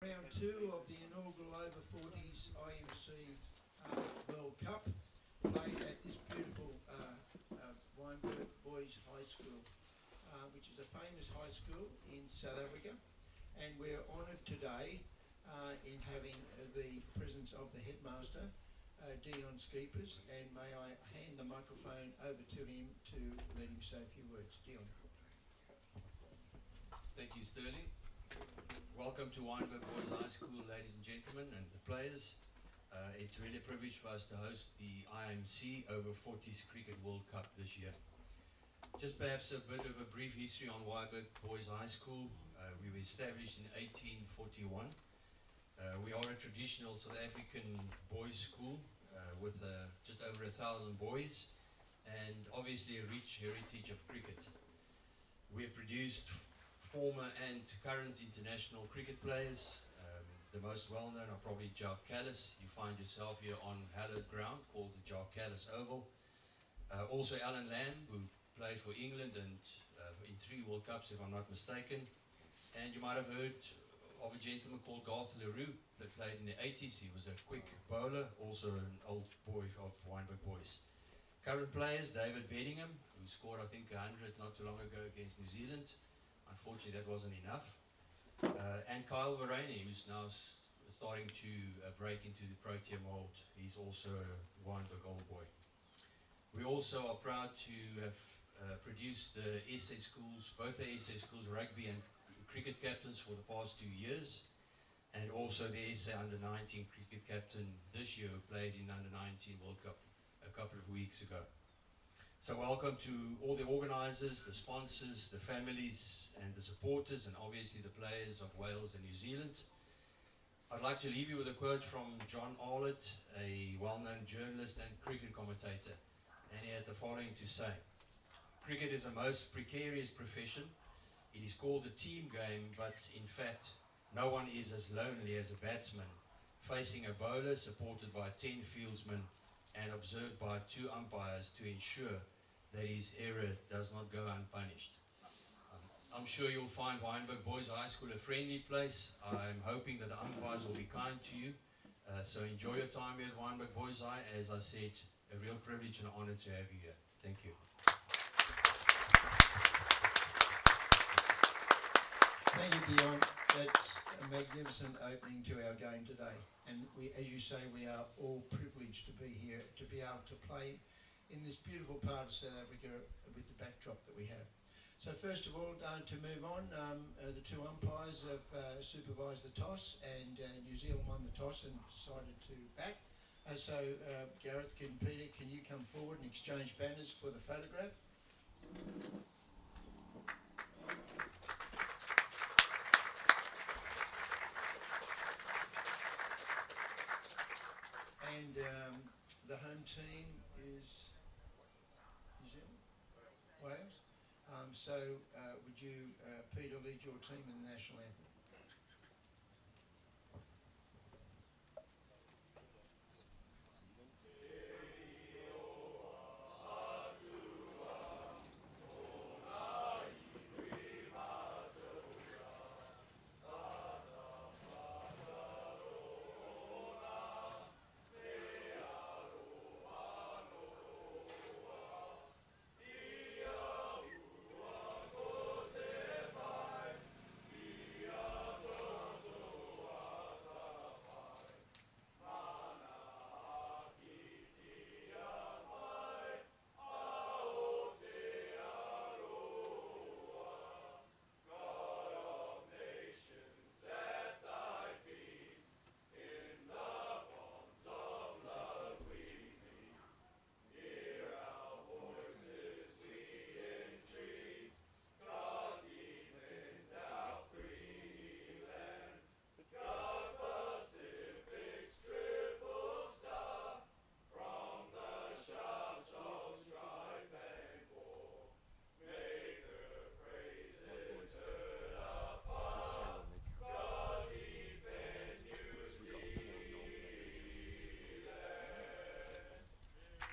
Round two of the inaugural Over-40s IMC World Cup, played at this beautiful Wynberg Boys High School, which is a famous high school in South Africa. And we're honoured today in having the presence of the headmaster, Dion Skeepers, and may I hand the microphone over to him to let him say a few words. Dion. Thank you, Sterling. Welcome to Wynberg Boys High School, ladies and gentlemen, and the players. It's really a privilege for us to host the IMC Over-40s Cricket World Cup this year. Just perhaps a bit of a brief history on Wynberg Boys High School. We were established in 1841. We are a traditional South African boys' school with just over 1,000 boys, and obviously a rich heritage of cricket. We have produced former and current international cricket players. The most well-known are probably Jacques Kallis. You find yourself here on hallowed ground called the Jacques Kallis Oval. Also Alan Lamb, who played for England and in 3 World Cups, if I'm not mistaken. And you might have heard of a gentleman called Garth Leroux that played in the 80s. He was a quick bowler, also an old boy of Wynberg Boys. Current players, David Bedingham, who scored I think 100 not too long ago against New Zealand. Unfortunately, that wasn't enough. And Kyle Verani, who's now starting to break into the Protea mold. He's also a Wynberg old boy. We also are proud to have produced the SA schools, both the SA schools rugby and cricket captains for the past 2 years, and also the SA under-19 cricket captain this year, who played in under-19 World Cup a couple of weeks ago. So welcome to all the organisers, the sponsors, the families and the supporters, and obviously the players of Wales and New Zealand. I'd like to leave you with a quote from John Arlott, a well-known journalist and cricket commentator, and he had the following to say: "Cricket is a most precarious profession. It is called a team game, but in fact no one is as lonely as a batsman facing a bowler supported by 10 fieldsmen and observed by 2 umpires to ensure that his error does not go unpunished." I'm sure you'll find Wynberg Boys High School a friendly place. I'm hoping that the umpires will be kind to you. So enjoy your time here at Wynberg Boys High. As I said, a real privilege and honour to have you here. Thank you. Thank you, Dion. That's a magnificent opening to our game today. And we, as you say, we are all privileged to be here, to be able to play in this beautiful part of South Africa with the backdrop that we have. So first of all, to move on, the 2 umpires have supervised the toss, and New Zealand won the toss and decided to bat. So Gareth and Peter, can you come forward and exchange banners for the photograph? And the home team is New Zealand? Wales? So would you, Peter, lead your team in the national anthem?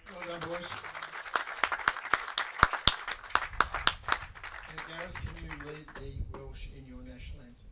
Well done, boys. And Gareth, can you lead the Welsh in your national anthem?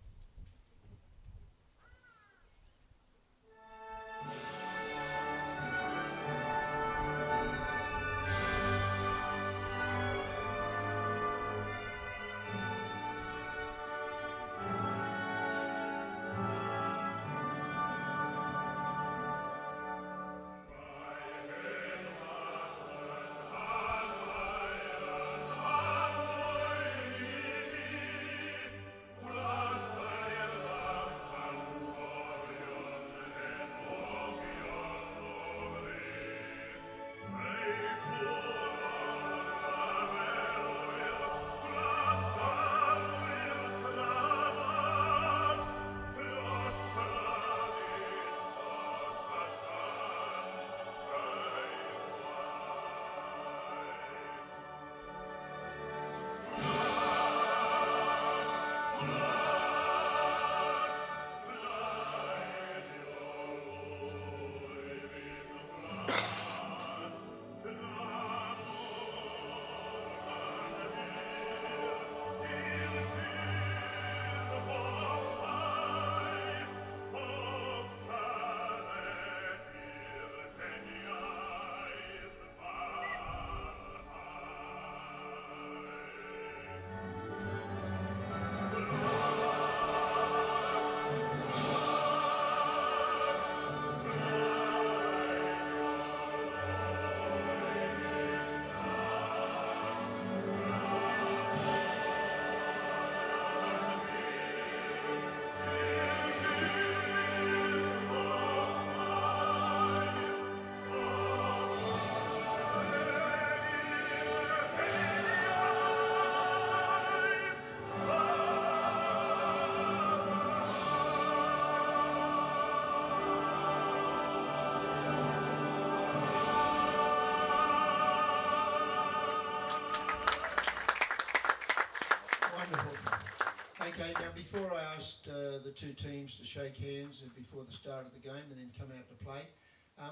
Okay, now before I asked the two teams to shake hands before the start of the game and then come out to play,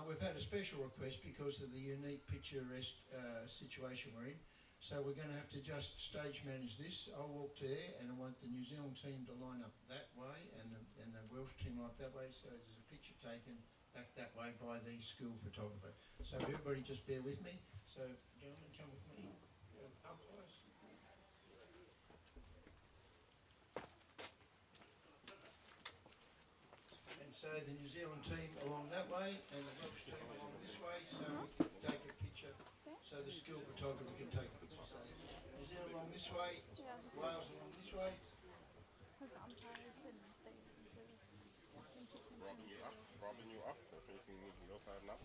we've had a special request because of the unique picturesque situation we're in. So we're going to have to just stage manage this. I'll walk to there and I want the New Zealand team to line up that way and the Welsh team line up that way. So there's a picture taken back that way by the school photographer. So everybody just bear with me. So gentlemen, come with me. Up close. And so the New Zealand team along that way and the Welsh team along this way, so we can take a picture. So the school photographer can take a picture. So New Zealand along this way, Wales along this way. Propping you up, or facing your side now.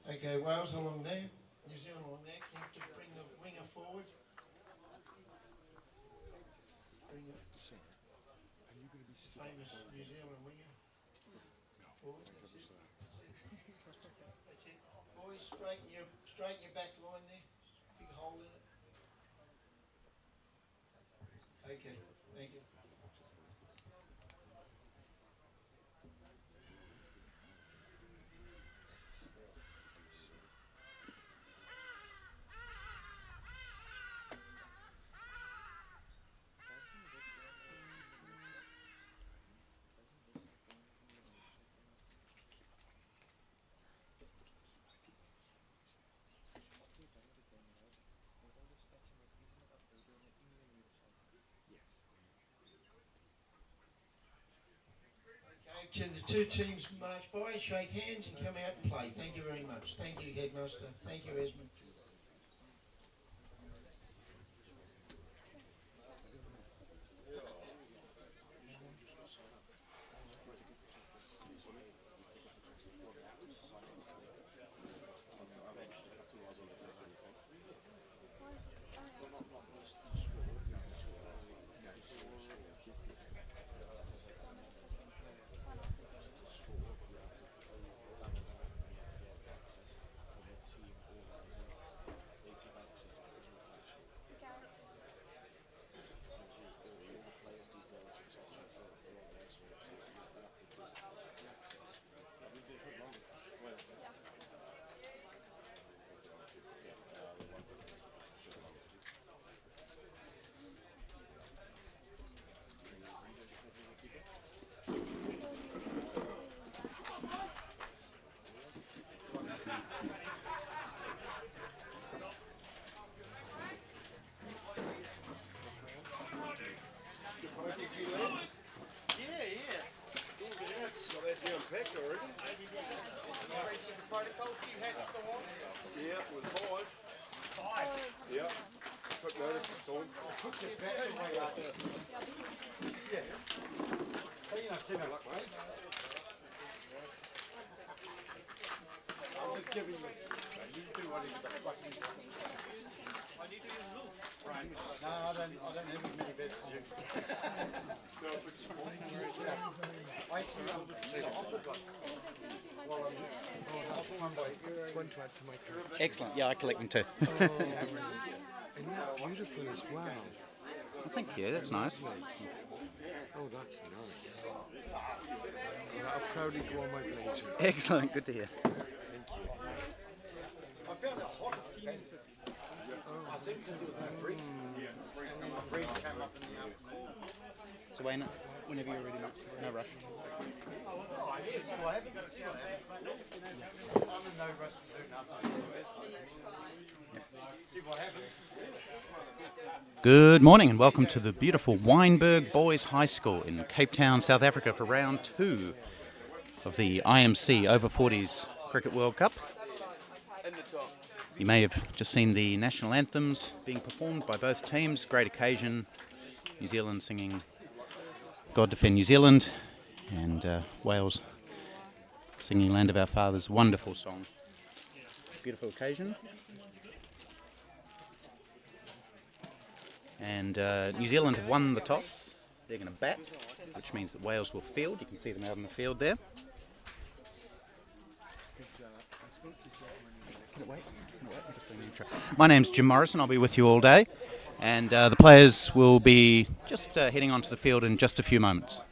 Okay, Wales along there, New Zealand along there. Can you just bring the winger forward? Bring the famous New Zealand winger forward. That's it. That's it. Boys, straighten your back line there. Big hole in it. Okay, thank you. Can the two teams march by, shake hands and come out and play. Thank you very much. Thank you, Headmaster. Thank you, Esmond. Yeah, it was five. Yeah. Took notice of the storm. I'm just giving you. You do whatever the fuck you want. I need to use Zoom. Right. No, I don't have as many beds as you. No, if it's Wait till you're offered one. Well, I'm here. I'll put one by here. One to add to my career. Excellent. Yeah, I collect them too. And they're beautiful as well. Well, thank you. That's nice. Oh, that's nice. That'll proudly go on my blazer. Excellent. Good to hear. I found it hot at the end. I think because there was no breeze. And then the breeze came up in the afternoon. So Wayne, whenever you're ready, mate. No rush. Oh, yes, I haven't. I'm in no rush to do nothing. See what happens. Good morning and welcome to the beautiful Wynberg Boys High School in Cape Town, South Africa for round 2 of the IMC Over-40s Cricket World Cup. You may have just seen the national anthems being performed by both teams. Great occasion. New Zealand singing God Defend New Zealand and Wales singing Land of Our Fathers. Wonderful song. Beautiful occasion. And New Zealand have won the toss They're going to bat, which means that Wales will field. You can see them out in the field there. My name's Jim Morrison. I'll be with you all day. And the players will be just heading onto the field in just a few moments.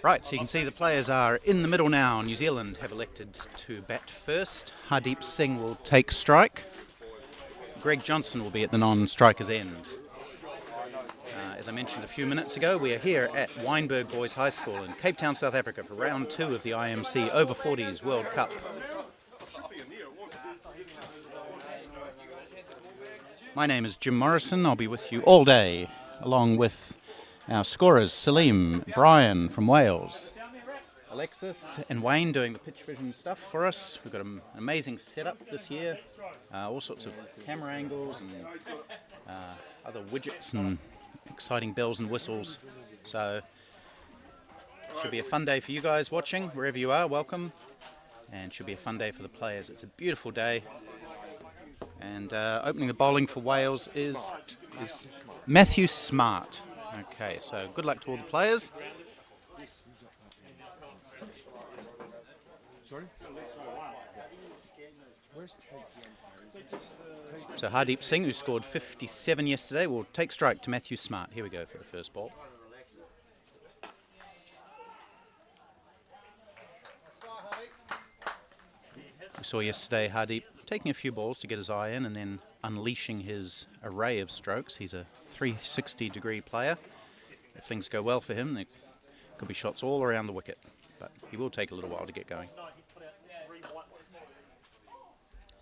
Right, so you can see the players are in the middle now. New Zealand have elected to bat first. Hardeep Singh will take strike. Greg Johnson will be at the non-striker's end. As I mentioned a few minutes ago, we are here at Wynberg Boys High School in Cape Town, South Africa for round 2 of the IMC Over-40s World Cup. My name is Jim Morrison. I'll be with you all day, along with our scorers, Salim, Brian from Wales, Alexis and Wayne doing the pitch vision stuff for us. We've got an amazing setup this year. All sorts of camera angles and other widgets and exciting bells and whistles. So should be a fun day for you guys watching, wherever you are, welcome. And should be a fun day for the players. It's a beautiful day. And opening the bowling for Wales is Matthew Smart. Okay, so good luck to all the players. Sorry? So Hardeep Singh, who scored 57 yesterday, will take strike to Matthew Smart. Here we go for the first ball. We saw yesterday Hardeep taking a few balls to get his eye in and then unleashing his array of strokes. He's a 360-degree player. If things go well for him, there could be shots all around the wicket, but he will take a little while to get going.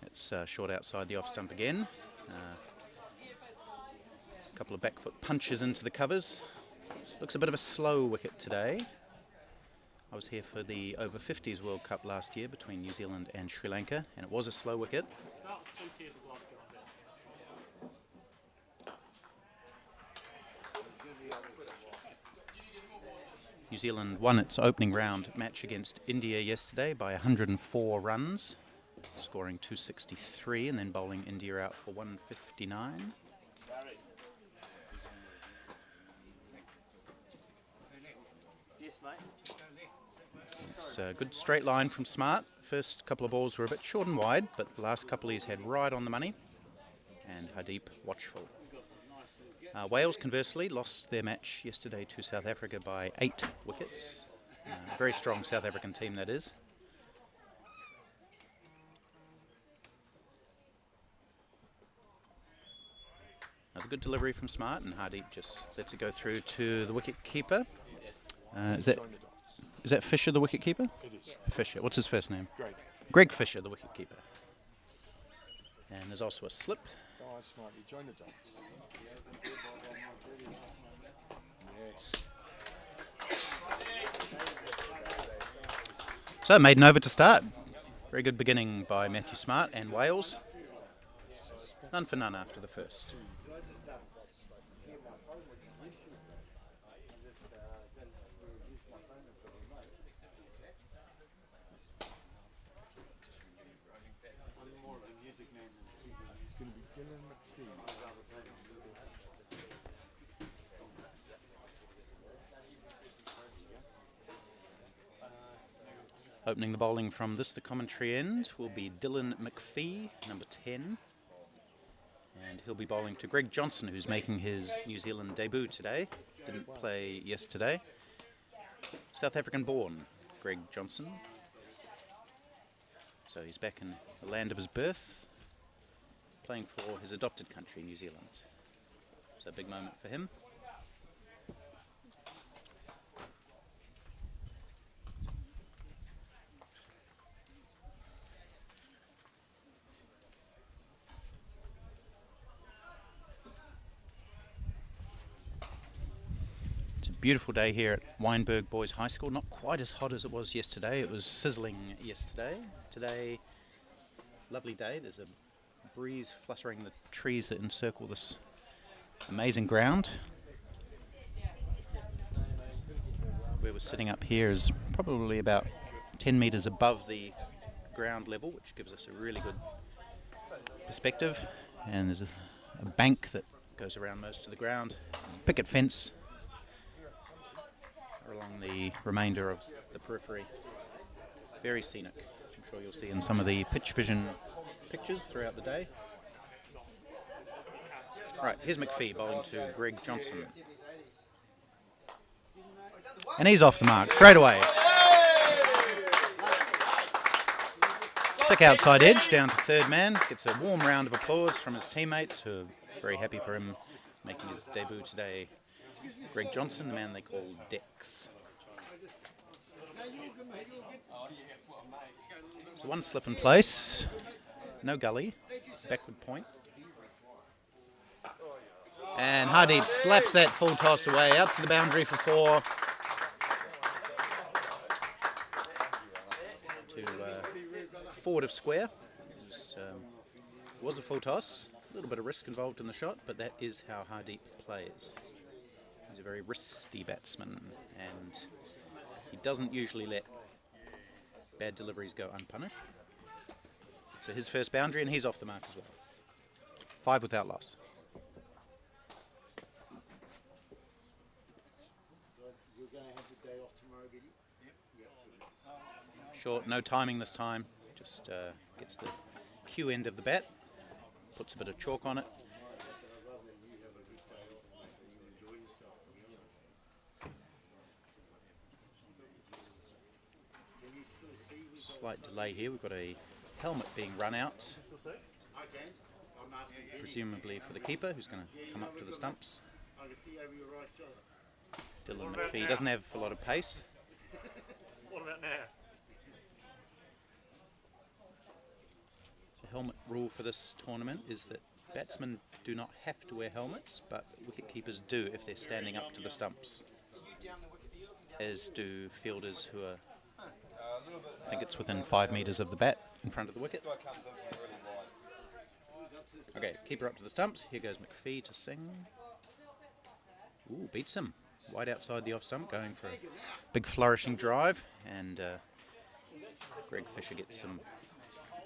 It's short outside the off stump again. A couple of back foot punches into the covers. Looks a bit of a slow wicket today. I was here for the Over-40s World Cup last year between New Zealand and Sri Lanka, and it was a slow wicket. New Zealand won its opening round match against India yesterday by 104 runs, scoring 263 and then bowling India out for 159. It's a good straight line from Smart. First couple of balls were a bit short and wide, but the last couple he's had right on the money. And Hardeep watchful. Wales, conversely, lost their match yesterday to South Africa by 8 wickets. Very strong South African team, that is. Another good delivery from Smart, and Hardeep just lets it go through to the wicket keeper. Is that Fisher, the wicket keeper? It is. Fisher. What's his first name? Greg. Greg Fisher, the wicket keeper. And there's also a slip. Oh, Smart, you join the dots. Yes. So maiden over to start. Very good beginning by Matthew Smart and Wales. None for none after the first. It's going to be Dylan McPhee. Opening the bowling from the commentary end will be Dylan McPhee, number 10. And he'll be bowling to Greg Johnson, who's making his New Zealand debut today. Didn't play yesterday. South African born, Greg Johnson. So he's back in the land of his birth, playing for his adopted country, New Zealand. So a big moment for him. It's a beautiful day here at Wynberg Boys High School. Not quite as hot as it was yesterday. It was sizzling yesterday. Today, lovely day. There's a breeze fluttering the trees that encircle this amazing ground. Where we're sitting up here is probably about 10 metres above the ground level, which gives us a really good perspective. And there's a bank that goes around most of the ground. Picket fence along the remainder of the periphery. Very scenic. I'm sure you'll see in some of the pitch vision pictures throughout the day. Right, here's McPhee bowling to Greg Johnson. And he's off the mark straight away. Thick outside edge down to third man. Gets a warm round of applause from his teammates, who are very happy for him making his debut today. Greg Johnson, the man they call Dex. So one slip in place, no gully, backward point. And Hardeep slaps that full toss away out to the boundary for 4. forward of square. Was a full toss. A little bit of risk involved in the shot, but that is how Hardeep plays. He's a very risky batsman, and he doesn't usually let bad deliveries go unpunished. So his first boundary, and he's off the mark as well. 5 without loss. You're going to have the day off tomorrow, Billy? Short, no timing this time. Just gets the cue end of the bat, puts a bit of chalk on it. Slight delay here. We've got a helmet being run out, presumably for the keeper, who's going to come up to the stumps. Dylan McPhee doesn't have a lot of pace. What about now? The helmet rule for this tournament is that batsmen do not have to wear helmets, but wicket keepers do if they're standing up to the stumps, as do fielders who are, I think it's within 5 metres of the bat in front of the wicket. Okay, keeper up to the stumps. Here goes McPhee to Singh. Ooh, beats him. Wide outside the off stump, going for a big flourishing drive, and Greg Fisher gets some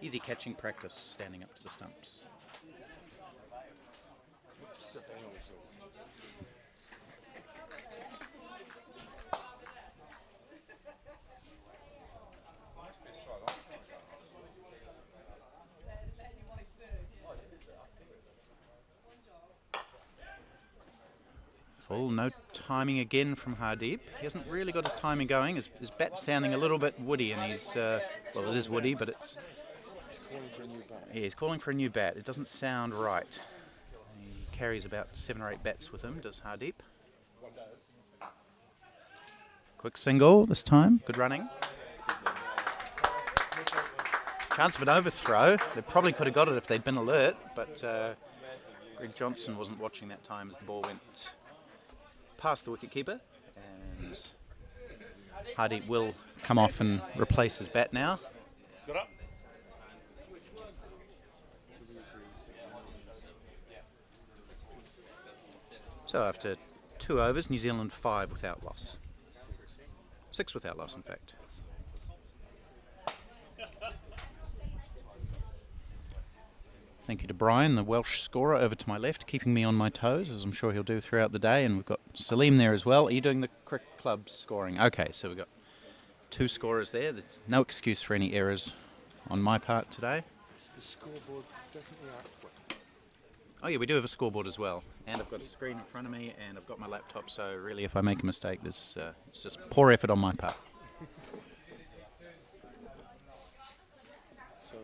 easy catching practice standing up to the stumps. Full, no timing again from Hardeep. He hasn't really got his timing going. His bat's sounding a little bit woody, and he's, well, it is woody, but it's... He's calling for a new bat. Yeah, he's calling for a new bat. It doesn't sound right. He carries about 7 or 8 bats with him, does Hardeep. Quick single this time. Good running. Chance of an overthrow. They probably could have got it if they'd been alert, but Greg Johnson wasn't watching that time as the ball went past the wicketkeeper, and Hardeep will come off and replace his bat now. Got up. So after 2 overs, New Zealand 5 without loss. 6 without loss, in fact. Thank you to Brian, the Welsh scorer, over to my left, keeping me on my toes, as I'm sure he'll do throughout the day. And we've got Salim there as well. Are you doing the cricket club scoring? Okay, so we've got 2 scorers there. There's no excuse for any errors on my part today. The scoreboard doesn't react well. Oh yeah, we do have a scoreboard as well. And I've got a screen in front of me, and I've got my laptop, so really if I make a mistake, it's just poor effort on my part. So,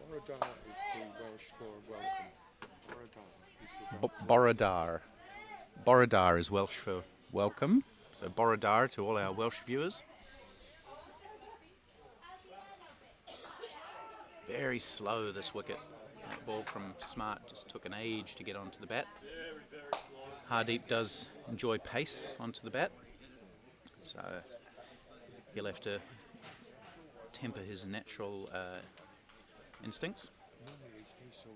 Borodar is the Welsh for welcome. Borodar is the Borodar. Borodar is Welsh for welcome. So Borodar to all our Welsh viewers. Very slow this wicket. That ball from Smart just took an age to get onto the bat. Hardeep does enjoy pace onto the bat, so he'll have to temper his natural instincts. normally he stays so low.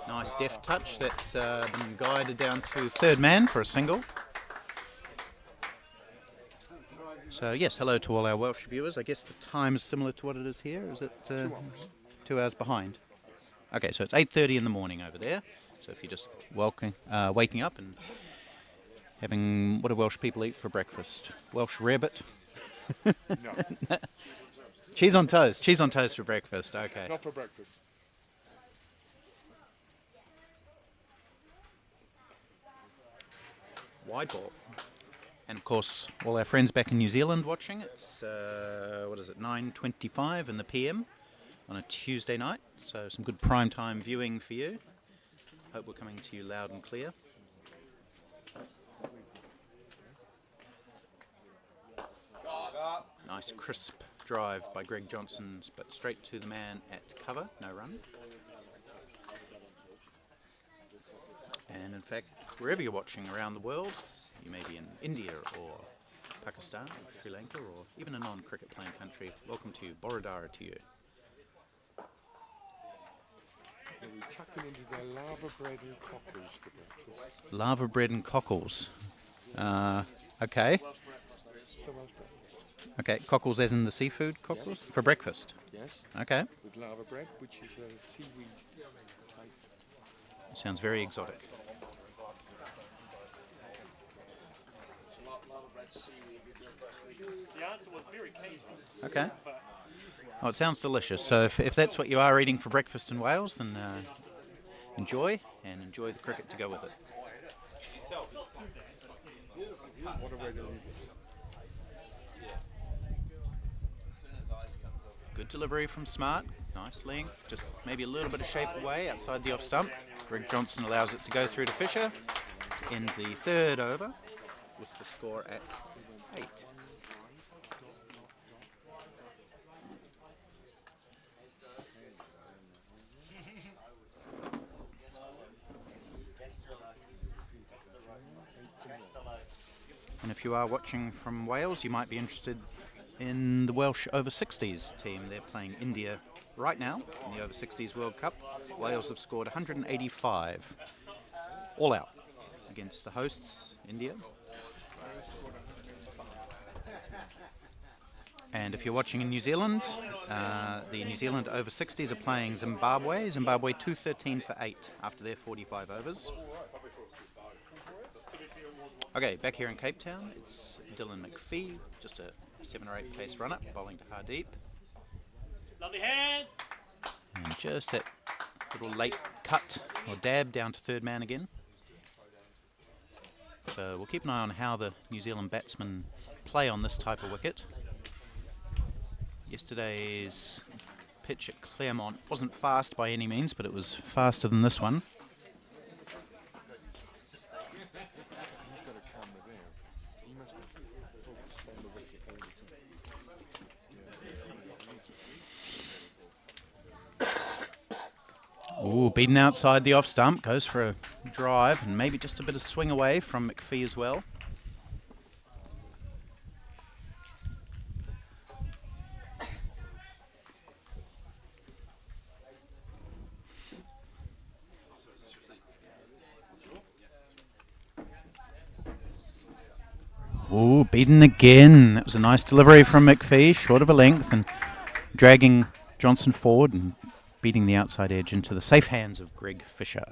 Nice deft touch. That's been guided down to 3rd man for a single. So yes, hello to all our Welsh viewers. I guess the time is similar to what it is here. Is it 2 hours behind? Okay, so it's 8:30 in the morning over there. So if you're just waking up and having, what do Welsh people eat for breakfast? Welsh rarebit? No, Cheese on toast. Cheese on toast for breakfast. Okay. not for breakfast. Wide ball. And of course, all our friends back in New Zealand watching. It's, 9:25 in the PM on a Tuesday night. So some good prime time viewing for you. Hope we're coming to you loud and clear. Nice crisp drive by Greg Johnson, but straight to the man at cover, no run. And in fact, wherever you're watching around the world, you may be in India or Pakistan or Sri Lanka or even a non-cricket playing country, welcome to Borodara to you. We chuck them into their lava bread and cockles for breakfast. Lava bread and cockles. Okay. Someone's breakfast. Okay, cockles as in the seafood cockles? Yes. For breakfast? Yes. Okay. With lava bread, which is a seaweed type. Sounds very exotic. The answer was very tasty. Okay. Oh, it sounds delicious. So if that's what you are eating for breakfast in Wales, then enjoy, and enjoy the cricket to go with it. What a way to leave it. Good delivery from Smart. Nice length. Just maybe a little bit of shape away outside the off stump. Greg Johnson allows it to go through to Fisher in the third over with the score at 8. And if you are watching from Wales, you might be interested in the Welsh over-60s team. They're playing India right now in the over-60s World Cup. Wales have scored 185 all out against the hosts, India. And if you're watching in New Zealand, the New Zealand over-60s are playing Zimbabwe. Zimbabwe 213 for 8 after their 45 overs. Okay, back here in Cape Town, it's Dylan McPhee, just a 7 or 8 pace run-up, bowling to Hardeep. Lovely hands. And just that little late cut or dab down to third man again. So we'll keep an eye on how the New Zealand batsmen play on this type of wicket. Yesterday's pitch at Claremont wasn't fast by any means, but it was faster than this one. Ooh, beaten outside the off stump, goes for a drive and maybe just a bit of swing away from McPhee as well. Ooh, beaten again. That was a nice delivery from McPhee, short of a length and dragging Johnson forward and beating the outside edge into the safe hands of Greg Fisher.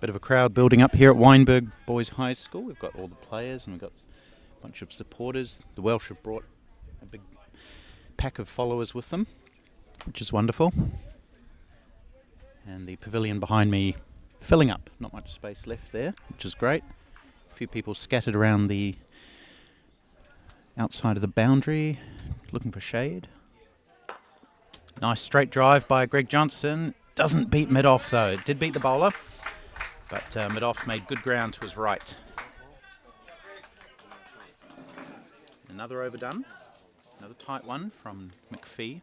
Bit of a crowd building up here at Wynberg Boys High School. We've got all the players and we've got a bunch of supporters. The Welsh have brought a big pack of followers with them, which is wonderful. And the pavilion behind me filling up. Not much space left there, which is great. A few people scattered around the outside of the boundary, looking for shade. Nice straight drive by Greg Johnson. Doesn't beat mid-off though. It did beat the bowler. But mid-off made good ground to his right. Another overdone. Another tight one from McPhee.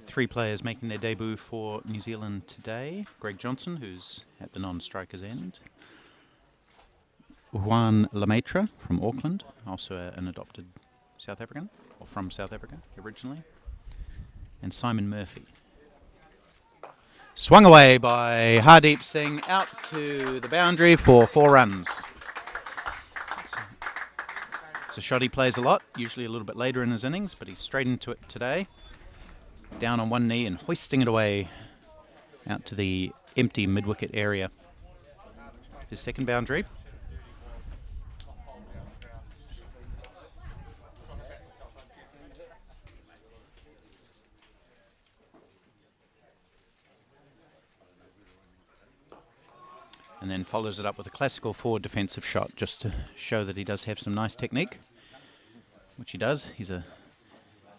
Three players making their debut for New Zealand today. Greg Johnson, who's at the non-striker's end. Juan Lemaitre from Auckland, also an adopted South African, or from South Africa originally. And Simon Murphy. Swung away by Hardeep Singh out to the boundary for 4 runs. It's a shot he plays a lot, usually a little bit later in his innings, but he's straight into it today. Down on one knee and hoisting it away out to the empty mid-wicket area. His second boundary. And then follows it up with a classical forward defensive shot just to show that he does have some nice technique, which he does. He's an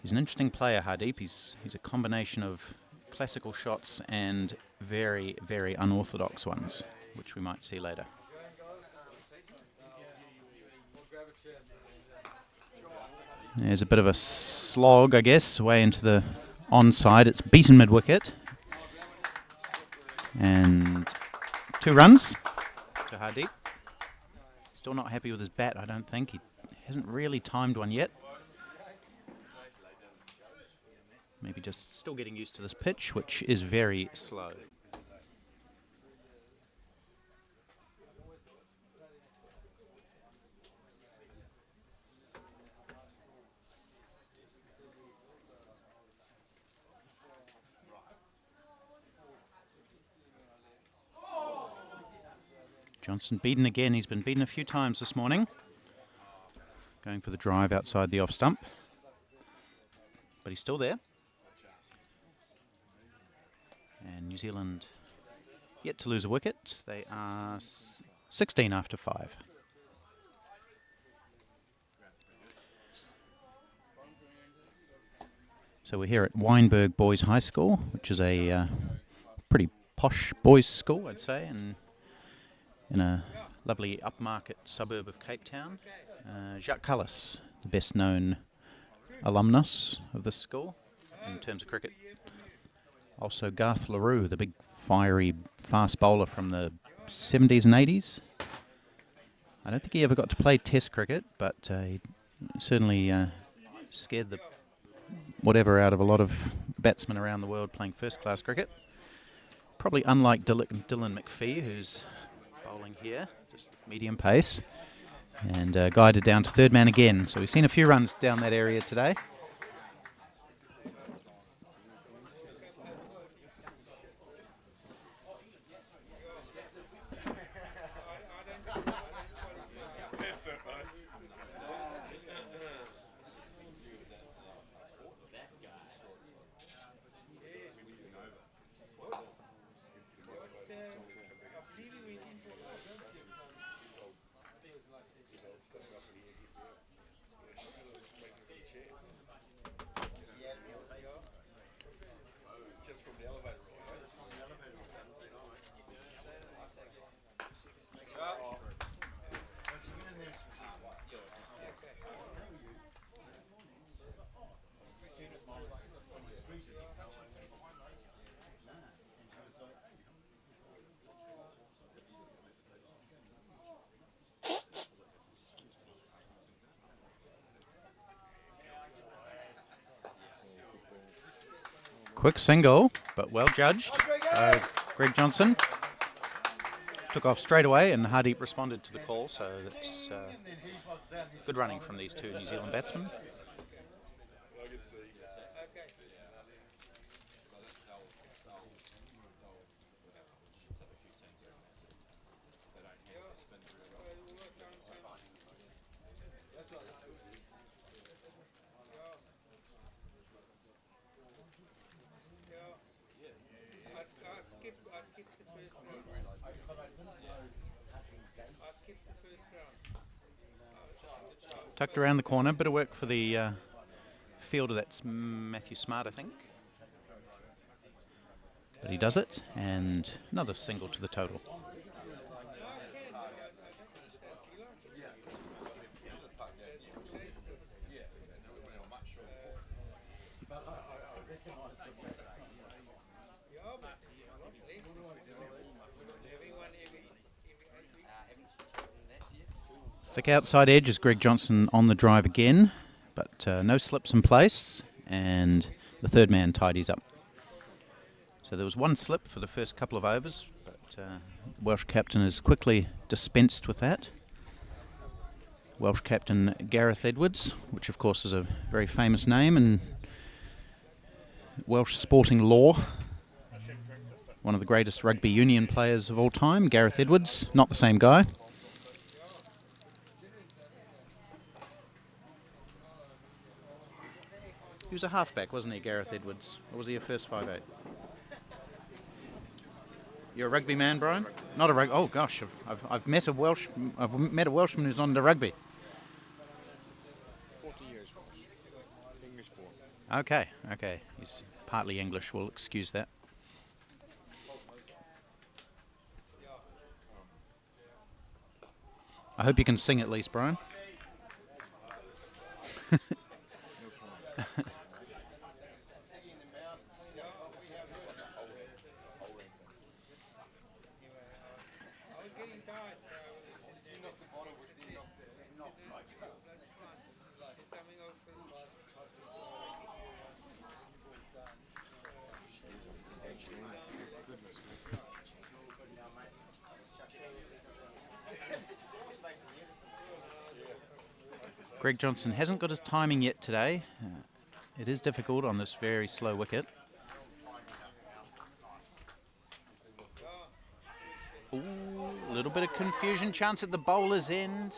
interesting player, Hardeep. He's a combination of classical shots and very, very unorthodox ones, which we might see later. There's a bit of a slog, I guess, way into the onside. It's beaten mid-wicket. And 2 runs to Hardeep. Still not happy with his bat, I don't think. He hasn't really timed one yet. Maybe just still getting used to this pitch, which is very slow. Johnson beaten again. He's been beaten a few times this morning. Going for the drive outside the off stump. But he's still there. And New Zealand yet to lose a wicket. They are 16 after 5. So we're here at Wynberg Boys High School, which is a pretty posh boys' school, I'd say, and in a lovely upmarket suburb of Cape Town. Jacques Cullis, the best known alumnus of this school in terms of cricket. Also Garth LaRue, the big fiery fast bowler from the 70s and 80s. I don't think he ever got to play test cricket, but he certainly scared the whatever out of a lot of batsmen around the world playing first class cricket. Probably unlike Dylan McPhee, who's bowling here, just medium pace, and guided down to third man again. So we've seen a few runs down that area today. Quick single, but well judged. Greg Johnson took off straight away, and Hardeep responded to the call, so that's good running from these two New Zealand batsmen. Tucked around the corner, bit of work for the fielder. That's Matthew Smart, I think. But he does it, and another single to the total. Thick outside edge is Greg Johnson on the drive again, but no slips in place, and the third man tidies up. So there was one slip for the first couple of overs, but Welsh captain has quickly dispensed with that. Welsh captain Gareth Edwards, which of course is a very famous name in Welsh sporting law. One of the greatest rugby union players of all time, Gareth Edwards, not the same guy. He was a halfback, wasn't he, Gareth Edwards? Or was he a first 5'8"? You're a rugby man, Brian? Not a rugby. Oh gosh, I've met a Welshman who's on the rugby. 40 years, English born. Okay. He's partly English. We'll excuse that. I hope you can sing at least, Brian. Greg Johnson hasn't got his timing yet today. It is difficult on this very slow wicket. Ooh, a little bit of confusion chance at the bowler's end.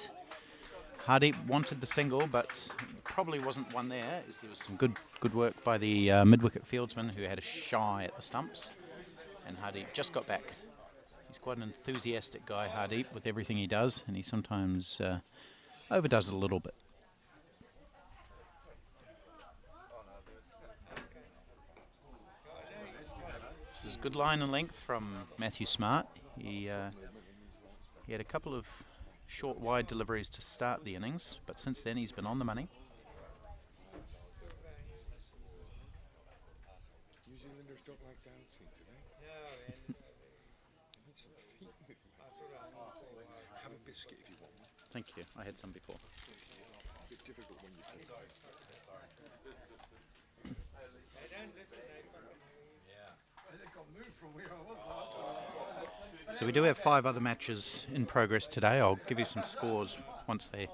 Hardeep wanted the single, but probably wasn't one there, as there was some good work by the mid-wicket fieldsman who had a shy at the stumps. And Hardeep just got back. He's quite an enthusiastic guy, Hardeep, with everything he does, and he sometimes overdoes it a little bit. This is good line and length from Matthew Smart. He had a couple of short wide deliveries to start the innings, but since then he's been on the money. New Zealanders don't like dancing, do they? Need some feet movement. Have a biscuit if you want one. Thank you. I had some before. It's difficult when you talk. So we do have 5 other matches in progress today. I'll give you some scores once they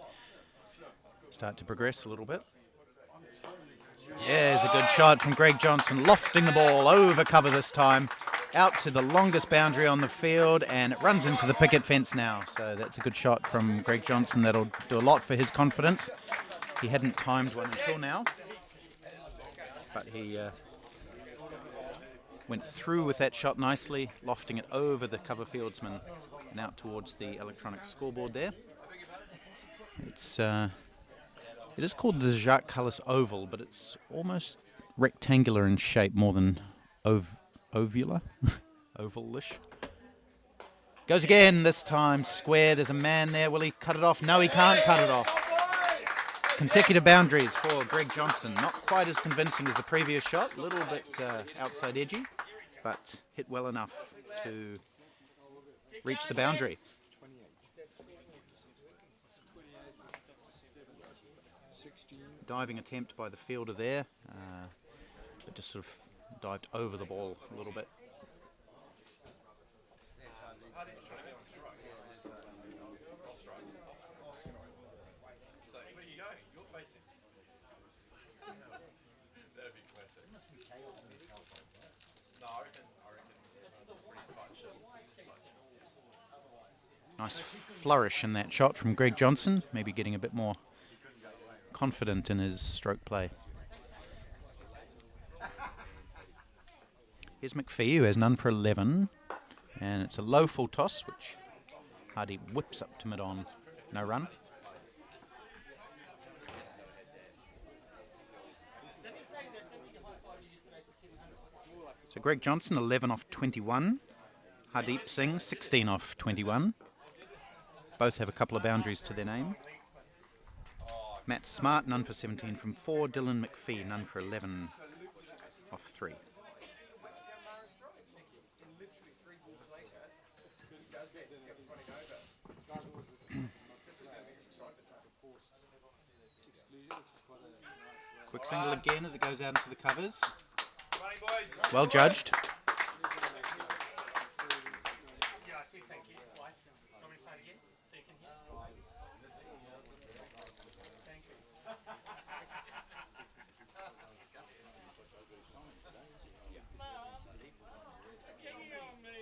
start to progress a little bit. Yeah, there's a good shot from Greg Johnson, lofting the ball over cover this time, out to the longest boundary on the field, and it runs into the picket fence now. So that's a good shot from Greg Johnson. That'll do a lot for his confidence. He hadn't timed one until now, but he went through with that shot nicely, lofting it over the cover fieldsman and out towards the electronic scoreboard there. It is called the Jacques Cullis Oval, but it's almost rectangular in shape more than ovular, ovalish. Goes again, this time square. There's a man there. Will he cut it off? No, he can't cut it off. Consecutive boundaries for Greg Johnson. Not quite as convincing as the previous shot. A little bit outside edgy, but hit well enough to reach the boundary. Diving attempt by the fielder there, but just sort of dived over the ball a little bit. Nice flourish in that shot from Greg Johnson, maybe getting a bit more confident in his stroke play. Here's McPhee, who has none for 11, and it's a low full toss, which Hardy whips up to mid-on, no run. So Greg Johnson, 11 off 21. Hardeep Singh, 16 off 21. Both have a couple of boundaries to their name. Matt Smart, none for 17 from 4. Dylan McPhee, none for 11. off 3. Quick single again as it goes out into the covers. Well judged. Yeah, I see, thank you. Twice. Want me to start again? So you can hear? Thank you. Can you hear me?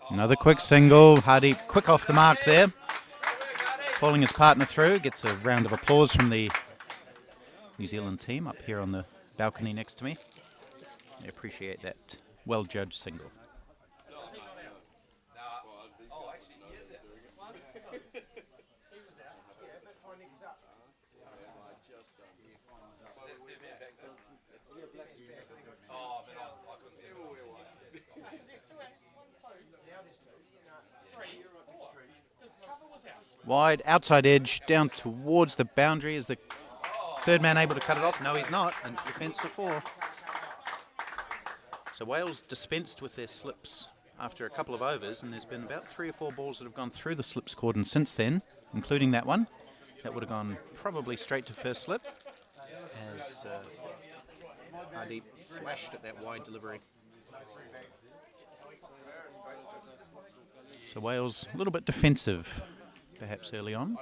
Another quick single. Hardy quick off the mark there. Calling his partner through. Gets a round of applause from the New Zealand team up here on the balcony next to me. I appreciate that well-judged single. Wide, outside edge, down towards the boundary. Is the third man able to cut it off? No, he's not. And defence for 4. So Wales dispensed with their slips after a couple of overs, and there's been about 3 or 4 balls that have gone through the slips cordon since then, including that one. That would have gone probably straight to first slip, as Hardy slashed at that wide delivery. So Wales a little bit defensive, perhaps early on.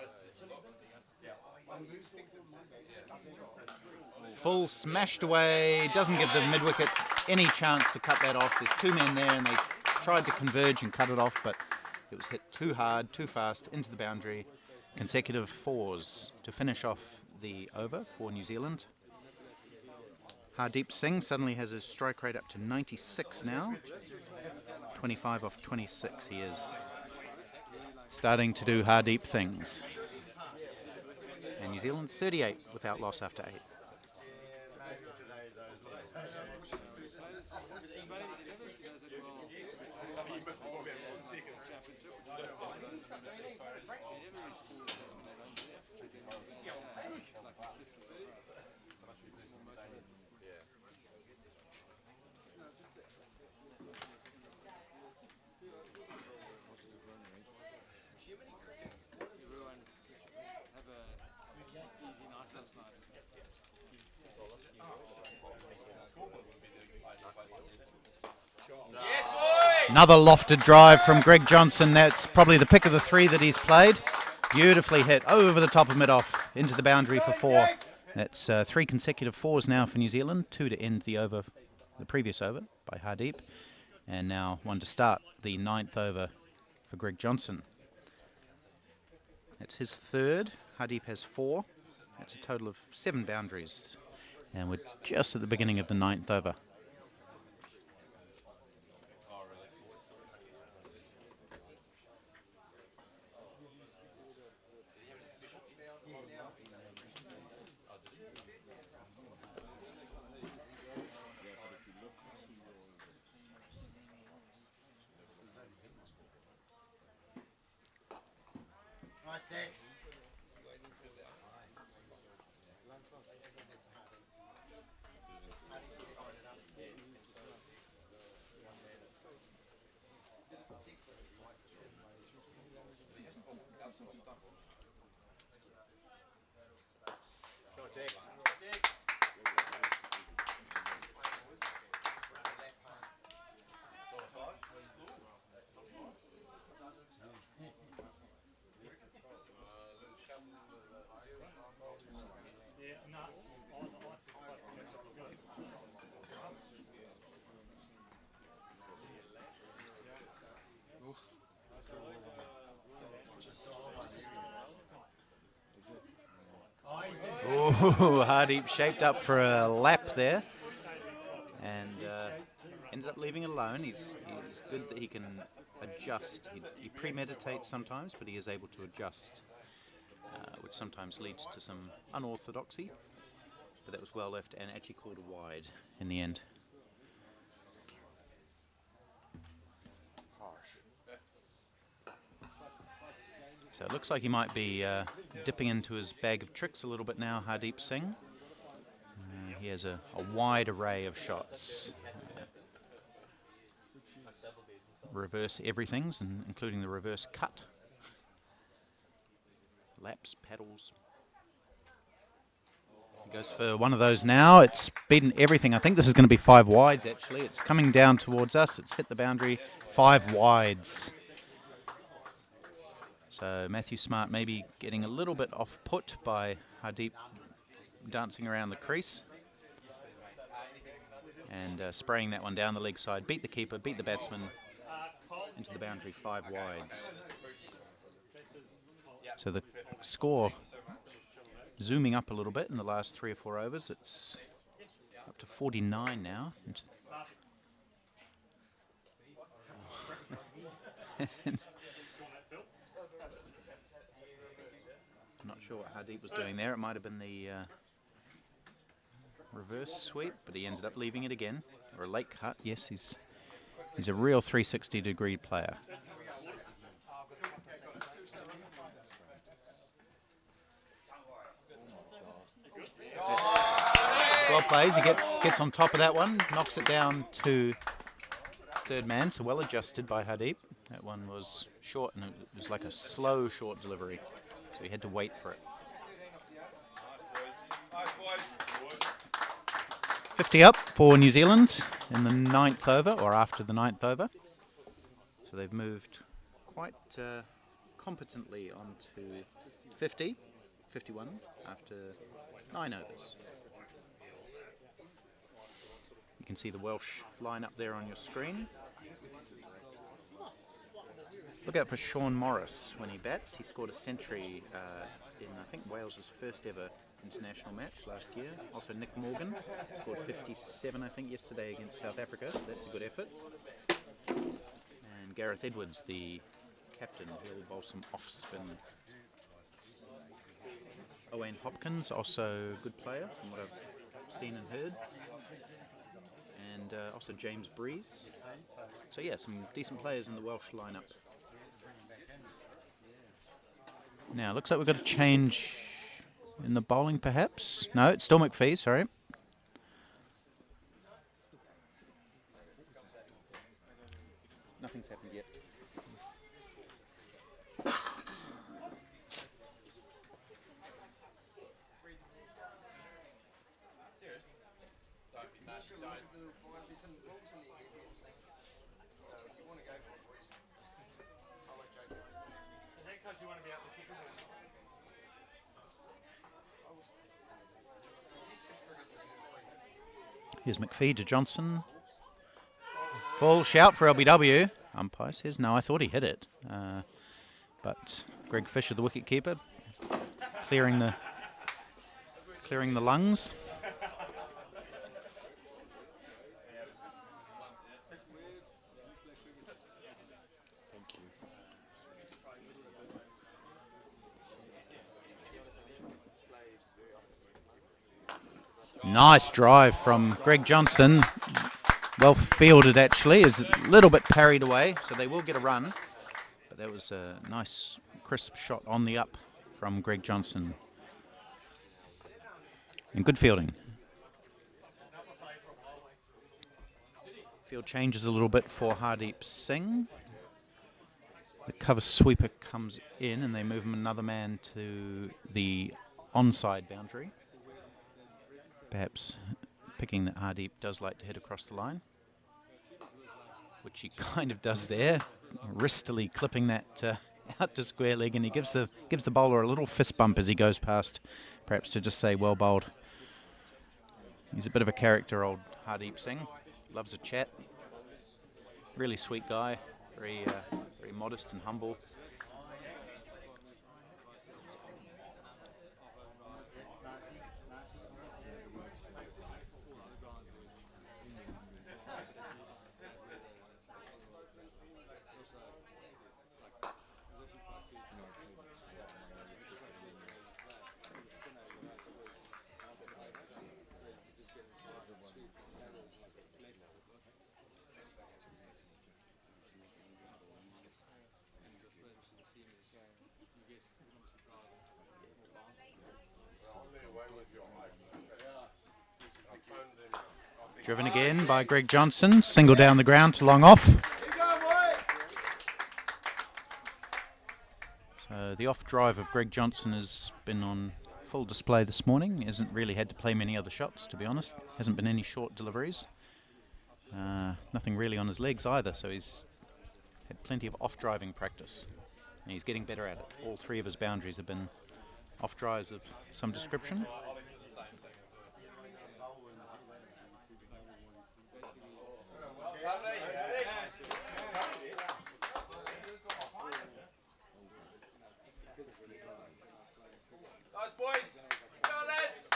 Full smashed away, doesn't give the mid-wicket any chance to cut that off. There's 2 men there and they tried to converge and cut it off, but it was hit too hard, too fast, into the boundary. Consecutive 4s to finish off the over for New Zealand. Hardeep Singh suddenly has his strike rate up to 96 now. 25 off 26 he is. Starting to do Hardeep things. And New Zealand 38 without loss after 8. Another lofted drive from Greg Johnson. That's probably the pick of the 3 that he's played. Beautifully hit over the top of mid-off into the boundary for 4. That's 3 consecutive 4s now for New Zealand. 2 to end the over, the previous over by Hardeep. And now 1 to start the 9th over for Greg Johnson. That's his 3rd. Hardeep has 4. That's a total of 7 boundaries. And we're just at the beginning of the 9th over. Oh, Hardeep shaped up for a lap there and ended up leaving it alone. He's good that he can adjust. He premeditates sometimes, but he is able to adjust, which sometimes leads to some unorthodoxy. but that was well left and actually called a wide in the end. So it looks like he might be dipping into his bag of tricks a little bit now, Hardeep Singh. He has a wide array of shots. Reverse everythings, including the reverse cut. Laps, paddles. He goes for one of those now. It's beaten everything. I think this is going to be 5 wides, actually. It's coming down towards us. It's hit the boundary. 5 wides. So Matthew Smart maybe getting a little bit off put by Hardeep dancing around the crease. And spraying that one down the leg side. Beat the keeper, beat the batsman into the boundary. 5 wides. So the score zooming up a little bit in the last 3 or 4 overs. It's up to 49 now. I'm not sure what Hardeep was doing there. It might have been the reverse sweep, but he ended up leaving it again. Or a late cut. Yes, he's a real 360-degree player. Well plays. He gets on top of that one, knocks it down to third man. So well adjusted by Hardeep. That one was short, and it was like a slow short delivery. So he had to wait for it. 50 up for New Zealand in the 9th over, or after the 9th over. So they've moved quite competently on to 50, 51 after 9 overs. You can see the Welsh line up there on your screen. Look out for Sean Morris when he bats. He scored a century in, I think, Wales' first ever international match last year. Also Nick Morgan scored 57, I think, yesterday against South Africa, so that's a good effort. And Gareth Edwards, the captain, he'll bowl some off-spin. Owain Hopkins, also a good player from what I've seen and heard. And also James Breeze. So yeah, some decent players in the Welsh lineup. Now, looks like we've got a change in the bowling, perhaps. No, it's still McPhee, sorry. Nothing's happened yet. You want to be out the second one? Here's McPhee to Johnson. Full shout for LBW. Umpire says no, I thought he hit it. But Greg Fisher, the wicket keeper, clearing the lungs. Nice drive from Greg Johnson. Well fielded, actually. Is a little bit parried away, so they will get a run. But that was a nice, crisp shot on the up from Greg Johnson. And good fielding. Field changes a little bit for Hardeep Singh. The cover sweeper comes in, and they move him another man to the onside boundary. Perhaps picking that Hardeep does like to hit across the line, which he kind of does there, wristily clipping that out to square leg, and he gives the bowler a little fist bump as he goes past, perhaps to just say well bowled. He's a bit of a character, old Hardeep Singh. Loves a chat. Really sweet guy, very modest and humble. Driven again by Greg Johnson. Single down the ground to long off. So the off drive of Greg Johnson has been on full display this morning. He hasn't really had to play many other shots, to be honest. Hasn't been any short deliveries. Nothing really on his legs either, so he's had plenty of off-driving practice. And he's getting better at it. All three of his boundaries have been off-drives of some description. Nice boys. Go lads.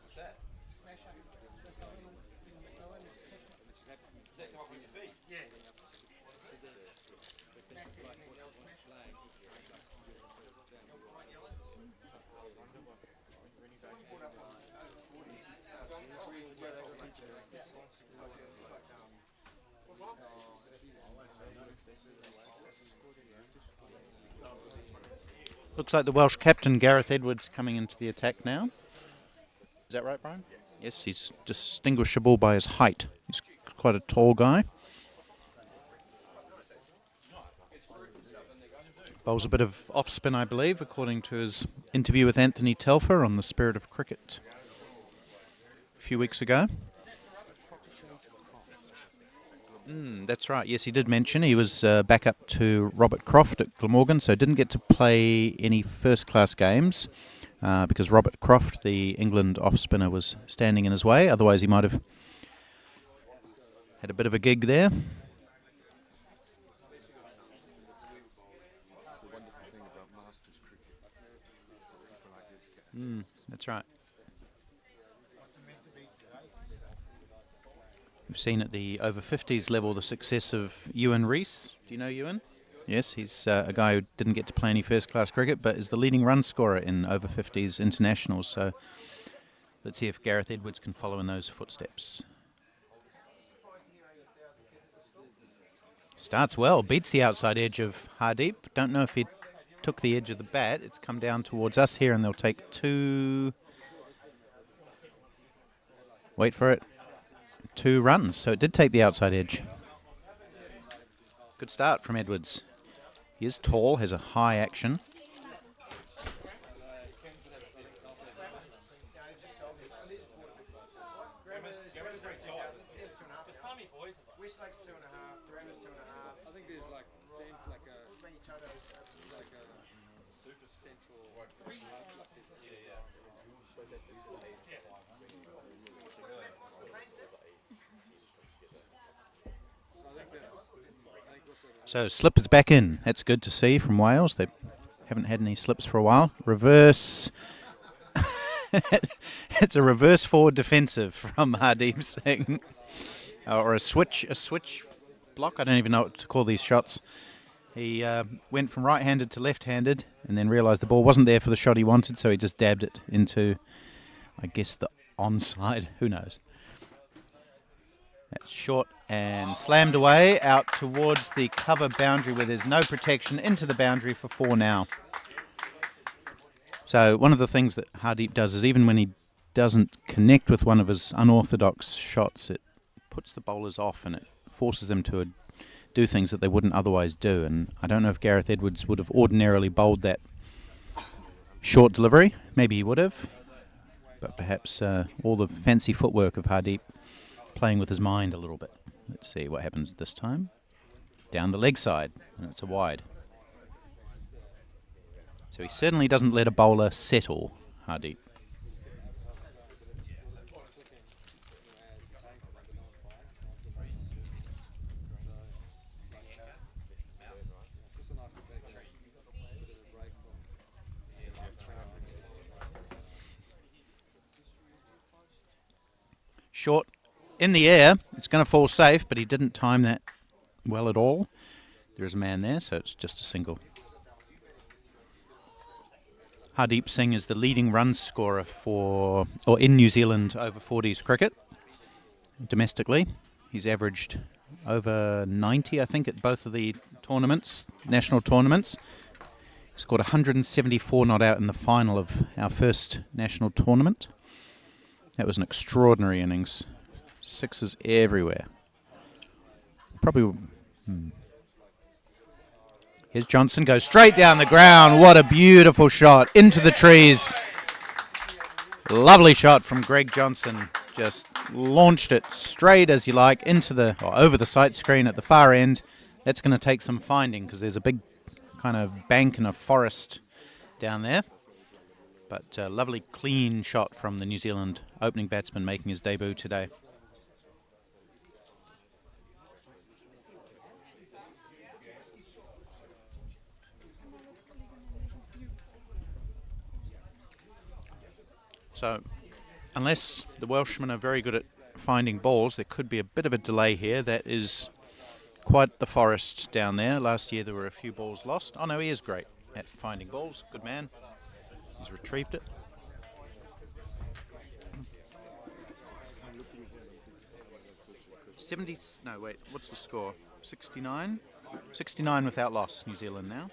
What's that? That come up with your feet? Yeah. Looks like the Welsh captain, Gareth Edwards, coming into the attack now. Is that right, Brian? Yes, he's distinguishable by his height. He's quite a tall guy. Bowls a bit of off-spin, I believe, according to his interview with Anthony Telfer on the Spirit of Cricket a few weeks ago. That's right. Yes, he did mention he was back up to Robert Croft at Glamorgan, so didn't get to play any first-class games because Robert Croft, the England off-spinner, was standing in his way. Otherwise, he might have had a bit of a gig there. The wonderful thing about Masters cricket, people like this guy. That's right. We've seen at the over-50s level the success of Ewan Rees. Do you know Ewan? Yes, he's a guy who didn't get to play any first-class cricket, but is the leading run scorer in over-50s internationals. So let's see if Gareth Edwards can follow in those footsteps. Starts well, beats the outside edge of Hardeep. Don't know if he took the edge of the bat. It's come down towards us here, and they'll take two. Wait for it. 2 runs, so it did take the outside edge. Good start from Edwards. He is tall, has a high action. Westlake's 2.5, Dorana's 2.5. I think there's like sense like a super central. So slip is back in. That's good to see from Wales. They haven't had any slips for a while. Reverse. It's a reverse forward defensive from Hardeep Singh. Or a switch block. I don't even know what to call these shots. He went from right-handed to left-handed and then realised the ball wasn't there for the shot he wanted, so he just dabbed it into, I guess, the onside. Who knows? That's short and slammed away out towards the cover boundary where there's no protection, into the boundary for 4 now. So one of the things that Hardeep does is even when he doesn't connect with one of his unorthodox shots, it puts the bowlers off and it forces them to do things that they wouldn't otherwise do. And I don't know if Gareth Edwards would have ordinarily bowled that short delivery. Maybe he would have. But perhaps all the fancy footwork of Hardeep playing with his mind a little bit. Let's see what happens this time. Down the leg side, and it's a wide. So he certainly doesn't let a bowler settle, Hardeep. Short in the air. It's going to fall safe, but he didn't time that well at all. There's a man there, so it's just a single. Hardeep Singh is the leading run scorer in New Zealand over-40s cricket domestically. He's averaged over 90, I think, at both of the tournaments, national tournaments. Scored 174 not out in the final of our first national tournament. That was an extraordinary innings. Sixes everywhere. Probably. Here's Johnson, goes straight down the ground. What a beautiful shot. Into the trees. Lovely shot from Greg Johnson. Just launched it straight as you like into the, or over the sight screen at the far end. That's going to take some finding because there's a big kind of bank and a forest down there. But a lovely clean shot from the New Zealand opening batsman making his debut today. So, unless the Welshmen are very good at finding balls, there could be a bit of a delay here. That is quite the forest down there. Last year there were a few balls lost. Oh no, he is great at finding balls. Good man. He's retrieved it. No, wait, what's the score? 69? 69 without loss, New Zealand now.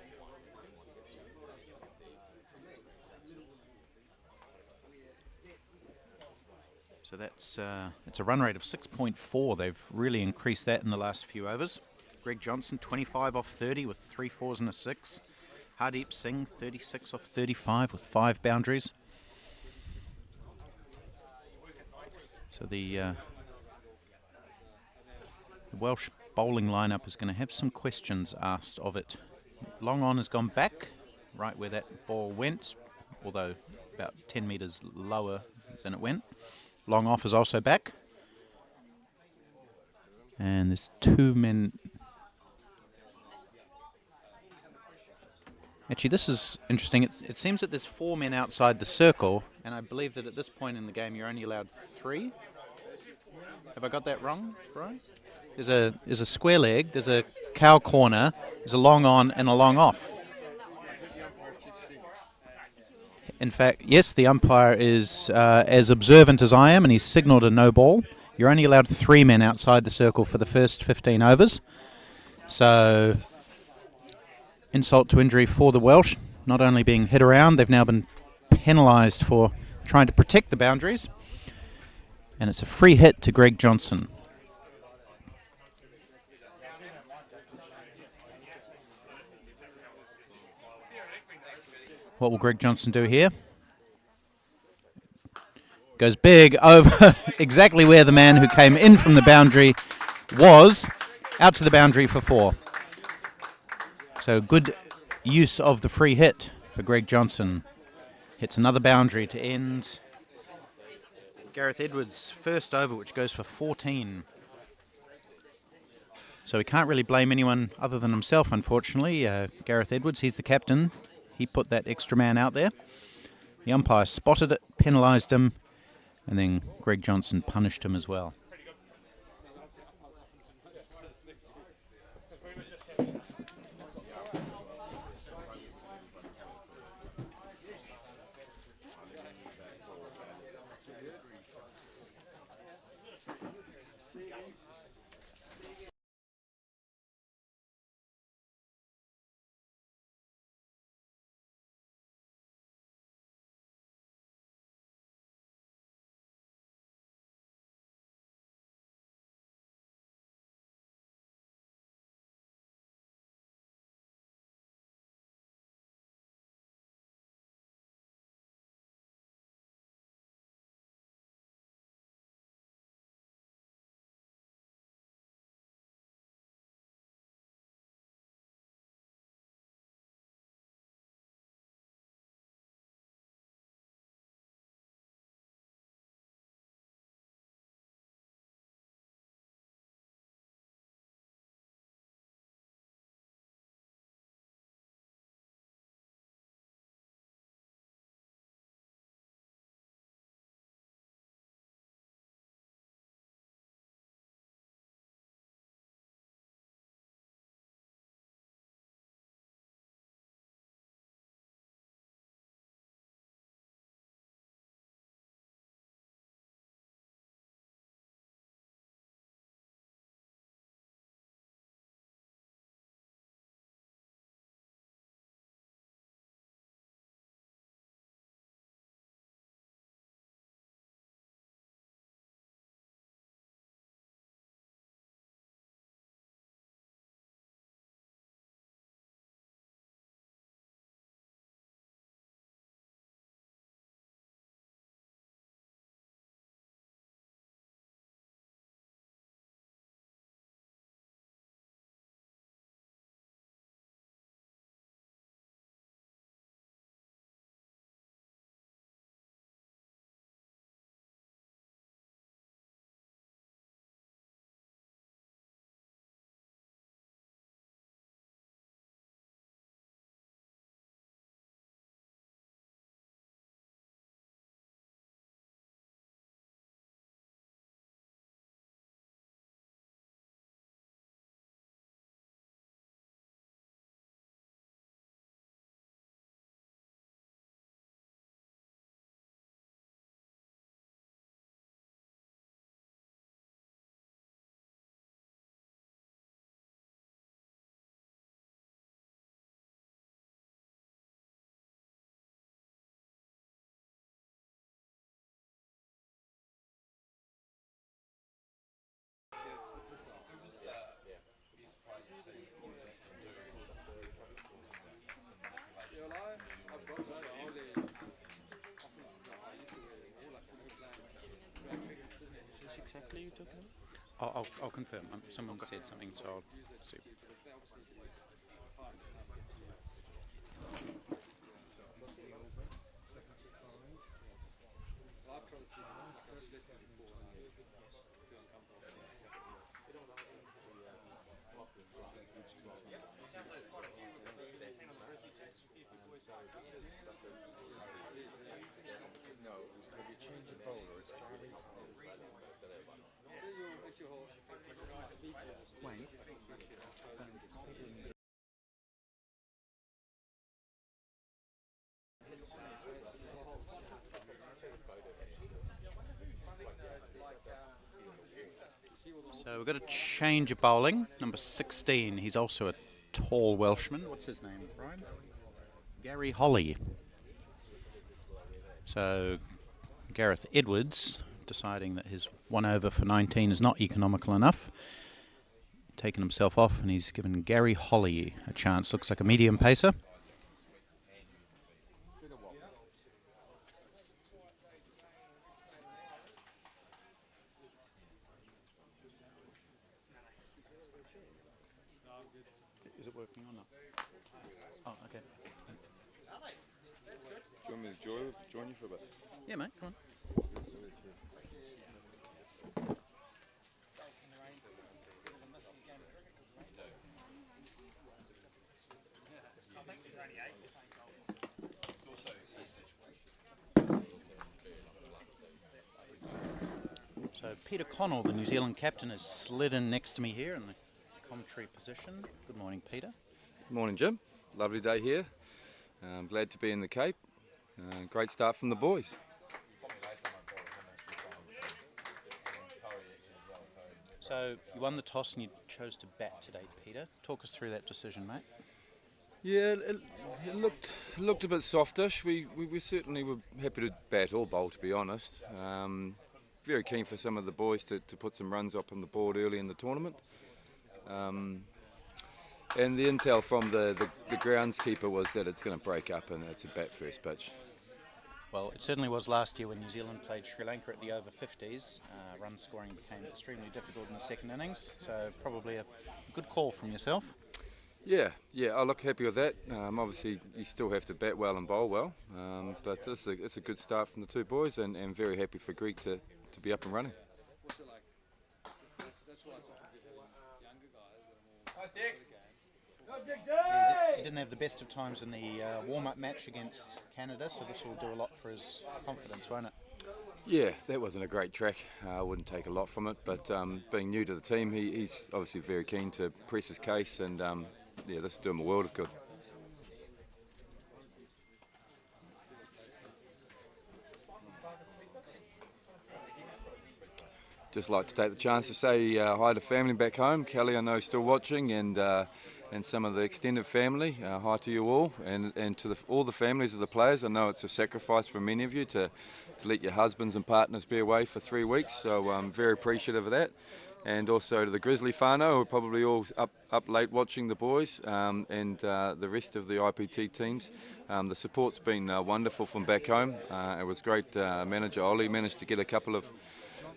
So that's a run rate of 6.4. They've really increased that in the last few overs. Greg Johnson, 25 off 30 with 3 fours and a 6. Hardeep Singh, 36 off 35 with 5 boundaries. So the Welsh bowling lineup is going to have some questions asked of it. Long on has gone back, right where that ball went, although about 10 metres lower than it went. Long off is also back. And there's 2 men. Actually, this is interesting. It seems that there's 4 men outside the circle, and I believe that at this point in the game you're only allowed 3. Have I got that wrong, Brian? There's a square leg, there's a cow corner, there's a long on and a long off. In fact, yes, the umpire is as observant as I am, and he's signalled a no ball. You're only allowed 3 men outside the circle for the first 15 overs. So, insult to injury for the Welsh. Not only being hit around, they've now been penalised for trying to protect the boundaries. And it's a free hit to Greg Johnson. What will Greg Johnson do here? Goes big over exactly where the man who came in from the boundary was, out to the boundary for 4. So good use of the free hit for Greg Johnson. Hits another boundary to end Gareth Edwards' first over, which goes for 14. So we can't really blame anyone other than himself, unfortunately. Gareth Edwards, he's the captain. He put that extra man out there. The umpire spotted it, penalised him, and then Greg Johnson punished him as well. Exactly you're talking about? I'll confirm. Someone said something, so I'll see. Wayne? So we've got a change of bowling. Number 16, he's also a tall Welshman. What's his name, Brian? Gary Holly. So Gareth Edwards deciding that his 1 over for 19 is not economical enough. Taken himself off, and he's given Gary Holly a chance. Looks like a medium pacer. Is it working or not? Oh, okay. Do you want me to join you for a bit? Yeah, mate, come on. So Peter Connell, the New Zealand captain, has slid in next to me here in the commentary position. Good morning, Peter. Morning, Jim. Lovely day here. I'm glad to be in the Cape. Great start from the boys. So you won the toss and you chose to bat today, Peter. Talk us through that decision, mate. Yeah, it looked a bit softish. We certainly were happy to bat or bowl, to be honest. Very keen for some of the boys to put some runs up on the board early in the tournament. And the intel from the groundskeeper was that it's going to break up and it's a bat first pitch. Well, it certainly was last year when New Zealand played Sri Lanka at the over-50s. Run scoring became extremely difficult in the second innings, so probably a good call from yourself. Yeah, I look happy with that. Obviously, you still have to bat well and bowl well, but it's a good start from the two boys, and very happy for Greek to be up and running. He didn't have the best of times in the warm-up match against Canada, so this will do a lot for his confidence, won't it? Yeah, that wasn't a great track. I wouldn't take a lot from it, but being new to the team, he's obviously very keen to press his case, and yeah, this will do him a world of good. Just like to take the chance to say hi to family back home. Kelly, I know, is still watching, and some of the extended family. Hi to you all, and to all the families of the players. I know it's a sacrifice for many of you to let your husbands and partners be away for 3 weeks, so I'm very appreciative of that. And also to the Grizzly whānau, who are probably all up late watching the boys, and the rest of the IPT teams. The support's been wonderful from back home. It was great. Manager Ollie managed to get a couple of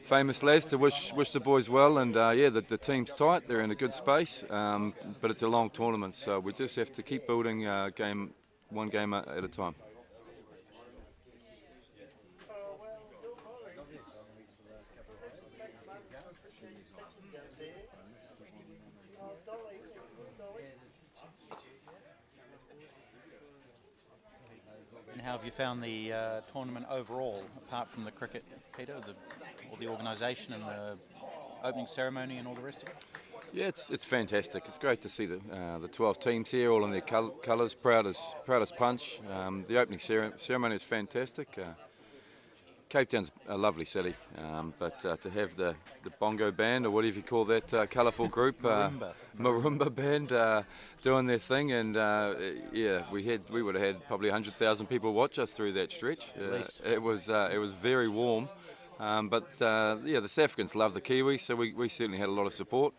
famous lads to wish the boys well, and yeah, the team's tight. They're in a good space, but it's a long tournament, so we just have to keep building one game at a time. And how have you found the tournament overall, apart from the cricket, Peter, or the organisation and the opening ceremony and all the rest of it? Yeah, it's fantastic. It's great to see the 12 teams here, all in their colours, proud as punch. The opening ceremony is fantastic. Cape Town's a lovely city, but to have the bongo band, or whatever you call that colourful group, marimba band, doing their thing, and yeah, we would have had probably 100,000 people watch us through that stretch. At least. It was very warm, but yeah, the South Africans love the Kiwis, so we certainly had a lot of support.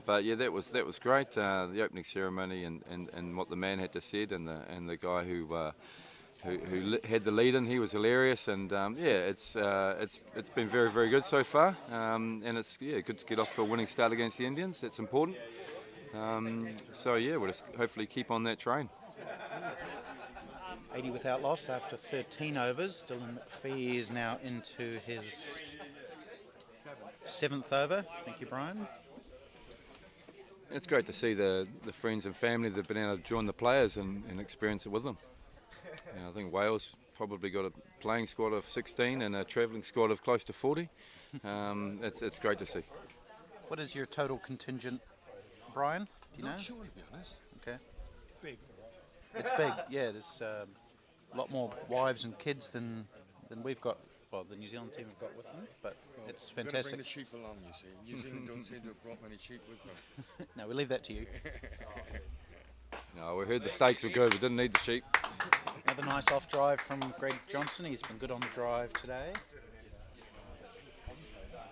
But yeah, that was great. The opening ceremony and what the man had to said, and the guy who had the lead in, he was hilarious, and yeah, it's been very, very good so far, and it's good to get off to a winning start against the Indians. That's important. So yeah, we'll just hopefully keep on that train. 80 without loss after 13 overs. Dylan McPhee is now into his 7th over. Thank you, Brian. It's great to see the friends and family that have been able to join the players and experience it with them. I think Wales probably got a playing squad of 16 and a travelling squad of close to 40. It's great to see. What is your total contingent, Brian? Do you know? Not sure, to be honest. Okay. Big. It's big, yeah. There's a lot more wives and kids than we've got. Well, the New Zealand team have got with them, but Well, it's we've got to fantastic. bring the sheep along, you see. New Zealand don't seem to have brought many sheep with them. No, we leave that to you. No, we heard the steaks were good. We didn't need the sheep. Another nice off drive from Greg Johnson. He's been good on the drive today.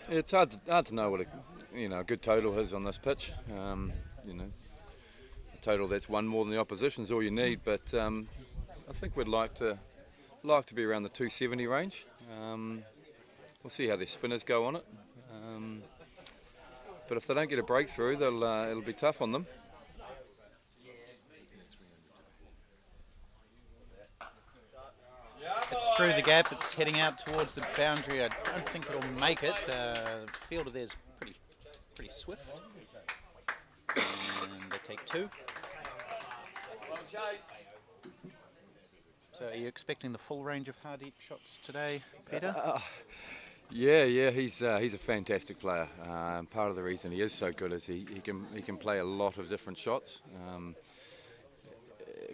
It's hard to know what a good total is on this pitch. A total that's one more than the opposition is all you need. But I think we'd like to be around the 270 range. We'll see how their spinners go on it. But if they don't get a breakthrough, it'll be tough on them. It's through the gap. It's heading out towards the boundary. I don't think it'll make it. The fielder there's pretty swift. And they take 2. So are you expecting the full range of Hardeep shots today, Peter? Yeah, he's a fantastic player. Part of the reason he is so good is he can play a lot of different shots.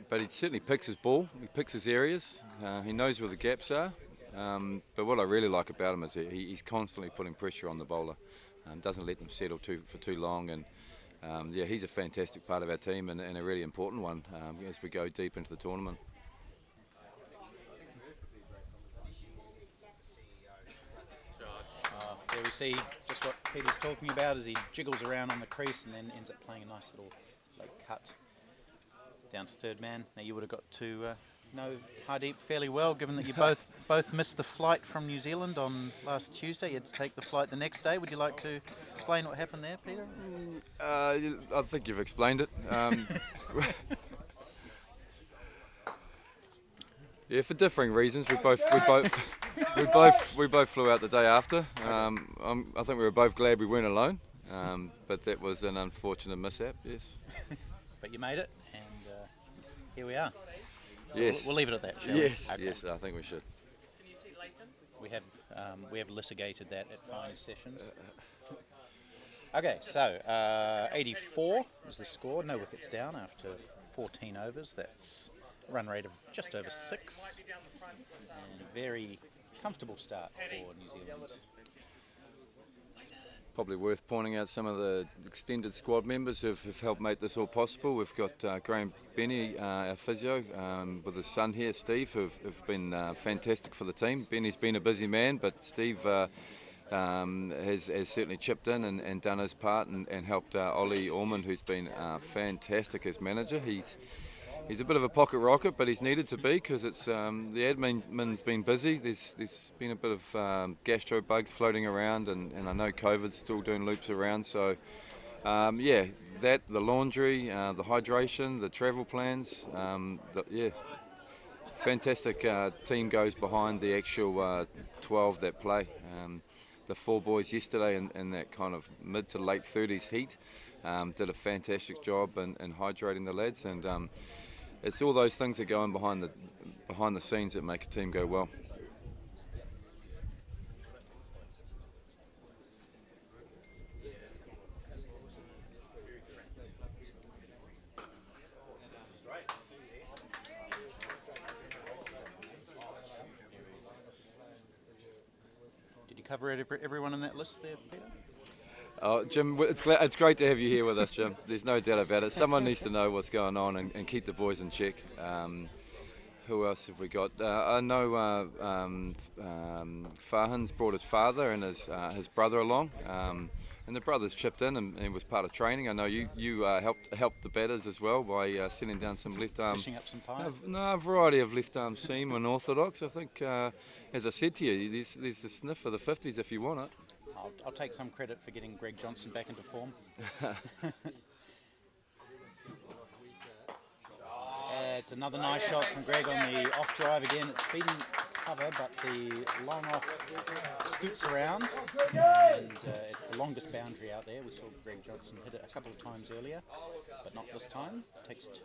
But he certainly picks his ball. He picks his areas. He knows where the gaps are. But what I really like about him is he's constantly putting pressure on the bowler. Doesn't let them settle for too long. And yeah, he's a fantastic part of our team and a really important one as we go deep into the tournament. There we see just what Peter's talking about as he jiggles around on the crease and then ends up playing a nice little cut down to third man. Now you would have got to know Hardeep fairly well, given that you both missed the flight from New Zealand on last Tuesday. You had to take the flight the next day. Would you like to explain what happened there, Peter? I think you've explained it. Yeah, for differing reasons. We both flew out the day after. I think we were both glad we weren't alone, but that was an unfortunate mishap. Yes. But you made it, and here we are. So yes. We'll leave it at that, shall yes. we? Okay. Yes, I think we should. Can you see Leighton? We have litigated that at fine sessions. Okay, so 84 is the score. No wickets down after 14 overs. That's a run rate of just over 6, and a very comfortable start for New Zealand. Probably worth pointing out some of the extended squad members who've helped make this all possible. We've got Graham Benny, our physio, with his son here, Steve, who've been fantastic for the team. Benny's been a busy man, but Steve has certainly chipped in and done his part and helped Ollie Ormond, who's been fantastic as manager. He's a bit of a pocket rocket, but he's needed to be because it's the admin's been busy. There's been a bit of gastro bugs floating around, and I know COVID's still doing loops around. So yeah, the laundry, the hydration, the travel plans, fantastic team goes behind the actual 12 that play. The 4 boys yesterday in that kind of mid to late 30s heat did a fantastic job in hydrating the lads, and it's all those things that go on behind the scenes that make a team go well. Did you cover everyone on that list there, Peter? Oh, Jim, it's great to have you here with us, Jim. There's no doubt about it. Someone needs to know what's going on and keep the boys in check. Who else have we got? I know Farhan's brought his father and his brother along. and the brothers chipped in and was part of training. I know you helped the batters as well by sending down some left arm. Dishing up some pies. A variety of left arm seam and orthodox. I think, as I said to you, there's a sniff for the 50s if you want it. I'll take some credit for getting Greg Johnson back into form. It's another nice shot from Greg on the off drive again. It's beaten cover, but the long off scoots around, and it's the longest boundary out there. We saw Greg Johnson hit it a couple of times earlier, but not this time. Takes 2.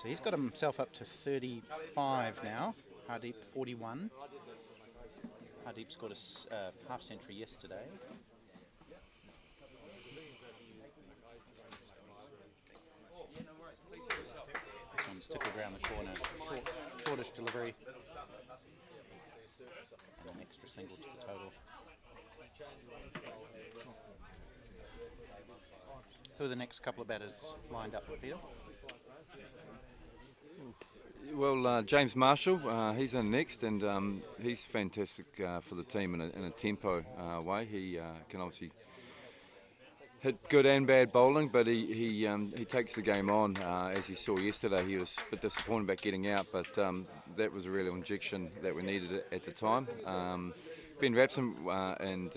So he's got himself up to 35 now. Hardeep 41. Hardeep scored a half century yesterday. This one's tickled around the corner. Shortish delivery. And an extra single to the total. Who are the next couple of batters lined up, Peter? Well, James Marshall, he's in next, and he's fantastic for the team in a tempo way. He can obviously hit good and bad bowling, but he takes the game on. As you saw yesterday, he was a bit disappointed about getting out, but that was a real injection that we needed at the time. Ben Rapson and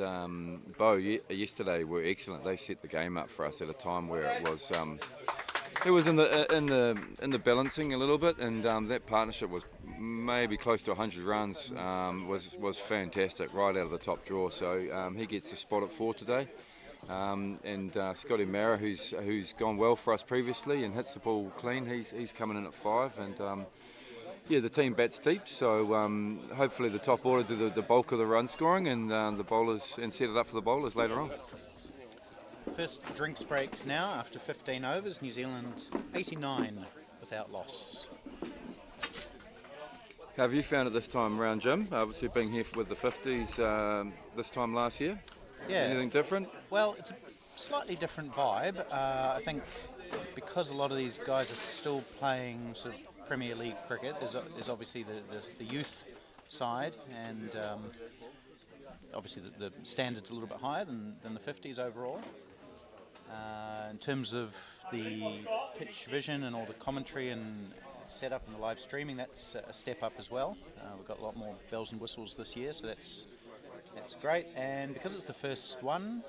Bo yesterday were excellent. They set the game up for us at a time where it was in the balancing a little bit, and that partnership was maybe close to 100 runs. Was fantastic right out of the top draw. So he gets the spot at 4 today. And Scotty Mara, who's gone well for us previously and hits the ball clean, he's coming in at 5, and yeah, the team bats deep, so hopefully the top order do the bulk of the run scoring, and the bowlers, and set it up for the bowlers later on. First drinks break now after 15 overs. New Zealand 89 without loss. How have you found it this time around, Jim? Obviously being here with the 50s this time last year. Yeah. Anything different? Well, it's a slightly different vibe. I think because a lot of these guys are still playing sort of Premier League cricket, there's obviously the youth side, and obviously the standard's a little bit higher than the 50s overall. In terms of the pitch vision and all the commentary and setup and the live streaming, that's a step up as well. We've got a lot more bells and whistles this year, so that's great. And because it's the first one,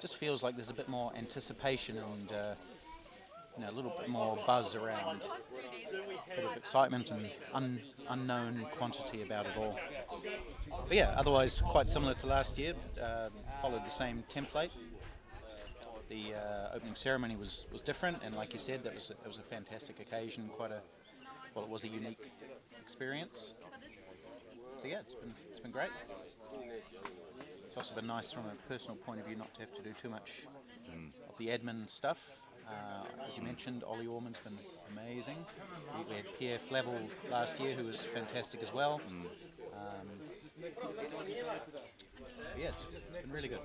just feels like there's a bit more anticipation and a little bit more buzz around, a bit of excitement and unknown quantity about it all. But yeah, otherwise quite similar to last year. Followed the same template. The opening ceremony was different, and like you said, it was a fantastic occasion. It was a unique experience. So yeah, it's been great. It's also been nice from a personal point of view not to have to do too much of the admin stuff. As you mentioned, Ollie Orman's been amazing. We had Pierre Flavel last year, who was fantastic as well. Yeah, it's been really good.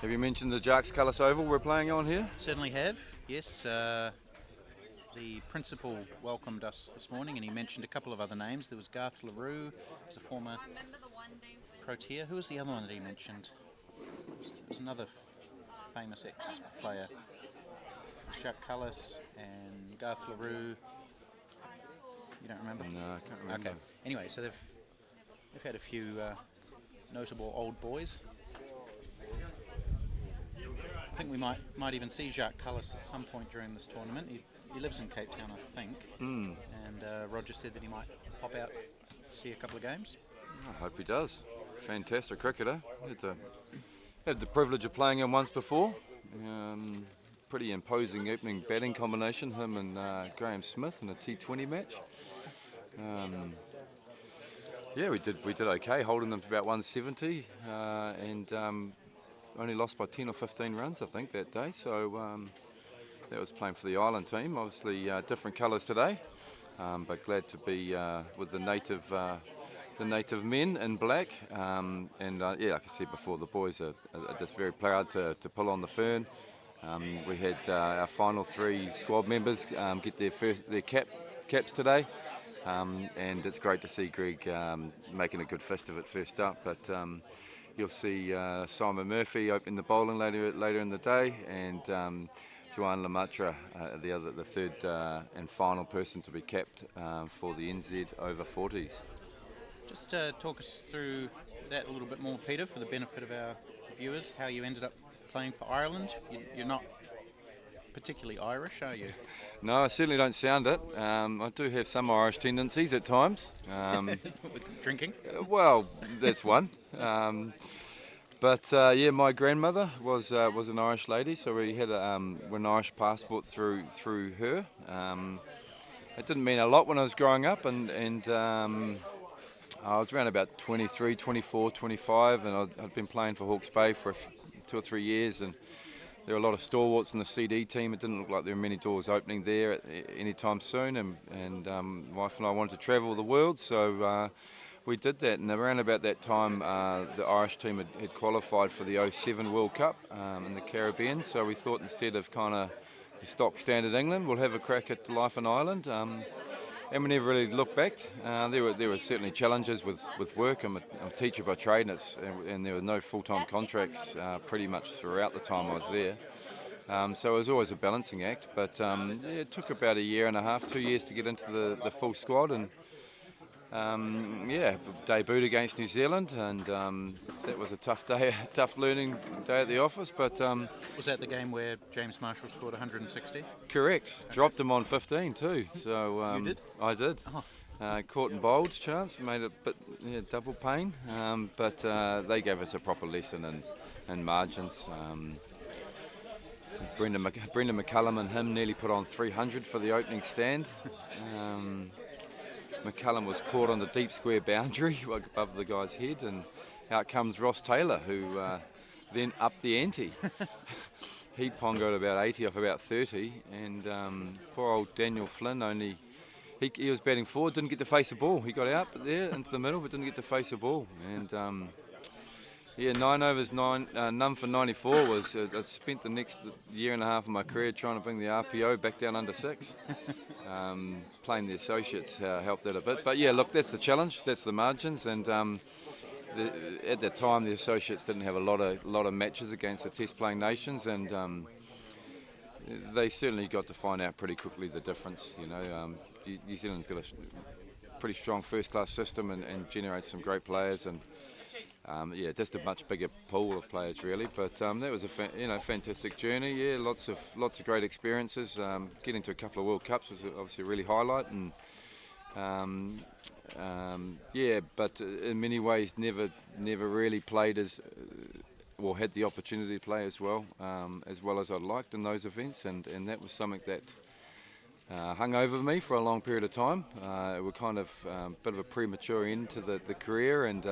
Have you mentioned the Jarks Cullis Oval we're playing on here? Certainly have, yes. The principal welcomed us this morning, and he mentioned a couple of other names. There was Garth LaRue, who's a former Protea. Who was the other one that he mentioned? There was another famous ex-player. Jacques Cullis and Garth LaRue. You don't remember? No, I can't remember. Okay. Anyway, so they've had a few notable old boys. I think we might even see Jacques Cullis at some point during this tournament. He lives in Cape Town, I think, and Roger said that he might pop out to see a couple of games. I hope he does. Fantastic cricketer. Had the privilege of playing him once before. Pretty imposing opening batting combination, him and Graham Smith in a T20 match. Yeah, we did okay, holding them to about 170, and only lost by 10 or 15 runs, I think, that day. So that was playing for the Island team. Obviously, different colours today, but glad to be with the native men in black. And yeah, like I said before, the boys are just very proud to pull on the fern. We had our final 3 squad members get their caps today. and it's great to see Greg making a good fist of it first up. But you'll see Simon Murphy opening the bowling later in the day, and Joanne Lemaitre, the third and final person to be capped for the NZ Over-40s. Just talk us through that a little bit more, Peter, for the benefit of our viewers, how you ended up playing for Ireland. You're not particularly Irish, are you? No, I certainly don't sound it. I do have some Irish tendencies at times. With drinking? Well, that's one. But yeah, my grandmother was an Irish lady, so we had an Irish passport through her. It didn't mean a lot when I was growing up, and I was around about 23, 24, 25, and I'd been playing for Hawke's Bay for 2 or 3 years, and there were a lot of stalwarts in the CD team. It didn't look like there were many doors opening there anytime soon, and my wife and I wanted to travel the world, so we did that. And around about that time, the Irish team had qualified for the 07 World Cup in the Caribbean, so we thought instead of kind of the stock standard England, we'll have a crack at life in Ireland. And we never really looked back. There were certainly challenges with work. I'm a teacher by trade, and there were no full-time contracts pretty much throughout the time I was there. So it was always a balancing act. But yeah, it took about 1.5 years, 2 years to get into the full squad, and yeah, debuted against New Zealand, and that was a tough day, tough learning day at the office. But was that the game where James Marshall scored 160? Correct. Okay. Dropped him on 15 too. So you did? I did. Oh. Caught and bowled chance, made it a bit double pain. But they gave us a proper lesson in margins. Brendan McCullum and him nearly put on 300 for the opening stand. McCullum was caught on the deep square boundary above the guy's head, and out comes Ross Taylor, who then upped the ante. He pongoed about 80 off about 30, and poor old Daniel Flynn he was batting forward, didn't get to face the ball. He got out there into the middle, but didn't get to face the ball. And yeah, 9 overs, none for 94 was. I spent the next 1.5 years of my career trying to bring the RPO back down under 6. Playing the associates helped that a bit. But yeah, look, that's the challenge, that's the margins, and at that time the associates didn't have a lot of matches against the test playing nations, and they certainly got to find out pretty quickly the difference. You know, New Zealand's got a pretty strong first class system and generates some great players, and yeah, just a much bigger pool of players really. But that was a fantastic journey. Yeah, lots of great experiences. Getting to a couple of World Cups was obviously a really highlight, and yeah, but in many ways never really played as or had the opportunity to play as well as I'd liked in those events, and that was something that hung over me for a long period of time. It was kind of a bit of a premature end to the career, and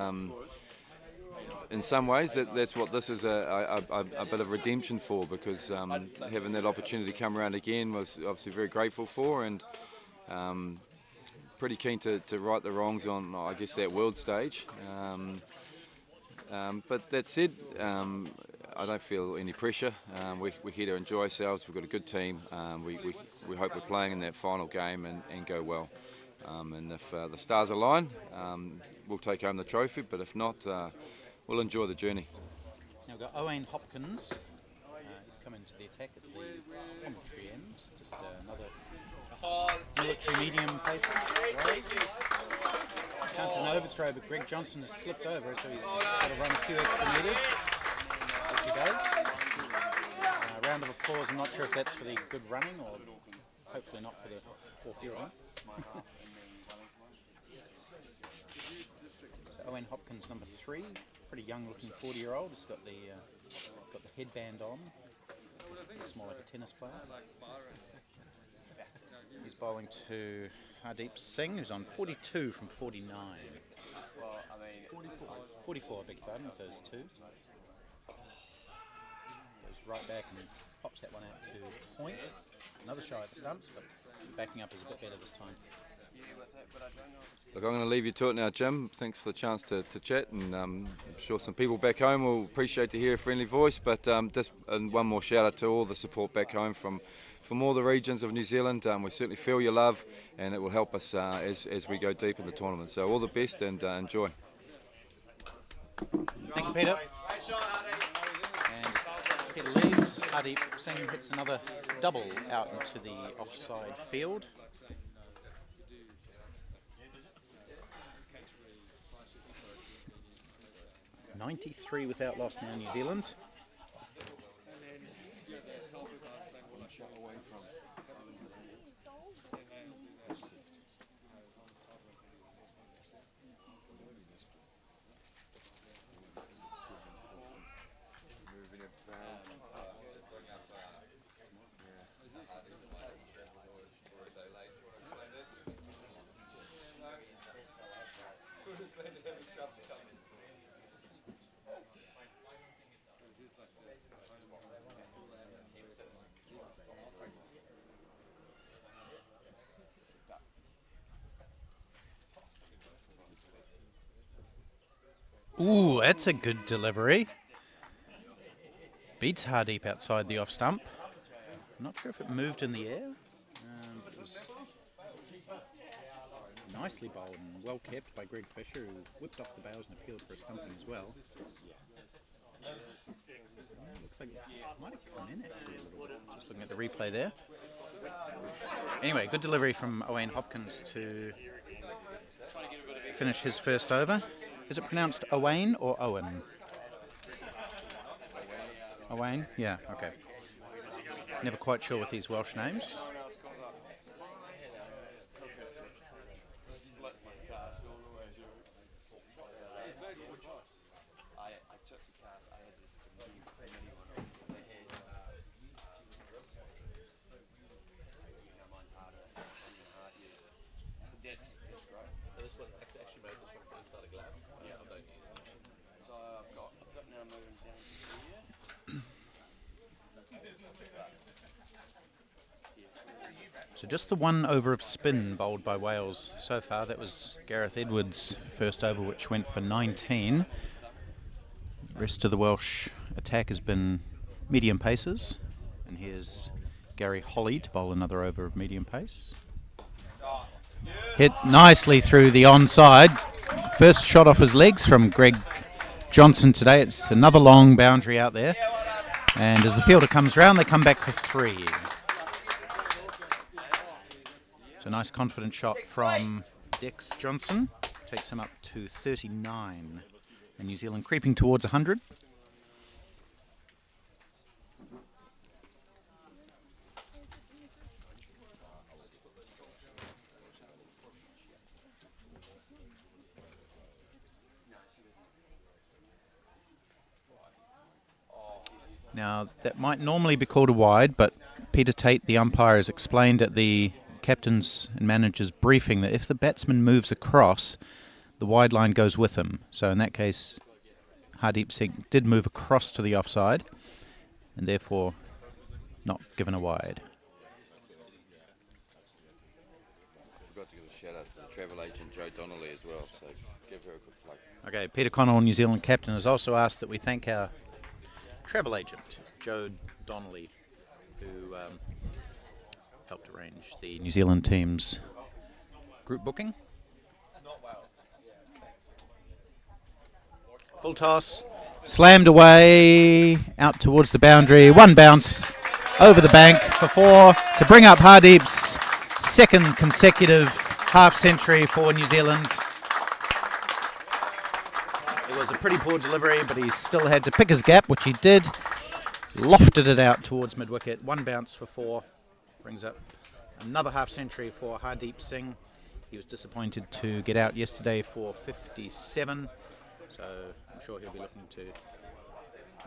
in some ways that's what this is a bit of redemption for, because having that opportunity come around again was obviously very grateful for, and pretty keen to right the wrongs on, I guess, that world stage. But that said, I don't feel any pressure. We're here to enjoy ourselves. We've got a good team. We hope we're playing in that final game and go well. And if the stars align, we'll take home the trophy. But if not, we'll enjoy the journey. Now we've got Owain Hopkins. He's come into the attack at the commentary end. Just another military medium pacer. Chance of an overthrow, but Greg Johnson has slipped over, so he's got to run a few extra metres. As he does. A round of applause. I'm not sure if that's for the good running, or hopefully not for the poor fielding. So Owain Hopkins, number 3, pretty young-looking 40-year-old. He's got the headband on. Looks more like a tennis player. He's bowling to Hardeep Singh, who's on 42 from 49. 44, I beg your pardon, with those 2. Goes right back and pops that one out to point. Another shy at the stumps, but backing up is a bit better this time. Look, I'm going to leave you to it now, Jim. Thanks for the chance to chat, and I'm sure some people back home will appreciate to hear a friendly voice. But just one more shout out to all the support back home from from all the regions of New Zealand. We certainly feel your love, and it will help us as we go deep in the tournament. So all the best and enjoy. Thank you, Peter. And Peter leaves. Hardeep Singh hits another double out into the offside field. .93 without loss now, New Zealand. Ooh, that's a good delivery. Beats Hardeep outside the off stump. I'm not sure if it moved in the air, but it was nicely bowled and well kept by Greg Fisher, who whipped off the bows and appealed for a stumping as well. Looks like it might have come in actually a little bit. Just looking at the replay there. Anyway, good delivery from Owain Hopkins to finish his first over. Is it pronounced Owain or Owen? Owain? Yeah, okay. Never quite sure with these Welsh names. So just the one over of spin bowled by Wales so far. That was Gareth Edwards' first over, which went for 19. The rest of the Welsh attack has been medium paces. And here's Gary Holly to bowl another over of medium pace. Hit nicely through the onside. First shot off his legs from Greg Johnson today. It's another long boundary out there. And as the fielder comes round, they come back for 3. A nice confident shot from Dex Johnson. Takes him up to 39. And New Zealand creeping towards 100. Now, that might normally be called a wide, but Peter Tate, the umpire, has explained at the captain's and manager's briefing that if the batsman moves across, the wide line goes with him. So in that case, Hardeep Singh did move across to the offside and therefore not given a wide. I forgot to give a shout out to the travel agent Joe Donnelly as well, so give her a quick plug. Okay, Peter Connell, New Zealand captain, has also asked that we thank our travel agent, Joe Donnelly, who helped arrange the New Zealand team's group booking. Full toss, slammed away, out towards the boundary. One bounce over the bank for 4 to bring up Hardeep's second consecutive half century for New Zealand. It was a pretty poor delivery, but he still had to pick his gap, which he did. Lofted it out towards mid-wicket. One bounce for 4. Brings up another half century for Hardeep Singh. He was disappointed to get out yesterday for 57. So I'm sure he'll be looking to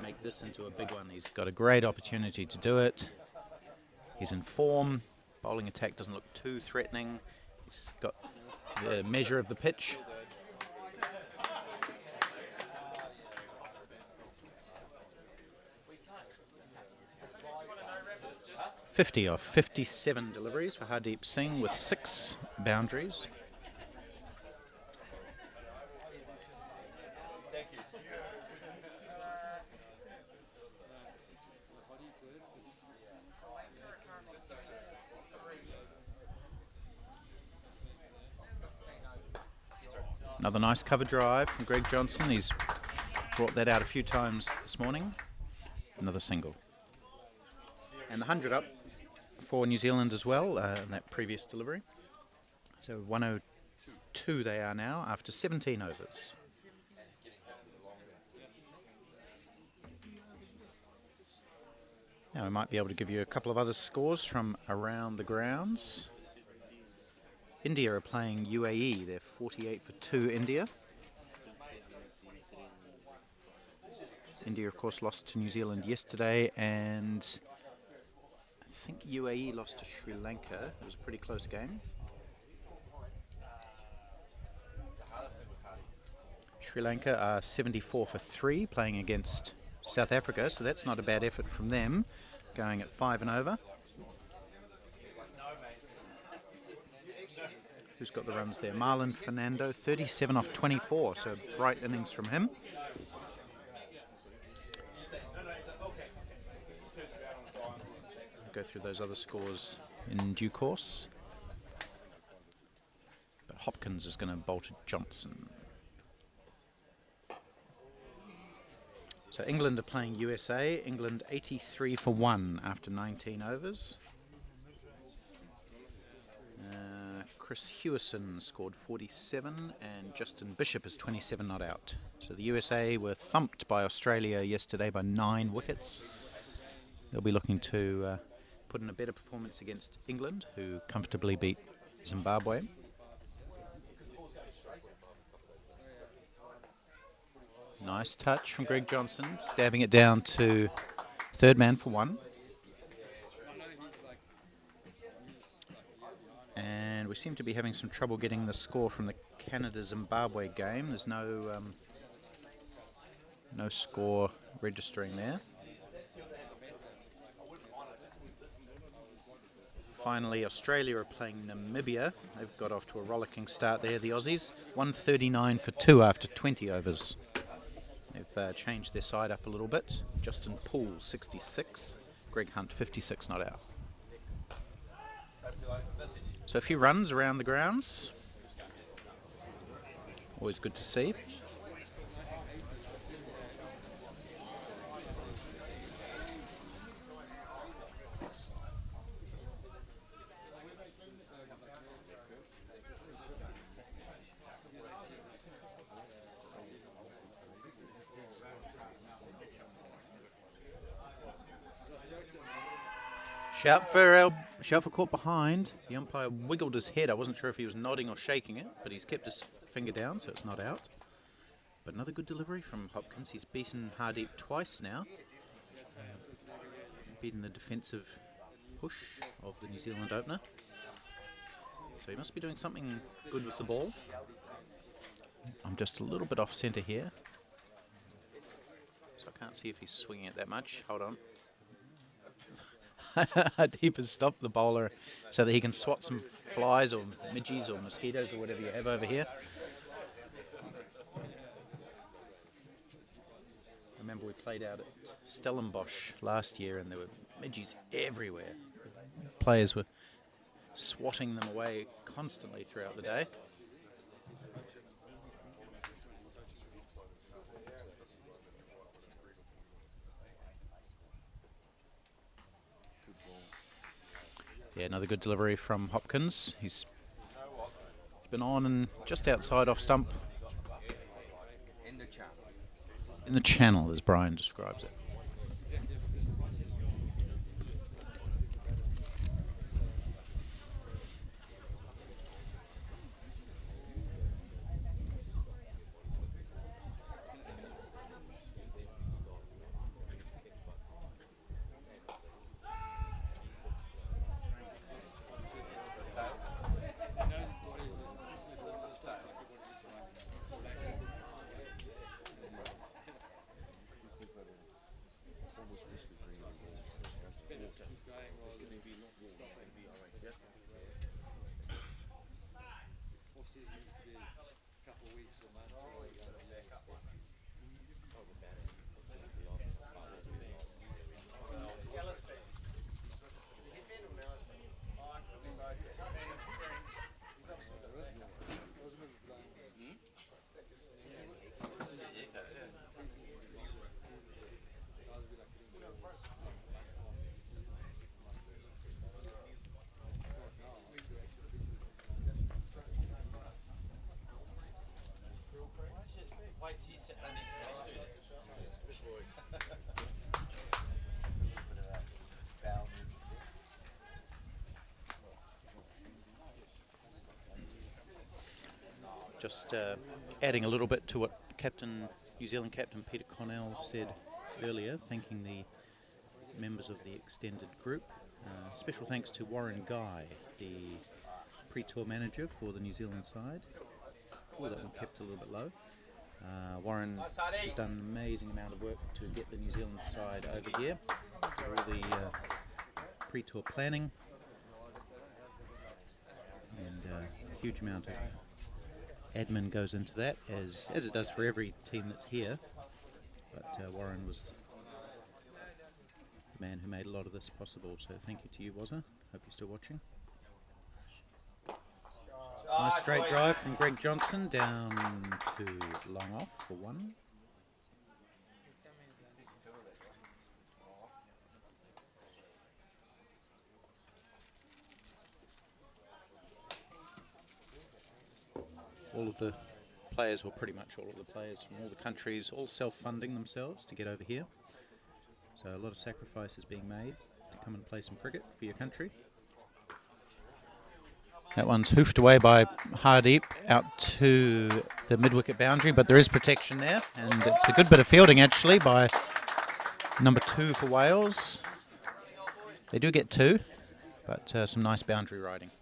make this into a big one. He's got a great opportunity to do it. He's in form. Bowling attack doesn't look too threatening. He's got the measure of the pitch. .50 off 57 deliveries for Hardeep Singh with 6 boundaries. Another nice cover drive from Greg Johnson. He's brought that out a few times this morning. Another single. And the 100 up for New Zealand as well in that previous delivery. So 102 they are now after 17 overs. Now we might be able to give you a couple of other scores from around the grounds. India are playing UAE. They're 48 for 2 India. India, of course, lost to New Zealand yesterday, and I think UAE lost to Sri Lanka. It was a pretty close game. Sri Lanka are 74 for 3, playing against South Africa, so that's not a bad effort from them, going at 5 and over. Who's got the runs there? Marlon Fernando, 37 off 24, so bright innings from him. I'll go through those other scores in due course. But Hopkins is going to bowl to Johnson. So England are playing USA. England 83 for 1 after 19 overs. Chris Hewison scored 47 and Justin Bishop is 27 not out. So the USA were thumped by Australia yesterday by 9 wickets. They'll be looking to put in a better performance against England, who comfortably beat Zimbabwe. Nice touch from Greg Johnson, stabbing it down to third man for 1. And we seem to be having some trouble getting the score from the Canada-Zimbabwe game. There's no score registering there. Finally, Australia are playing Namibia. They've got off to a rollicking start there, the Aussies. 139 for 2 after 20 overs. They've changed their side up a little bit. Justin Poole, 66. Greg Hunt, 56 not out. So a few runs around the grounds. Always good to see. Shout for caught behind. The umpire wiggled his head. I wasn't sure if he was nodding or shaking it, but he's kept his finger down, so it's not out. But another good delivery from Hopkins. He's beaten Hardeep twice now. Beaten the defensive push of the New Zealand opener. So he must be doing something good with the ball. I'm just a little bit off centre here, so I can't see if he's swinging it that much. Hold on. Hardeep has stopped the bowler so that he can swat some flies or midges or mosquitoes or whatever you have over here. I remember we played out at Stellenbosch last year and there were midges everywhere. Players were swatting them away constantly throughout the day. Yeah, another good delivery from Hopkins. He's been on and just outside off stump. In the channel, as Brian describes it. Just adding a little bit to what New Zealand captain Peter Connell said earlier, thanking the members of the extended group. Special thanks to Warren Guy, the pre-tour manager for the New Zealand side. Oh, that one kept a little bit low. Warren has done an amazing amount of work to get the New Zealand side over here. All the pre-tour planning and a huge amount of admin goes into that, as it does for every team that's here. But Warren was the man who made a lot of this possible, so thank you to you, Wazza. Hope you're still watching. Nice straight drive from Greg Johnson down to long off for one. All of the players, well, pretty much all of the players from all the countries, all self-funding themselves to get over here. So a lot of sacrifices being made to come and play some cricket for your country. That one's hoofed away by Hardeep out to the mid-wicket boundary, but there is protection there, and it's a good bit of fielding actually by number 2 for Wales. They do get 2, but some nice boundary riding.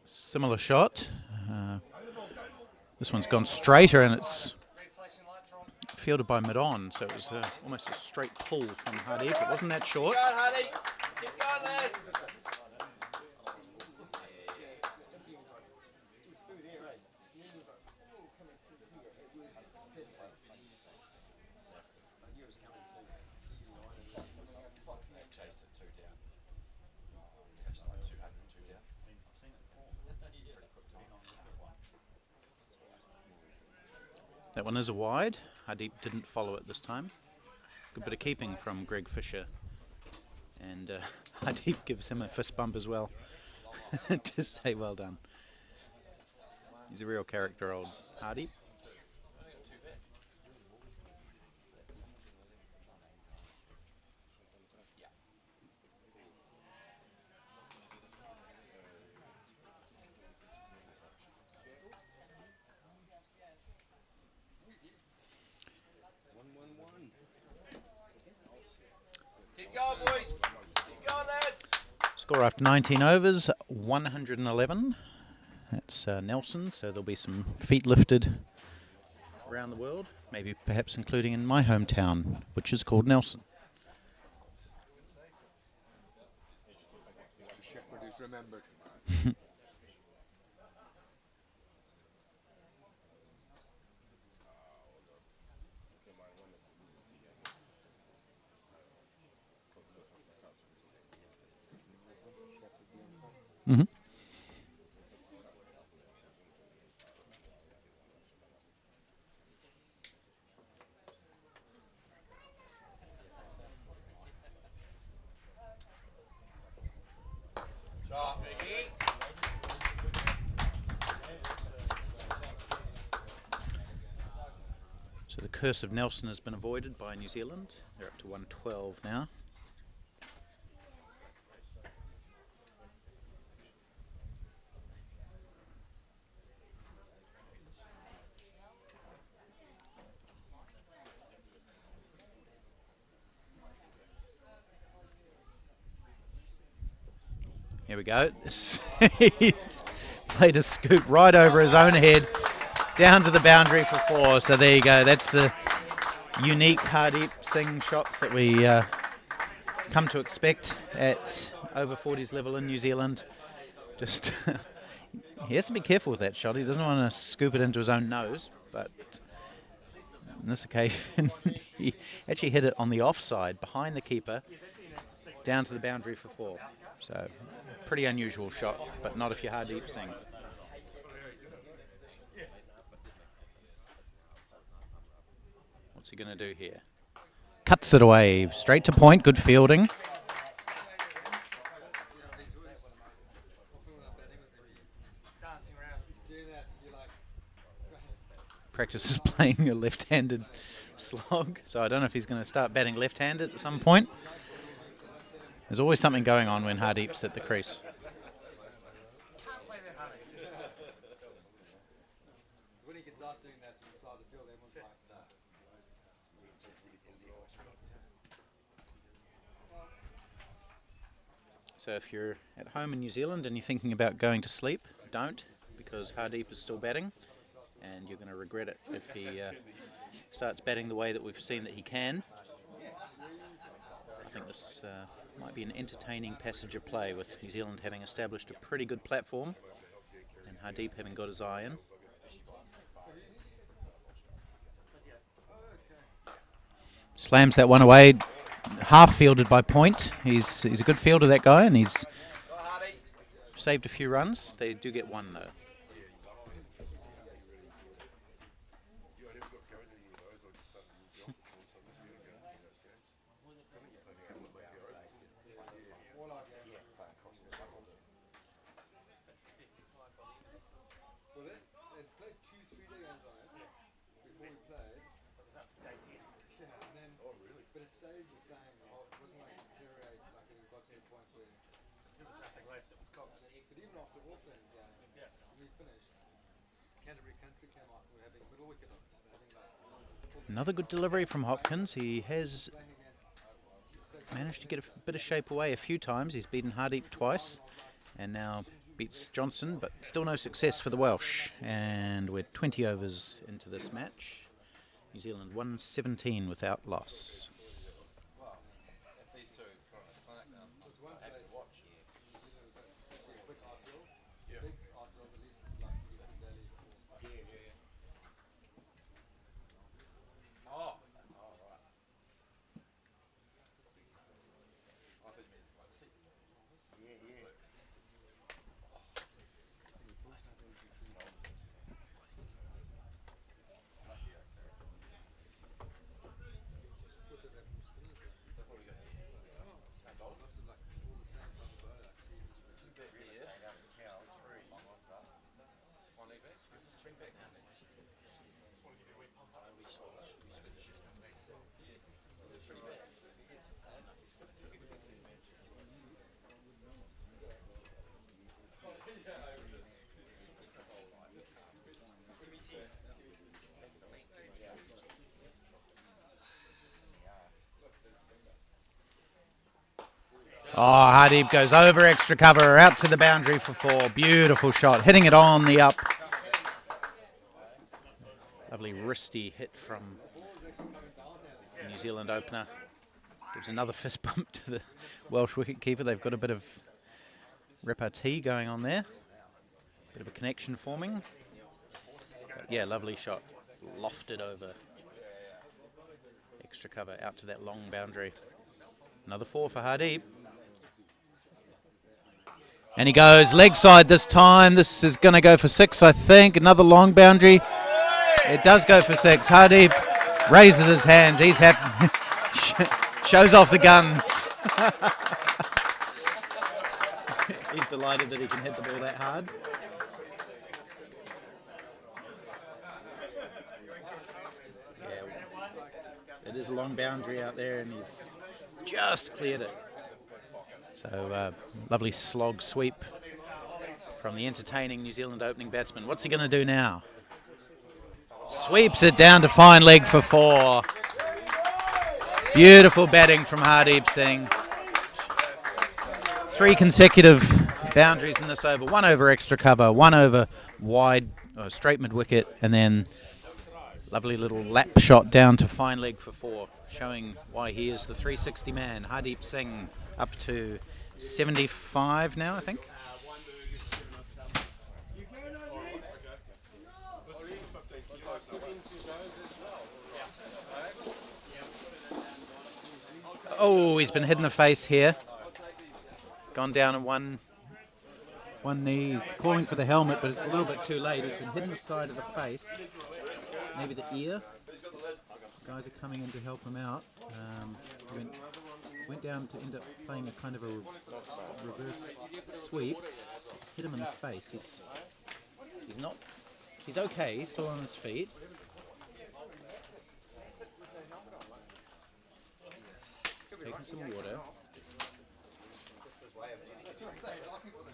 Similar shot. This one's gone straighter and it's fielded by mid-on, so it was almost a straight pull from Hardeep. It wasn't that short. Keep going, lad. That one is a wide. Hardeep didn't follow it this time. Good bit of keeping from Greg Fisher. And Hardeep gives him a fist bump as well to say well done. He's a real character, old Hardeep. Keep going, boys. Keep going, lads. Score after 19 overs, 111. That's Nelson, so there'll be some feet lifted around the world, maybe perhaps including in my hometown, which is called Nelson. The shepherd is remembered. Mm-hmm. So the curse of Nelson has been avoided by New Zealand. They're up to 112 now. Here we go. He's played a scoop right over his own head, down to the boundary for 4. So there you go. That's the unique Hardeep Singh shots that we come to expect at over 40s level in New Zealand. Just he has to be careful with that shot. He doesn't want to scoop it into his own nose, but on this occasion he actually hit it on the offside behind the keeper, down to the boundary for 4. So pretty unusual shot, but not if you're Hardeep Singh. What's he going to do here? cuts it away. Straight to point. Good fielding. Practices playing a left-handed slog, so I don't know if he's going to start batting left-handed at some point. There's always something going on when Hardeep's at the crease. So if you're at home in New Zealand and you're thinking about going to sleep, don't, because Hardeep is still batting. And you're going to regret it if he starts batting the way that we've seen that he can. I think this might be an entertaining passage of play, with New Zealand having established a pretty good platform and Hardeep having got his eye in. Slams that one away, half fielded by Point. He's a good fielder, that guy, and he's saved a few runs. They do get one though. Another good delivery from Hopkins. He has managed to get a bit of shape away a few times. He's beaten Hardeep twice and now beats Johnson, but still no success for the Welsh. And we're 20 overs into this match. New Zealand 117 without loss. Oh, Hardeep goes over extra cover, out to the boundary for 4. Beautiful shot, hitting it on the up. Lovely wristy hit from the New Zealand opener. Gives another fist bump to the Welsh wicketkeeper. They've got a bit of repartee going on there. Bit of a connection forming. But yeah, lovely shot. Lofted over extra cover, out to that long boundary. Another 4 for Hardeep. And he goes leg side this time. This is going to go for 6, I think. Another long boundary. It does go for 6. Hardeep raises his hands. He's happy. Shows off the guns. He's delighted that he can hit the ball that hard. Yeah, it is a long boundary out there, and he's just cleared it. So lovely slog sweep from the entertaining New Zealand opening batsman. What's he going to do now? Sweeps it down to fine leg for 4. Beautiful batting from Hardeep Singh. 3 consecutive boundaries in this over. 1 over extra cover, 1 over wide, straight mid wicket, and then lovely little lap shot down to fine leg for 4, showing why he is the 360 man. Hardeep Singh up to 75 now, I think. Oh, he's been hit in the face here. Gone down on one knee. He's calling for the helmet, but it's a little bit too late. He's been hit in the side of the face. Maybe the ear. guys are coming in to help him out. Went down to end up playing a kind of a reverse sweep. Hit him in the face. He's okay. He's still on his feet. Taking some water.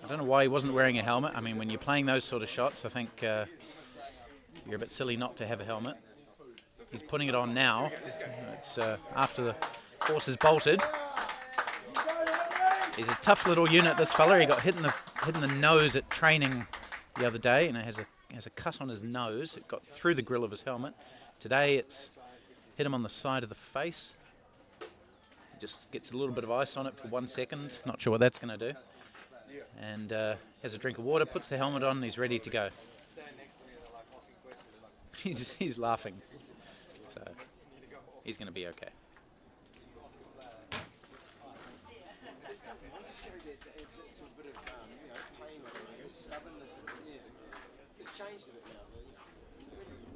I don't know why he wasn't wearing a helmet. I mean, when you're playing those sort of shots, I think you're a bit silly not to have a helmet. He's putting it on now. It's after the horse is bolted. He's a tough little unit, this fella. He got hit in the nose at training the other day, and it has a cut on his nose. It got through the grill of his helmet. Today it's hit him on the side of the face. It just gets a little bit of ice on it for 1 second. Not sure what that's going to do. And has a drink of water, puts the helmet on, and he's ready to go. He's laughing. So he's going to be okay. Changed a bit now, but you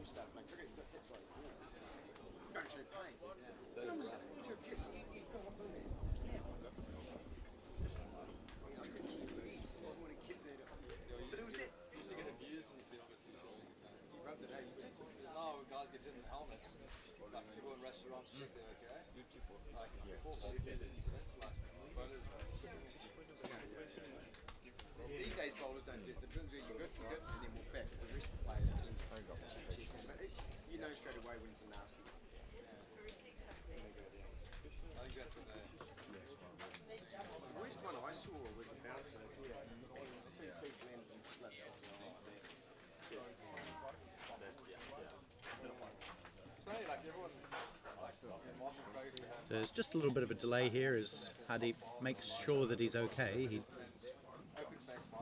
start playing cricket, you've got hit by it. You don't show pain. No, your kids, you go up in there. Yeah, I could keep it. I want to keep that. But it was it. You used to get abused in the field. You rubbed it out. Now guys get hit in the helmets. Like you go in restaurants, check they're okay. Like before, incidents like bowlers. These days bowlers don't do it. The drills are good, and then we'll back. The rest of the players tend to check. But you know straight away when it's a nasty one. I think that's what the worst one I saw was a bouncer. Two landed and slipped off the There's just a little bit of a delay here as Hardeep makes sure that he's okay. He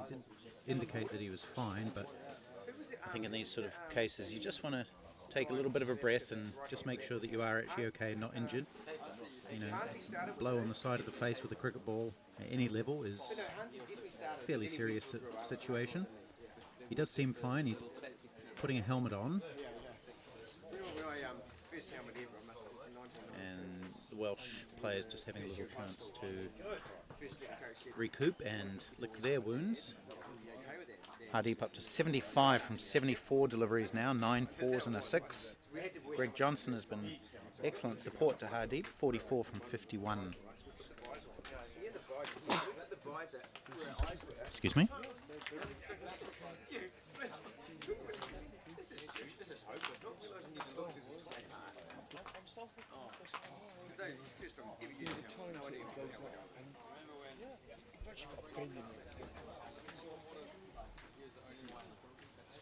didn't indicate that he was fine, but I think in these sort of cases you just want to take a little bit of a breath and just make sure that you are actually okay and not injured. You know, blow on the side of the face with a cricket ball at any level is a fairly serious situation. He does seem fine. He's putting a helmet on. And the Welsh players just having a little chance to recoup and lick their wounds. Hardeep up to 75 from 74 deliveries now, 9 4s and a 6. Greg Johnson has been excellent support to Hardeep, 44 from 51. Excuse me.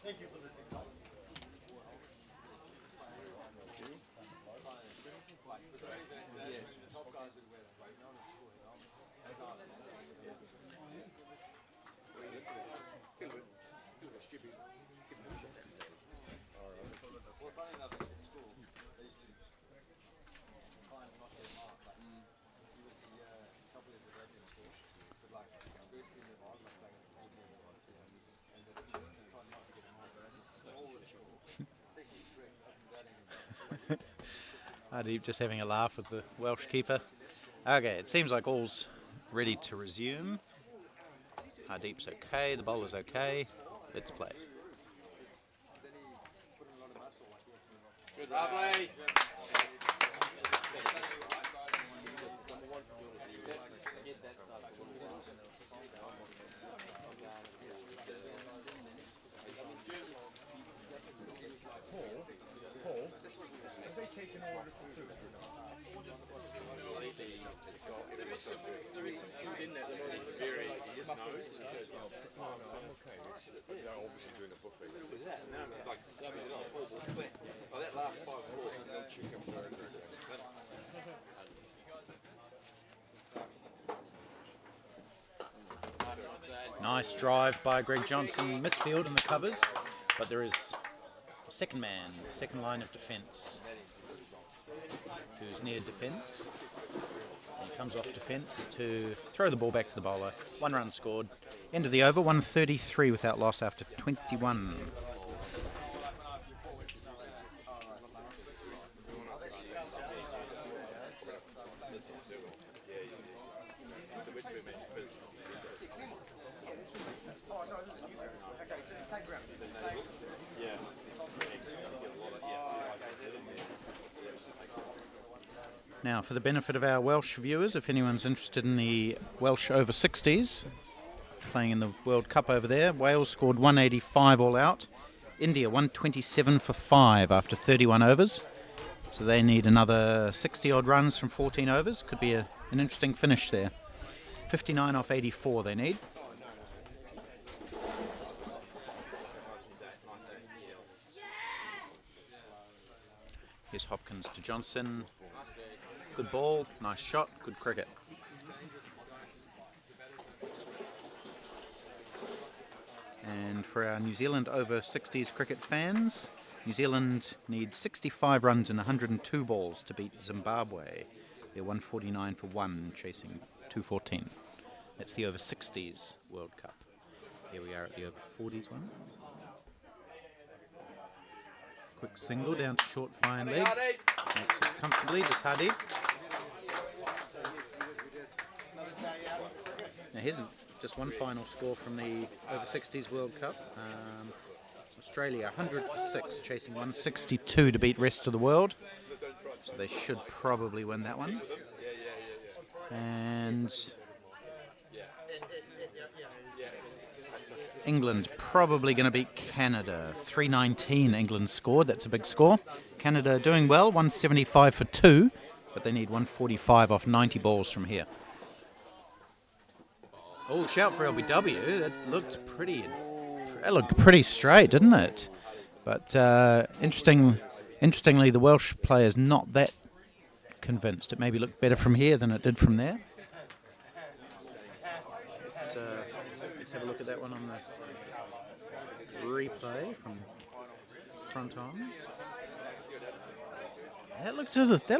Thank you for the Hardeep just having a laugh with the Welsh keeper. Okay, it seems like all's ready to resume. Hardeep's okay, the bowler's okay. Let's play. Good, lovely. Paul, have they taken order for food? There is some food in there. Very, he is known. No, I'm okay. They're obviously doing a buffet. Like, that last 5 balls, no chicken burger. Nice drive by Greg Johnson, misfield in the covers, but there is a second man, second line of defence, who's near defence. And comes off defence to throw the ball back to the bowler. 1 run scored. End of the over, 133 without loss after 21. Now, for the benefit of our Welsh viewers, if anyone's interested in the Welsh over-60s, playing in the World Cup over there, Wales scored 185 all out. India 127 for 5 after 31 overs. So they need another 60-odd runs from 14 overs. Could be an interesting finish there. 59 off 84 they need. Here's Hopkins to Johnson. Good ball, nice shot, good cricket. And for our New Zealand over 60s cricket fans, New Zealand need 65 runs and 102 balls to beat Zimbabwe. They're 149 for 1, chasing 214. That's the over 60s World Cup. Here we are at the over 40s one. Quick single down to short fine leg. Makes it comfortably, just Hardeep. Now here's just one final score from the over 60s World Cup. Australia 100 for 6, chasing 162 to beat rest of the world. So they should probably win that one. And England probably going to beat Canada. 319 England scored, that's a big score. Canada doing well, 175 for 2, but they need 145 off 90 balls from here. Oh, shout for LBW. That looked pretty straight, didn't it? But interestingly, the Welsh player's not that convinced. It maybe looked better from here than it did from there. Let's have a look at that one on the replay from front on. That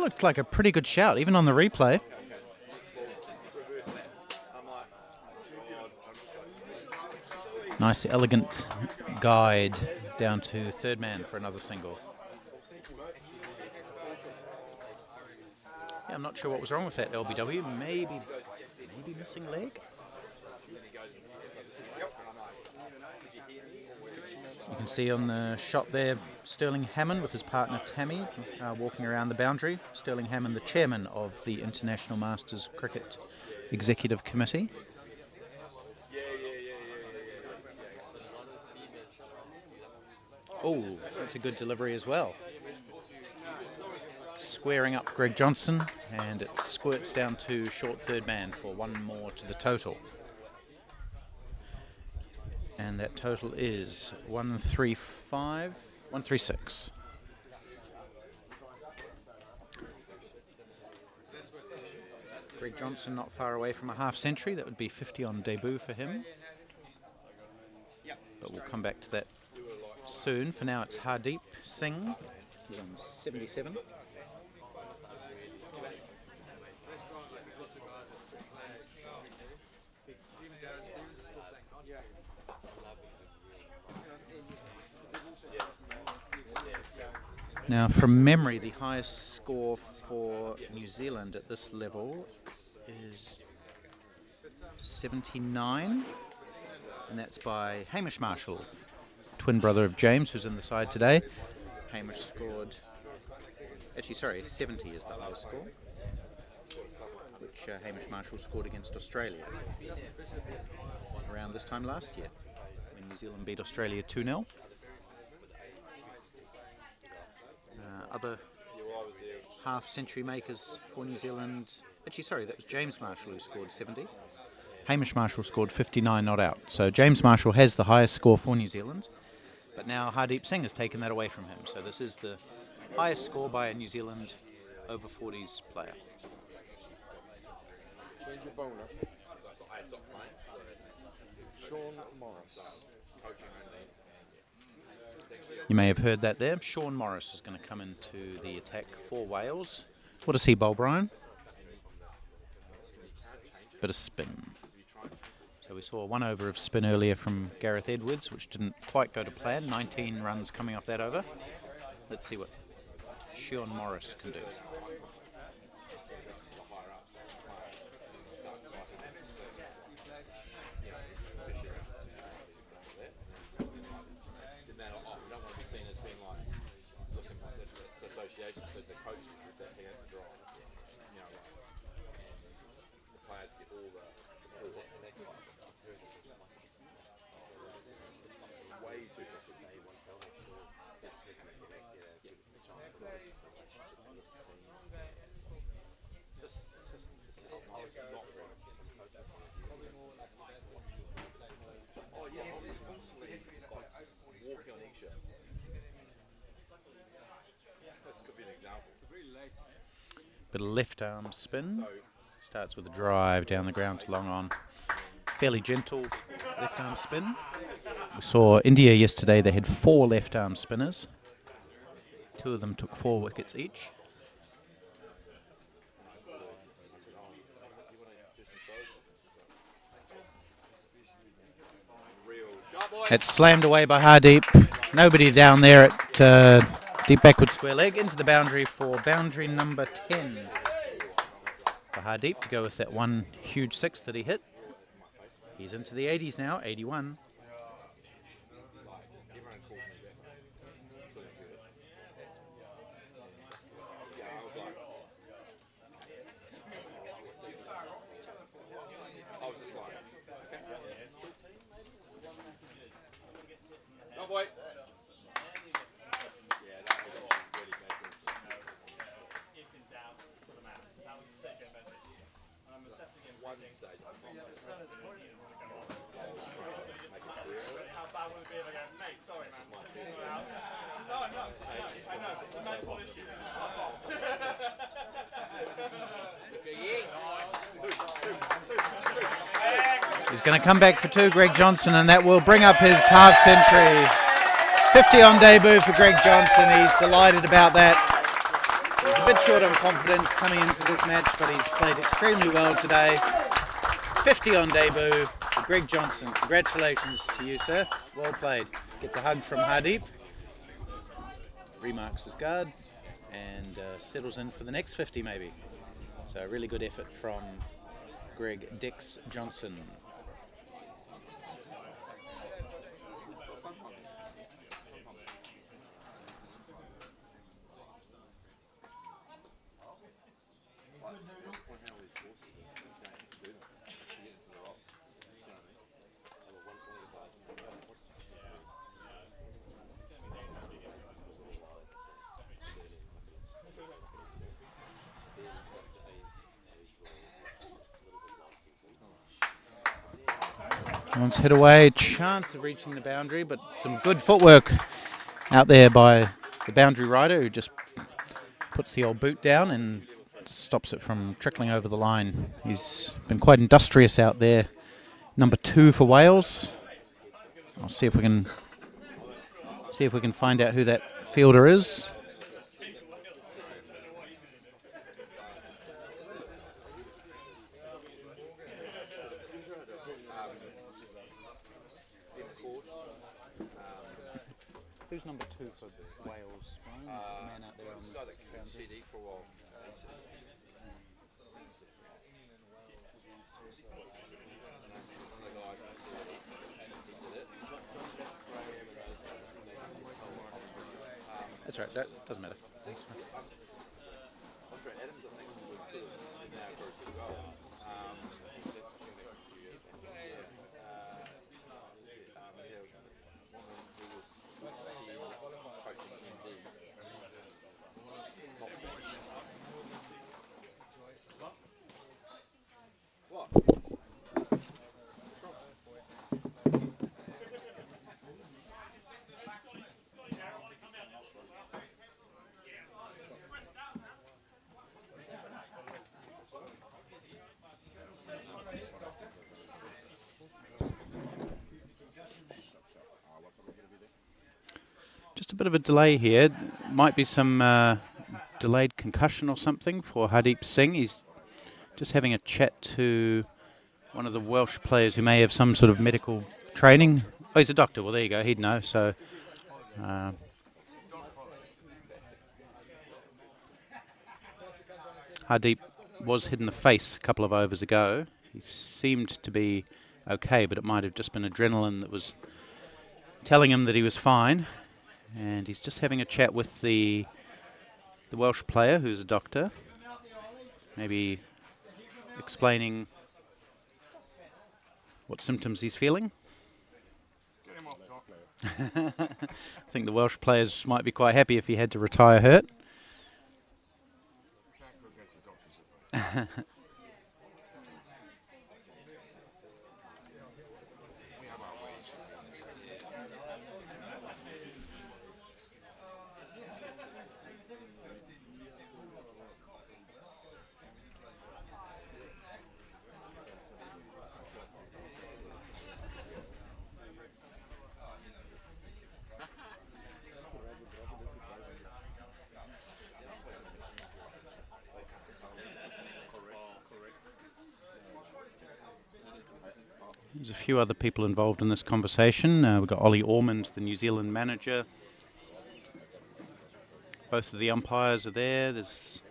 looked like a pretty good shout, even on the replay. Nice, elegant guide down to third man for another single. Yeah, I'm not sure what was wrong with that LBW. Maybe missing leg. You can see on the shot there, Sterling Hammond with his partner Tammy walking around the boundary. Sterling Hammond, the chairman of the International Masters Cricket Executive Committee. Oh, that's a good delivery as well. Squaring up Greg Johnson, and it squirts down to short third man for one more to the total. And that total is 136. Greg Johnson not far away from a half century. That would be 50 on debut for him. But we'll come back to that soon. For now, it's Hardeep Singh. He's on 77. Now, from memory, the highest score for New Zealand at this level is 79, and that's by Hamish Marshall, twin brother of James, who's in the side today. Hamish scored, 70 is the highest score, which Hamish Marshall scored against Australia around this time last year, when New Zealand beat Australia 2-0. Other half-century makers for New Zealand. That was James Marshall who scored 70. Hamish Marshall scored 59 not out. So James Marshall has the highest score for New Zealand, but now Hardeep Singh has taken that away from him. So this is the highest score by a New Zealand over 40s player. Change your bowler. Sean Morris. You may have heard that there. Sean Morris is going to come into the attack for Wales. What does he bowl, Brian? Bit of spin. So we saw one over of spin earlier from Gareth Edwards, which didn't quite go to plan. 19 runs coming off that over. Let's see what Sean Morris can do. Then I don't want to be seen as being like looking like the association says the coach is that they have to drive. You know, like, and the players get all the support. Way too quickly. It's not great. Oh yeah, I was constantly like walking on eggshells. This could be an example. It's really late. Bit of left arm spin. Starts with a drive down the ground to long on. Fairly gentle left arm spin. We saw India yesterday, they had 4 left arm spinners. 2 of them took 4 wickets each. It's slammed away by Hardeep. Nobody down there at deep backward square leg. Into the boundary for boundary number 10. For Hardeep to go with that one huge 6 that he hit. He's into the 80s now, 81. He's going to come back for 2, Greg Johnson, and that will bring up his half century. 50 on debut for Greg Johnson. He's delighted about that. He's a bit short on confidence coming into this match, but he's played extremely well today. 50 on debut for Greg Johnson. Congratulations to you, sir. Well played. Gets a hug from Hardeep. Remarks his guard and settles in for the next 50 maybe. So a really good effort from Greg Dix Johnson. One's hit away, chance of reaching the boundary, but some good footwork out there by the boundary rider who just puts the old boot down and stops it from trickling over the line. He's been quite industrious out there. Number 2 for Wales. I'll see if we can find out who that fielder is. Who's number 2 for Wales? The man out there on the boundary. For a while. That's right, that doesn't matter. Thanks, man. Just a bit of a delay here. Might be some delayed concussion or something for Hardeep Singh. He's just having a chat to one of the Welsh players who may have some sort of medical training. Oh, he's a doctor. Well, there you go. He'd know. So Hardeep was hit in the face a couple of overs ago. He seemed to be okay, but it might have just been adrenaline that was telling him that he was fine. And he's just having a chat with the Welsh player, who's a doctor, maybe explaining what symptoms he's feeling. I think the Welsh players might be quite happy if he had to retire hurt. There's a few other people involved in this conversation. We've got Ollie Ormond, the New Zealand manager. Both of the umpires are there. There's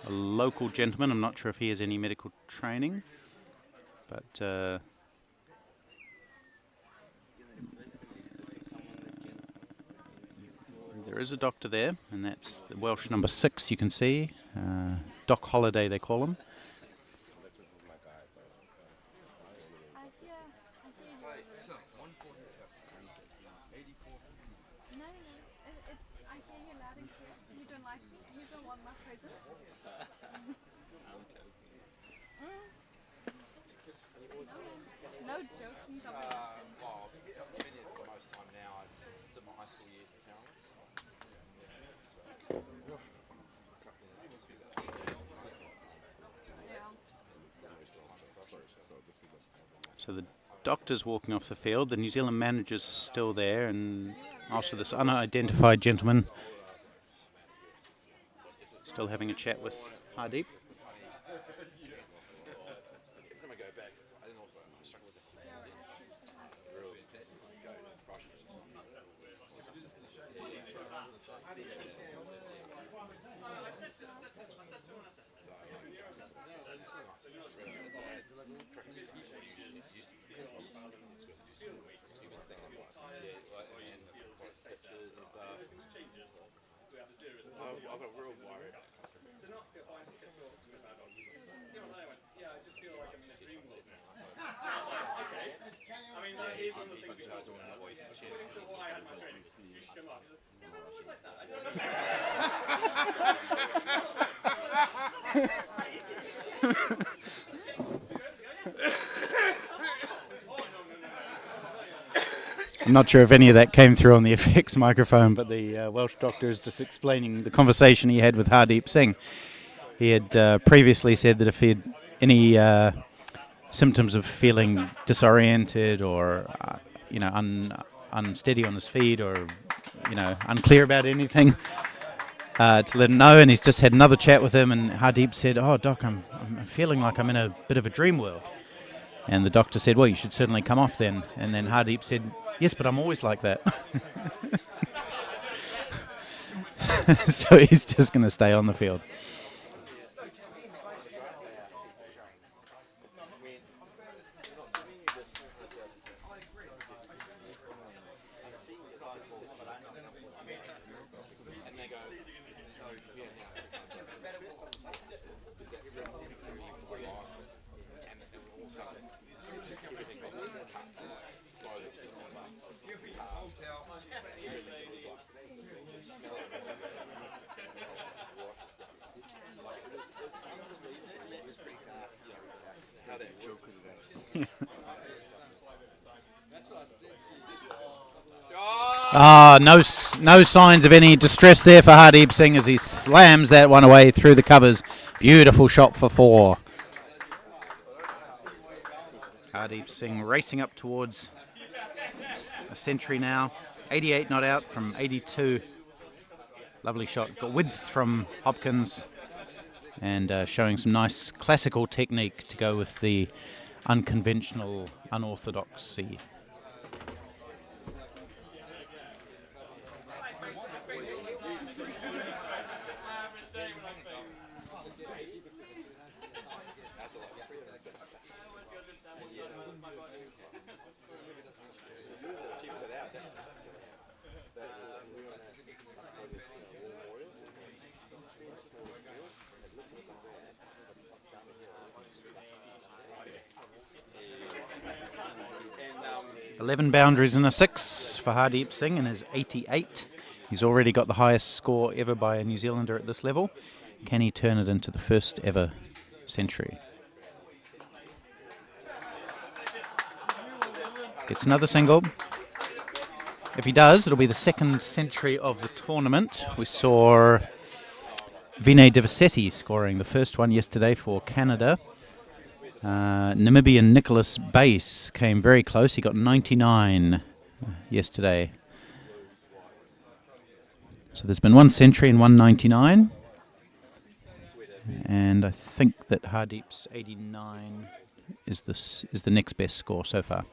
a local gentleman. I'm not sure if he has any medical training, but there is a doctor there, and that's the Welsh number 6 you can see. Doc Holliday, they call him. No joking. Well, I've been here for most time now. I did my high school years in Talent. So the doctor's walking off the field. The New Zealand manager's still there, and also this unidentified gentleman still having a chat with Hardeep. I got real worried. I'm not sure if any of that came through on the effects microphone, but the Welsh doctor is just explaining the conversation he had with Hardeep Singh. He had previously said that if he had any symptoms of feeling disoriented or unsteady on his feet or unclear about anything, to let him know. And he's just had another chat with him, and Hardeep said, "Oh, Doc, I'm feeling like I'm in a bit of a dream world." And the doctor said, "Well, you should certainly come off then." And then Hardeep said, "Yes, but I'm always like that." So he's just going to stay on the field. No signs of any distress there for Hardeep Singh as he slams that one away through the covers. Beautiful shot for 4. Hardeep Singh racing up towards a century now. 88 not out from 82. Lovely shot. Got width from Hopkins and showing some nice classical technique to go with the unconventional unorthodoxy. 11 boundaries and a 6 for Hardeep Singh in his 88. He's already got the highest score ever by a New Zealander at this level. Can he turn it into the first ever century? Gets another single. If he does, it'll be the second century of the tournament. We saw Vinay Divisetti scoring the first one yesterday for Canada. Namibian Nicholas Bass came very close. He got 99 yesterday. So there's been one century and 199. And I think that Hardeep's 89 is the next best score so far.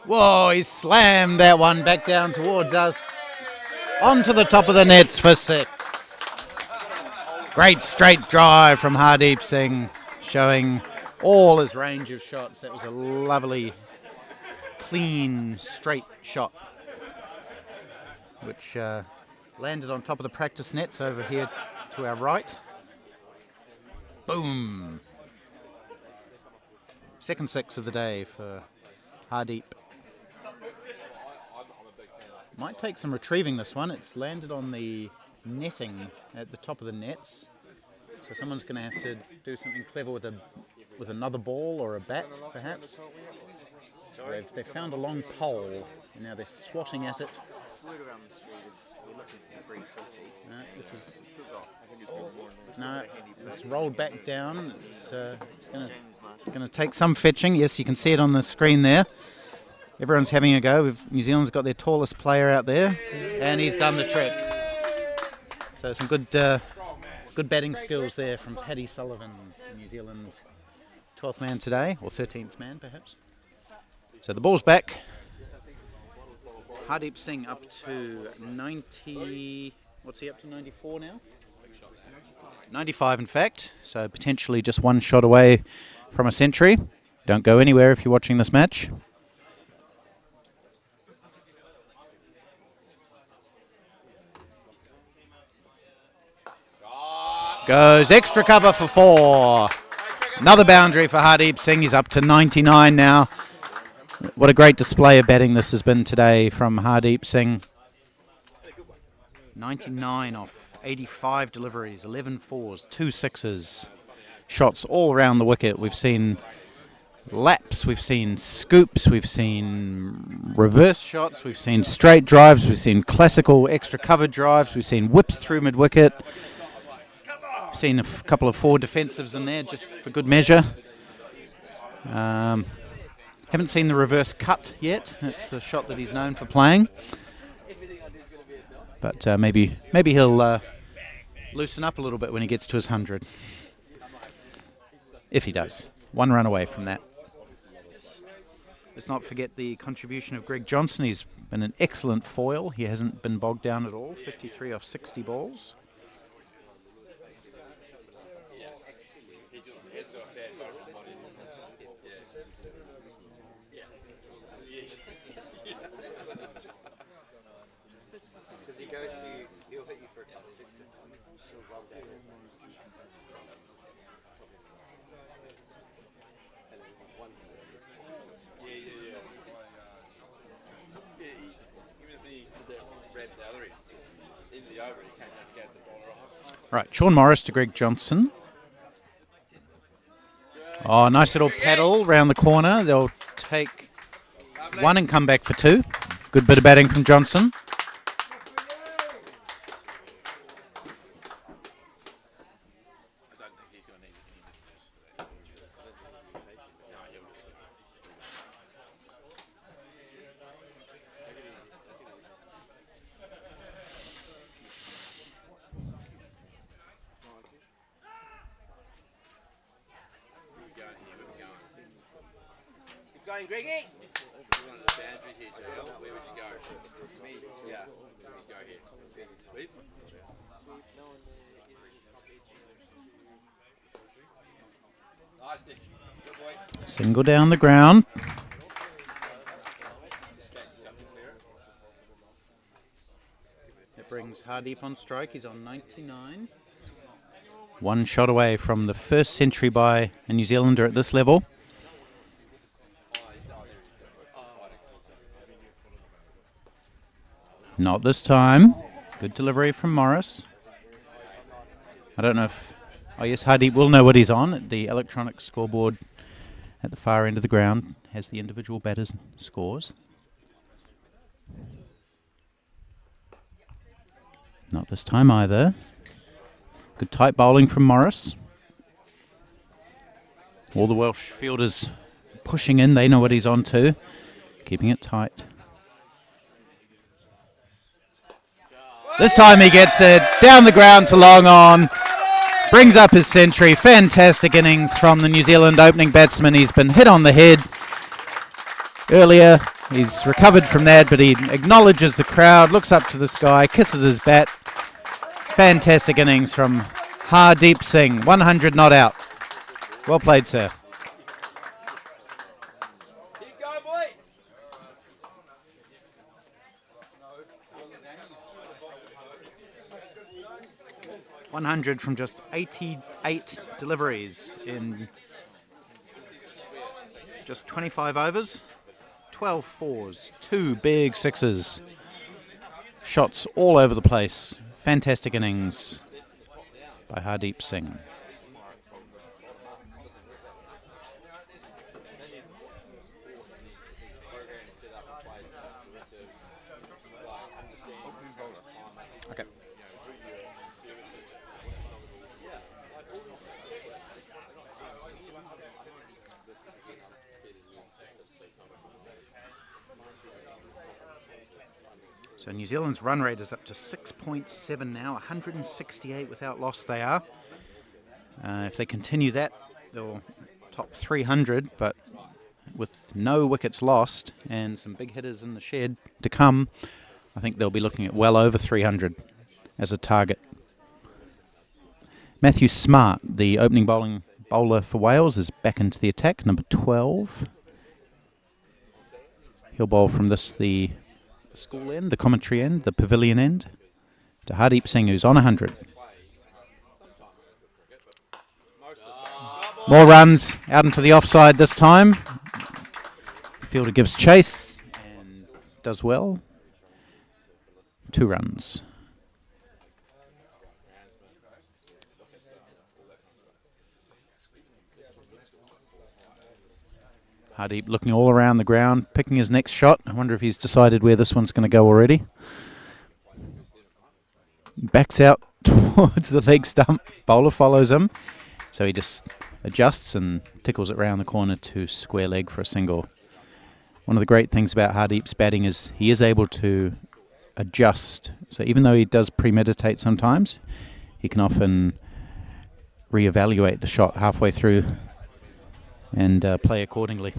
Whoa, he slammed that one back down towards us. Onto the top of the nets for 6. Great straight drive from Hardeep Singh, showing all his range of shots. That was a lovely, clean, straight shot, which landed on top of the practice nets over here to our right. Boom. Second 6 of the day for Hardeep. Might take some retrieving this one. It's landed on the netting at the top of the nets. So someone's going to have to do something clever with another ball or a bat, perhaps. They've found a long pole, and now they're swatting at it. No, it's rolled back down. It's going to take some fetching. Yes, you can see it on the screen there. Everyone's having a go. New Zealand's got their tallest player out there, and he's done the trick. So some good batting skills there from Paddy Sullivan, New Zealand 12th man today, or 13th man perhaps. So the ball's back. Hardeep Singh up to 90. What's he up to? 94 now? 95 in fact. So potentially just one shot away from a century. Don't go anywhere if you're watching this match. Goes extra cover for 4. Another boundary for Hardeep Singh. He's up to 99 now. What a great display of batting this has been today from Hardeep Singh. 99 off 85 deliveries, 11 fours, 2 sixes. Shots all around the wicket. We've seen laps, we've seen scoops, we've seen reverse shots, we've seen straight drives, we've seen classical extra cover drives, we've seen whips through mid-wicket. Seen a couple of 4 defensives in there just for good measure. Haven't seen the reverse cut yet. That's a shot that he's known for playing. But maybe he'll loosen up a little bit when he gets to his 100. If he does. 1 run away from that. Let's not forget the contribution of Greg Johnson. He's been an excellent foil. He hasn't been bogged down at all. 53 off 60 balls. Right, Sean Morris to Greg Johnson. Oh, nice little paddle round the corner. They'll take 1 and come back for 2. Good bit of batting from Johnson. going, Greggy? We're on the boundary here, Joe. Where would you go? Me? Yeah. Go here. Sweep? Nice, Nick. Good boy. Single down the ground. It brings Hardeep on strike. He's on 99. One shot away from the first century by a New Zealander at this level. Not this time. Good delivery from Morris. I don't know if... Oh yes, Hardeep will know what he's on. The electronic scoreboard at the far end of the ground has the individual batters' scores. Not this time either. Good tight bowling from Morris. All the Welsh fielders pushing in. They know what he's on to. Keeping it tight. This time he gets it down the ground to long on. Brings up his century. Fantastic innings from the New Zealand opening batsman. He's been hit on the head earlier. He's recovered from that, but he acknowledges the crowd, looks up to the sky, kisses his bat. Fantastic innings from Hardeep Singh. 100 not out. Well played, sir. Keep going, boy. 100 from just 88 deliveries in just 25 overs. 12 fours, 2 big sixes. Shots all over the place. Fantastic innings by Hardeep Singh. Okay. So New Zealand's run rate is up to 6.7 now, 168 without loss they are. If they continue that, they'll top 300, but with no wickets lost and some big hitters in the shed to come, I think they'll be looking at well over 300 as a target. Matthew Smart, the opening bowler for Wales, is back into the attack, number 12. He'll bowl from the school end, the commentary end, the pavilion end, to Hardeep Singh, who's on 100. More runs out into the offside this time. Fielder gives chase and does well. 2 runs. Hardeep looking all around the ground, picking his next shot. I wonder if he's decided where this one's going to go already. Backs out towards the leg stump. Bowler follows him. So he just adjusts and tickles it round the corner to square leg for a single. One of the great things about Hardeep's batting is he is able to adjust. So even though he does premeditate sometimes, he can often reevaluate the shot halfway through and play accordingly.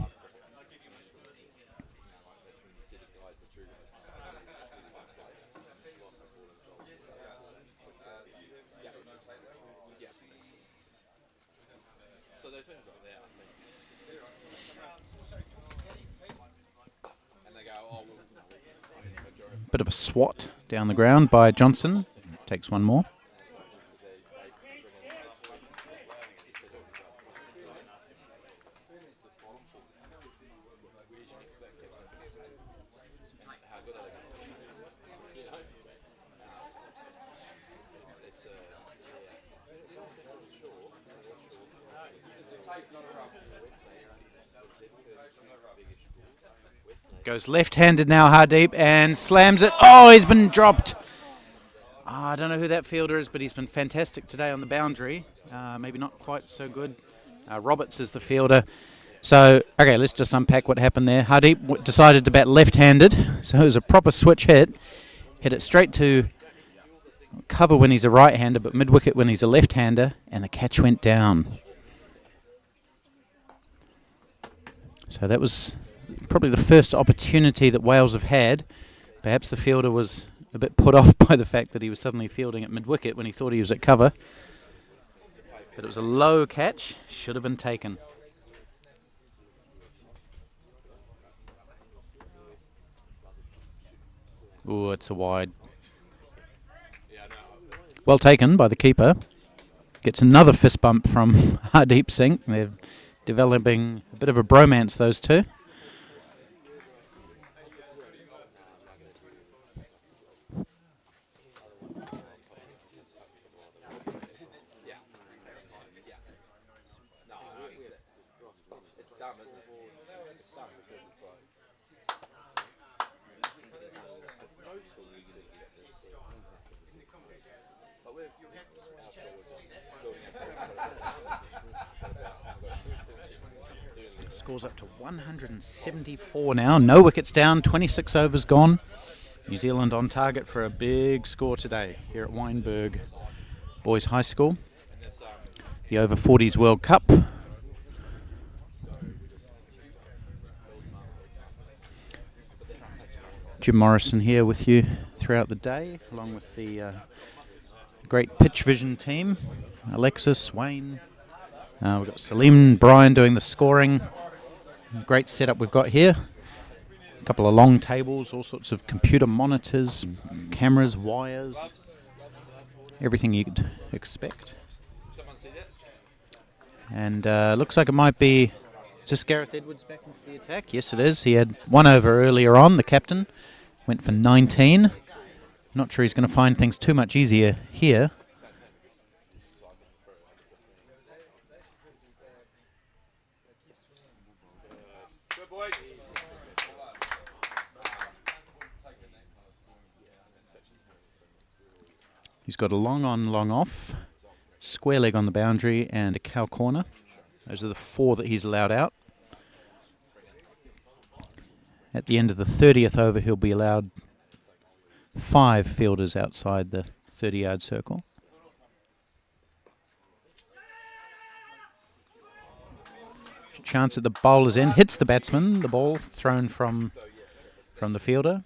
Bit of a swat down the ground by Johnson. Takes one more. Goes left-handed now, Hardeep, and slams it. Oh, he's been dropped. I don't know who that fielder is, but he's been fantastic today on the boundary. Maybe not quite so good. Roberts is the fielder. So, okay, let's just unpack what happened there. Hardeep decided to bat left-handed, so it was a proper switch hit. Hit it straight to cover when he's a right-hander, but mid-wicket when he's a left-hander, and the catch went down. So that was probably the first opportunity that Wales have had. Perhaps the fielder was a bit put off by the fact that he was suddenly fielding at mid-wicket when he thought he was at cover. But it was a low catch, should have been taken. Oh, it's a wide. Well taken by the keeper. Gets another fist bump from Hardeep Singh. They're developing a bit of a bromance, those two. Scores up to 174 now. No wickets down, 26 overs gone. New Zealand on target for a big score today here at Wynberg Boys High School. The Over-40s World Cup. Jim Morrison here with you throughout the day, along with the great pitch vision team. Alexis, Wayne. We've got Salim, Brian doing the scoring. Great setup we've got here. A couple of long tables, all sorts of computer monitors, cameras, wires, everything you'd expect. And looks like it might be... Is this Gareth Edwards back into the attack? Yes, it is. He had 1 over earlier on, the captain. Went for 19. Not sure he's going to find things too much easier here. He's got a long on, long off, square leg on the boundary and a cow corner. Those are the 4 that he's allowed out. At the end of the 30th over, he'll be allowed 5 fielders outside the 30-yard circle. Chance at the bowler's end, hits the batsman, the ball thrown from the fielder.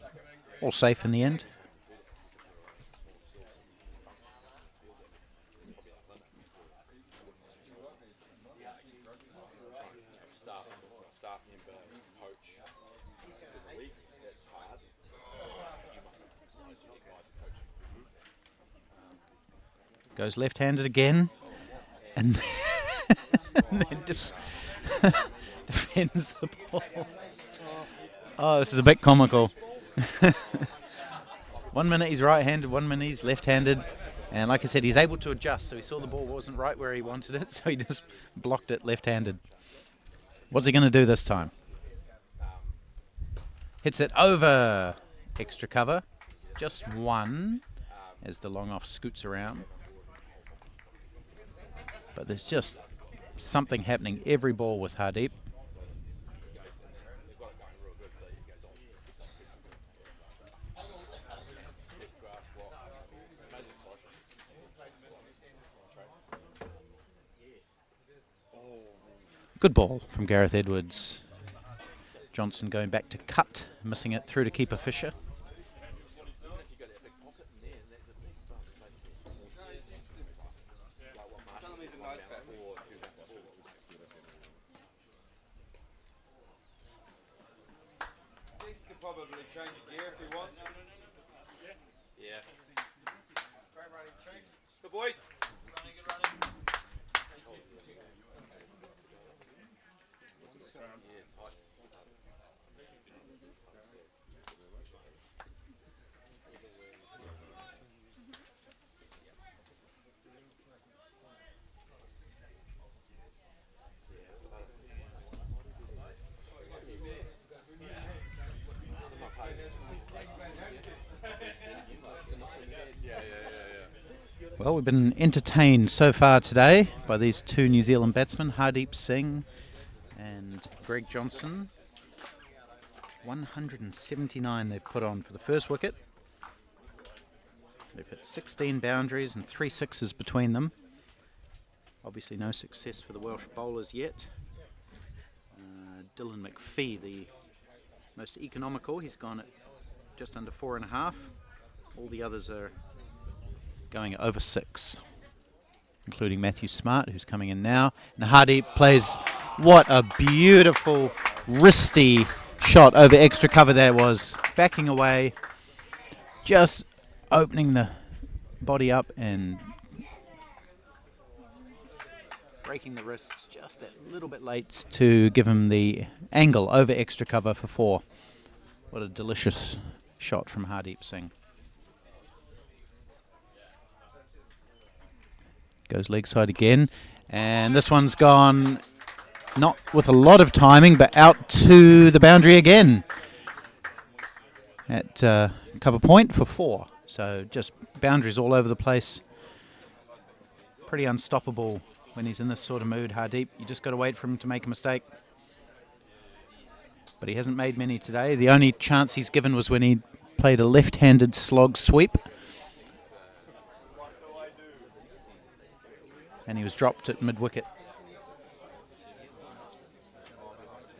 All safe in the end. Goes left-handed again, and then defends the ball. Oh, this is a bit comical. 1 minute he's right-handed, 1 minute he's left-handed, and like I said, he's able to adjust. So he saw the ball wasn't right where he wanted it, so he just blocked it left-handed. What's he going to do this time? Hits it over. Extra cover. Just 1 as the long off scoots around. But there's just something happening every ball with Hardeep. Good ball from Gareth Edwards. Johnson going back to cut, missing it through to keeper Fisher. Probably change gear if he wants. Yeah. Good boys. Well, we've been entertained so far today by these 2 New Zealand batsmen, Hardeep Singh and Greg Johnson. 179 they've put on for the first wicket. They've hit 16 boundaries and 3 sixes between them. Obviously no success for the Welsh bowlers yet. Dylan McPhee, the most economical. He's gone at just under 4.5. All the others are going over 6, including Matthew Smart, who's coming in now. And Hardeep plays, what a beautiful wristy shot over extra cover there was. Backing away, just opening the body up and breaking the wrists just that little bit late to give him the angle over extra cover for 4. What a delicious shot from Hardeep Singh. Goes leg side again, and this one's gone not with a lot of timing, but out to the boundary again at cover point for 4. So just boundaries all over the place. Pretty unstoppable when he's in this sort of mood, Hardeep. You just got to wait for him to make a mistake. But he hasn't made many today. The only chance he's given was when he played a left-handed slog sweep. And he was dropped at mid-wicket.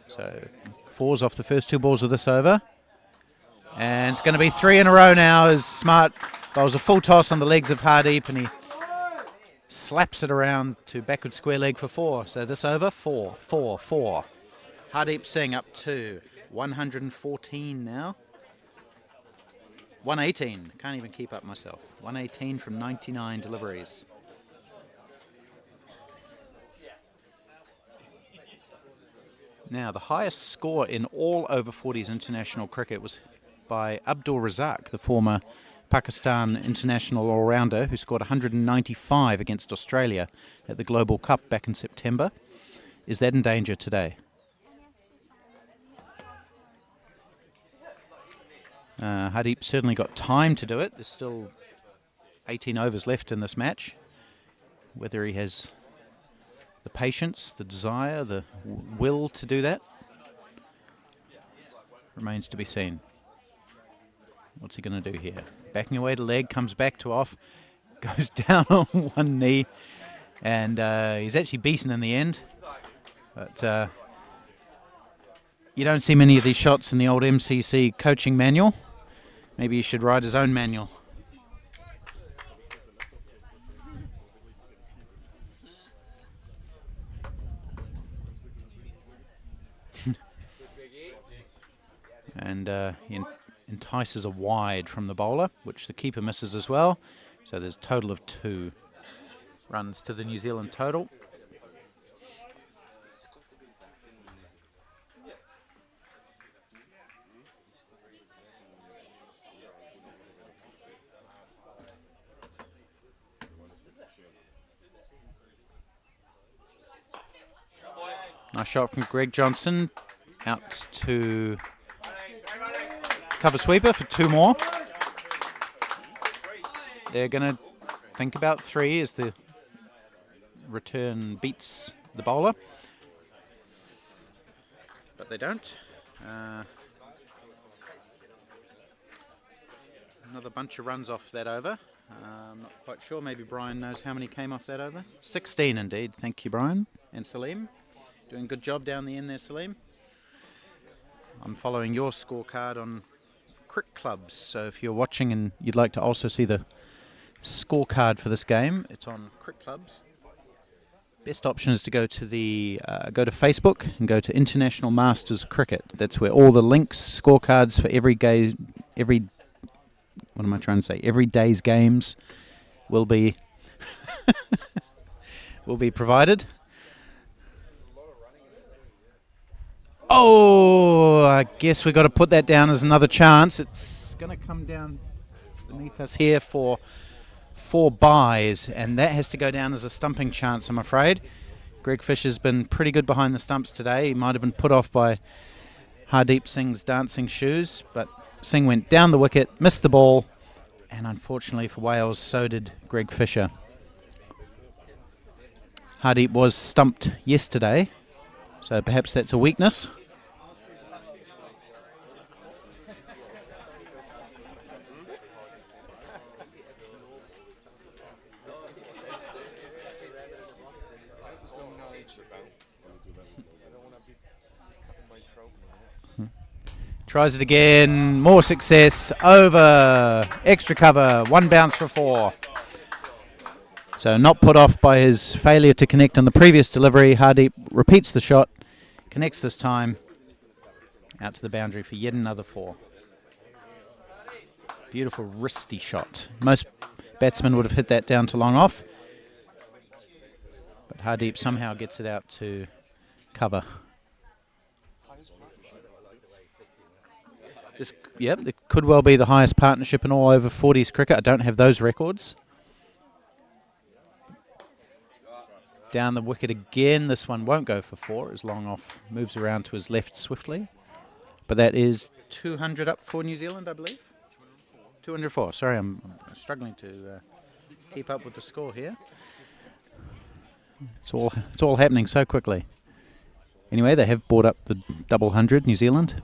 So 4's off the first 2 balls of this over. And it's going to be 3 in a row now as Smart bowls a full toss on the legs of Hardeep, and he slaps it around to backward square leg for 4. So this over, 4, 4, 4. Hardeep Singh up to 114 now. 118. Can't even keep up myself. 118 from 99 deliveries. Now, the highest score in all over-40s international cricket was by Abdul Razak, the former Pakistan international all-rounder who scored 195 against Australia at the Global Cup back in September. Is that in danger today? Hardeep certainly got time to do it. There's still 18 overs left in this match. Whether he has the patience, the desire, the will to do that remains to be seen. What's he going to do here? Backing away to leg, comes back to off, goes down on one knee, and he's actually beaten in the end. But you don't see many of these shots in the old MCC coaching manual. Maybe he should write his own manual. And he entices a wide from the bowler, which the keeper misses as well. So there's a total of 2 runs to the New Zealand total. Nice shot from Greg Johnson out to cover sweeper for 2 more. They're going to think about 3 as the return beats the bowler. But they don't. Another bunch of runs off that over. I'm not quite sure. Maybe Brian knows how many came off that over. 16 indeed. Thank you, Brian. And Salim. Doing a good job down the end there, Salim. I'm following your scorecard on Cricket Clubs, so if you're watching and you'd like to also see the scorecard for this game, it's on Cricket Clubs. Best option is to go to go to Facebook and go to International Masters Cricket. That's where all the links, scorecards for every day's games will be will be provided. Oh, I guess we've got to put that down as another chance. It's going to come down beneath us here for 4 byes, and that has to go down as a stumping chance, I'm afraid. Greg Fisher's been pretty good behind the stumps today. He might have been put off by Hardeep Singh's dancing shoes, but Singh went down the wicket, missed the ball, and unfortunately for Wales, so did Greg Fisher. Hardeep was stumped yesterday, so perhaps that's a weakness. Tries it again. More success. Over. Extra cover. 1 bounce for 4. So not put off by his failure to connect on the previous delivery. Hardeep repeats the shot. Connects this time. Out to the boundary for yet another 4. Beautiful wristy shot. Most batsmen would have hit that down to long off. But Hardeep somehow gets it out to cover. Yep, it could well be the highest partnership in all over 40s cricket. I don't have those records. Down the wicket again. This one won't go for 4 as long off moves around to his left swiftly. But that is 200 up for New Zealand, I believe. 204. Sorry, I'm struggling to keep up with the score here. It's all happening so quickly. Anyway, they have brought up the double 100, New Zealand.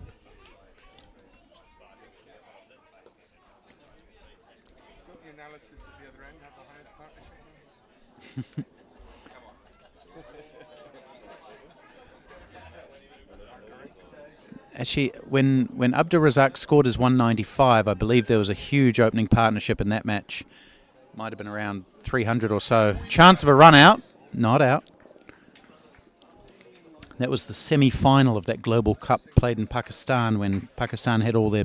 Don't the analysis at the other end have the highest partnership? Actually, when Abdur Razak scored his 195, I believe there was a huge opening partnership in that match. Might have been around 300 or so. Chance of a run out. Not out. That was the semi-final of that Global Cup played in Pakistan when Pakistan had all their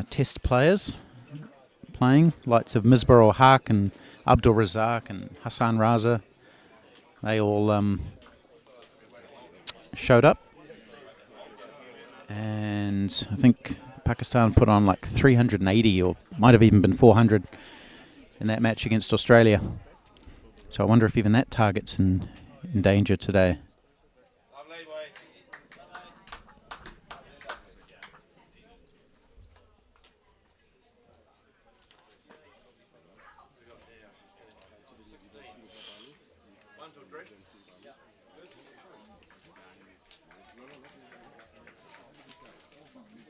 test players playing. Likes of Misbah-ul Haq and Abdur Razak and Hassan Raza. They all showed up. And I think Pakistan put on like 380 or might have even been 400 in that match against Australia. So I wonder if even that target's in danger today.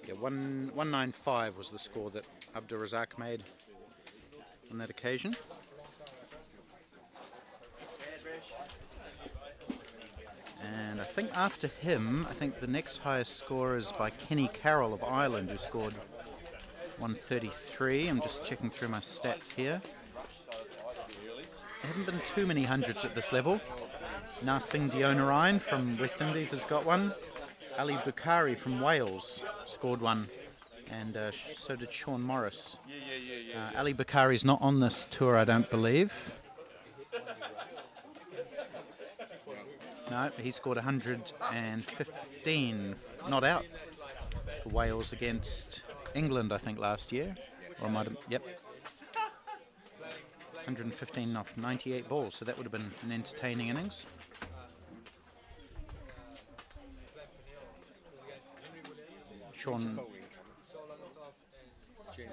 Yeah, 195 was the score that Abdur Razak made on that occasion. And I think after him, I think the next highest score is by Kenny Carroll of Ireland, who scored 133. I'm just checking through my stats here. There haven't been too many hundreds at this level. Singh Dionarine from West Indies has got one. Ali Bukhari from Wales scored one, and so did Sean Morris. Ali Bukhari's not on this tour, I don't believe. No, he scored 115, not out, for Wales against England, I think, last year. Or I might have, yep. 115 off 98 balls, so that would have been an entertaining innings. Sean. Okay.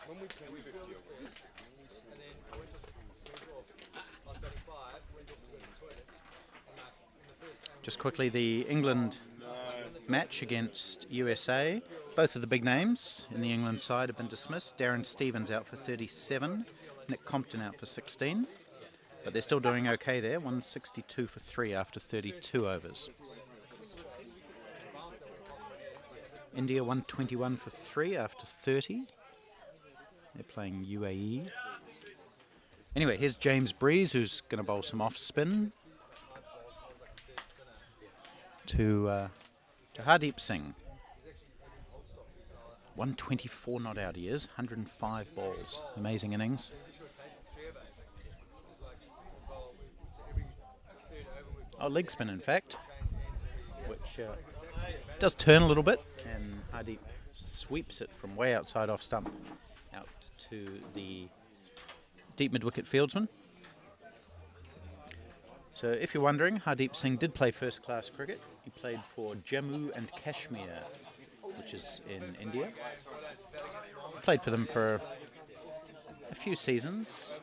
When we played 50 overs, And then I went off, I was 35, went off to go to the toilet, and like, in the first game, Just quickly, the England match against USA. Both of the big names in the England side have been dismissed. Darren Stevens out for 37, Nick Compton out for 16. But they're still doing okay there, 162 for 3 after 32 overs. India 121 for 3 after 30. They're playing UAE. Anyway, here's James Breeze, who's going to bowl some off spin to Hardeep Singh. 124 not out he is, 105 balls. Amazing innings. Oh, leg spin in fact, which does turn a little bit, and Hardeep sweeps it from way outside off stump out to the deep mid-wicket fieldsman. So if you're wondering, Hardeep Singh did play first-class cricket. He played for Jammu and Kashmir, which is in India. Played for them for a few seasons.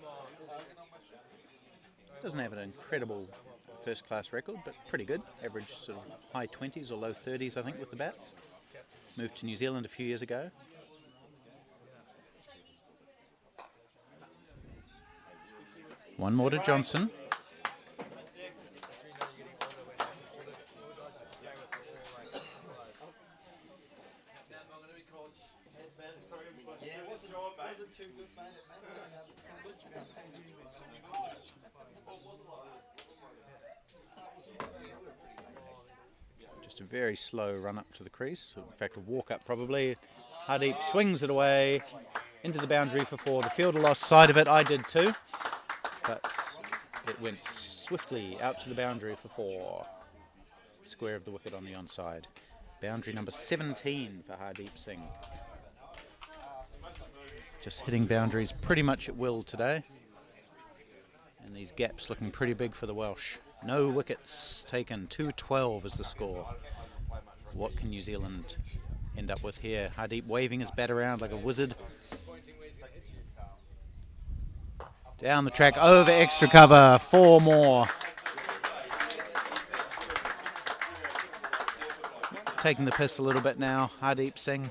Doesn't have an incredible first-class record, but pretty good. Average sort of high 20s or low 30s, I think, with the bat. moved to New Zealand a few years ago. One more to Johnson. Just a very slow run up to the crease. In fact, a walk up probably. Hardeep swings it away into the boundary for 4. The fielder lost sight of it. I did too. But it went swiftly out to the boundary for 4. Square of the wicket on the onside. Boundary number 17 for Hardeep Singh. Just hitting boundaries pretty much at will today. And these gaps looking pretty big for the Welsh. No wickets taken. 2-12 is the score. What can New Zealand end up with here? Hardeep waving his bat around like a wizard. Down the track, over extra cover. 4 more. Taking the piss a little bit now, Hardeep Singh.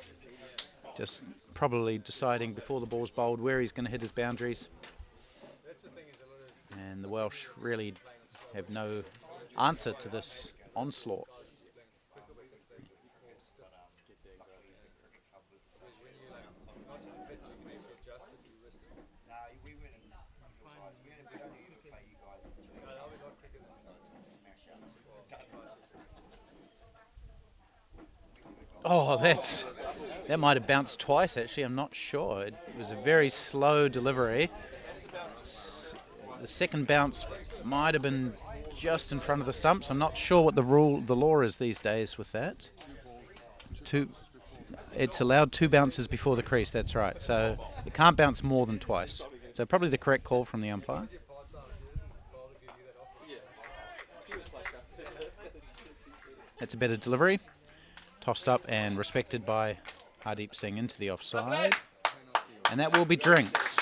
Just probably deciding before the ball's bowled where he's going to hit his boundaries. And the Welsh really have no answer to this onslaught. Oh, that might have bounced twice actually, I'm not sure. It was a very slow delivery. The second bounce might have been just in front of the stumps. I'm not sure what the law is these days with that. It's allowed 2 bounces before the crease, that's right. So it can't bounce more than twice. So probably the correct call from the umpire. That's a better delivery. Tossed up and respected by Hardeep Singh into the offside. And that will be drinks.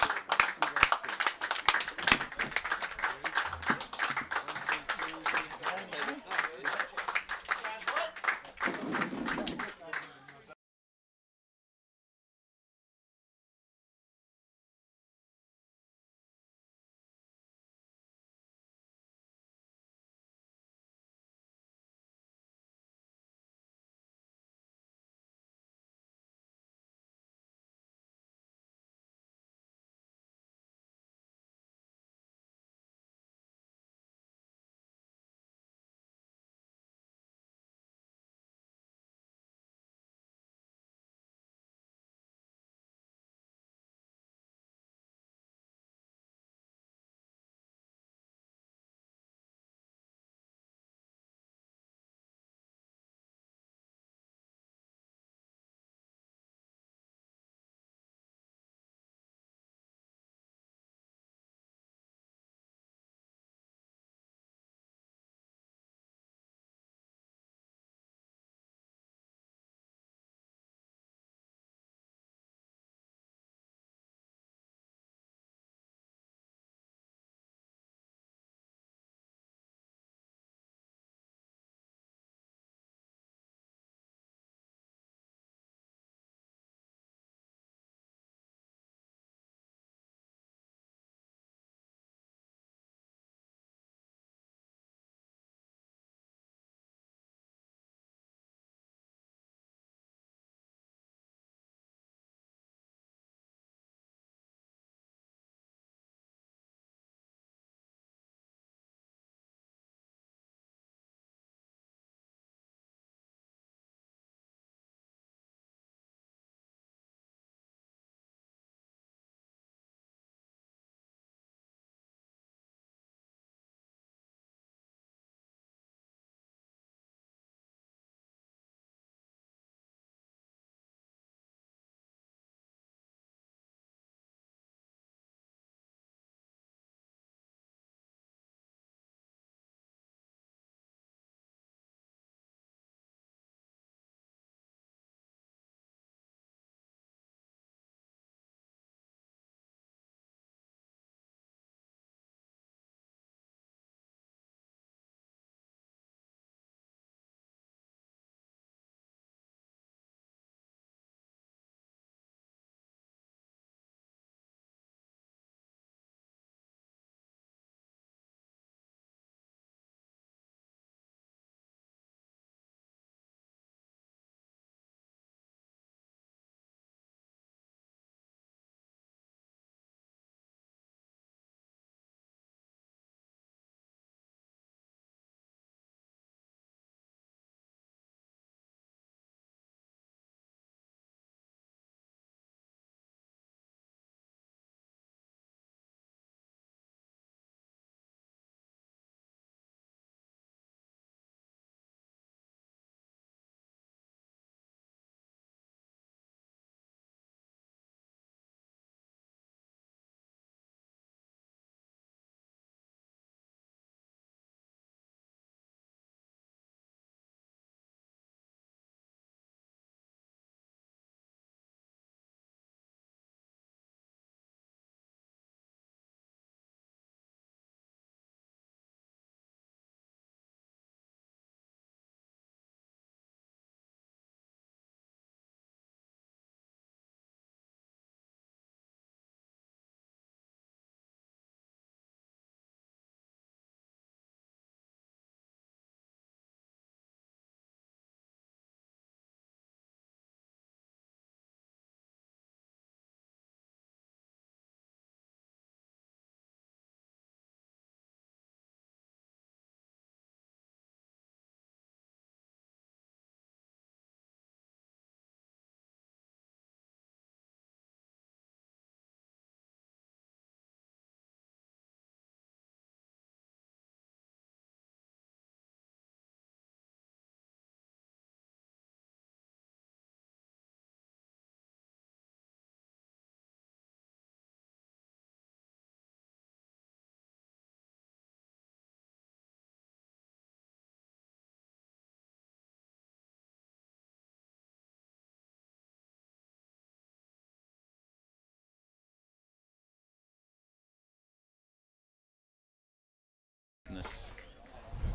this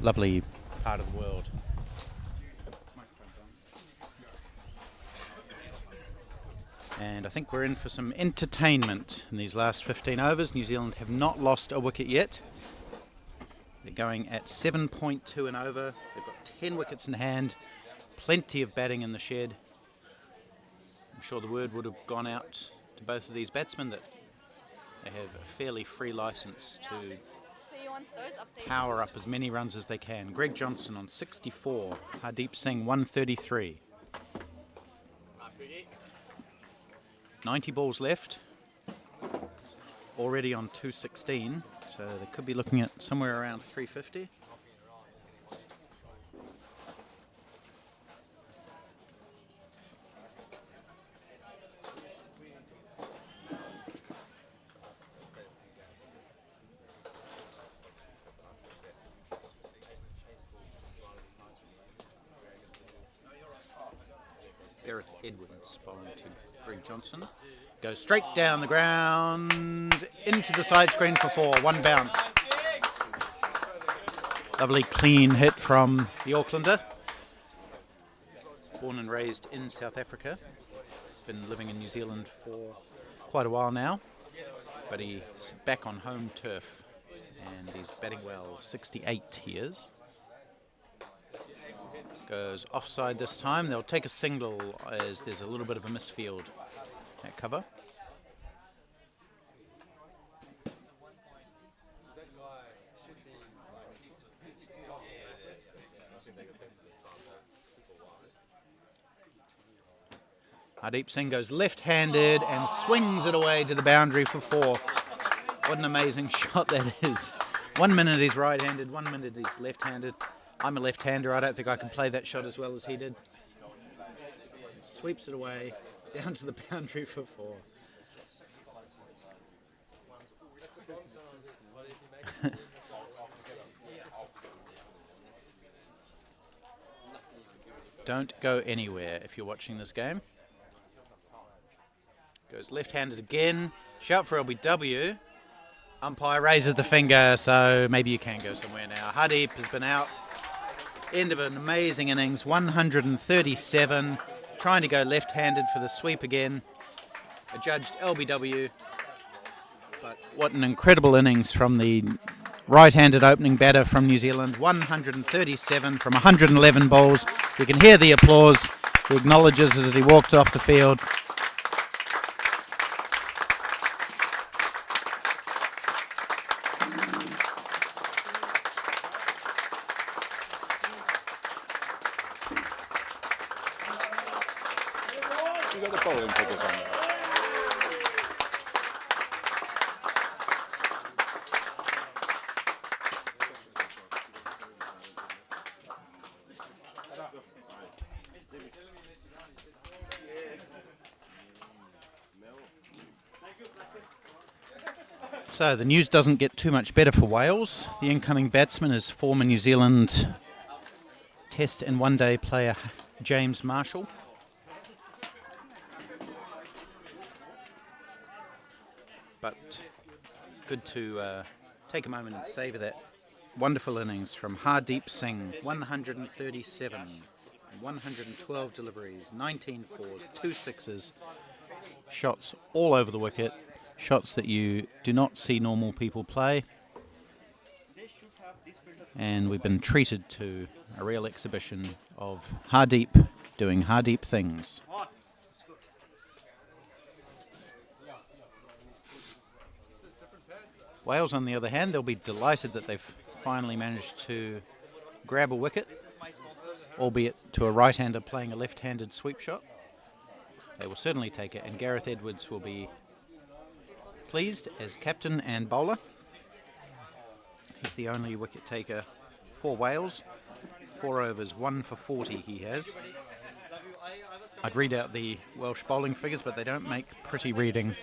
lovely part of the world. And I think we're in for some entertainment in these last 15 overs. New Zealand have not lost a wicket yet. They're going at 7.2 an over. They've got 10 wickets in hand. Plenty of batting in the shed. I'm sure the word would have gone out to both of these batsmen that they have a fairly free license to power up as many runs as they can. Greg Johnson on 64. Hardeep Singh 133. 90 balls left, already on 216, so they could be looking at somewhere around 350. Gareth Edwards bowling to Greg Johnson. Goes straight down the ground, into the side screen for 4, 1 bounce. Lovely clean hit from the Aucklander. Born and raised in South Africa. Been living in New Zealand for quite a while now, but he's back on home turf and he's batting well. 68 he is. Goes offside this time. They'll take a single as there's a little bit of a misfield at cover. Hardeep Singh goes left-handed and swings it away to the boundary for 4. What an amazing shot that is. 1 minute he's right-handed, 1 minute he's left-handed. I'm a left-hander, I don't think I can play that shot as well as he did. Sweeps it away, down to the boundary for 4. Don't go anywhere if you're watching this game. Goes left-handed again. Shout for LBW. Umpire raises the finger, so maybe you can go somewhere now. Hardeep has been out. End of an amazing innings, 137. Trying to go left-handed for the sweep again. Adjudged LBW. But what an incredible innings from the right-handed opening batter from New Zealand. 137 from 111 balls. You can hear the applause. He acknowledges as he walked off the field. So the news doesn't get too much better for Wales. The incoming batsman is former New Zealand Test and one-day player James Marshall. But good to take a moment and savour that wonderful innings from Hardeep Singh. 137, 112 deliveries, 19 fours, 2 sixes, shots all over the wicket. Shots that you do not see normal people play. And we've been treated to a real exhibition of Hardeep doing Hardeep things. Wales, on the other hand, they'll be delighted that they've finally managed to grab a wicket, albeit to a right-hander playing a left-handed sweep shot. They will certainly take it, and Gareth Edwards will be pleased as captain and bowler. He's the only wicket taker for Wales. 4 overs, 1 for 40 he has. I'd read out the Welsh bowling figures, but they don't make pretty reading.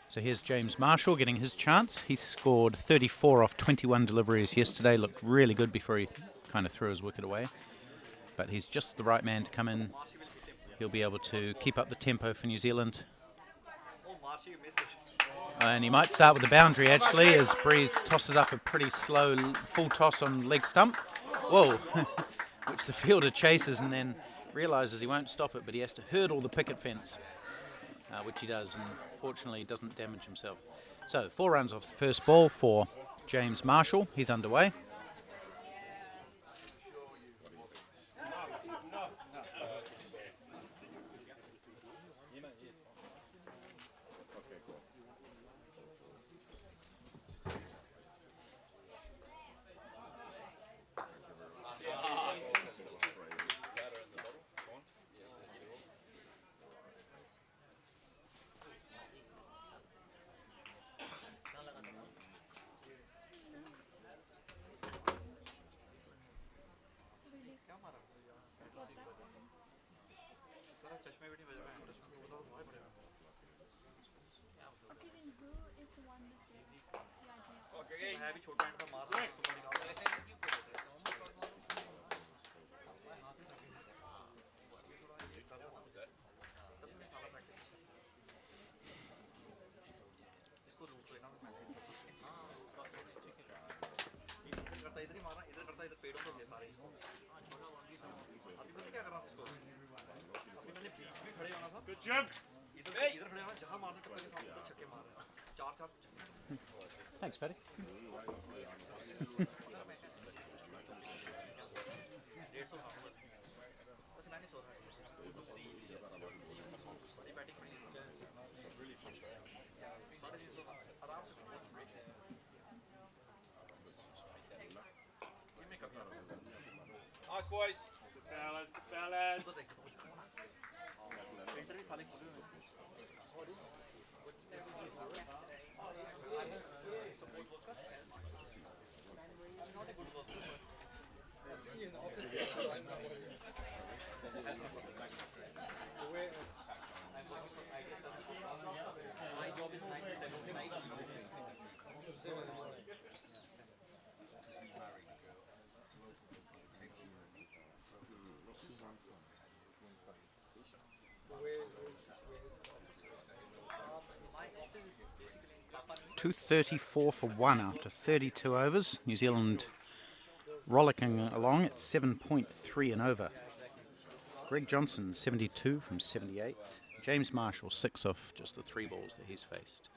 So here's James Marshall getting his chance. He scored 34 off 21 deliveries yesterday. Looked really good before he kind of threw his wicket away. But he's just the right man to come in. He'll be able to keep up the tempo for New Zealand. And he might start with the boundary actually, as Breeze tosses up a pretty slow full toss on leg stump. Whoa, which the fielder chases and then realises he won't stop it, but he has to hurdle the picket fence, which he does, and fortunately doesn't damage himself. So 4 runs off the first ball for James Marshall. He's underway. Okay, then who is the one that gives the idea? Good job. Thanks, Paddy. Nice, boys. Good balance. .234 for 1 after 32 overs. New Zealand rollicking along at 7.3 and over. Greg Johnson 72 from 78. James Marshall 6 off just the 3 balls that he's faced.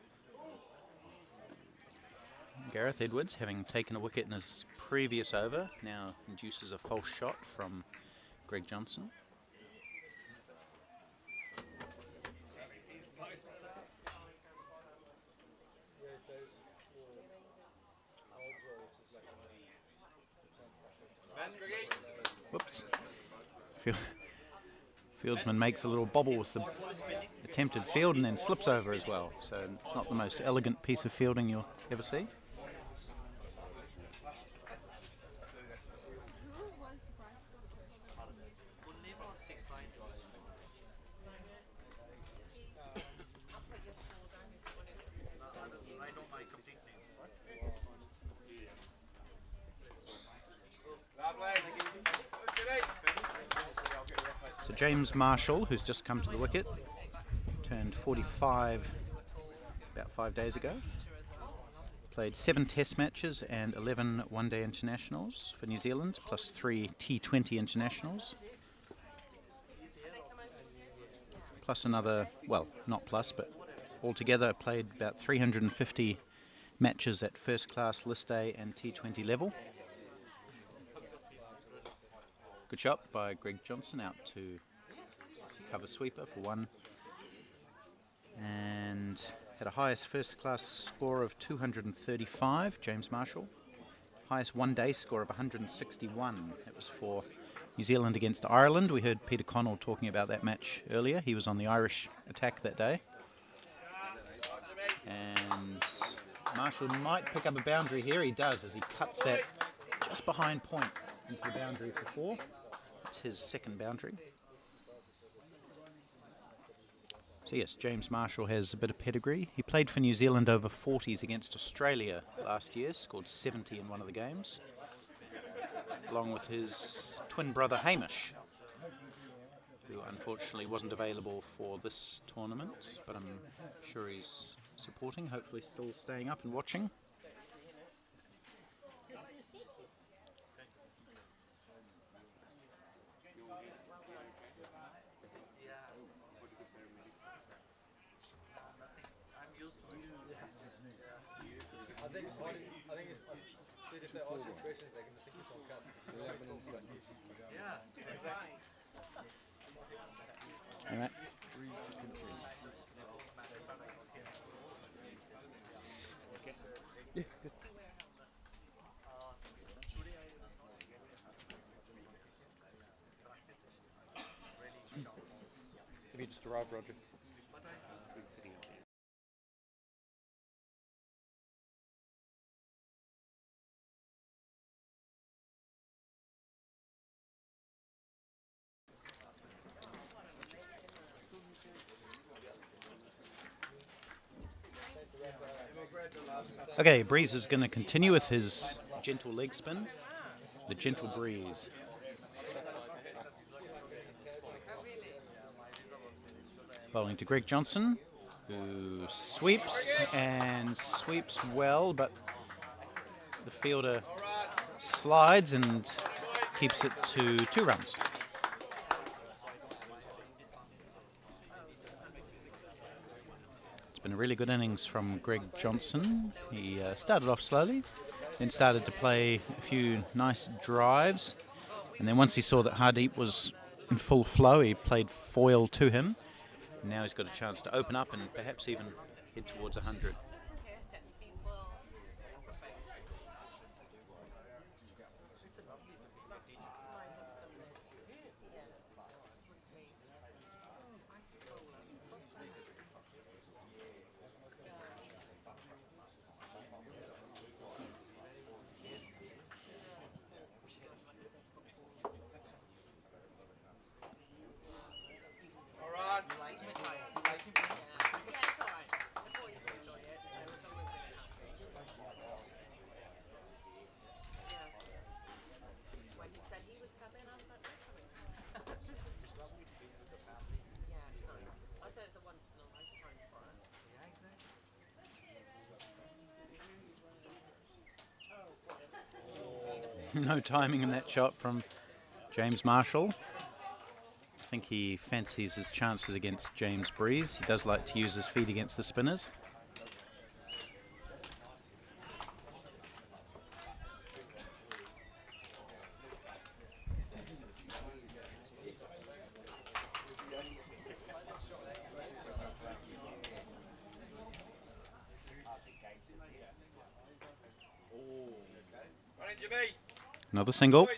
Gareth Edwards, having taken a wicket in his previous over, now induces a false shot from Greg Johnson. Whoops. Fieldsman makes a little bobble with the attempted field and then slips over as well. So not the most elegant piece of fielding you'll ever see. Who was the bright spot So James Marshall, who's just come to the wicket, turned 45 about 5 days ago. Played 7 test matches and 11 one-day internationals for New Zealand, plus 3 T20 internationals. Plus another, well, not plus, but altogether played about 350 matches at first class list A and T20 level. Good shot by Greg Johnson out to cover sweeper for 1. And had a highest first class score of 235, James Marshall. Highest one-day score of 161. That was for New Zealand against Ireland. We heard Peter Connell talking about that match earlier. He was on the Irish attack that day. And Marshall might pick up a boundary here. He does, as he cuts that just behind point into the boundary for 4. It's his second boundary. So yes, James Marshall has a bit of pedigree. He played for New Zealand over 40s against Australia last year, scored 70 in one of the games, along with his twin brother Hamish, who unfortunately wasn't available for this tournament, but I'm sure he's supporting, hopefully still staying up and watching. I think it's said if they ask you questions, they can think it's on cuts. Yeah, exactly. All right. Breeze to continue. Yeah, good. Have you just arrived, Roger? Okay, Breeze is going to continue with his gentle leg spin, the gentle breeze. Bowling to Greg Johnson, who sweeps and sweeps well, but the fielder slides and keeps it to 2 runs. It's been a really good innings from Greg Johnson. He started off slowly, then started to play a few nice drives, and then once he saw that Hardeep was in full flow, he played foil to him. Now he's got a chance to open up and perhaps even head towards 100. No timing in that shot from James Marshall. I think he fancies his chances against James Breeze. He does like to use his feet against the spinners. Another single.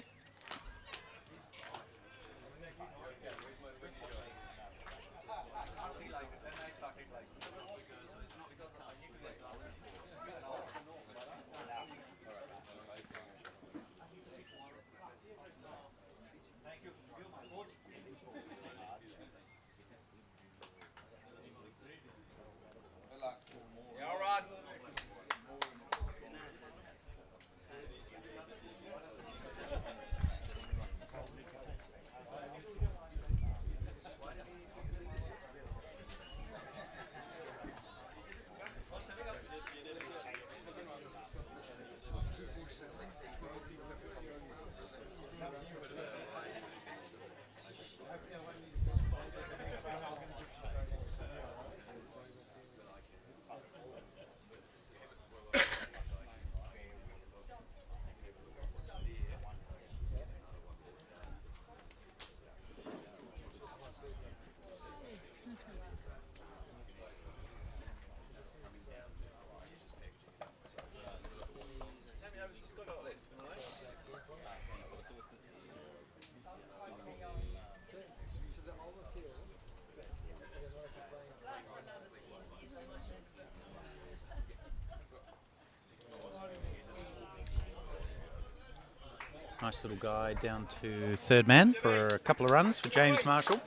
Nice little guy down to third man for a couple of runs for James Marshall.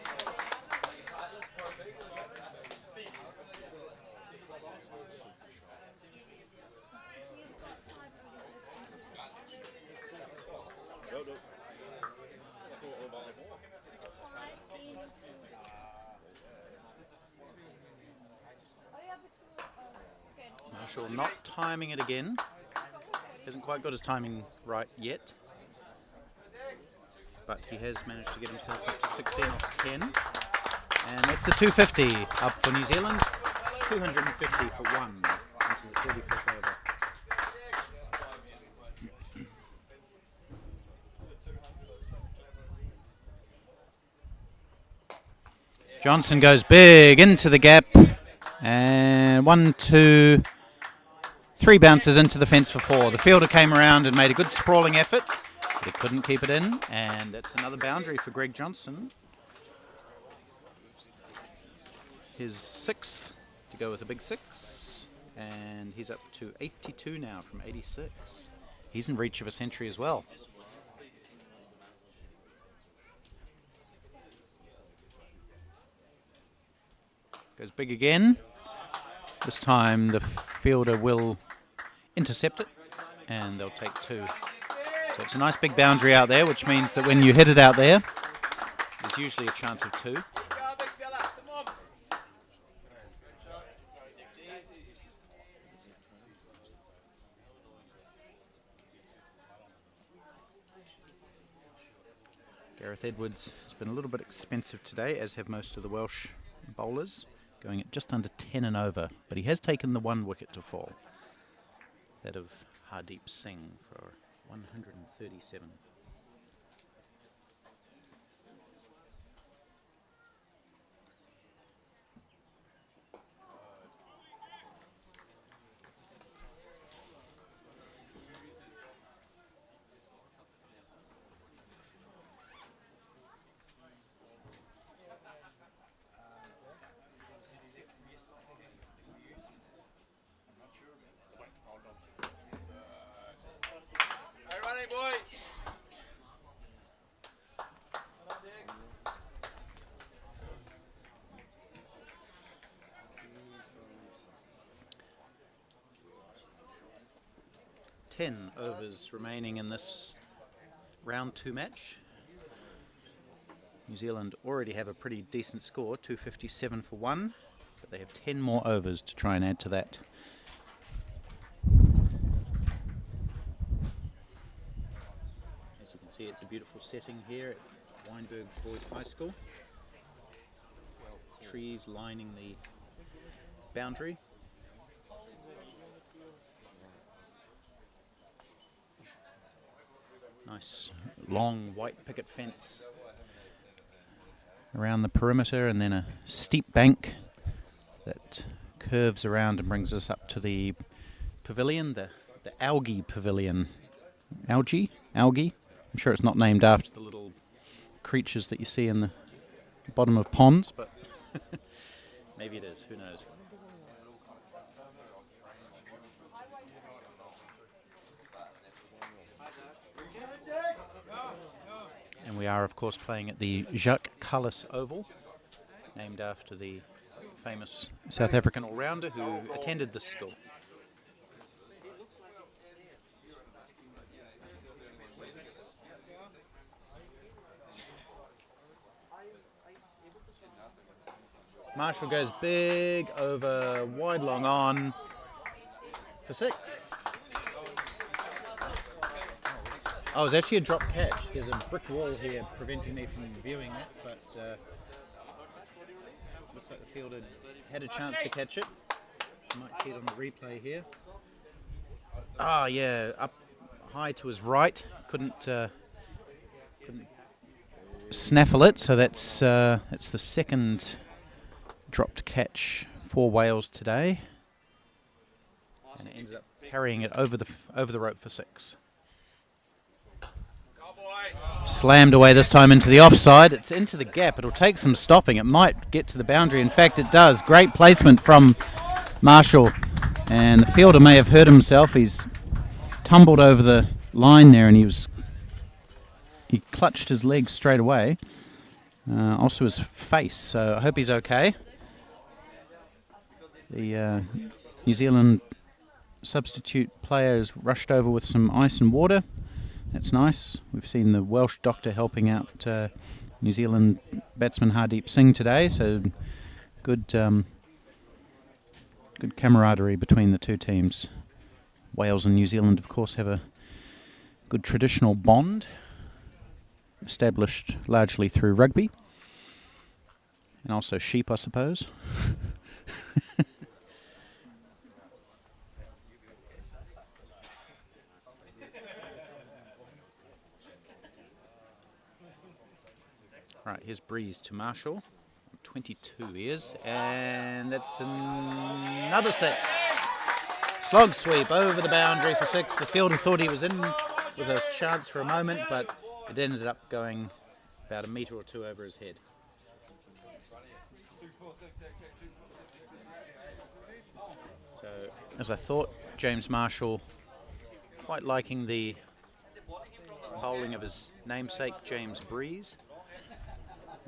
Marshall not timing it again. Hasn't quite got his timing right yet. But he has managed to get himself up to 16 off 10. And that's the 250 up for New Zealand. 250 for 1 into the 35th over. Johnson goes big into the gap. And 1, 2, 3 bounces into the fence for 4. The fielder came around and made a good sprawling effort. They couldn't keep it in, and that's another boundary for Greg Johnson. His 6th to go with a big 6, and he's up to 82 now from 86. He's in reach of a century as well. Goes big again. This time the fielder will intercept it, and they'll take 2. So it's a nice big boundary out there, which means that when you hit it out there, there's usually a chance of 2. Gareth Edwards has been a little bit expensive today, as have most of the Welsh bowlers, going at just under 10 and over. But he has taken the 1 wicket to fall, that of Hardeep Singh for 137. Boy. 10 overs remaining in this round 2 match. New Zealand already have a pretty decent score, 257 for 1, but they have 10 more overs to try and add to that. As you can see, it's a beautiful setting here at Weinberg Boys High School. Trees lining the boundary. Nice long white picket fence around the perimeter, and then a steep bank that curves around and brings us up to the pavilion, the algae pavilion. Algae? I'm sure it's not named after the little creatures that you see in the bottom of ponds, but maybe it is, who knows. And we are, of course, playing at the Jacques Kallis Oval, named after the famous South African all-rounder who attended this school. Marshall goes big over wide long on for 6. Oh, it was actually a drop catch. There's a brick wall here preventing me from viewing that, but looks like the fielder had a chance to catch it. You might see it on the replay here. Ah, yeah, up high to his right. Couldn't snaffle it, so that's the second dropped catch for Wales today, and it ended up carrying it over the rope for 6. Slammed away this time into the offside. It's into the gap. It'll take some stopping. It might get to the boundary. In fact, it does. Great placement from Marshall, and the fielder may have hurt himself. He's tumbled over the line there, and he clutched his leg straight away. Also his face. So I hope he's okay. The New Zealand substitute player has rushed over with some ice and water. That's nice. We've seen the Welsh doctor helping out New Zealand batsman Hardeep Singh today, so good good camaraderie between the two teams. Wales and New Zealand, of course, have a good traditional bond, established largely through rugby, and also sheep, I suppose. Right, here's Breeze to Marshall. 22 he is, and that's another 6. Slog sweep over the boundary for 6. The fielder thought he was in with a chance for a moment, but it ended up going about a metre or two over his head. So, as I thought, James Marshall quite liking the bowling of his namesake, James Breeze,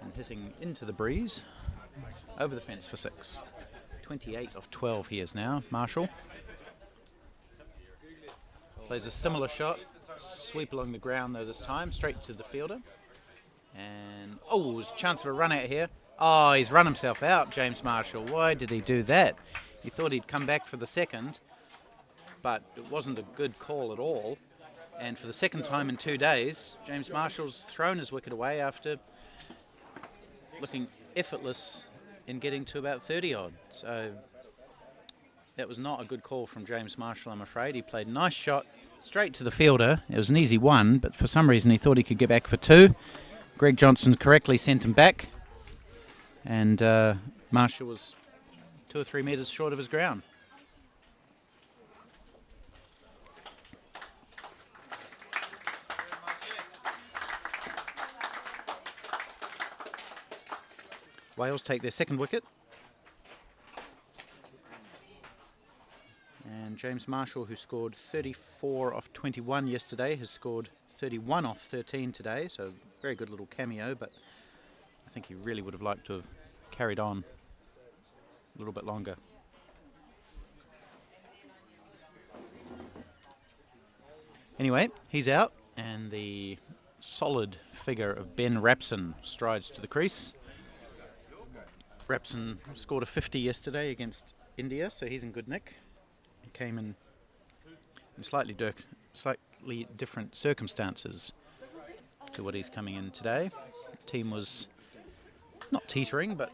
and hitting into the breeze over the fence for 6. 28 of 12 he is now, Marshall. Plays a similar shot, sweep along the ground though this time, straight to the fielder. And, oh, there's a chance of a run out here. Oh, he's run himself out, James Marshall. Why did he do that? He thought he'd come back for the second, but it wasn't a good call at all. And for the second time in 2 days, James Marshall's thrown his wicket away after looking effortless in getting to about 30 odd. So that was not a good call from James Marshall, I'm afraid. He played a nice shot straight to the fielder. It was an easy one, but for some reason he thought he could get back for 2. Greg Johnson correctly sent him back, and Marshall was 2 or 3 metres short of his ground. Wales take their second wicket. And James Marshall, who scored 34 off 21 yesterday, has scored 31 off 13 today. So very good little cameo, but I think he really would have liked to have carried on a little bit longer. Anyway, he's out, and the solid figure of Ben Rapson strides to the crease. Rapson scored a 50 yesterday against India, so he's in good nick. He came in slightly different circumstances to what he's coming in today. The team was not teetering, but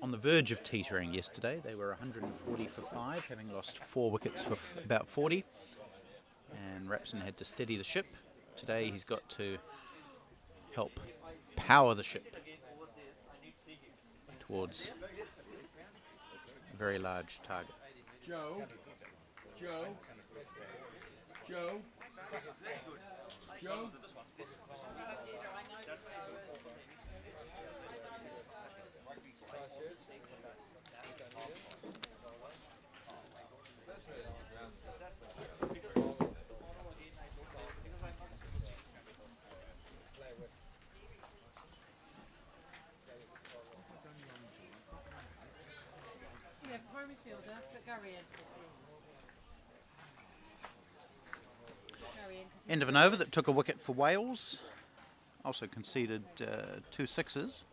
on the verge of teetering yesterday. They were 140 for 5, having lost 4 wickets for about 40. And Rapson had to steady the ship. Today he's got to help power the ship towards a very large target. Joe. Yeah, primary fielder, but Gary in. End of an over that took a wicket for Wales. Also conceded 2 sixes.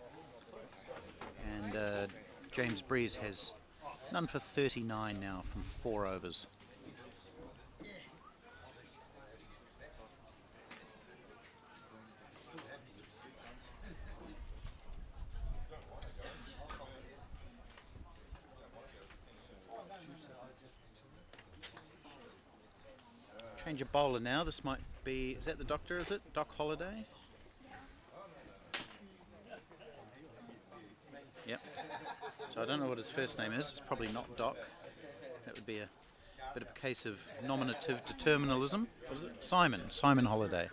And James Breeze has none for 39 now from 4 overs. Change of bowler now. This might be, is that the doctor, is it? Doc Holliday? Yep. So I don't know what his first name is. It's probably not Doc. That would be a bit of a case of nominative determinalism. What is it? Simon Holliday.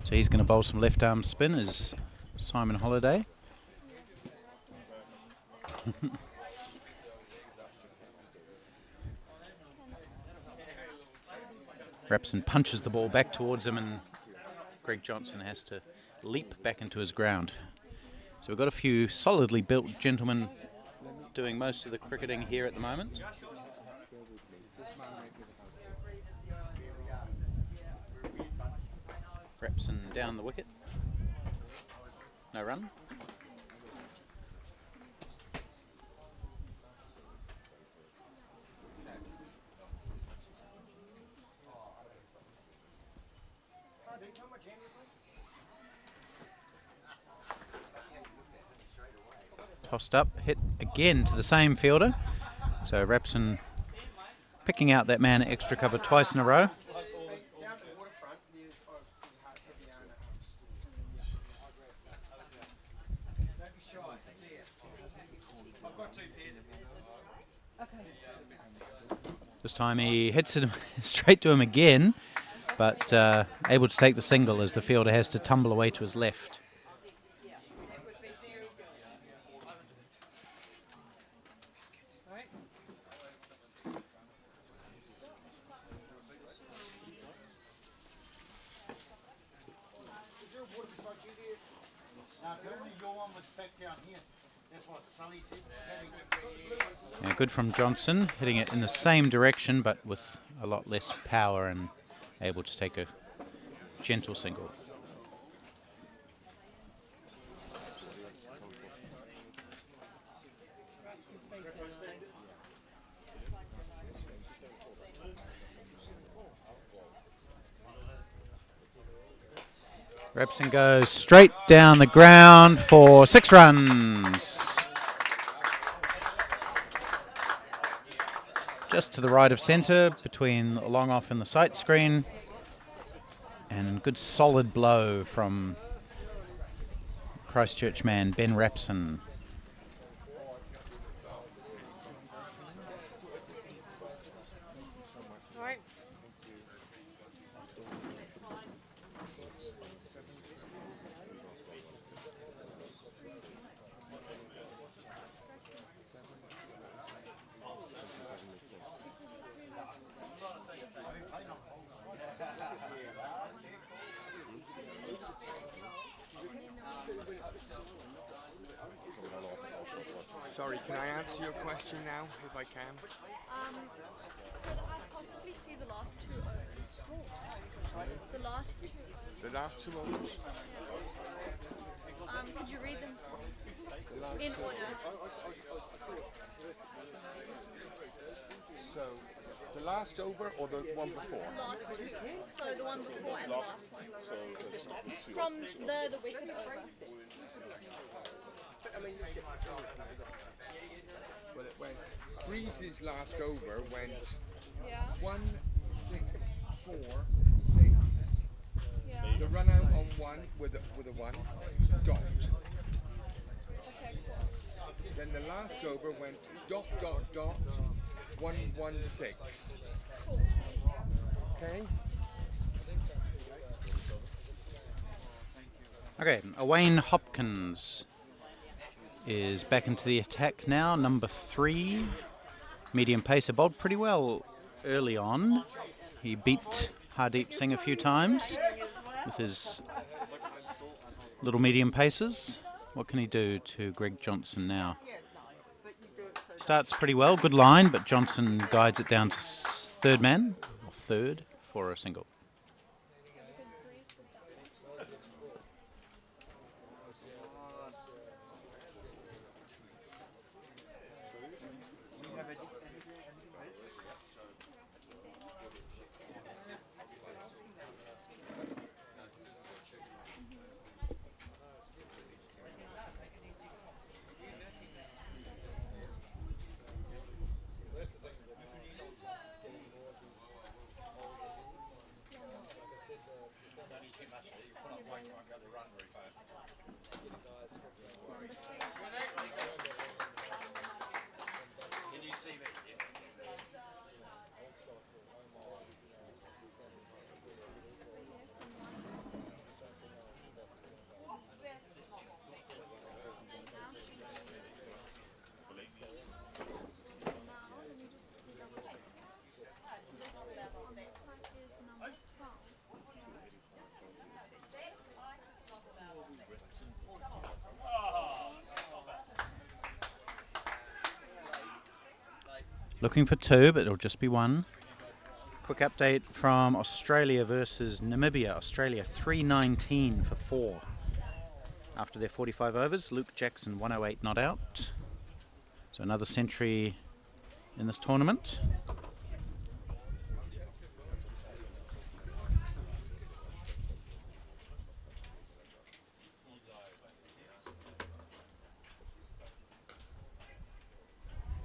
So he's going to bowl some left arm spin as Simon Holliday. Repson punches the ball back towards him, and Greg Johnson has to leap back into his ground. So we've got a few solidly built gentlemen doing most of the cricketing here at the moment. Repson down the wicket. No run. Tossed up, hit again to the same fielder. So Repson picking out that man at extra cover twice in a row. This time he hits it straight to him again, but able to take the single as the fielder has to tumble away to his left. Yeah, good from Johnson, hitting it in the same direction but with a lot less power and able to take a gentle single. Repson goes straight down the ground for 6 runs. Just to the right of centre, between the long off and the sight screen. And a good solid blow from Christchurch man Ben Repson. Sorry, can I answer your question now, if I can? Could I possibly see the last 2 overs? The last 2 overs. The last 2 overs? Yeah. Could you read them to me? In order. So, the last over or the one before? The last 2. So the one before and the last one. From the wicket over. Well, it went. Breeze's last over went 1, 6, 4, 6. Yeah. The run out on 1 with a 1 dot. Okay, cool. Then the last over went dot dot dot 1 1 6. Cool. Okay. Okay, Wayne Hopkins is back into the attack now, number 3. Medium pacer, bowled pretty well early on. He beat Hardeep Singh a few times with his little medium paces. What can he do to Greg Johnson now? Starts pretty well, good line, but Johnson guides it down to third man, or third, for a single. Looking for 2, but it'll just be 1. Quick update from Australia versus Namibia. Australia 319 for 4. After their 45 overs, Luke Jackson 108 not out. So another century in this tournament.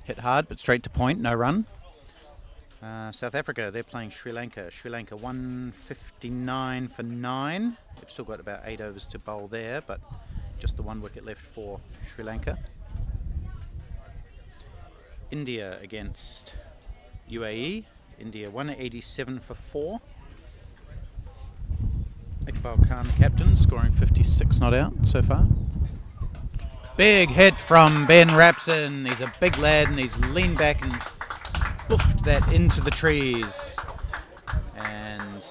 Hit hard, but straight to point, no run. South Africa, they're playing Sri Lanka. Sri Lanka 159 for 9. They've still got about 8 overs to bowl there, but just the 1 wicket left for Sri Lanka. India against UAE. India 187 for 4. Iqbal Khan, the captain, scoring 56 not out so far. Big hit from Ben Rapson. He's a big lad and he's leaned back and boofed that into the trees and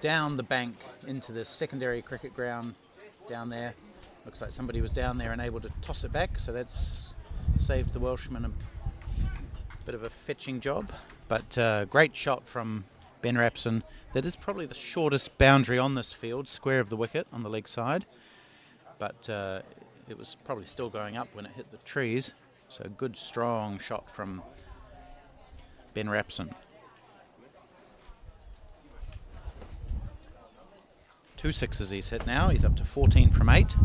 down the bank into the secondary cricket ground down there. Looks like somebody was down there and able to toss it back, so that's saved the Welshman a bit of a fetching job. But great shot from Ben Rapson. That is probably the shortest boundary on this field, square of the wicket on the leg side. But it was probably still going up when it hit the trees. So good strong shot from Ben Rapson. 2 sixes he's hit now. He's up to 14 from 8.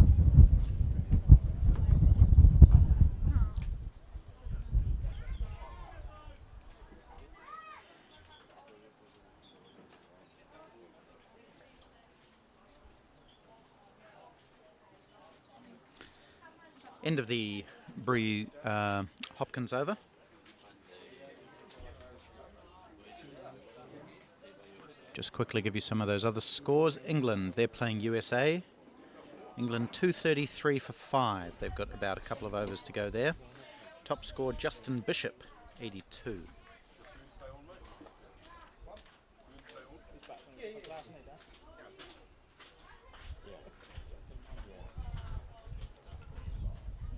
End of the Bree Hopkins over. Just quickly give you some of those other scores. England, they're playing USA. England 233 for 5. They've got about a couple of overs to go there. Top score, Justin Bishop, 82.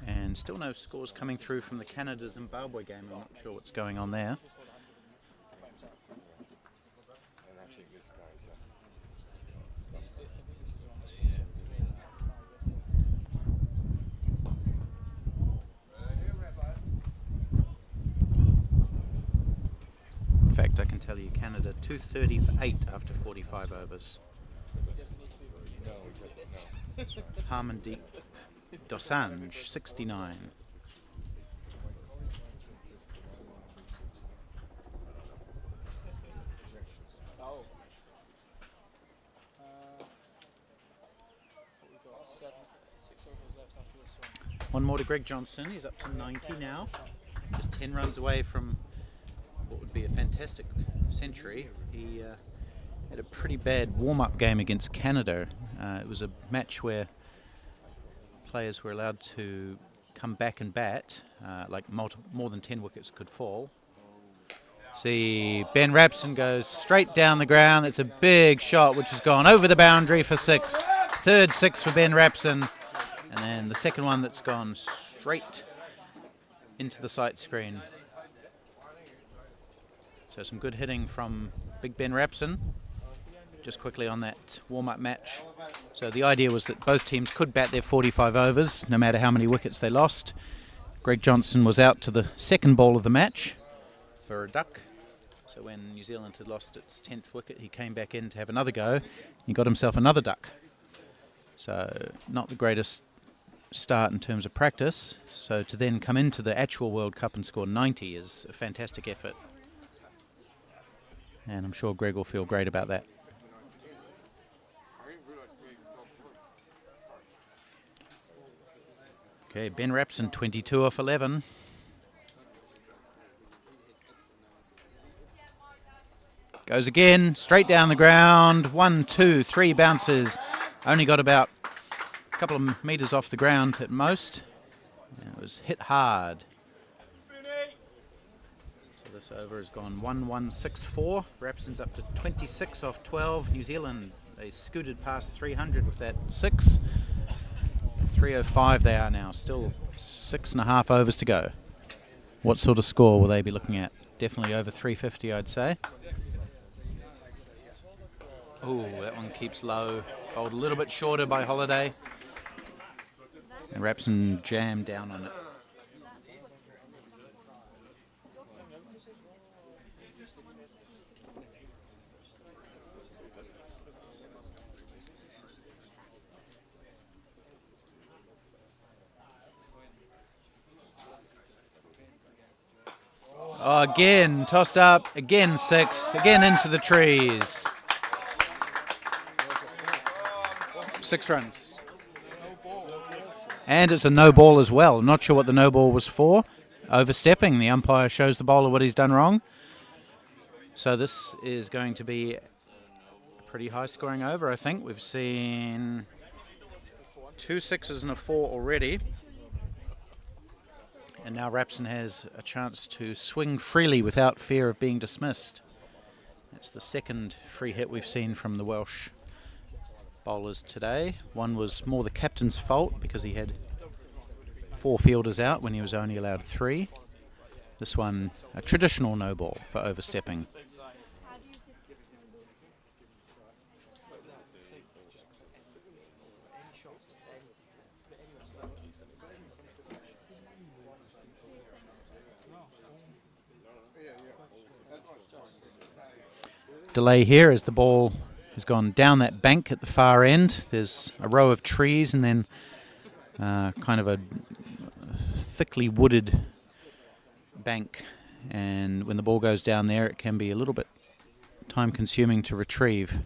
And still no scores coming through from the Canada-Zimbabwe game. I'm not sure what's going on there. In fact, I can tell you Canada 230 for 8 after 45 overs. Harmandeep Dosanjh 69. One more to Greg Johnson. He's up to 90 now. Just 10 runs away from what would be a fantastic century. He had a pretty bad warm-up game against Canada. It was a match where players were allowed to come back and bat, like more than 10 wickets could fall. See, Ben Rapson goes straight down the ground. It's a big shot which has gone over the boundary for 6. Third 6 for Ben Rapson. And then the second one that's gone straight into the sight screen. So some good hitting from Big Ben Rapson. Just quickly on that warm-up match. So the idea was that both teams could bat their 45 overs, no matter how many wickets they lost. Greg Johnson was out to the second ball of the match for a duck. So when New Zealand had lost its 10th wicket, he came back in to have another go. He got himself another duck. So not the greatest start in terms of practice. So to then come into the actual World Cup and score 90 is a fantastic effort. And I'm sure Greg will feel great about that. Okay, Ben Rapson, 22 off 11. Goes again, straight down the ground. 1, 2, 3 bounces. Only got about a couple of metres off the ground at most. And it was hit hard. So this over has gone 1-1-6-4. Rapson's up to 26 off 12. New Zealand, they scooted past 300 with that 6. 305 they are now, still 6.5 overs to go. What sort of score will they be looking at? Definitely over 350, I'd say. Oh, that one keeps low. Bowled a little bit shorter by Holiday. And Rapson jammed down on it. Oh, again, tossed up, again 6, again into the trees. 6 runs. And it's a no ball as well. I'm not sure what the no ball was for. Overstepping. The umpire shows the bowler what he's done wrong. So this is going to be a pretty high scoring over, I think. We've seen 2 6s and a 4 already. And now Rapson has a chance to swing freely without fear of being dismissed. That's the second free hit we've seen from the Welsh bowlers today. One was more the captain's fault because he had 4 fielders out when he was only allowed 3. This one, a traditional no ball for overstepping. Delay here as the ball has gone down that bank at the far end. There's a row of trees and then kind of a thickly wooded bank, and when the ball goes down there it can be a little bit time consuming to retrieve.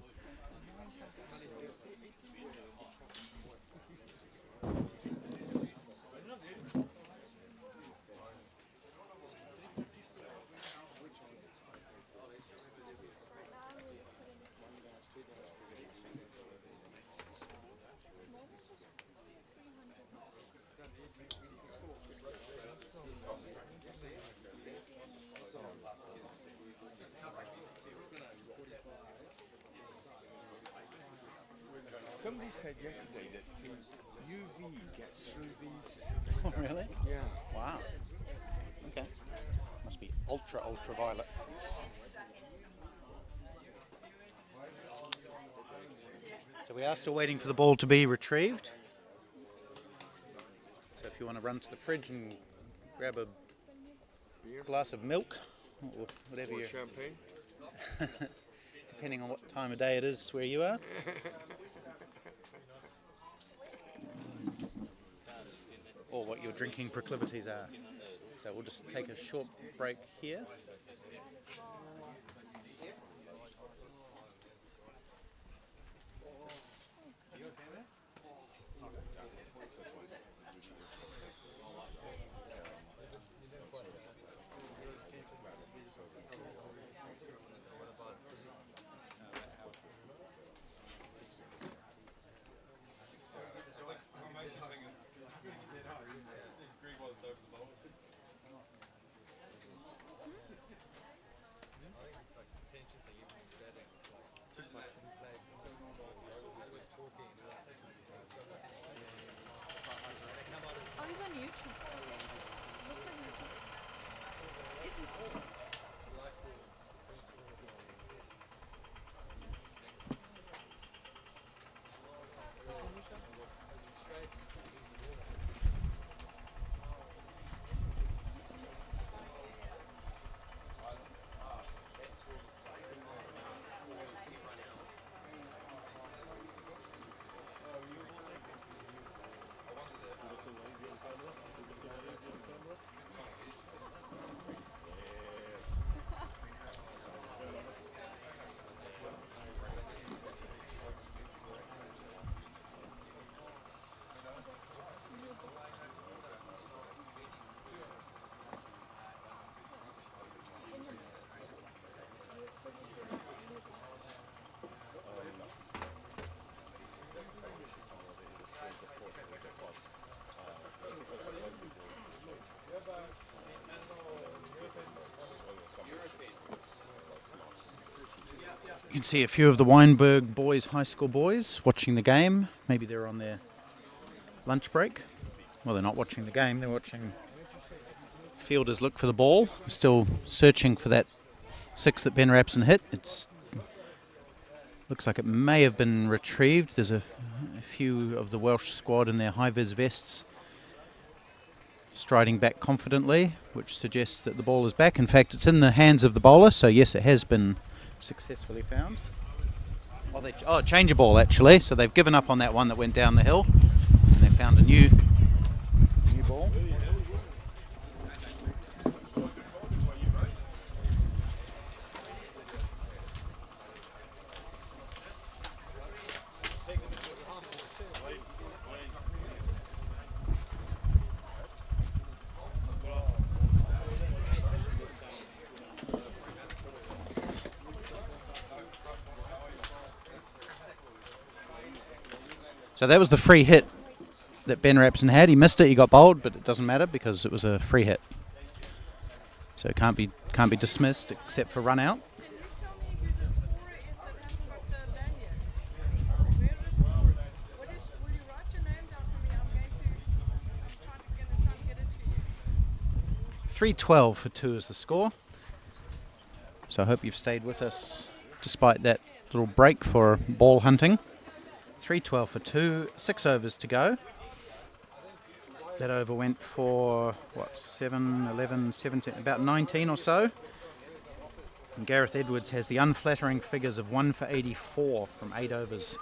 Somebody said yesterday that the UV gets through these. Oh, really? Yeah. Wow. Okay. Must be ultraviolet. So we are still waiting for the ball to be retrieved. So if you want to run to the fridge and grab a glass of milk or whatever you champagne. Depending on what time of day it is where you are. Or what your drinking proclivities are. So we'll just take a short break here. Oh, he's on YouTube. Looks like YouTube. Isn't it? You can see a few of the Weinberg boys, high school boys, watching the game. Maybe they're on their lunch break. Well, they're not watching the game, they're watching Fielders look for the ball. Still searching for that 6 that Ben Rapson hit. It's looks like it may have been retrieved. There's a few of the Welsh squad in their high-vis vests striding back confidently, which suggests that the ball is back. In fact, it's in the hands of the bowler, so yes, it has been successfully found. Change a ball actually, so they've given up on that one that went down the hill, and they found a new ball. So that was the free hit that Ben Rapson had. He missed it, he got bowled, but it doesn't matter because it was a free hit. So it can't be dismissed except for run out. Can you tell me who the scorer is that hasn't got the lanyard? Where is the scorer? Will you write your name down for me? I'm trying to get it to you. 312 for 2 is the score. So I hope you've stayed with us despite that little break for ball hunting. 312 for 2, 6 overs to go. That over went for, 7, 11, 17, about 19 or so. And Gareth Edwards has the unflattering figures of 1 for 84 from 8 overs.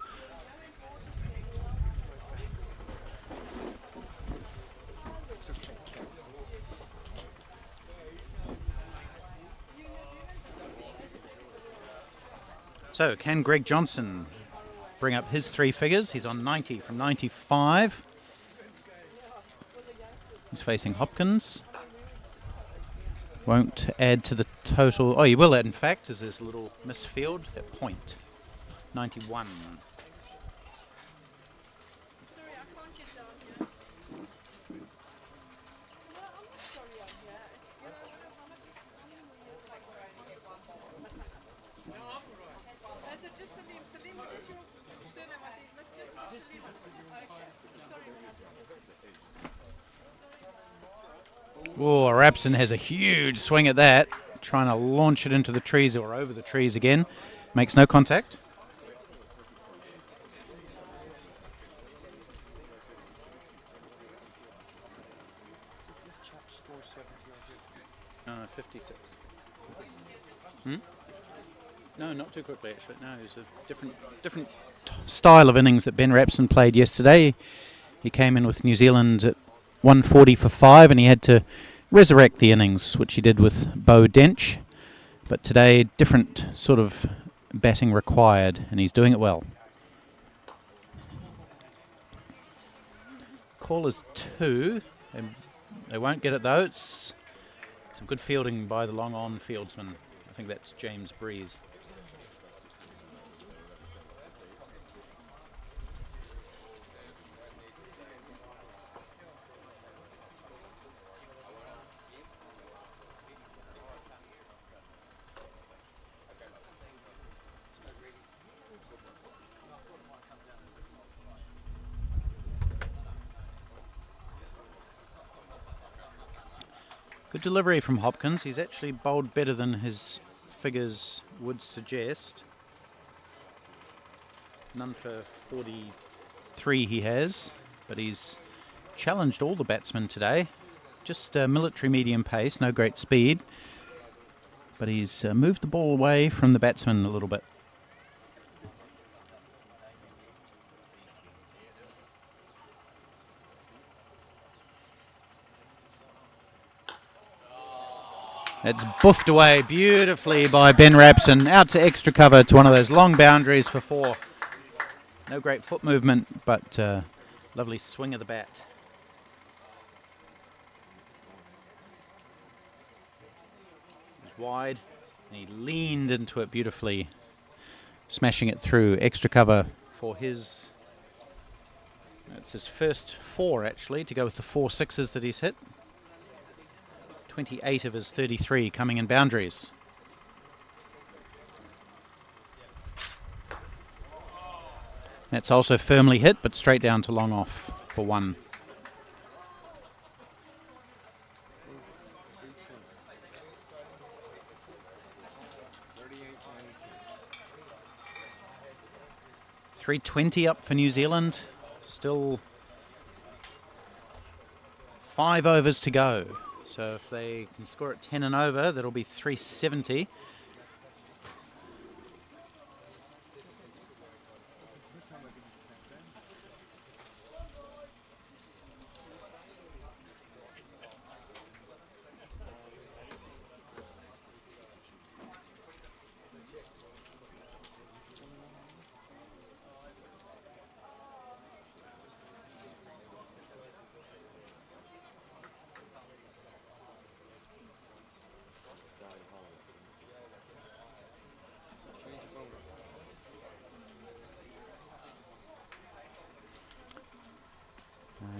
So, can Greg Johnson bring up his 3 figures? He's on 90 from 95. He's facing Hopkins. Won't add to the total. Oh, he will add, in fact, as there's a little misfield at point. 91. Sorry, I can't get down here. No, I'm not sorry I'm here. It's, how much is it just Salim? Salim, what is your surname? I said, Mr. Salim. Okay. Sorry, Oh, Rapson has a huge swing at that, trying to launch it into the trees or over the trees again. Makes no contact. This chap scored 70 56. No, not too quickly actually. No, it was a different style of innings that Ben Rapson played yesterday. He came in with New Zealand at 140 for 5, and he had to resurrect the innings, which he did with Bo Dench. But today, different sort of batting required, and he's doing it well. Call is 2. They won't get it though. It's some good fielding by the long-on fieldsman. I think that's James Breeze. Good delivery from Hopkins. He's actually bowled better than his figures would suggest. None for 43 he has, but he's challenged all the batsmen today. Just military medium pace, no great speed, but he's moved the ball away from the batsmen a little bit. It's buffed away beautifully by Ben Rapson, out to extra cover to one of those long boundaries for 4. No great foot movement, but lovely swing of the bat. It was wide, and he leaned into it beautifully, smashing it through. Extra cover for his... It's his first 4, actually, to go with the 4 sixes that he's hit. 28 of his 33 coming in boundaries. That's also firmly hit, but straight down to long off for 1. 320 up for New Zealand. Still 5 overs to go. So if they can score at 10 and over, that'll be 370.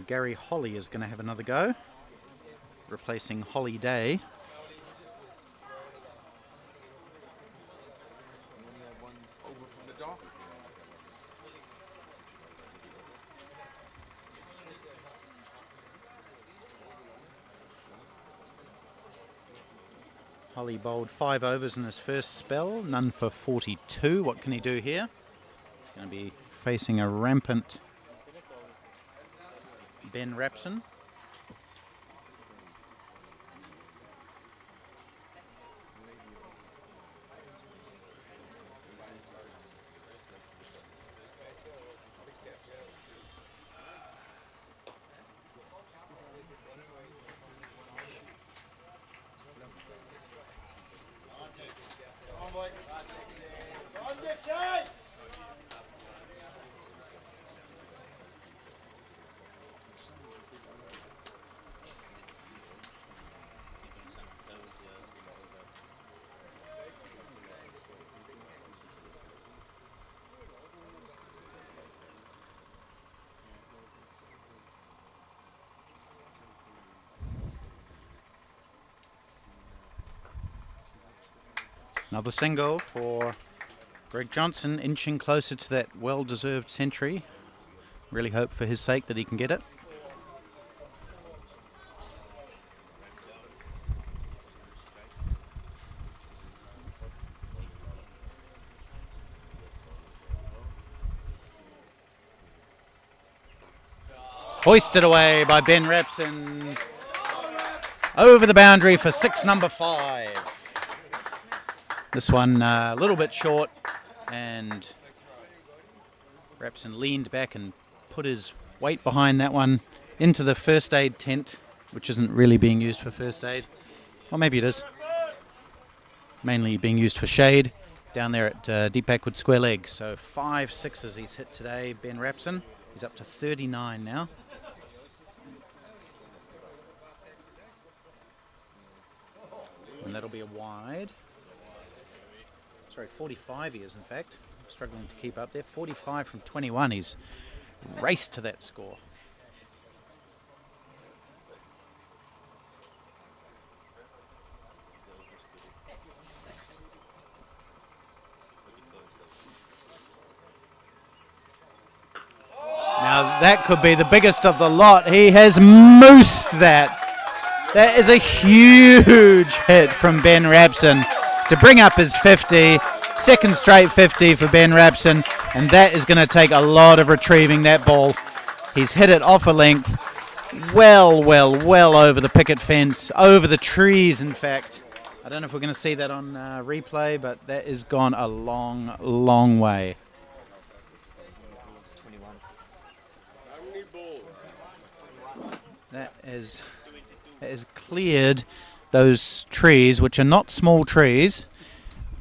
Gary Holly is going to have another go, replacing Holly Day. Holly bowled 5 overs in his first spell, none for 42. What can he do here? He's going to be facing a rampant Ben Rapson. Another single for Greg Johnson, inching closer to that well-deserved century. Really hope for his sake that he can get it. Hoisted away by Ben Rapson. Over the boundary for 6 number 5. This one a little bit short, and Rapson leaned back and put his weight behind that one into the first aid tent, which isn't really being used for first aid. Or maybe it is. Mainly being used for shade down there at deep backward square leg. So 5 sixes he's hit today, Ben Rapson. He's up to 39 now. And that'll be a wide. Sorry, 45 he is, in fact. Struggling to keep up there. 45 from 21. He's raced to that score. Now that could be the biggest of the lot. He has moosed that. That is a huge hit from Ben Rapson to bring up his 50. Second straight 50 for Ben Rapson, and that is going to take a lot of retrieving that ball. He's hit it off a length, well over the picket fence, over the trees, in fact. I don't know if we're going to see that on replay, but that has gone a long way. That has cleared those trees, which are not small trees,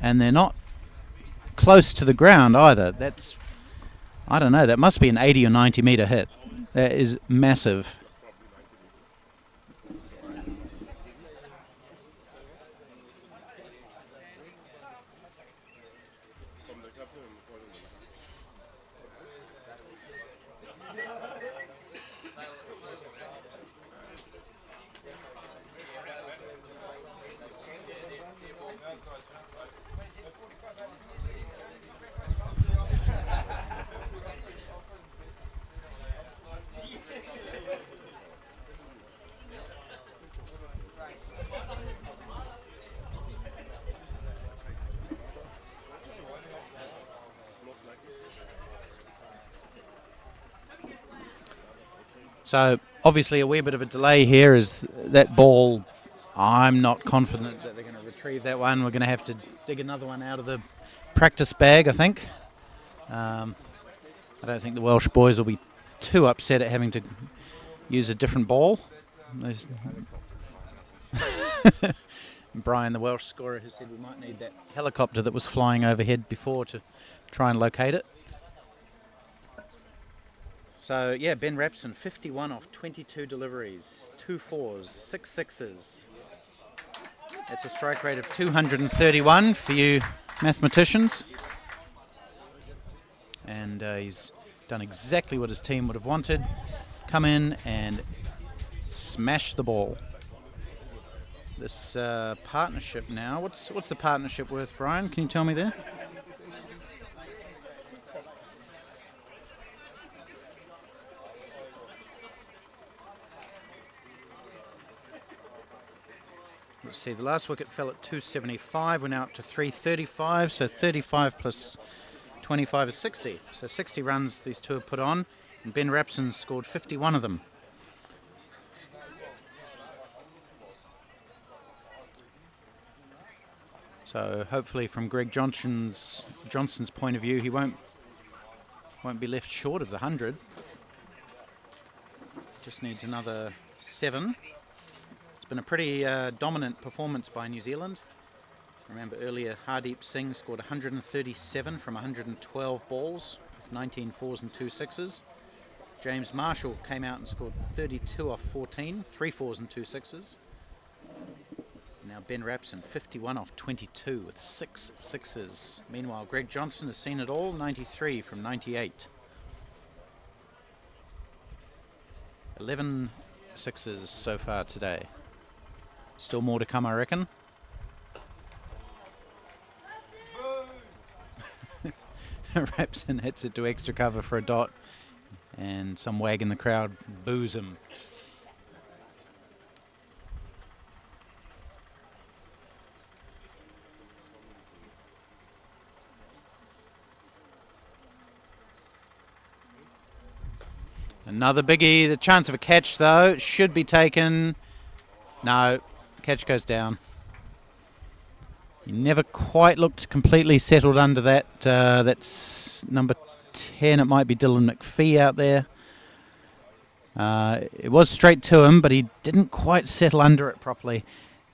and they're not close to the ground either. That's, I don't know, that must be an 80 or 90 meter hit. That is massive. So obviously a wee bit of a delay here is that ball. I'm not confident that they're going to retrieve that one. We're going to have to dig another one out of the practice bag, I think. I don't think the Welsh boys will be too upset at having to use a different ball. Brian, the Welsh scorer, has said we might need that helicopter that was flying overhead before to try and locate it. So, yeah, Ben Rapson, 51 off 22 deliveries, 2 fours, 6 sixes. That's a strike rate of 231 for you mathematicians. And he's done exactly what his team would have wanted. Come in and smash the ball. This partnership now, what's the partnership worth, Brian? Can you tell me there? Let's see, the last wicket fell at 275. We're now up to 335, so 35 plus 25 is 60. So 60 runs these two have put on, and Ben Rapson scored 51 of them. So hopefully from Greg Johnson's point of view, he won't be left short of the 100. Just needs another 7. It's been a pretty dominant performance by New Zealand. Remember earlier, Hardeep Singh scored 137 from 112 balls, with 19 fours and 2 sixes. James Marshall came out and scored 32 off 14, 3 fours and 2 sixes. Now Ben Rapson, 51 off 22 with 6 sixes. Meanwhile, Greg Johnson has seen it all, 93 from 98. 11 sixes so far today. Still more to come, I reckon. Rapson hits it to extra cover for a dot, and some wag in the crowd boos him. Another biggie. The chance of a catch, though, should be taken. No, catch goes down. He never quite looked completely settled under that. That's number 10. It might be Dylan McPhee out there. It was straight to him, but he didn't quite settle under it properly,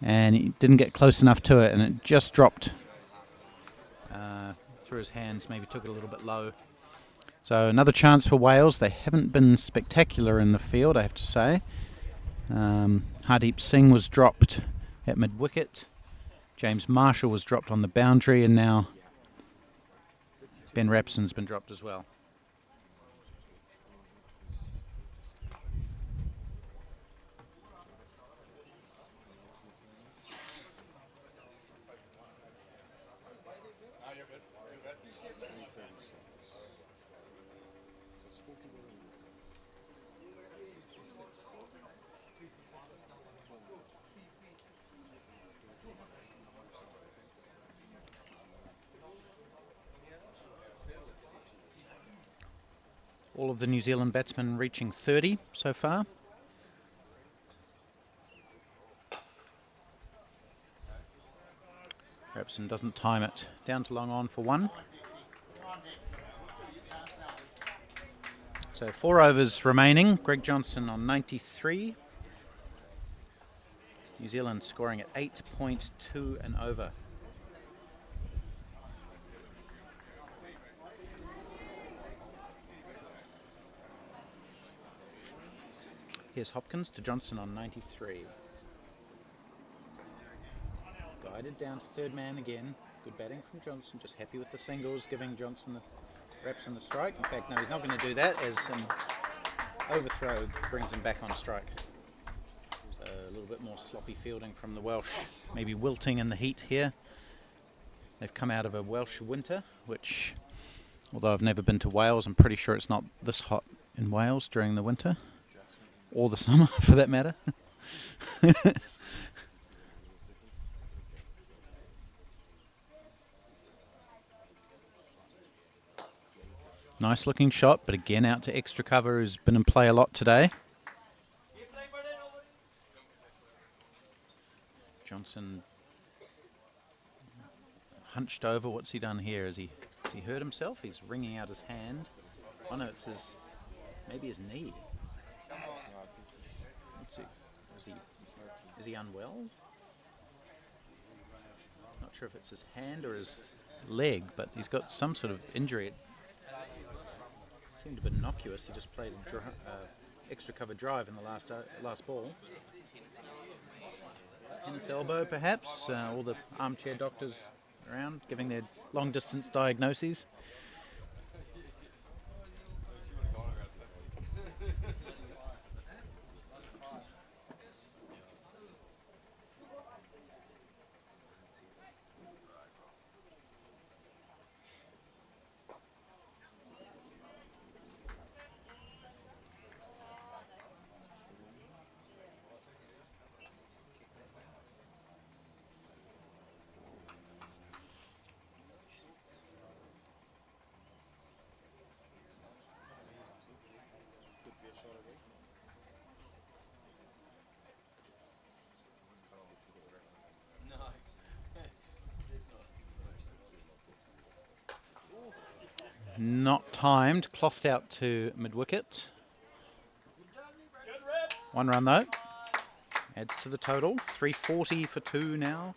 and he didn't get close enough to it, and it just dropped through his hands. Maybe took it a little bit low. So another chance for Wales. They haven't been spectacular in the field, I have to say. Hardeep Singh was dropped at mid-wicket. James Marshall was dropped on the boundary, and now Ben Rapson's been dropped as well. All of the New Zealand batsmen reaching 30 so far. Rapson doesn't time it. Down to long on for 1. So 4 overs remaining. Greg Johnson on 93. New Zealand scoring at 8.2 and over. Here's Hopkins to Johnson on 93. Guided down to third man again. Good batting from Johnson. Just happy with the singles, giving Johnson the Rapson the strike. In fact, no, he's not going to do that, as an overthrow brings him back on strike. So a little bit more sloppy fielding from the Welsh. Maybe wilting in the heat here. They've come out of a Welsh winter, which, although I've never been to Wales, I'm pretty sure it's not this hot in Wales during the winter. Or the summer, for that matter. Nice looking shot, but again out to extra cover, who's been in play a lot today. Johnson hunched over. What's he done here? Has he hurt himself? He's wringing out his hand. Oh no, it's his, maybe his knee. Let's see. Is he unwell? Not sure if it's his hand or his leg, but he's got some sort of injury. It seemed a bit innocuous. He just played a extra cover drive in the last ball. His elbow, perhaps. All the armchair doctors around giving their long distance diagnoses. Not timed, clothed out to mid-wicket. 1 run though, adds to the total. 340 for 2 now.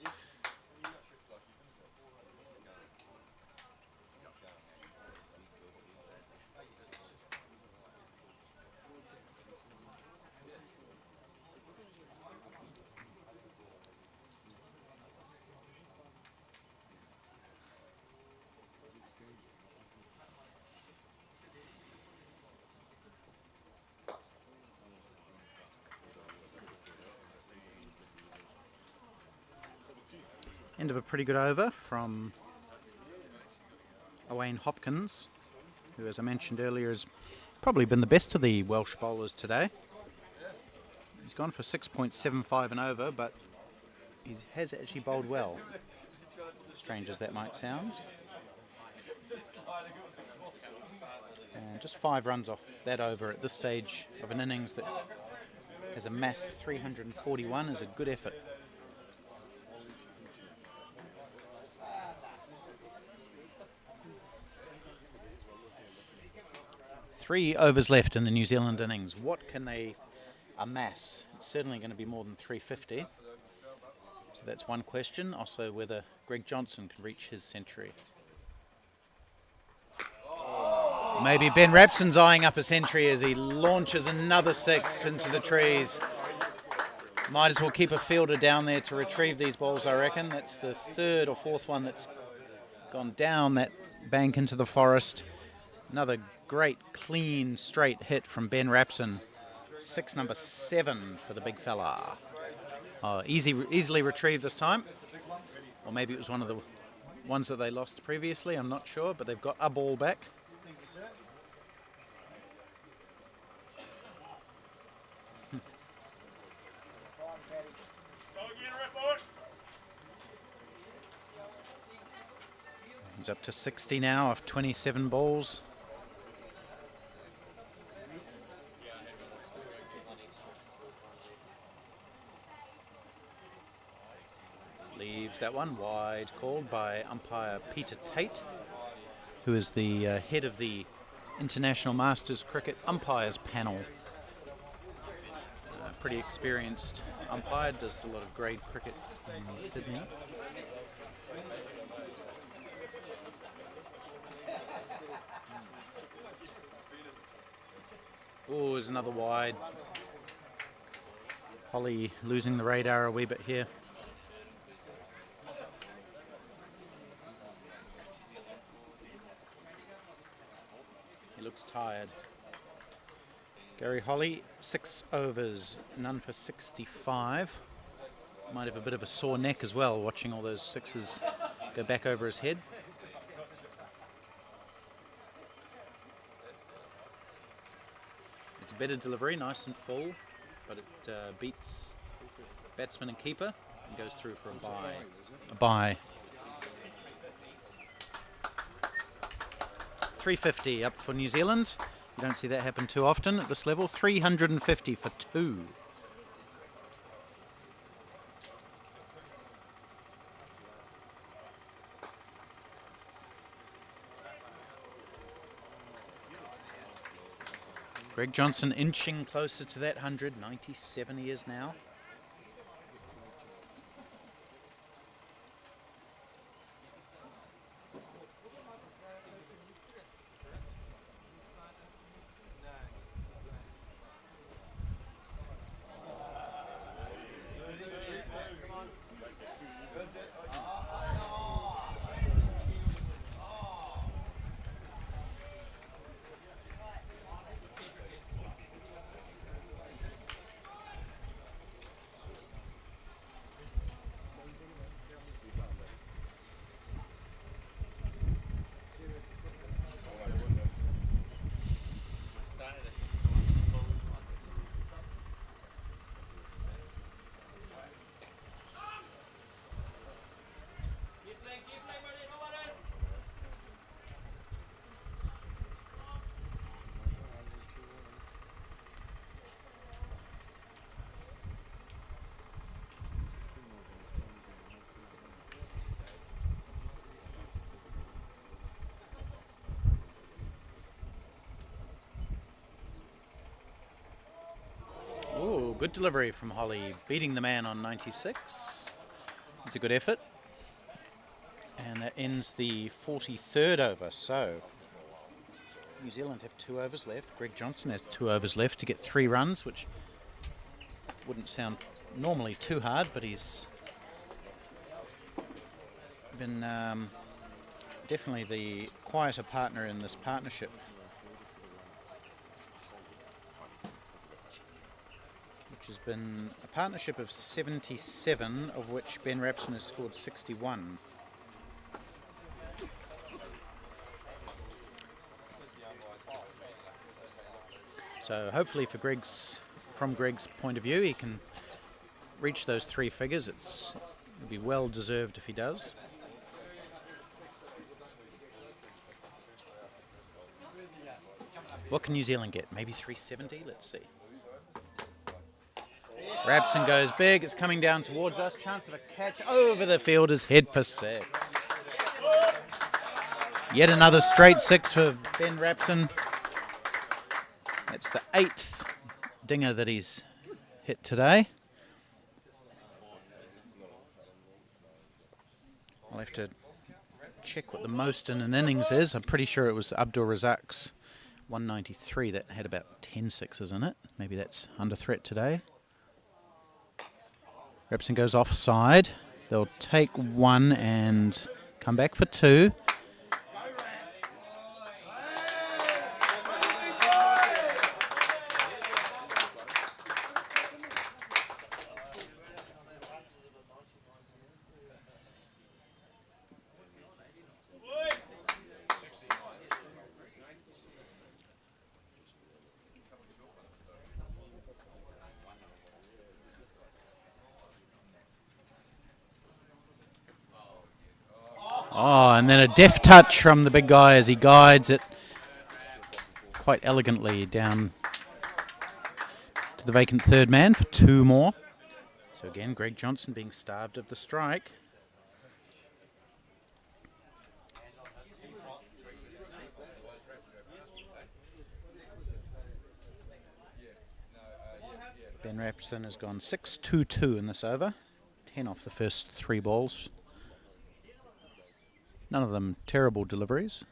End of a pretty good over from Owain Hopkins, who, as I mentioned earlier, has probably been the best of the Welsh bowlers today. He's gone for 6.75 and over, but he has actually bowled well, strange as that might sound. And just 5 runs off that over at this stage of an innings that has amassed 341 is a good effort. 3 overs left in the New Zealand innings. What can they amass? It's certainly going to be more than 350. So that's one question. Also whether Greg Johnson can reach his century. Maybe Ben Rapson's eyeing up a century as he launches another 6 into the trees. Might as well keep a fielder down there to retrieve these balls, I reckon. That's the 3rd or 4th one that's gone down that bank into the forest. Another great, clean, straight hit from Ben Rapson. 6 number 7 for the big fella. Oh, easily retrieved this time. Or maybe it was one of the ones that they lost previously, I'm not sure, but they've got a ball back. He's up to 60 now of 27 balls. Leaves that one wide, called by umpire Peter Tate, who is the head of the International Masters Cricket Umpires Panel. Pretty experienced umpire, does a lot of grade cricket in Sydney. Oh, there's another wide. Holly losing the radar a wee bit here. He looks tired. Gary Holly, 6 overs, none for 65. Might have a bit of a sore neck as well, watching all those 6s go back over his head. It's a better delivery, nice and full, but it beats batsman and keeper and goes through for a bye. A bye. 350 up for New Zealand. You don't see that happen too often at this level. 350 for 2. Greg Johnson inching closer to that 100, 97 he is now. Ooh, good delivery from Holly, beating the man on 96. It's a good effort. And that ends the 43rd over. So New Zealand have 2 overs left. Greg Johnson has 2 overs left to get 3 runs, which wouldn't sound normally too hard, but he's been definitely the quieter partner in this partnership. Which has been a partnership of 77, of which Ben Rapson has scored 61. So hopefully from Greg's point of view, he can reach those 3 figures. It'll be well deserved if he does. What can New Zealand get? Maybe 370? Let's see. Rapson goes big. It's coming down towards us. Chance of a catch over the fielder's head for 6. Yet another straight 6 for Ben Rapson. It's the 8th dinger that he's hit today. I'll have to check what the most in an innings is. I'm pretty sure it was Abdul Razak's 193 that had about 10 sixes in it. Maybe that's under threat today. Rapson goes offside. They'll take 1 and come back for 2. Oh, and then a deft touch from the big guy as he guides it quite elegantly down to the vacant 3rd man for 2 more. So again, Greg Johnson being starved of the strike. Ben Rapson has gone 6-2-2 in this over. 10 off the first 3 balls. None of them terrible deliveries.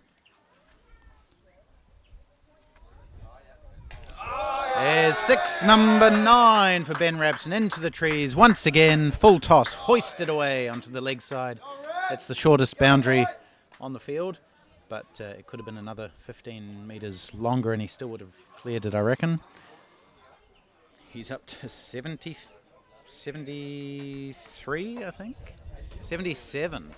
There's 6, number 9 for Ben Rapson into the trees. Once again, full toss, hoisted away onto the leg side. That's the shortest boundary on the field, but it could have been another 15 metres longer and he still would have cleared it, I reckon. He's up to 73, I think? 77.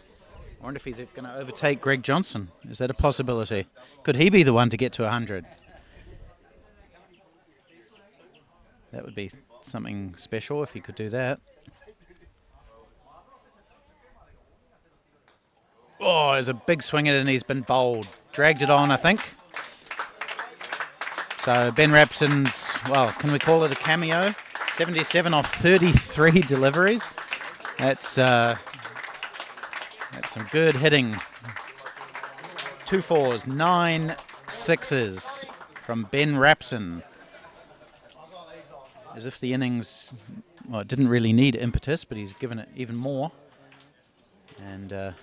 I wonder if he's going to overtake Greg Johnson. Is that a possibility? Could he be the one to get to 100? That would be something special if he could do that. Oh, there's a big swing at it and he's been bowled. Dragged it on, I think. So Ben Rapson's, well, can we call it a cameo? 77 off 33 deliveries. That's some good hitting. 2 4s, 9 6s from Ben Rapson. as if the innings, well, it didn't really need impetus, but he's given it even more. And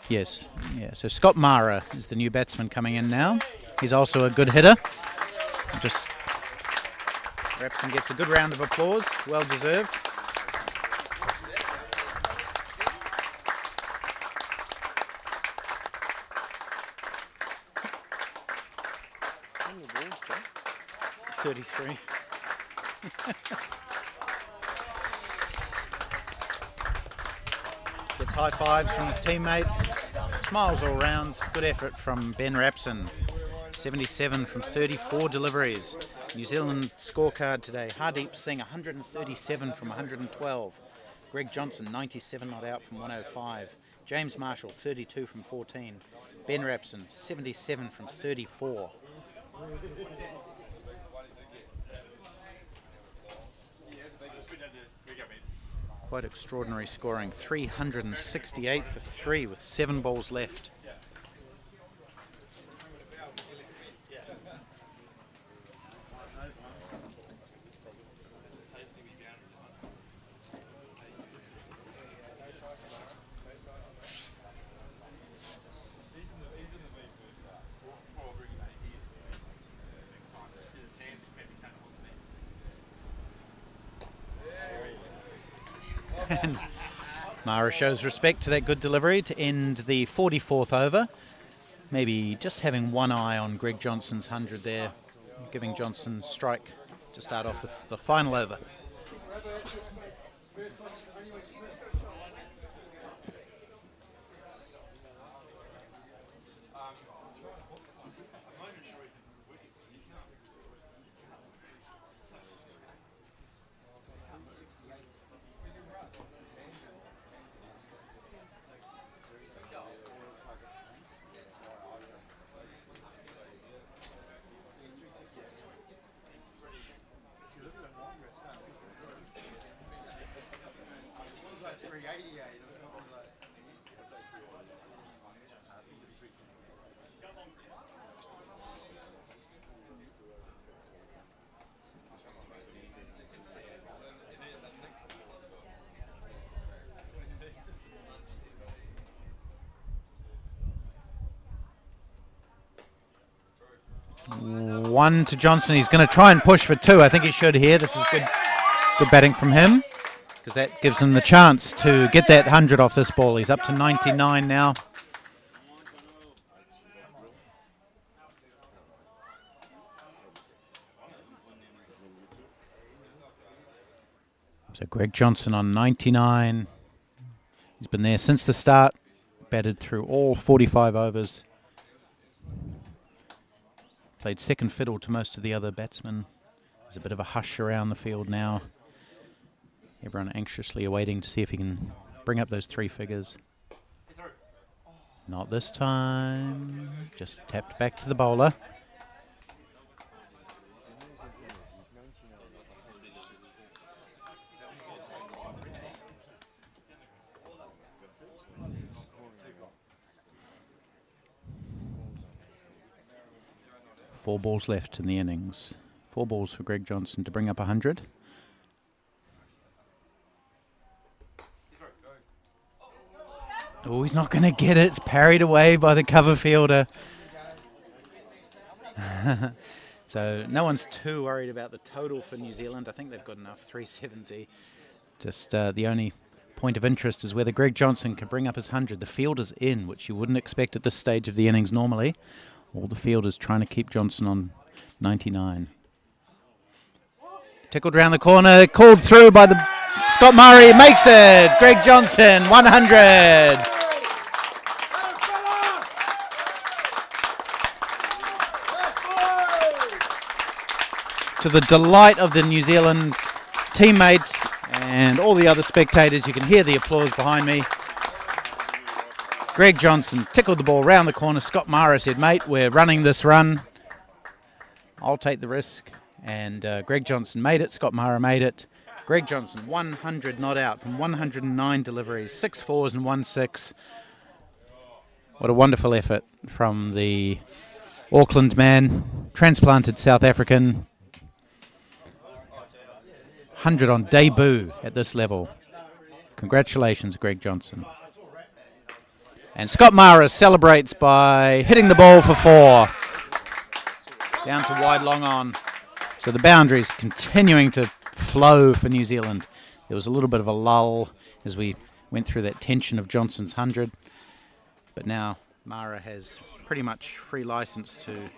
yes, yeah. So Scott Mara is the new batsman coming in now. He's also a good hitter. Just Rapson gets a good round of applause, well deserved. On the balls, Joe. 33. Gets high fives from his teammates. Smiles all round. Good effort from Ben Rapson. 77 from 34 deliveries. New Zealand scorecard today. Hardeep Singh 137 from 112. Greg Johnson 97 not out from 105. James Marshall 32 from 14. Ben Rapson 77 from 34. Quite extraordinary scoring. 368 for 3 with 7 balls left. And Mara shows respect to that good delivery to end the 44th over. Maybe just having one eye on Greg Johnson's 100 there, giving Johnson strike to start off the final over. One to Johnson. He's going to try and push for 2. I think he should here. This is good batting from him, because that gives him the chance to get that 100 off this ball. He's up to 99 now. So Greg Johnson on 99. He's been there since the start, batted through all 45 overs. Played second fiddle to most of the other batsmen. There's a bit of a hush around the field now. Everyone anxiously awaiting to see if he can bring up those 3 figures. Not this time. Just tapped back to the bowler. Four balls left in the innings. 4 balls for Greg Johnson to bring up 100. Oh, he's not going to get it. It's parried away by the cover fielder. So no one's too worried about the total for New Zealand. I think they've got enough, 370. Just the only point of interest is whether Greg Johnson can bring up his 100. The field is in, which you wouldn't expect at this stage of the innings normally. All the fielders trying to keep Johnson on 99. Tickled round the corner, called through by the Scott Murray, makes it! Greg Johnson, 100! To the delight of the New Zealand teammates and all the other spectators, you can hear the applause behind me. Greg Johnson tickled the ball round the corner. Scott Mara said, mate, we're running this run. I'll take the risk. And Greg Johnson made it. Scott Mara made it. Greg Johnson, 100 not out from 109 deliveries, 6 4s and 1 6. What a wonderful effort from the Auckland man, transplanted South African. 100 on debut at this level. Congratulations, Greg Johnson. And Scott Mara celebrates by hitting the ball for 4. Down to wide long on. So the boundaries continuing to flow for New Zealand. There was a little bit of a lull as we went through that tension of Johnson's 100. But now Mara has pretty much free license to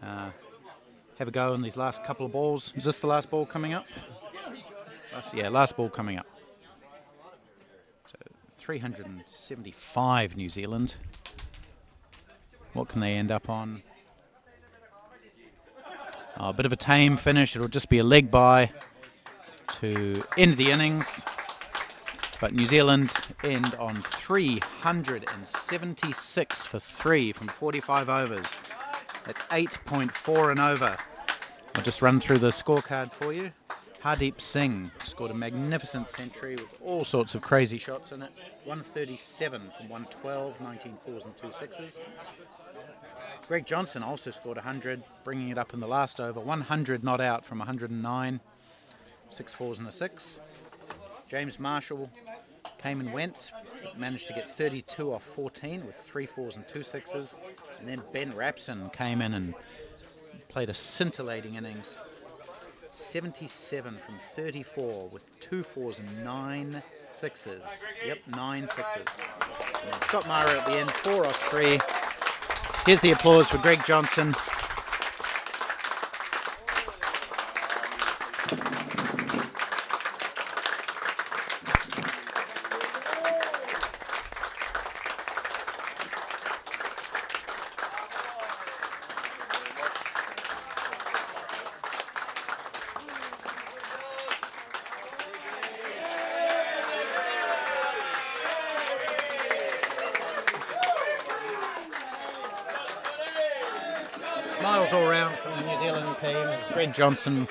have a go in these last couple of balls. Is this the last ball coming up? Last ball coming up. So 375 New Zealand. What can they end up on? A bit of a tame finish. It'll just be a leg by to end the innings. But New Zealand end on 376 for 3 from 45 overs. That's 8.4 and over. I'll just run through the scorecard for you. Hardeep Singh scored a magnificent century with all sorts of crazy shots in it. 137 from 112, 19 fours and 2 sixes. Greg Johnson also scored 100, bringing it up in the last over. 100 not out from 109, 6 fours and a 6. James Marshall came and went, managed to get 32 off 14 with 3 fours and 2 sixes. And then Ben Rapson came in and played a scintillating innings. 77 from 34 with 2 fours and 9 sixes. Yep, 9 sixes. And Scott Mara at the end, 4 off 3. Here's the applause for Greg Johnson. Smiles all around from the New Zealand team as Greg Johnson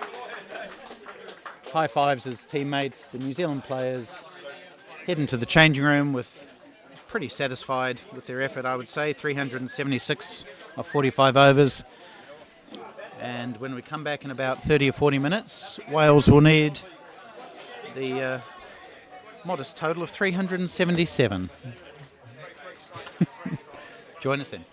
high fives his teammates, the New Zealand players, head into the changing room with pretty satisfied with their effort, I would say. 376 of 45 overs. And when we come back in about 30 or 40 minutes, Wales will need the modest total of 377. Join us then.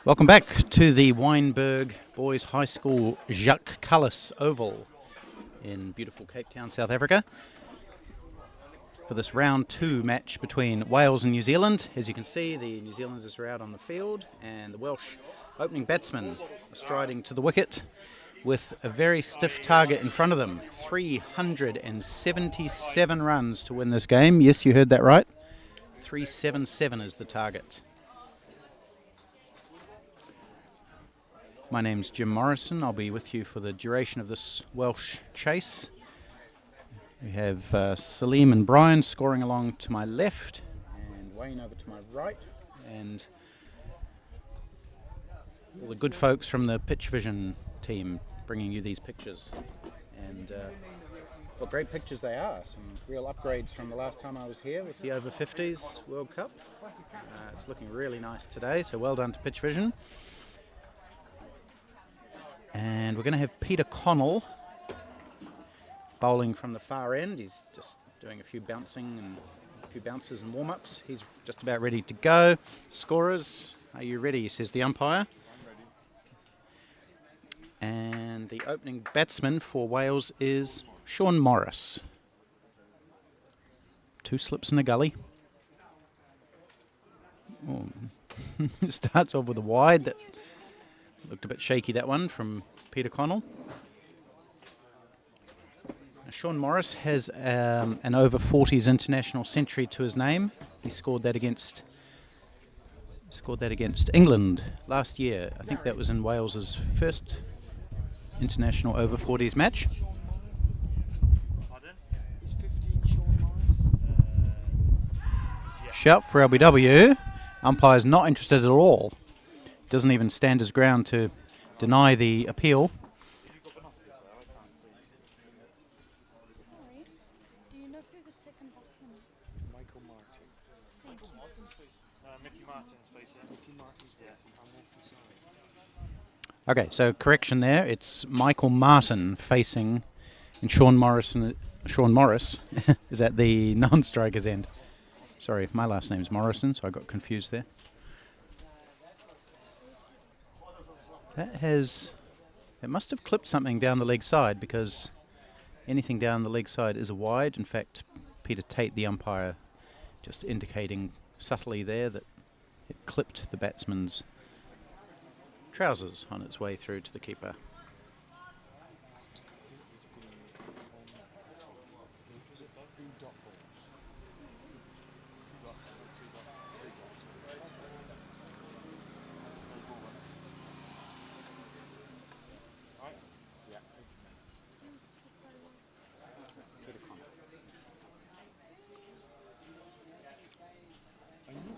Welcome back to the Wynberg Boys High School Jacques Cullis Oval in beautiful Cape Town, South Africa, for this round 2 match between Wales and New Zealand. As you can see, the New Zealanders are out on the field, and the Welsh opening batsmen are striding to the wicket with a very stiff target in front of them. 377 runs to win this game. Yes, you heard that right. 377 is the target. My name's Jim Morrison. I'll be with you for the duration of this Welsh chase. We have Salim and Brian scoring along to my left, and Wayne over to my right, and all the good folks from the Pitch Vision team bringing you these pictures. And what great pictures they are. Some real upgrades from the last time I was here with the Over-40s World Cup. It's looking really nice today, so well done to Pitch Vision. And we're going to have Peter Connell bowling from the far end. He's just doing a few bouncing and a few bounces and warm-ups. He's just about ready to go. Scorers, are you ready? Says the umpire. And the opening batsman for Wales is Sean Morris. 2 slips in a gully. Oh. Starts off with a wide. That looked a bit shaky, that one, from Peter Connell. Sean Morris has an over-40s international century to his name. He scored that against England last year. I think that was in Wales's first international over-40s match. Shout for LBW. Umpire's not interested at all. Doesn't even stand his ground to deny the appeal. Sorry, do you know who the second batsman is? Michael Martin. Thank you. Mickey Martin's facing. Mickey Martin's facing. I'm awfully sorry. Okay, so correction there. It's Michael Martin facing, and Sean Morris is at the non-striker's end. Sorry, my last name's Morrison, so I got confused there. It must have clipped something down the leg side, because anything down the leg side is a wide. In fact, Peter Tate, the umpire, just indicating subtly there that it clipped the batsman's trousers on its way through to the keeper.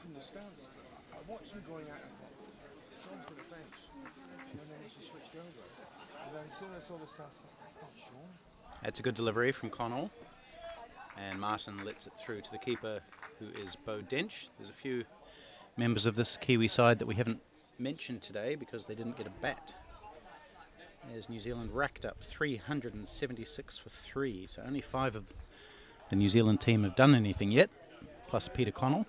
From the stance, I watched them going out and Sean's got a fence, and then she switched over. And then as soon as I saw the stance, that's not Sean. That's a good delivery from Connell, and Martin lets it through to the keeper, who is Bo Dench. There's a few members of this Kiwi side that we haven't mentioned today because they didn't get a bat. As New Zealand racked up 376 for 3, so only 5 of the New Zealand team have done anything yet, plus Peter Connell.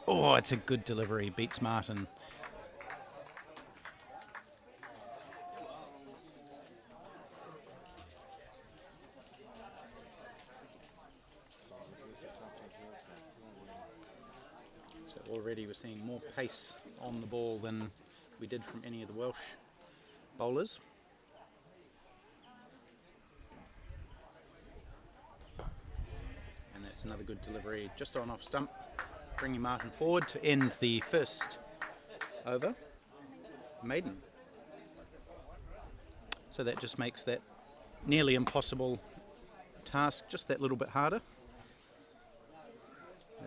Oh, it's a good delivery. Beats Martin. So already we're seeing more pace on the ball than we did from any of the Welsh bowlers. And that's another good delivery just on off stump, bringing Martin forward to end the first over. Maiden. So that just makes that nearly impossible task just that little bit harder.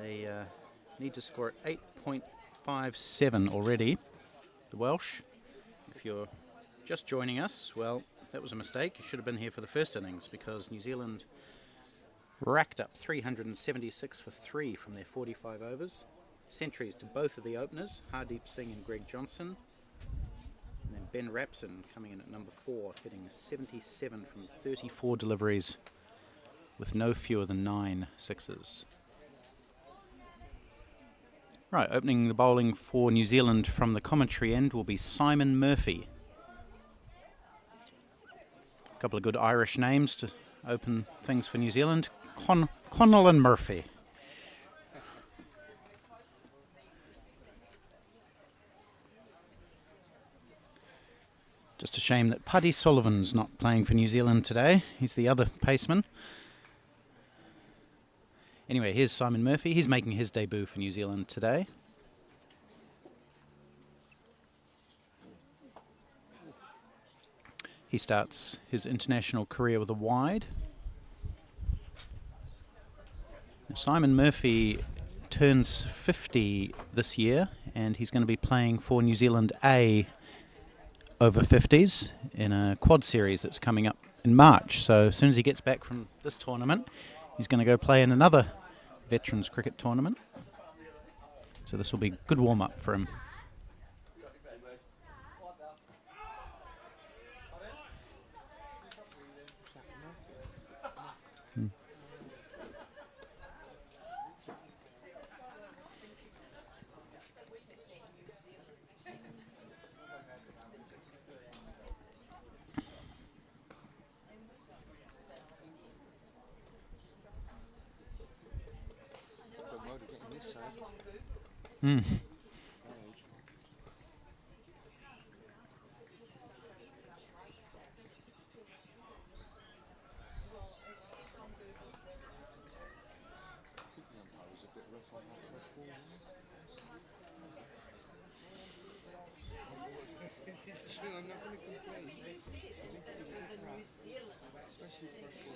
They need to score at 8.57 already, the Welsh. If you're just joining us, well, that was a mistake. You should have been here for the first innings, because New Zealand racked up 376 for 3 from their 45 overs. Centuries to both of the openers, Hardeep Singh and Greg Johnson. And then Ben Rapson coming in at number 4, hitting 77 from 34 deliveries with no fewer than 9 sixes. Right, opening the bowling for New Zealand from the commentary end will be Simon Murphy. A couple of good Irish names to open things for New Zealand. Connell and Murphy. Just a shame that Paddy Sullivan's not playing for New Zealand today. He's the other paceman. Anyway, here's Simon Murphy. He's making his debut for New Zealand today. He starts his international career with a wide. Now, Simon Murphy turns 50 this year, and he's going to be playing for New Zealand A Over-40s in a quad series that's coming up in March. So as soon as he gets back from this tournament, he's going to go play in another veterans cricket tournament. So this will be a good warm-up for him. It's true, I'm not going to complain. Especially first ball.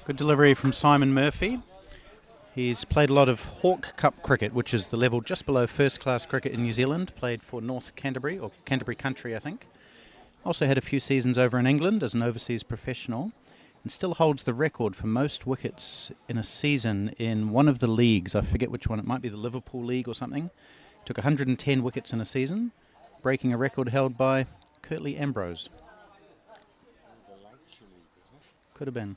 Good delivery from Simon Murphy. He's played a lot of Hawke Cup cricket, which is the level just below first-class cricket in New Zealand. Played for North Canterbury, or Canterbury Country, I think. Also had a few seasons over in England as an overseas professional, and still holds the record for most wickets in a season in one of the leagues. I forget which one. It might be the Liverpool League or something. Took 110 wickets in a season, breaking a record held by Curtly Ambrose. Could have been.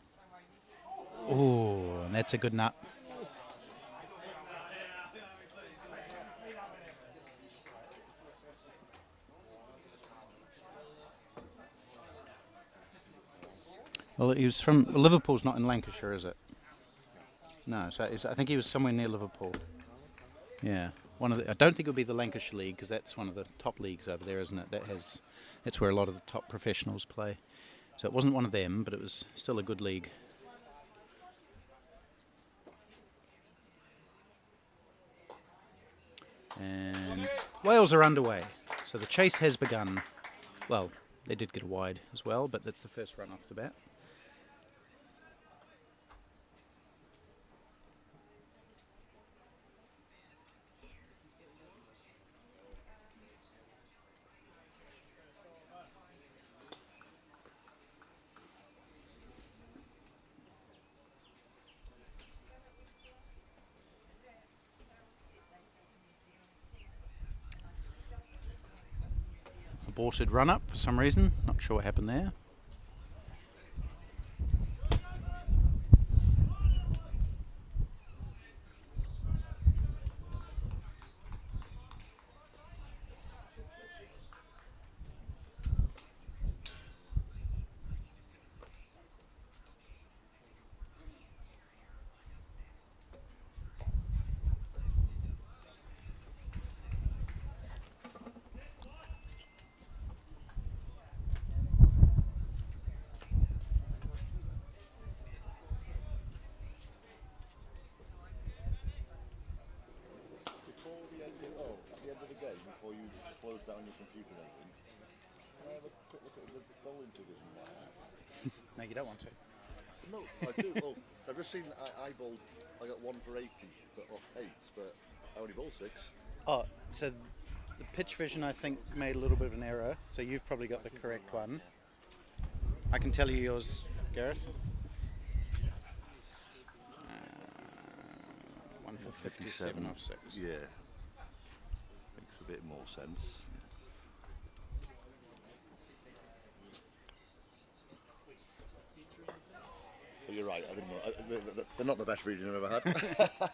Oh, and that's a good nut. Well, he was from Liverpool's not in Lancashire, is it? No, so I think he was somewhere near Liverpool. Yeah, one of the. I don't think it'll be the Lancashire League because that's one of the top leagues over there, isn't it? That's where a lot of the top professionals play. So it wasn't one of them, but it was still a good league. And Wales are underway, so the chase has begun. Well, they did get a wide as well, but that's the first run off the bat. Aborted run up for some reason, not sure what happened there. Before you close down your computer and everything, can I have a quick look at the bowling division? No, you don't want to. No, I do. Well, I've just seen I bowled, I got 1 for 80 but off 8s, but I only bowled 6. Oh, so the pitch vision I think made a little bit of an error, so you've probably got the correct one. I can tell you yours, Gareth. 1 for 57 off 6. Yeah. Makes a bit more sense. But you're right, I didn't want, they're not the best reading I've ever had.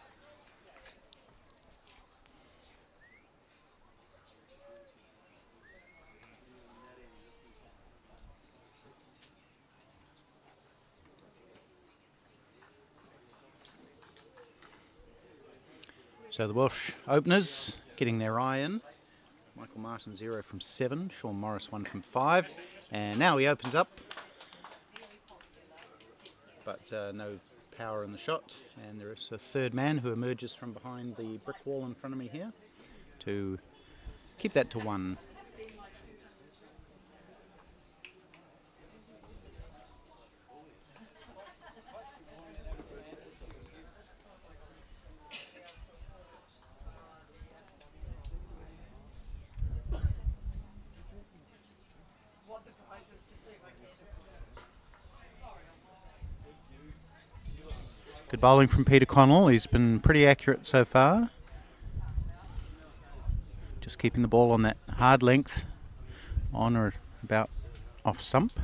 So the Welsh openers getting their eye in. Michael Martin 0 from 7, Sean Morris 1 from 5, and now he opens up, but no power in the shot, and there is a third man who emerges from behind the brick wall in front of me here to keep that to 1. Good bowling from Peter Connell. He's been pretty accurate so far. Just keeping the ball on that hard length, on or about off stump.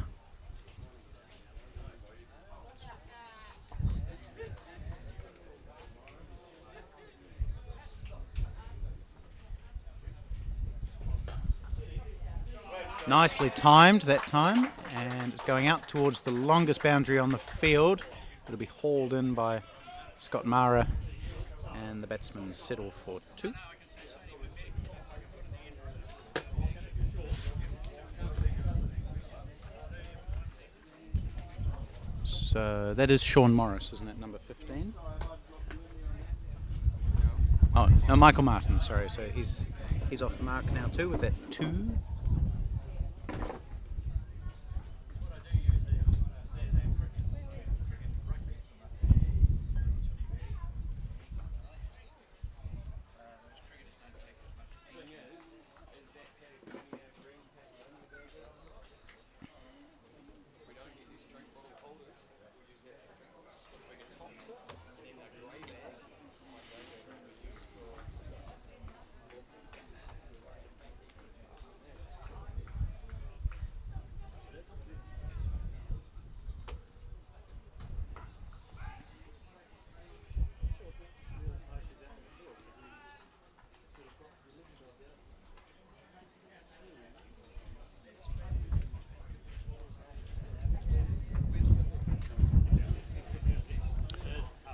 Nicely timed that time, and it's going out towards the longest boundary on the field. It'll be hauled in by Scott Mara, and the batsmen settle for 2. So that is Sean Morris, isn't it, number 15? Oh, no, Michael Martin, sorry. So he's off the mark now too with that 2.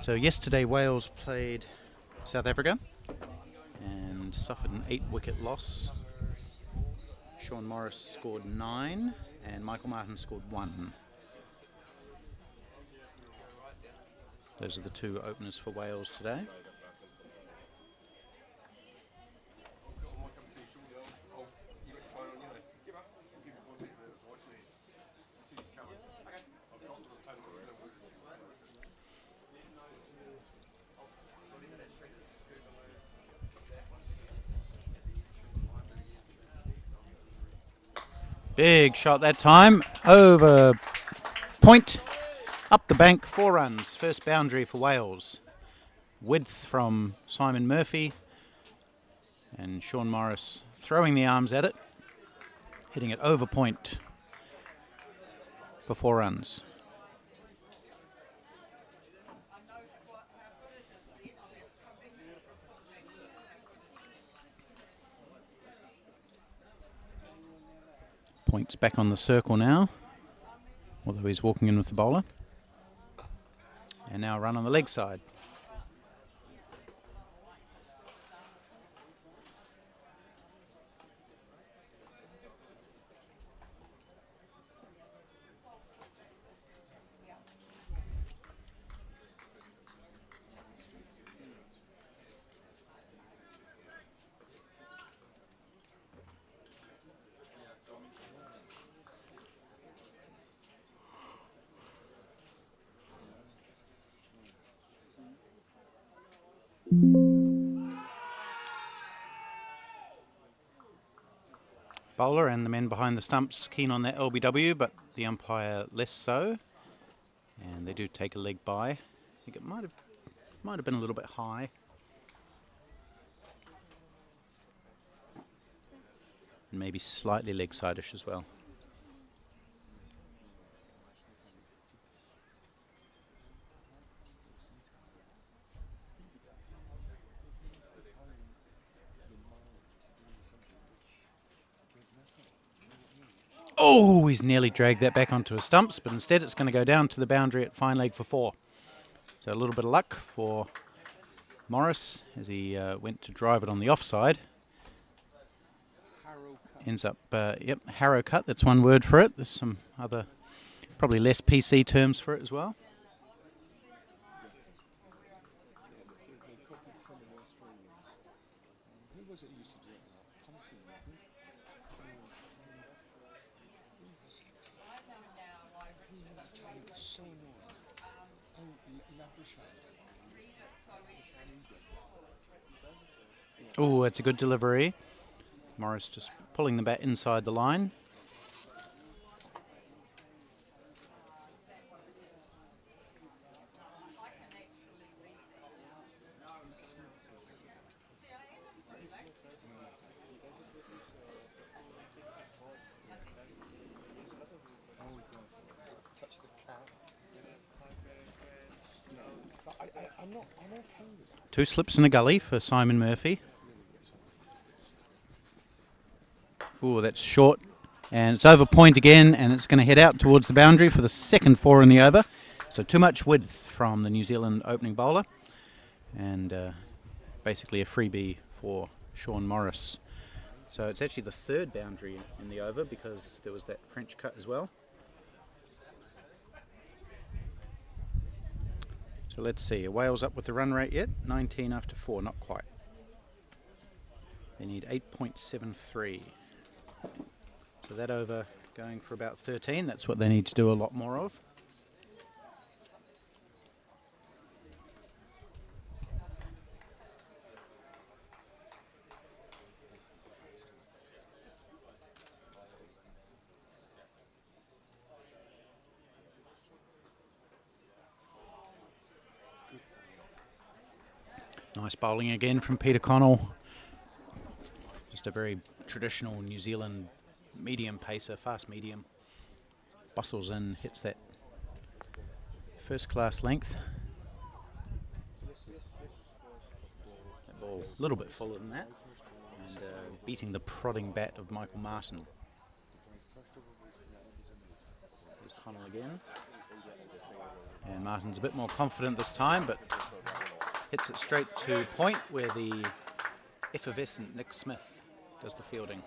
So yesterday Wales played South Africa and suffered an 8-wicket loss. Sean Morris scored 9 and Michael Martin scored 1. Those are the 2 openers for Wales today. Big shot that time, over point, up the bank, 4 runs, first boundary for Wales. Width from Simon Murphy, and Sean Morris throwing the arms at it, hitting it over point for 4 runs. Points back on the circle now, although he's walking in with the bowler. And now a run on the leg side. Bowler and the men behind the stumps keen on that LBW, but the umpire less so. And they do take a leg by. I think it might have been a little bit high. and maybe slightly leg side-ish as well. Oh, he's nearly dragged that back onto his stumps, but instead it's going to go down to the boundary at fine leg for 4. So a little bit of luck for Morris as he went to drive it on the offside. Ends up, yep, harrow cut, that's one word for it. There's some other, probably less PC terms for it as well. Oh, that's a good delivery. Morris just pulling the bat inside the line. Two slips in a gully for Simon Murphy. Oh, that's short, and it's over point again, and it's going to head out towards the boundary for the second 4 in the over. So too much width from the New Zealand opening bowler, and basically a freebie for Sean Morris. So it's actually the 3rd boundary in the over because there was that French cut as well. So let's see, are Wales up with the run rate yet? 19 after 4, not quite. They need 8.73. So that over going for about 13, that's what they need to do a lot more of. Nice bowling again from Peter Connell. Just a very traditional New Zealand medium pacer, fast medium. Bustles in, hits that first class length. That ball a little bit fuller than that, and beating the prodding bat of Michael Martin. There's Connell again. And Martin's a bit more confident this time, but hits it straight to point where the effervescent Nick Smith does the fielding.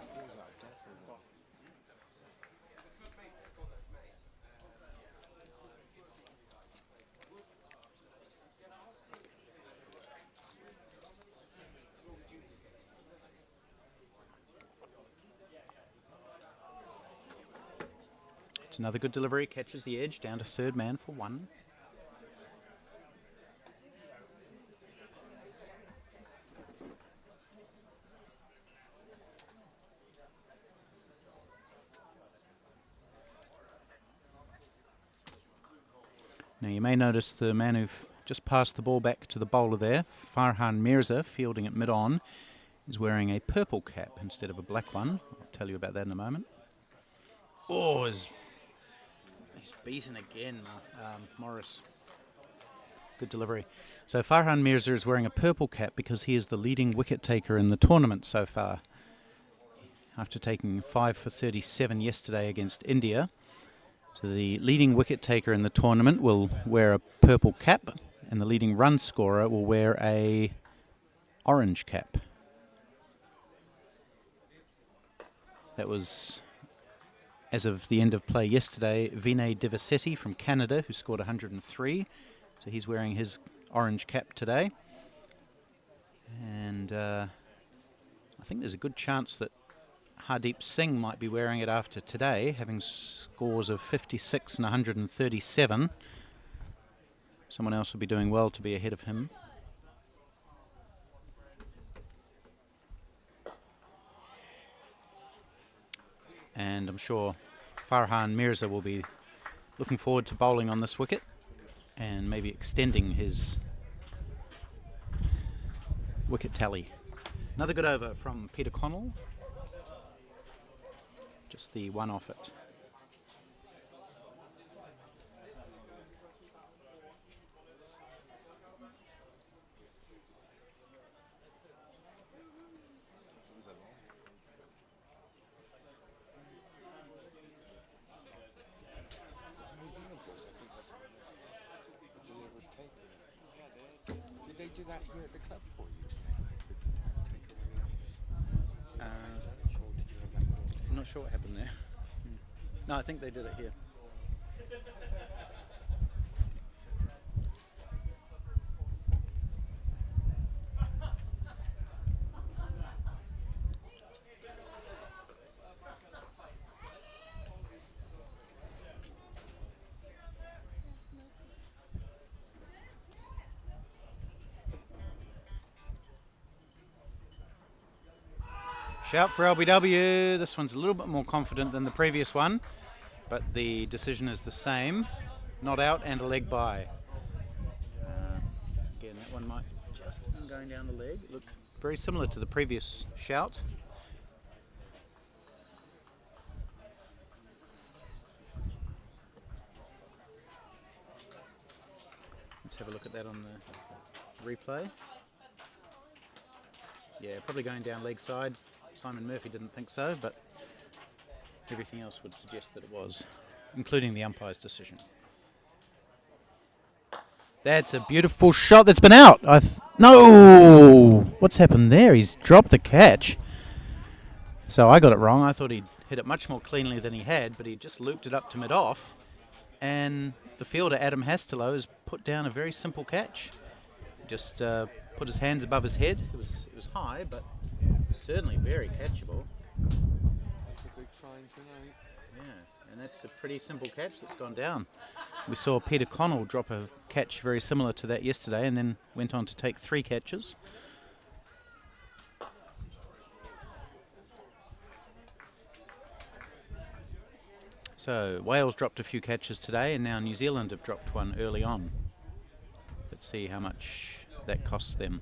It's another good delivery, catches the edge, down to 3rd man for 1. Now you may notice the man who just passed the ball back to the bowler there, Farhan Mirza, fielding at mid-on, is wearing a purple cap instead of a black one. I'll tell you about that in a moment. Oh, he's beaten again, Morris. Good delivery. So Farhan Mirza is wearing a purple cap because he is the leading wicket taker in the tournament so far. After taking 5 for 37 yesterday against India. So the leading wicket taker in the tournament will wear a purple cap, and the leading run scorer will wear a orange cap. That was, as of the end of play yesterday, Vinay Divisetti from Canada, who scored 103. So he's wearing his orange cap today. And I think there's a good chance that Hardeep Singh might be wearing it after today, having scores of 56 and 137. Someone else will be doing well to be ahead of him. And I'm sure Farhan Mirza will be looking forward to bowling on this wicket and maybe extending his wicket tally. Another good over from Peter Connell. Just the one off it. Did they do that here at the club for you? I'm not sure what happened there. No, I think they did it here. Shout for LBW. This one's a little bit more confident than the previous one, but the decision is the same. Not out and a leg by. Again, that one might just have been going down the leg. It looked very similar to the previous shout. Let's have a look at that on the replay. Yeah, probably going down leg side. Simon Murphy didn't think so, but everything else would suggest that it was, including the umpire's decision. That's a beautiful shot that's been out. No! What's happened there? He's dropped the catch. So I got it wrong. I thought he'd hit it much more cleanly than he had, but he just looped it up to mid-off. And the fielder, Adam Hastelow, has put down a very simple catch. Just put his hands above his head. It was high, but certainly very catchable. That's a big find tonight. Yeah, and that's a pretty simple catch that's gone down. We saw Peter Connell drop a catch very similar to that yesterday and then went on to take 3 catches. So Wales dropped a few catches today and now New Zealand have dropped one early on. Let's see how much that costs them.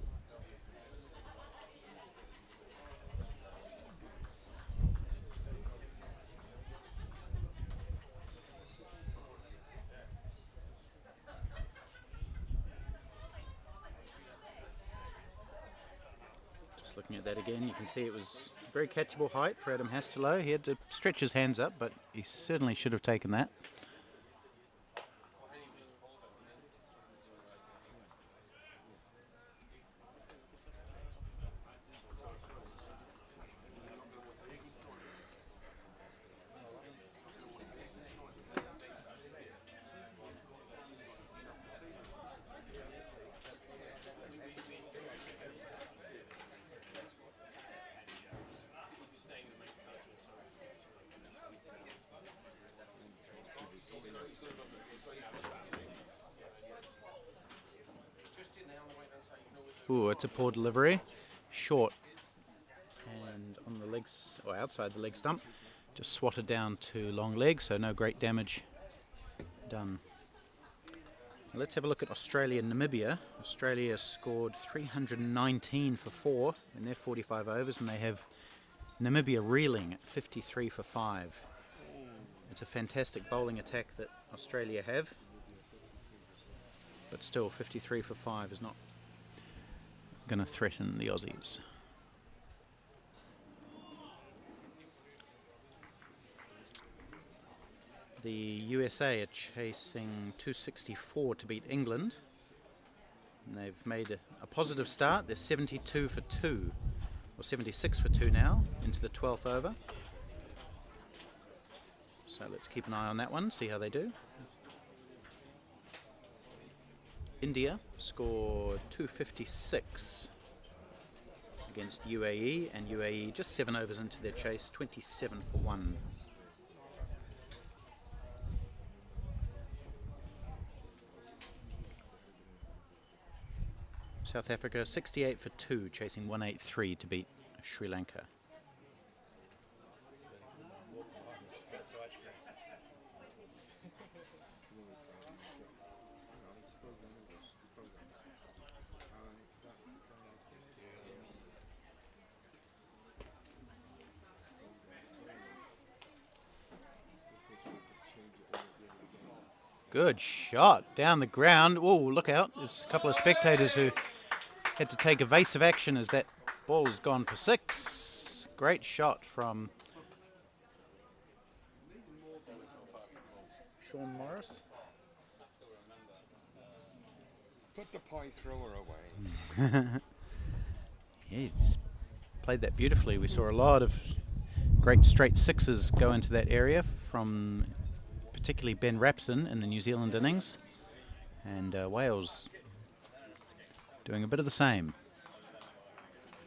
Looking at that again, you can see it was very catchable height for Adam Hastelow. He had to stretch his hands up, but he certainly should have taken that. Ooh, it's a poor delivery. Short. And on the legs, or outside the leg stump. Just swatted down to long leg, so no great damage done. Now let's have a look at Australia and Namibia. Australia scored 319 for 4 in their 45 overs, and they have Namibia reeling at 53 for 5. It's a fantastic bowling attack that Australia have. But still, 53 for 5 is not going to threaten the Aussies. The USA are chasing 264 to beat England. And they've made a positive start. They're 72 for 2, or 76 for 2 now, into the 12th over. So let's keep an eye on that one, see how they do. India scored 256 against UAE, and UAE just 7 overs into their chase, 27 for 1. South Africa 68 for 2, chasing 183 to beat Sri Lanka. Good shot down the ground. Oh, look out. There's a couple of spectators who had to take evasive action as that ball has gone for 6. Great shot from Sean Morris. Put the pie thrower away. Yeah, he's played that beautifully. We saw a lot of great straight 6s go into that area from particularly Ben Rapson in the New Zealand innings. And Wales doing a bit of the same.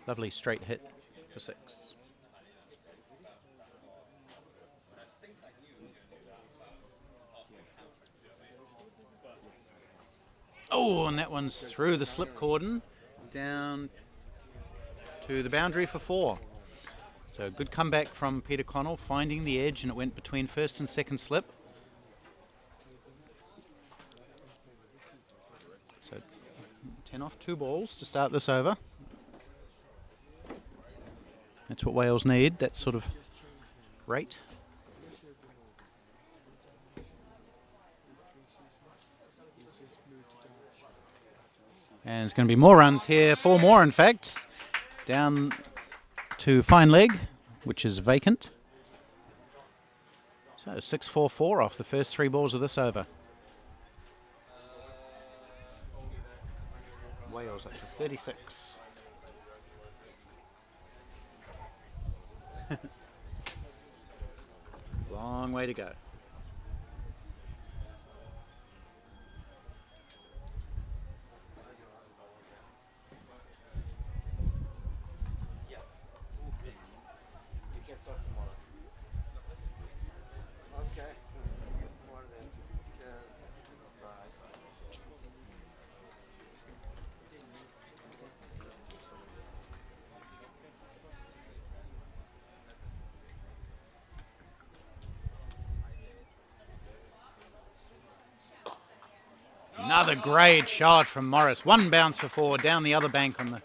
Lovely straight hit for 6. Oh, and that one's through the slip cordon down to the boundary for 4. So good comeback from Peter Connell, finding the edge, and it went between first and second slip. So 10 off, 2 balls to start this over. That's what Wales need, that sort of rate. And there's going to be more runs here, 4 more in fact, down to fine leg, which is vacant. So 6-4-4 off the first 3 balls of this over. Wales up to 36. Long way to go. Another great shot from Morris. 1 bounce for 4 down the other bank on the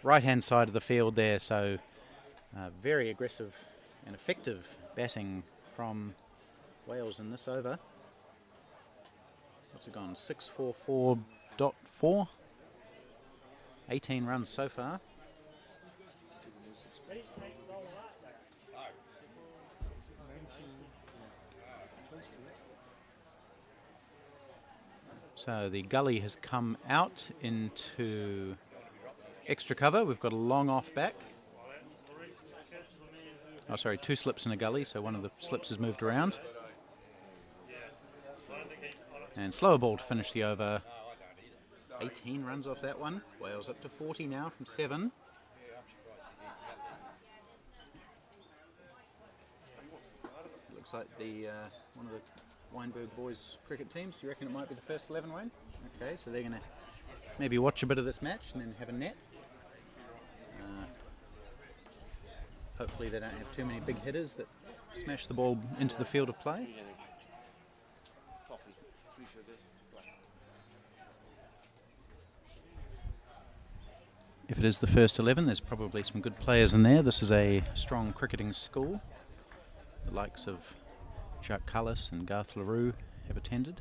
right-hand side of the field there. So very aggressive and effective batting from Wales in this over. What's it gone? 6-4-4.4. 18 runs so far. So the gully has come out into extra cover. We've got a long off back. Oh, sorry, 2 slips in a gully, so one of the slips has moved around. And slower ball to finish the over. 18 runs off that one. Wales up to 40 now from 7. Looks like the one of the Weinberg boys cricket teams. Do you reckon it might be the first 11, Wayne? Okay, so they're going to maybe watch a bit of this match and then have a net. Hopefully they don't have too many big hitters that smash the ball into the field of play. If it is the first 11, there's probably some good players in there. This is a strong cricketing school. The likes of Jacques Cullis and Garth LaRue have attended.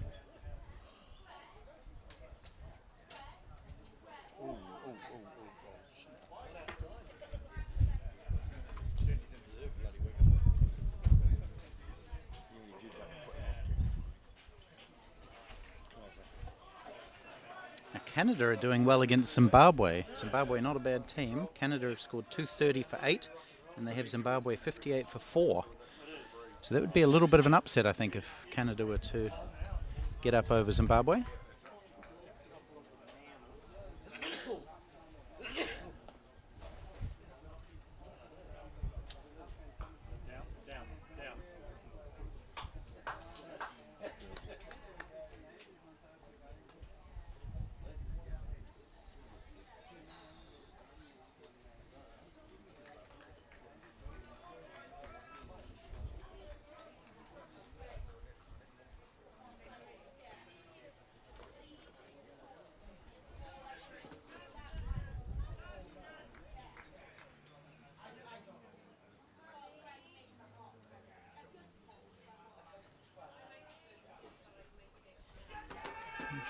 Now Canada are doing well against Zimbabwe. Zimbabwe not a bad team. Canada have scored 230 for 8 and they have Zimbabwe 58 for 4. So that would be a little bit of an upset, I think, if Canada were to get up over Zimbabwe.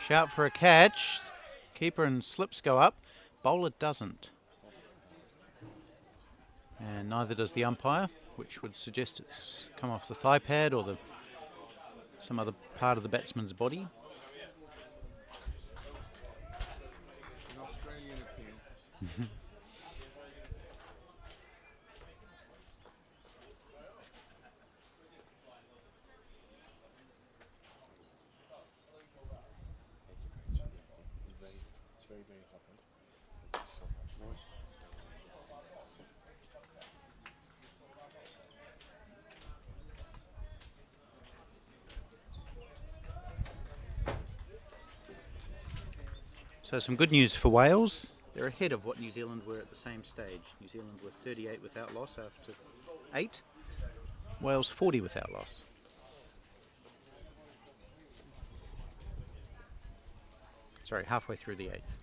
Shout for a catch. Keeper and slips go up. Bowler doesn't. And neither does the umpire, which would suggest it's come off the thigh pad or some other part of the batsman's body. An Australian appeal. It's very, very hot. So much noise. So some good news for Wales. They're ahead of what New Zealand were at the same stage. New Zealand were 38 without loss after 8. Wales 40 without loss. Sorry, halfway through the 8th.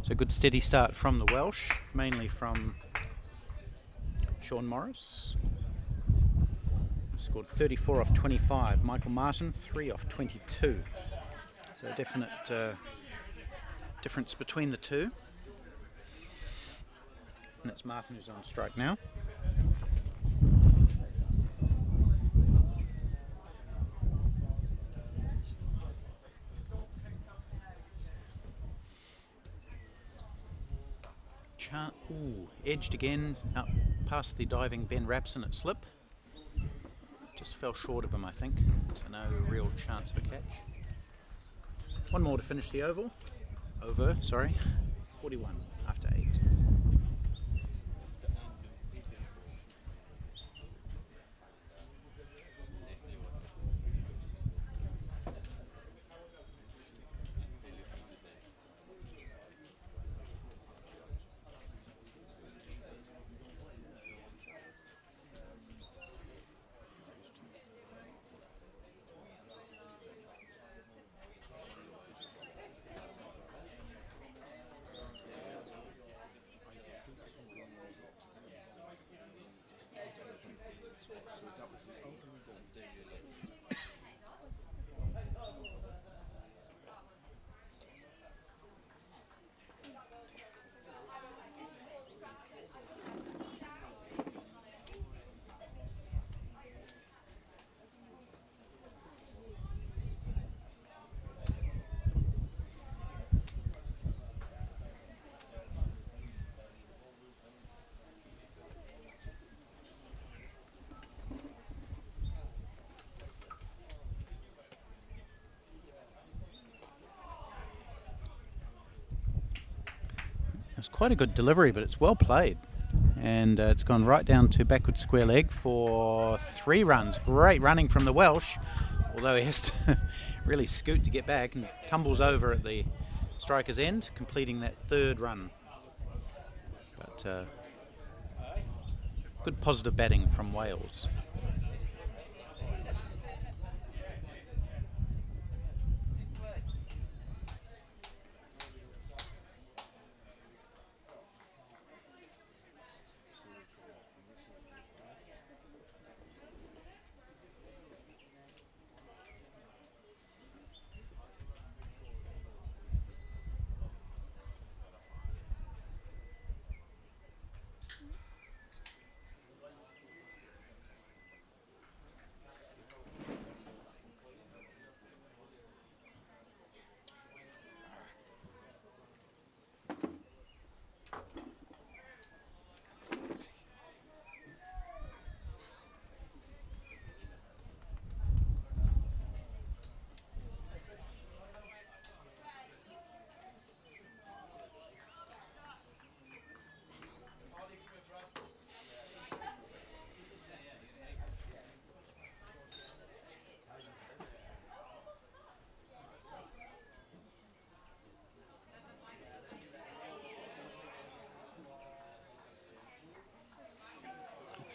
So good steady start from the Welsh, mainly from Sean Morris. Scored 34 off 25. Michael Martin, 3 off 22. So a definite difference between the two. And it's Martin who's on strike now. Edged again, up past the diving Ben Rapson at slip. Just fell short of him, I think, so no real chance of a catch. One more to finish the oval. Over, sorry. 41 after 8. It's quite a good delivery, but it's well played. And it's gone right down to backward square leg for 3 runs. Great running from the Welsh, although he has to really scoot to get back and tumbles over at the striker's end, completing that 3rd run. But good positive batting from Wales.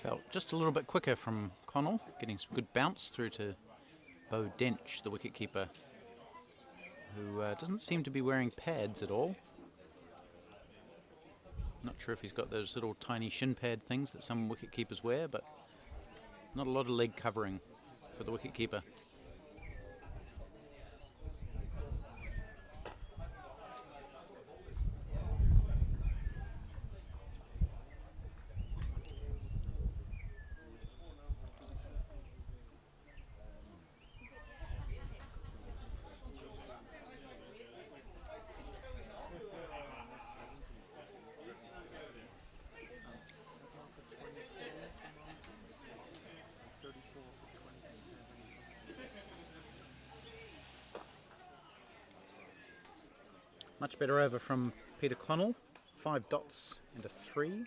Felt just a little bit quicker from Connell, getting some good bounce through to Bo Dench, the wicketkeeper, who doesn't seem to be wearing pads at all. Not sure if he's got those little tiny shin pad things that some wicket keepers wear, but not a lot of leg covering for the wicket keeper. Much better over from Peter Connell, 5 dots and a 3.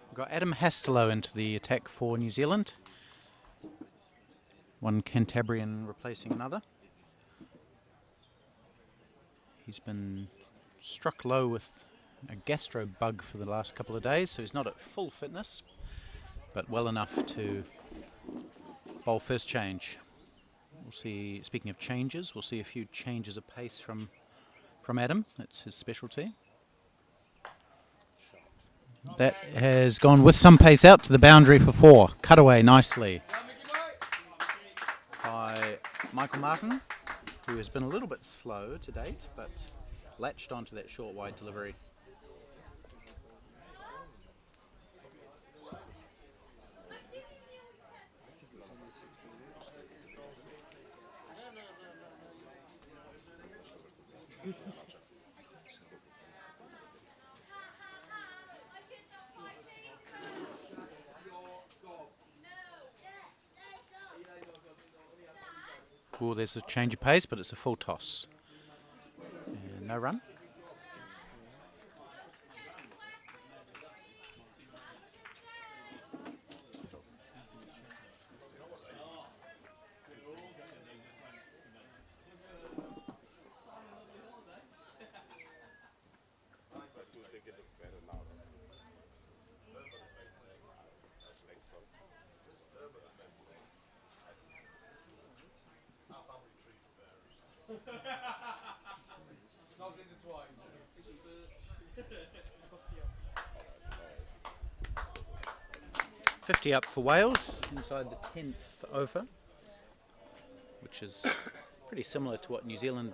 We've got Adam Hastelow into the attack for New Zealand. One Cantabrian replacing another. He's been struck low with a gastro bug for the last couple of days, so he's not at full fitness, but well enough to bowl first change. We'll see, speaking of changes, we'll see a few changes of pace from Adam. That's his specialty. That has gone with some pace out to the boundary for 4. Cut away nicely by Michael Martin, who has been a little bit slow to date, but latched onto that short wide delivery. Oh, there's a change of pace, but it's a full toss. And no run. Not intertwined. 50 up for Wales inside the 10th over, which is pretty similar to what New Zealand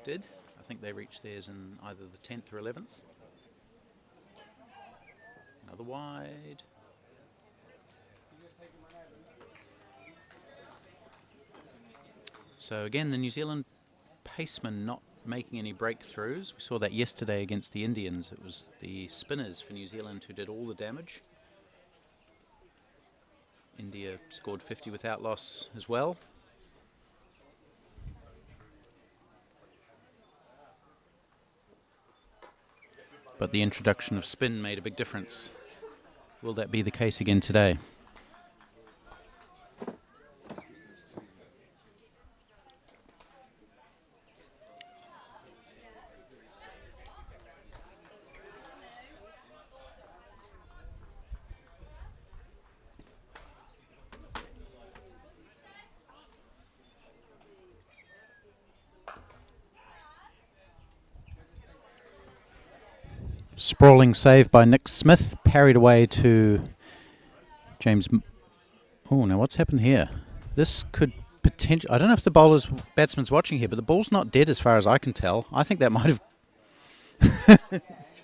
did. I think they reached theirs in either the 10th or 11th. Another wide. So again, the New Zealand pacemen not making any breakthroughs. We saw that yesterday against the Indians. It was the spinners for New Zealand who did all the damage. India scored 50 without loss as well. But the introduction of spin made a big difference. Will that be the case again today? Sprawling save by Nick Smith, parried away to James. Oh, now what's happened here? This could potentially. I don't know if the batsman's watching here, but the ball's not dead as far as I can tell. I think that might have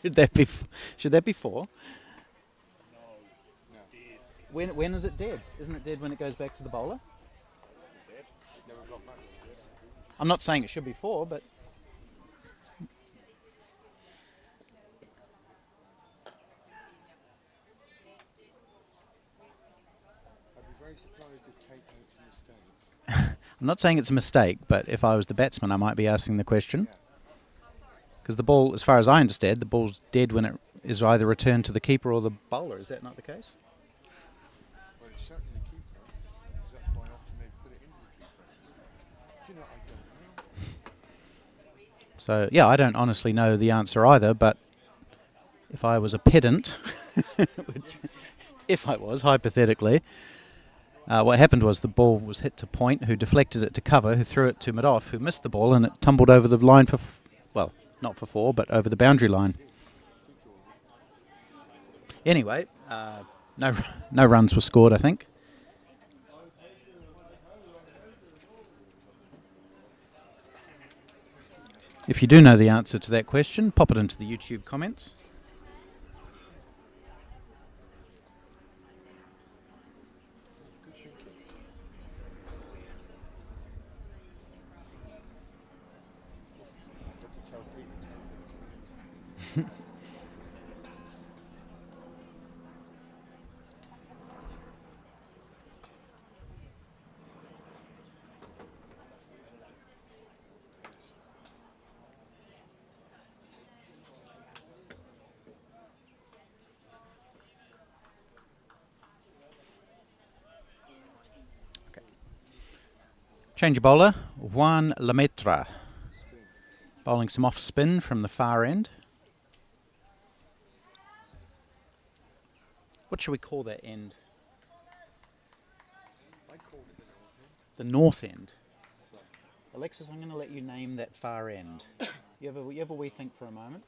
Should that be? Should that be 4? When is it dead? Isn't it dead when it goes back to the bowler? I'm not saying it should be 4, but I'd be very surprised if Tate makes a mistake. I'm not saying it's a mistake. But if I was the batsman, I might be asking the question. Because the ball, as far as I understand, the ball's dead when it is either returned to the keeper or the bowler. Is that not the case? Well, it's certainly the keeper, because that's why often they put it into the keeper. Do you know, I don't know. So, yeah, I don't honestly know the answer either, but if I was a pedant, which, if I was, hypothetically, what happened was the ball was hit to Point, who deflected it to cover, who threw it to mid-off, who missed the ball, and it tumbled over the line for, well, not for 4, but over the boundary line. Anyway, no runs were scored, I think. If you do know the answer to that question, pop it into the YouTube comments. Got to tell Pete and Tate that it's been a mistake. Change of bowler, Juan Lemaitre. Bowling some off spin from the far end. What should we call that end? I called it The north end. Alexis, I'm going to let you name that far end. You have a wee think for a moment.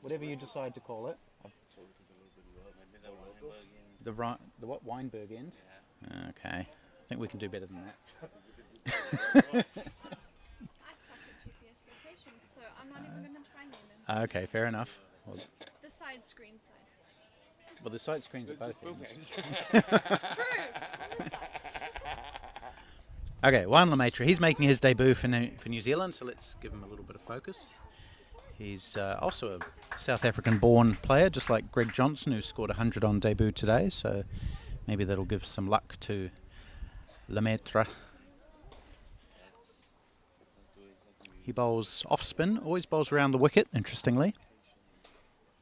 Whatever you decide to call it. The what? Weinberg end? Okay. I think we can do better than that. I suck at GPS locations, so I'm not even going to try name it. Okay, fair enough. Well, The side screen side. the side screens at both ends. True. Okay, Juan Lemaitre. He's making his debut for New Zealand, so let's give him a little bit of focus. He's also a South African-born player, just like Greg Johnson, who scored 100 on debut today, so maybe that'll give some luck to Lemaitre. He bowls off spin, always bowls around the wicket, interestingly.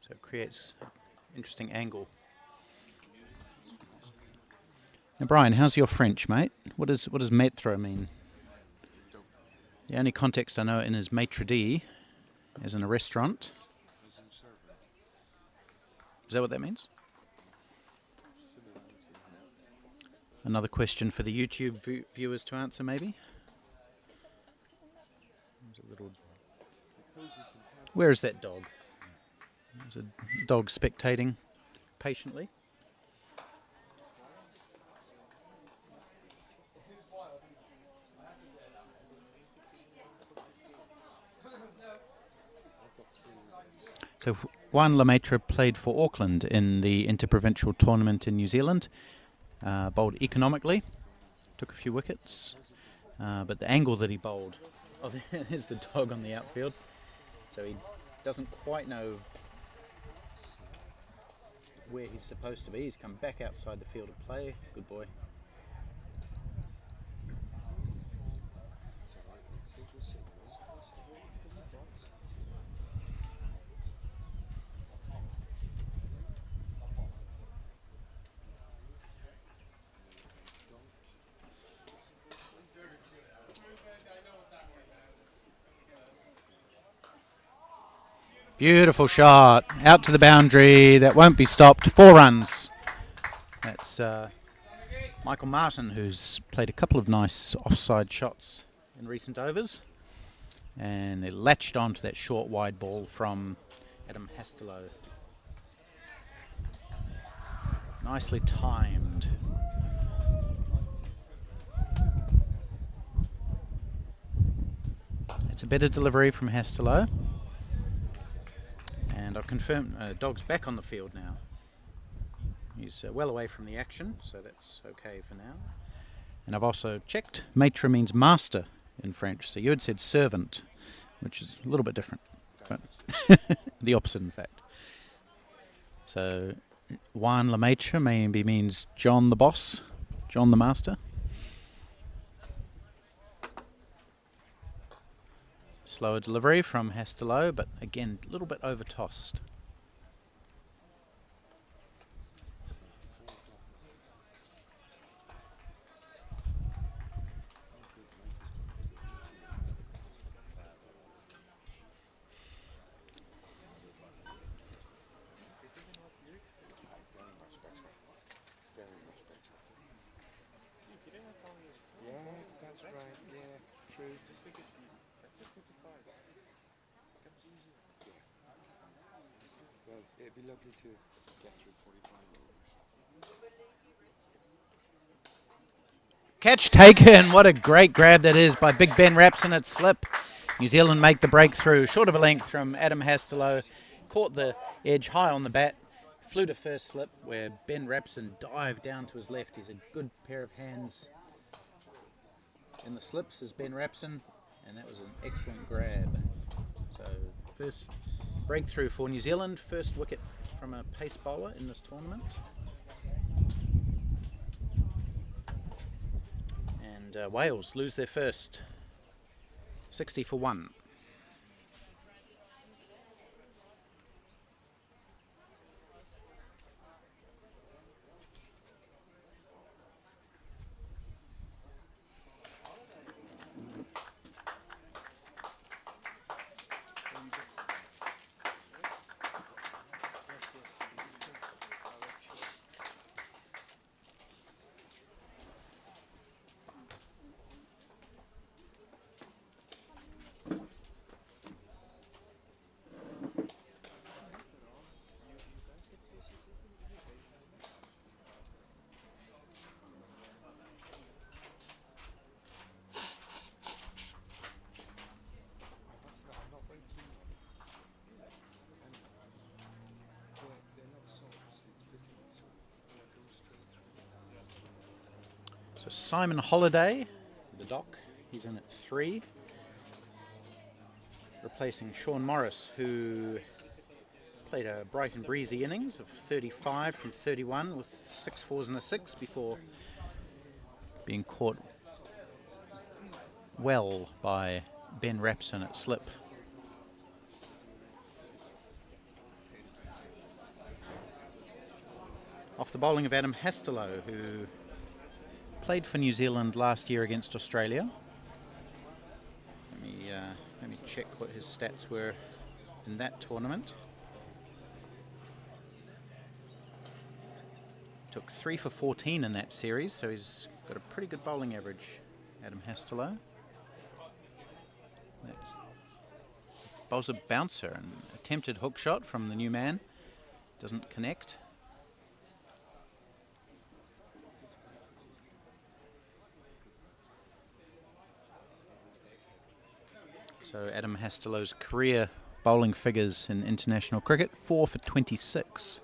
So it creates an interesting angle. Now, Brian, how's your French, mate? What does maître mean? The only context I know it in is maitre d', as in a restaurant. Is that what that means? Another question for the YouTube viewers to answer, maybe? Where is that dog? There's a dog spectating patiently. So Juan Lemaitre played for Auckland in the interprovincial tournament in New Zealand. Bowled economically, took a few wickets, but the angle that he bowled, oh, there's the dog on the outfield. So he doesn't quite know where he's supposed to be. He's come back outside the field of play. Good boy. Beautiful shot, out to the boundary, that won't be stopped, 4 runs. That's Michael Martin, who's played a couple of nice offside shots in recent overs. And they latched onto that short wide ball from Adam Hastelow. Nicely timed. It's a better delivery from Hastelow. confirm Dog's back on the field now. He's well away from the action, so that's okay for now. And I've also checked. Maître means master in French, so you had said servant, which is a little bit different, but the opposite in fact. So Juan le Maître maybe means John the boss, John the master. Slower delivery from Hastelow, but again a little bit over-tossed. That's right, yeah, true. Just think it's just 55. Becomes easier. Yeah. Well, it'd be lovely to get through 45 overs. Catch taken. What a great grab that is by Big Ben Rapson at slip. New Zealand make the breakthrough. Short of a length from Adam Hastelow. Caught the edge high on the bat. Flew to first slip where Ben Rapson dived down to his left. He's a good pair of hands in the slips as Ben Rapson, and that was an excellent grab. So first breakthrough for New Zealand, first wicket from a pace bowler in this tournament. And Wales lose their first, 60 for 1. So Simon Holliday, the doc, he's in at 3. Replacing Sean Morris, who played a bright and breezy innings of 35 from 31 with 6 fours and a 6 before being caught well by Ben Rapson at slip. Off the bowling of Adam Hastelow, who played for New Zealand last year against Australia. Let me check what his stats were in that tournament. Took 3 for 14 in that series, so he's got a pretty good bowling average, Adam Hastelow. Bowls a bouncer, an attempted hook shot from the new man. Doesn't connect. So Adam Hastelow's career bowling figures in international cricket, 4 for 26.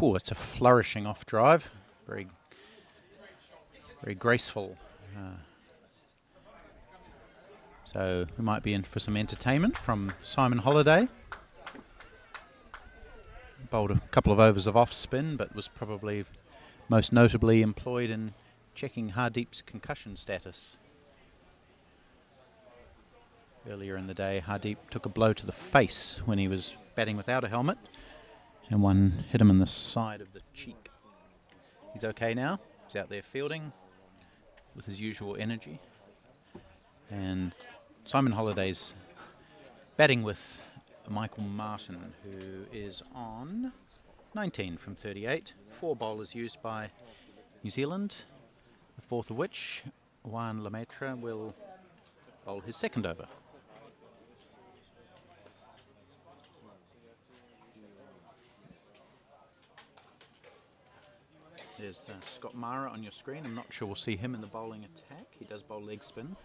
Oh, it's a flourishing off drive. Very graceful. So we might be in for some entertainment from Simon Holliday. Bowled a couple of overs of off spin, but was probably most notably employed in checking Hardeep's concussion status. Earlier in the day, Hardeep took a blow to the face when he was batting without a helmet, and one hit him in the side of the cheek. He's okay now. He's out there fielding with his usual energy. And Simon Holliday's batting with Michael Martin, who is on 19 from 38. 4 bowlers used by New Zealand, the fourth of which, Juan le Maître, will bowl his second over. There's Scott Mara on your screen. I'm not sure we'll see him in the bowling attack. He does bowl leg spin,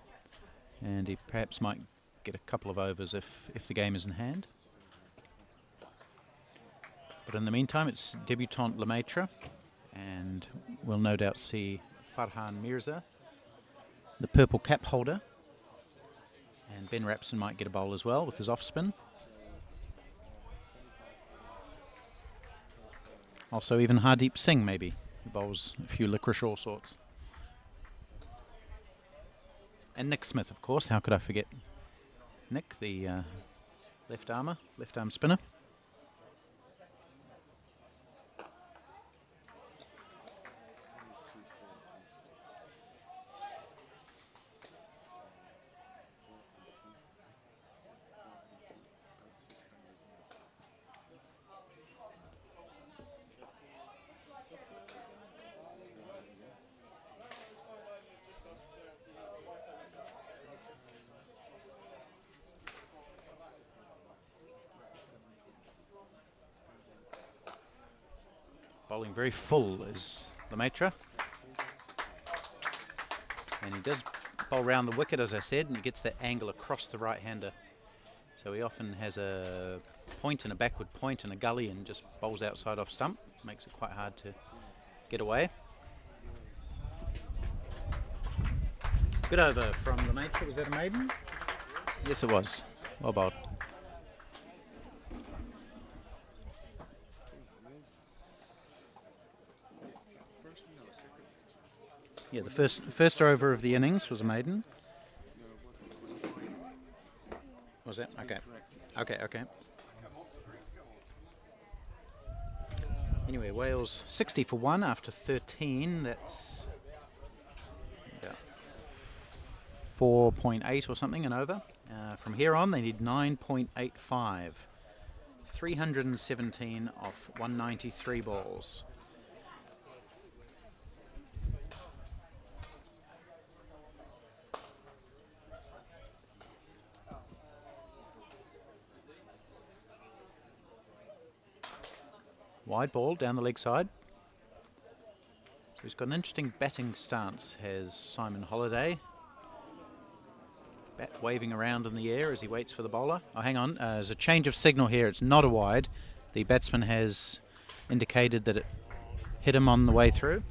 and he perhaps might get a couple of overs if the game is in hand. But in the meantime, it's debutant Lemaitre, and we'll no doubt see Farhan Mirza, the purple cap holder, and Ben Rapson might get a bowl as well with his off spin. Also even Hardeep Singh maybe, who bowls a few licorice all sorts. And Nick Smith, of course, how could I forget Nick, the left arm spinner. Bowling very full is Lemaitre. And he does bowl round the wicket, as I said, and he gets that angle across the right-hander. So he often has a point and a backward point and a gully and just bowls outside off stump. Makes it quite hard to get away. Good over from Lemaitre. Was that a maiden? Yes, it was. Well bowled. Yeah, the first over of the innings was a maiden. Was that? Okay. Okay. Anyway, Wales 60 for 1 after 13. That's about 4.8 or something and over. From here on, they need 9.85. 317 off 193 balls. Wide ball down the leg side. So he's got an interesting batting stance, has Simon Holliday. Bat waving around in the air as he waits for the bowler. Oh, hang on, there's a change of signal here. It's not a wide. The batsman has indicated that it hit him on the way through.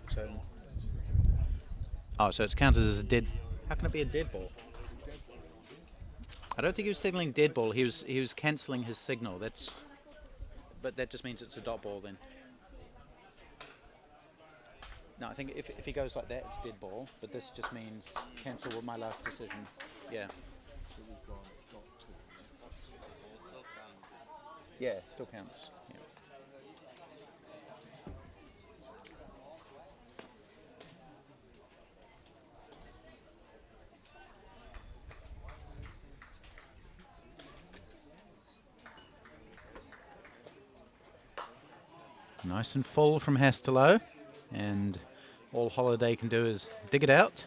So it's counted as a dead. How can it be a dead ball? I don't think he was signalling dead ball. He was cancelling his signal. But that just means it's a dot ball then. No, I think if he goes like that, it's dead ball. But this just means cancel my last decision. Yeah. Yeah, still counts. Yeah. Nice and full from Hastelow, and all Holiday can do is dig it out.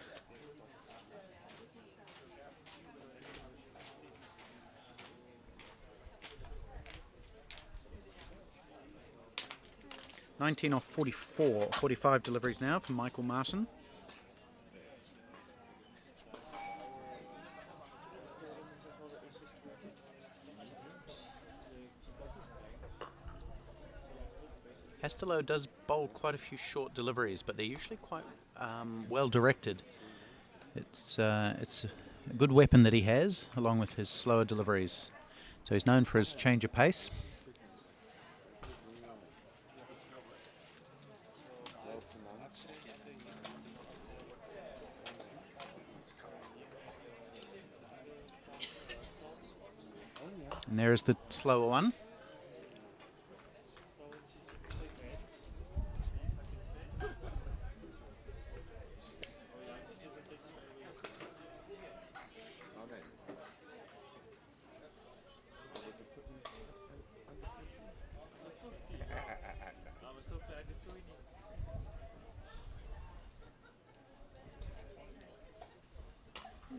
(19 off 44), 45 deliveries now from Michael Martin. Hastelow does bowl quite a few short deliveries, but they're usually quite well directed. It's a good weapon that he has, along with his slower deliveries. So he's known for his change of pace. And there is the slower one.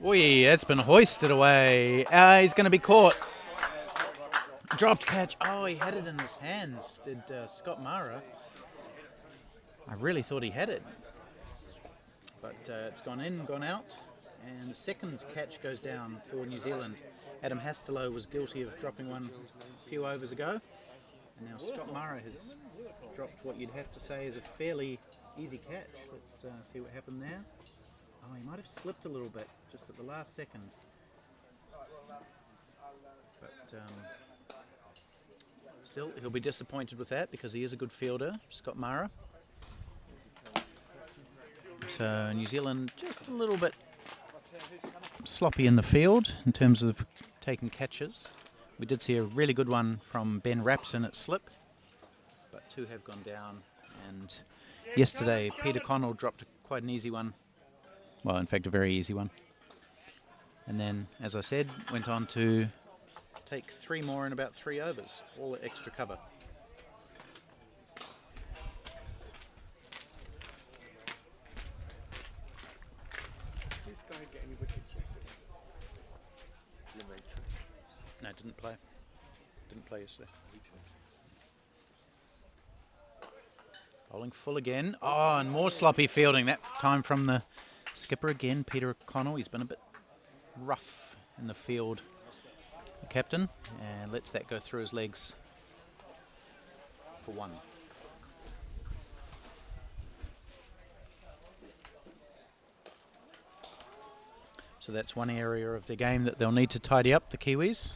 Oi, that's been hoisted away. He's going to be caught. Dropped catch. Oh, he had it in his hands, did Scott Mara. I really thought he had it, but it's gone in, gone out, and the second catch goes down for New Zealand. Adam Hastelow was guilty of dropping one a few overs ago, and now Scott Mara has dropped what you'd have to say is a fairly easy catch. Let's see what happened there. Oh, he might have slipped a little bit just at the last second. But still, he'll be disappointed with that because he is a good fielder, Scott Mara. So New Zealand just a little bit sloppy in the field in terms of taking catches. We did see a really good one from Ben Rapson at slip, but two have gone down. And yesterday, Peter Connell dropped quite an easy one. Well, in fact, a very easy one. And then, as I said, went on to take three more in about 3 overs, all at extra cover. This guy get any wickets yesterday? No, didn't play. Didn't play yesterday. Bowling full again. Oh, and more sloppy fielding, that time from the skipper again, Peter O'Connell. He's been a bit rough in the field, the captain, and lets that go through his legs for 1. So that's one area of the game that they'll need to tidy up, the Kiwis.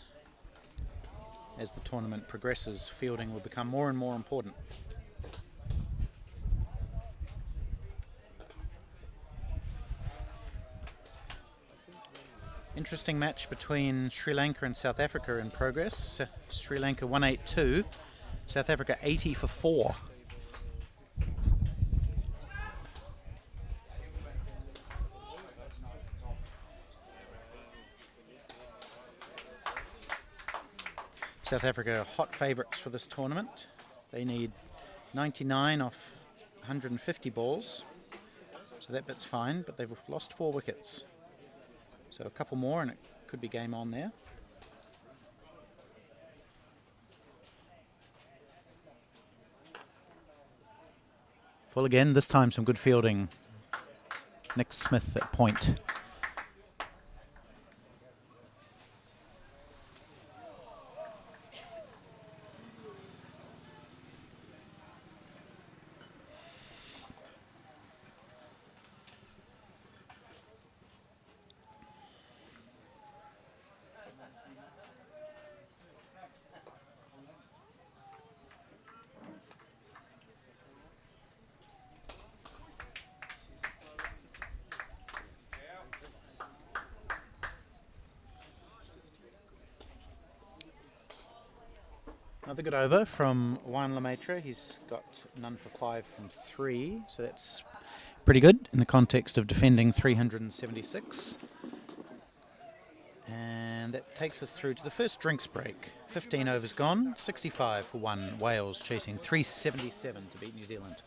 As the tournament progresses, fielding will become more and more important. Interesting match between Sri Lanka and South Africa in progress. Sri Lanka 182, South Africa 80 for 4. South Africa are hot favourites for this tournament. They need 99 off 150 balls, so that bit's fine, but they've lost 4 wickets. So a couple more and it could be game on there. Full again, this time some good fielding. Nick Smith at point. Another good over from Juan Lemaitre. He's got none for 5 from 3, so that's pretty good in the context of defending 376. And that takes us through to the first drinks break. 15 overs gone, 65 for 1. Wales chasing 377 to beat New Zealand.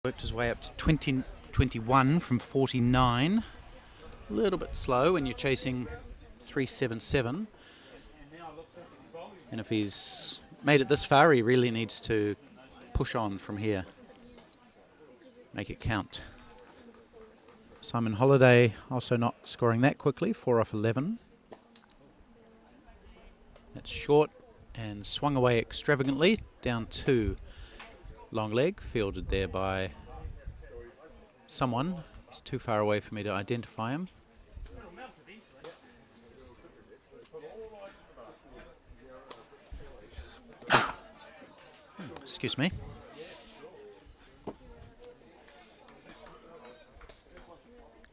Worked his way up to 21 from 49. A little bit slow when you're chasing 377. And if he's made it this far, he really needs to push on from here. Make it count. Simon Holiday also not scoring that quickly, 4 off 11. That's short and swung away extravagantly, down 2. Long leg, fielded there by someone. He's too far away for me to identify him. Excuse me.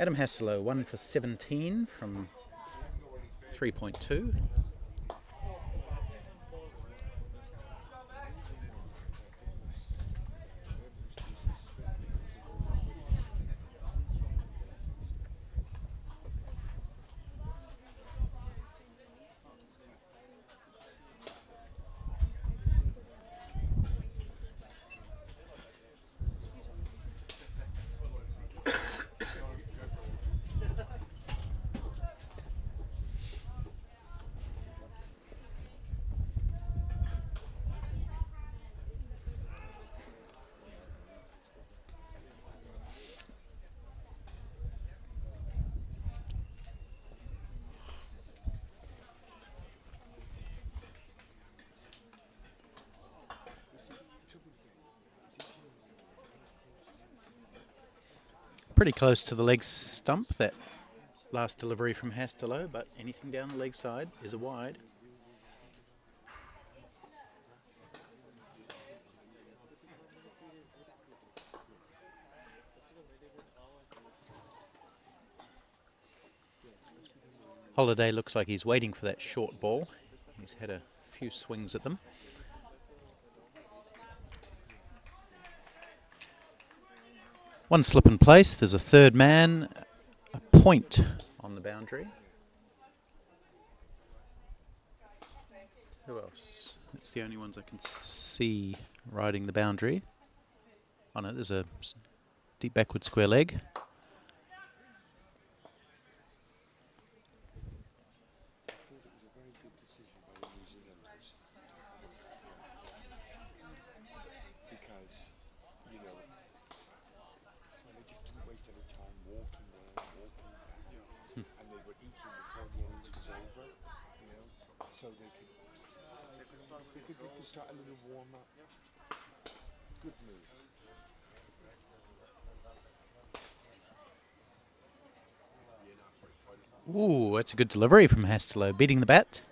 Adam Hasselow, 1 for 17 from 3.2. Pretty close to the leg stump, that last delivery from Hasselow, but anything down the leg side is a wide. Holiday looks like he's waiting for that short ball. He's had a few swings at them. One slip in place, there's a third man, a point on the boundary. Who else? It's the only ones I can see riding the boundary. Oh no, there's a deep backward square leg. So they could start a little warm up. Good move. Ooh, that's a good delivery from Hasselow, beating the bat.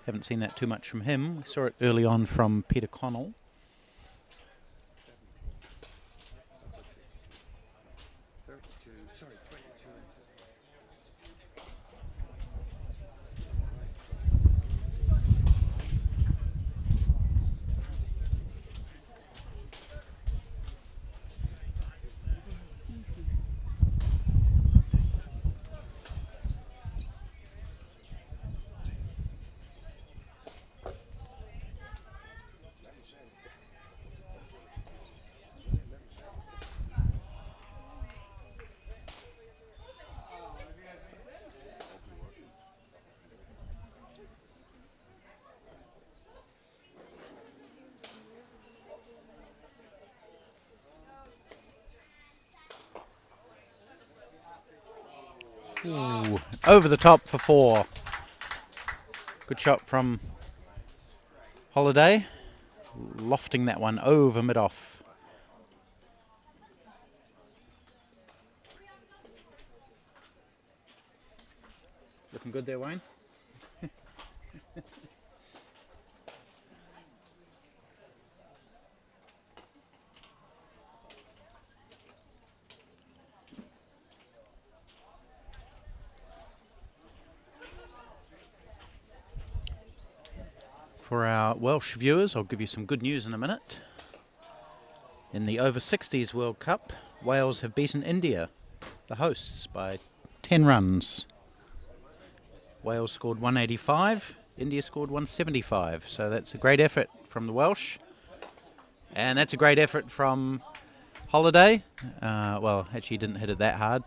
Haven't seen that too much from him. We saw it early on from Peter Connell. Ooh, over the top for 4. Good shot from Holiday, lofting that one over mid-off. Looking good there, Wayne. For our Welsh viewers, I'll give you some good news in a minute. In the Over-40s World Cup, Wales have beaten India, the hosts, by 10 runs. Wales scored 185, India scored 175, so that's a great effort from the Welsh. And that's a great effort from holiday. Well, actually, he didn't hit it that hard.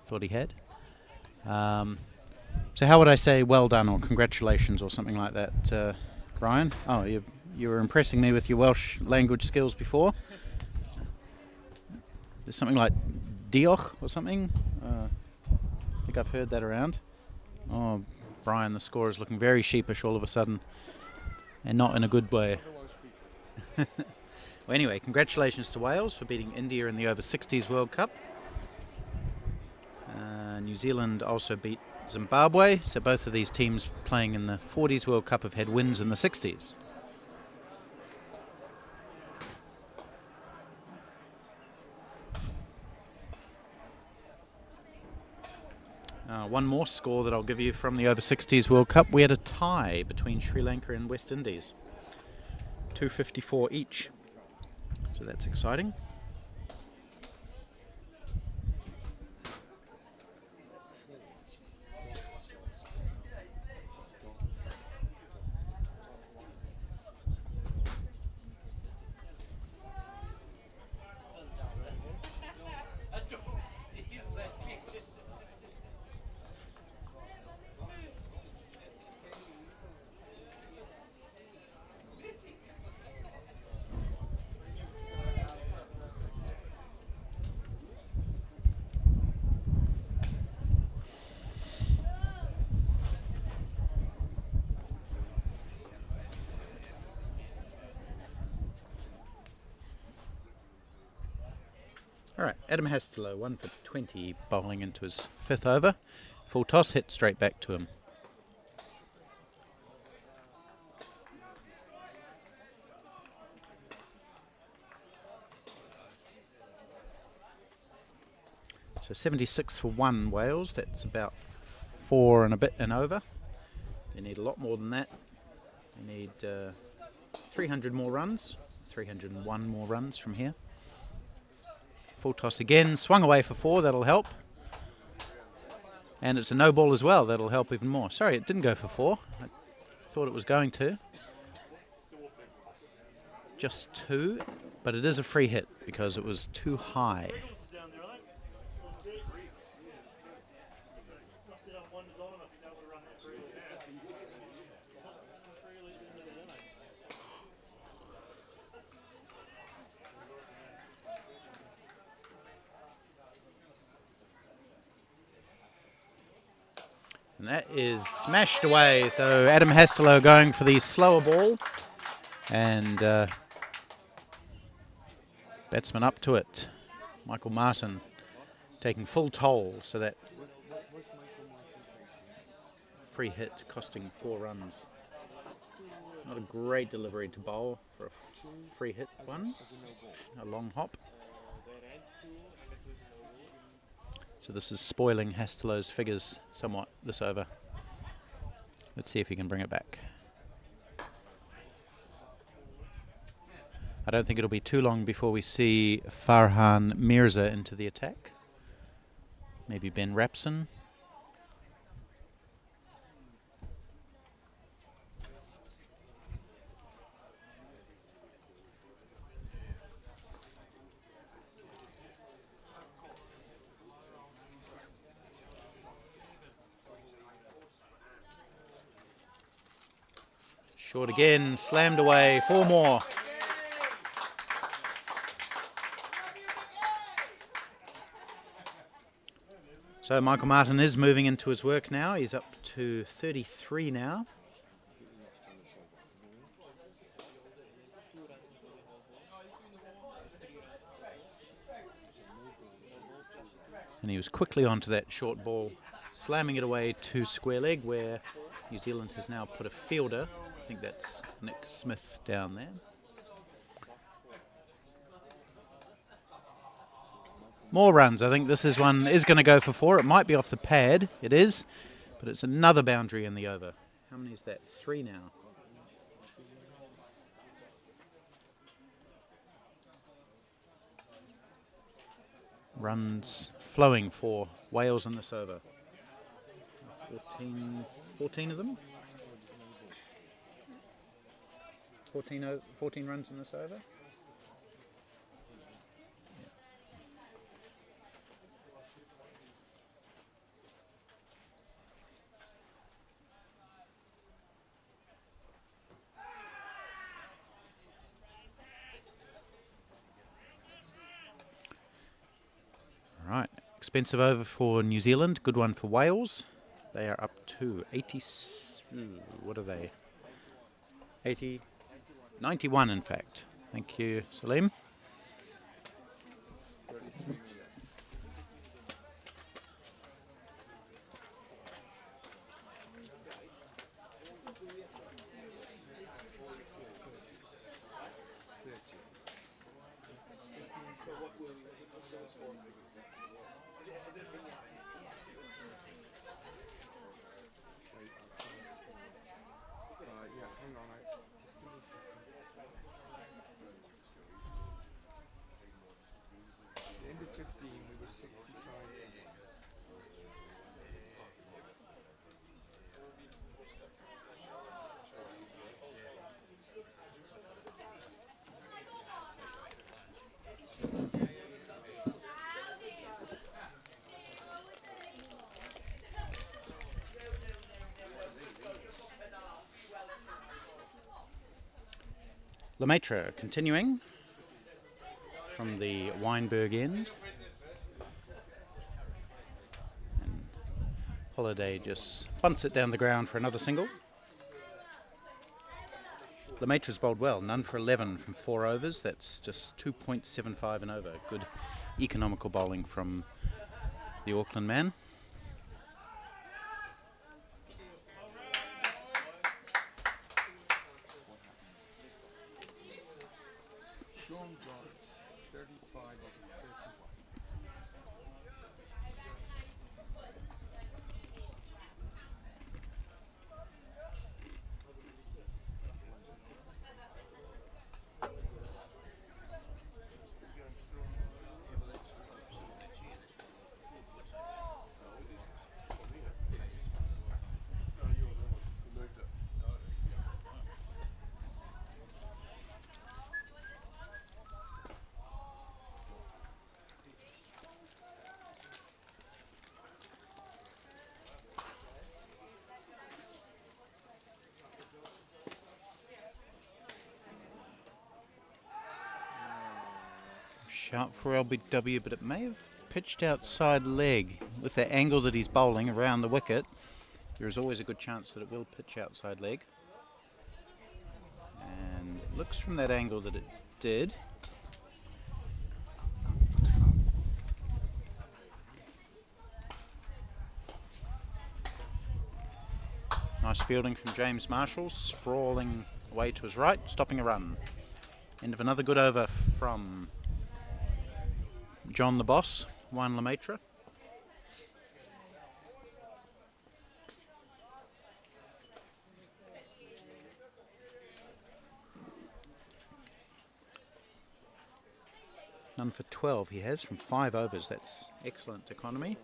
Thought he had. So how would I say well done or congratulations or something like that, Ryan? Oh, you were impressing me with your Welsh language skills before. There's something like diolch or something. I think I've heard that around. Oh, Brian, the scorer is looking very sheepish all of a sudden, and not in a good way. Well, anyway, congratulations to Wales for beating India in the Over-60s World Cup. New Zealand also beat Zimbabwe, so both of these teams playing in the 40s World Cup have had wins in the 60s. One more score that I'll give you from the Over-60s World Cup. We had a tie between Sri Lanka and West Indies. 254 each. So that's exciting. Alright, Adam Hastelow, 1 for 20, bowling into his 5th over. Full toss, hit straight back to him. So 76 for 1 Wales, that's about 4 and a bit and over. They need a lot more than that. They need 300 more runs, 301 more runs from here. Full toss again, swung away for 4, that'll help. And it's a no ball as well, that'll help even more. Sorry, it didn't go for 4. I thought it was going to. Just 2, but it is a free hit because it was too high. And that is smashed away. So Adam Hastelow going for the slower ball. And batsman up to it. Michael Martin taking full toll. So that free hit costing 4 runs. Not a great delivery to bowl for a free hit one. A long hop. So this is spoiling Hastelow's figures somewhat this over. Let's see if he can bring it back. I don't think it'll be too long before we see Farhan Mirza into the attack. Maybe Ben Rapson. Short again, slammed away, 4 more. So Michael Martin is moving into his work now. He's up to 33 now. And he was quickly onto that short ball, slamming it away to square leg, where New Zealand has now put a fielder. I think that's Nick Smith down there. More runs. I think this is one is going to go for 4. It might be off the pad. It is. But it's another boundary in the over. How many is that? 3 now. Runs flowing for Wales in this over. 14 of them. 14 runs in this over. expensive over for New Zealand, good one for Wales. They are up to 80, what are they? 80, 91 in fact. Thank you, Salim. Yeah, hang on, just give me a second. The end of 15, we were 65. Lemaitre continuing from the Weinberg end. And Holiday just bunts it down the ground for another single. Lemaitre's bowled well, none for 11 from 4 overs. That's just 2.75 and over. Good economical bowling from the Auckland man. Sean got 35 of 31. Shout for LBW, but it may have pitched outside leg. With the angle that he's bowling around the wicket, there is always a good chance that it will pitch outside leg. And it looks from that angle that it did. Nice fielding from James Marshall, sprawling away to his right, stopping a run. End of another good over from John the Boss, Juan Lemaitre. None for 12 he has from 5 overs. That's excellent economy.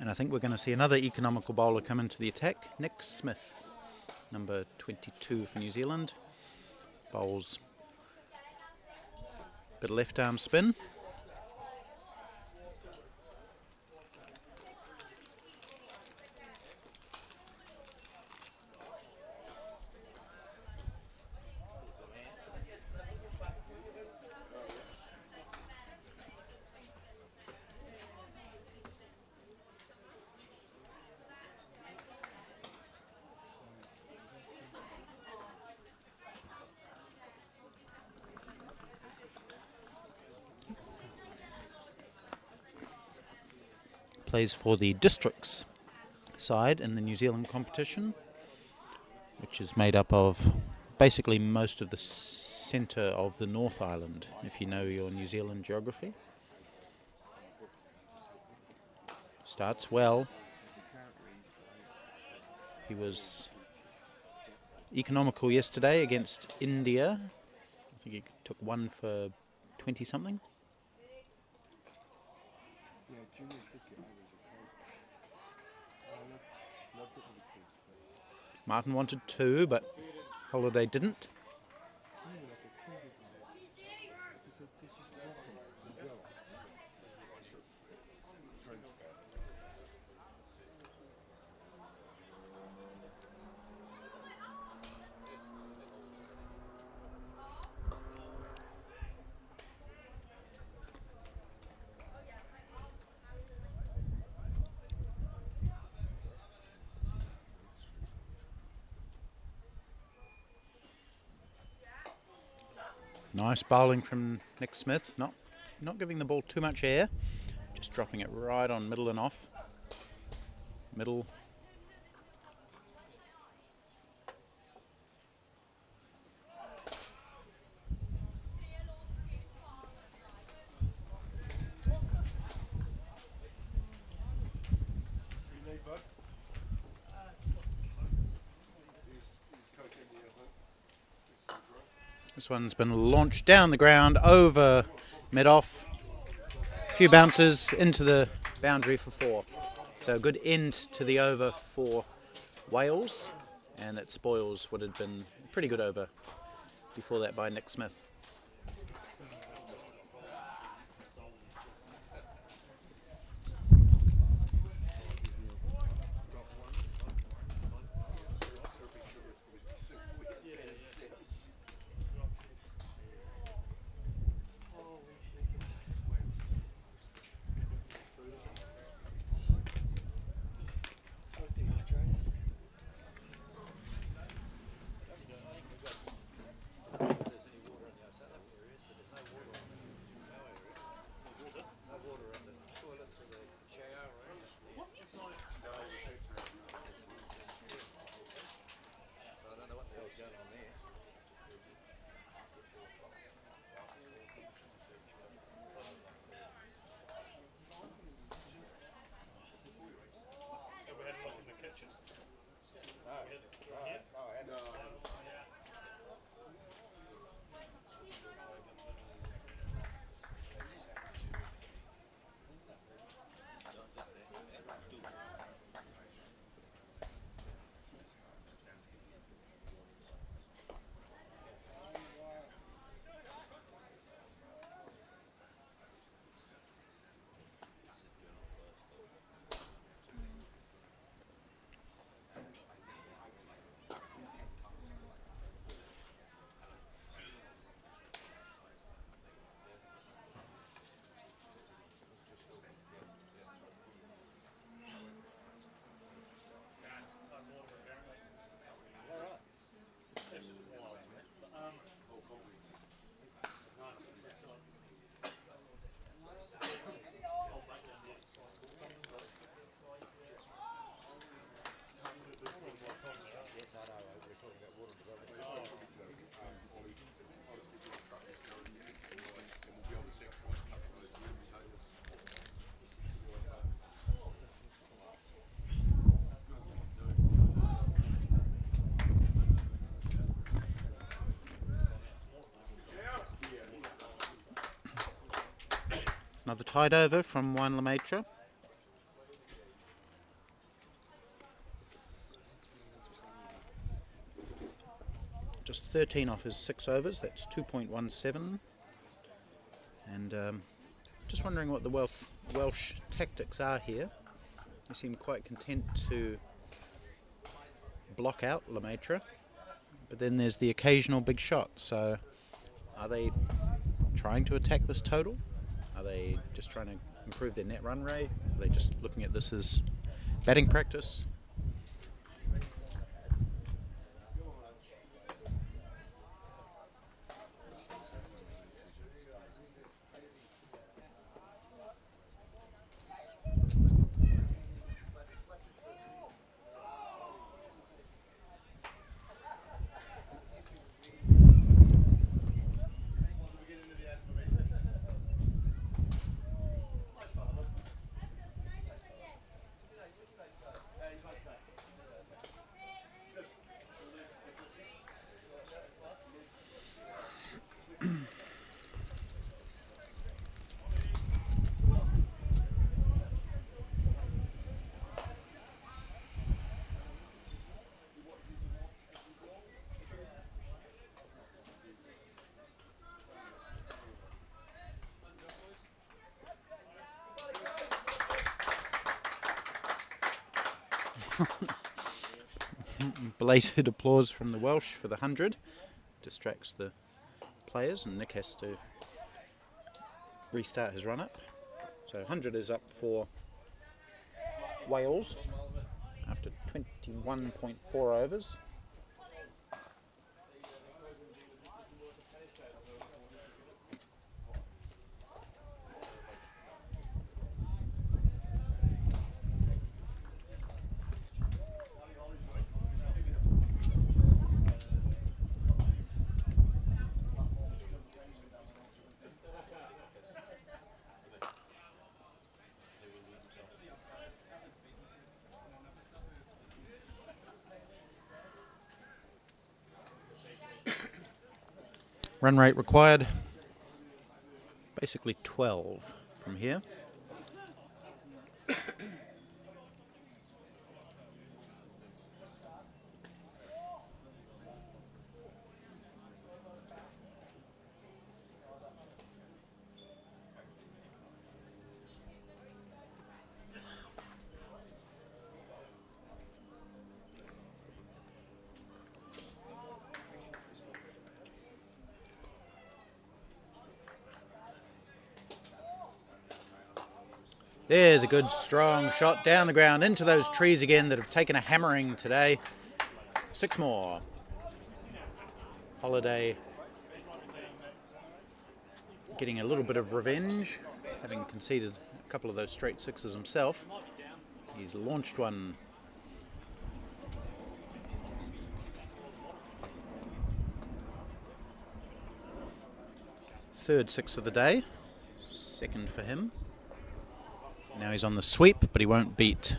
And I think we're going to see another economical bowler come into the attack. Nick Smith, number 22 for New Zealand. Bowls bit of left arm spin. Plays for the districts side in the New Zealand competition, which is made up of basically most of the centre of the North Island, if you know your New Zealand geography. Starts well. He was economical yesterday against India. I think he took 1 for 20 something. Yeah, junior cricket, I was a coach. I loved it with the kids. Martin wanted 2, but Holiday didn't. Nice bowling from Nick Smith, not giving the ball too much air, just dropping it right on middle and off. Middle. This one's been launched down the ground, over mid-off. A few bounces into the boundary for 4. So a good end to the over for Wales, and that spoils what had been a pretty good over before that by Nick Smith. Another tide over from Juan Lemaitre. Just 13 off his 6 overs, that's 2.17. And just wondering what the Welsh tactics are here. They seem quite content to block out Lemaitre, but then there's the occasional big shot. So are they trying to attack this total? Are they just trying to improve their net run rate? Are they just looking at this as batting practice? Belated applause from the Welsh for the 100. Distracts the players, and Nick has to restart his run up. So 100 is up for Wales after 21.4 overs. Run rate required, basically 12 from here. There's a good strong shot down the ground into those trees again that have taken a hammering today. 6 more. Holiday getting a little bit of revenge, having conceded a couple of those straight sixes himself. He's launched one. Third six of the day, second for him. Now he's on the sweep, but he won't beat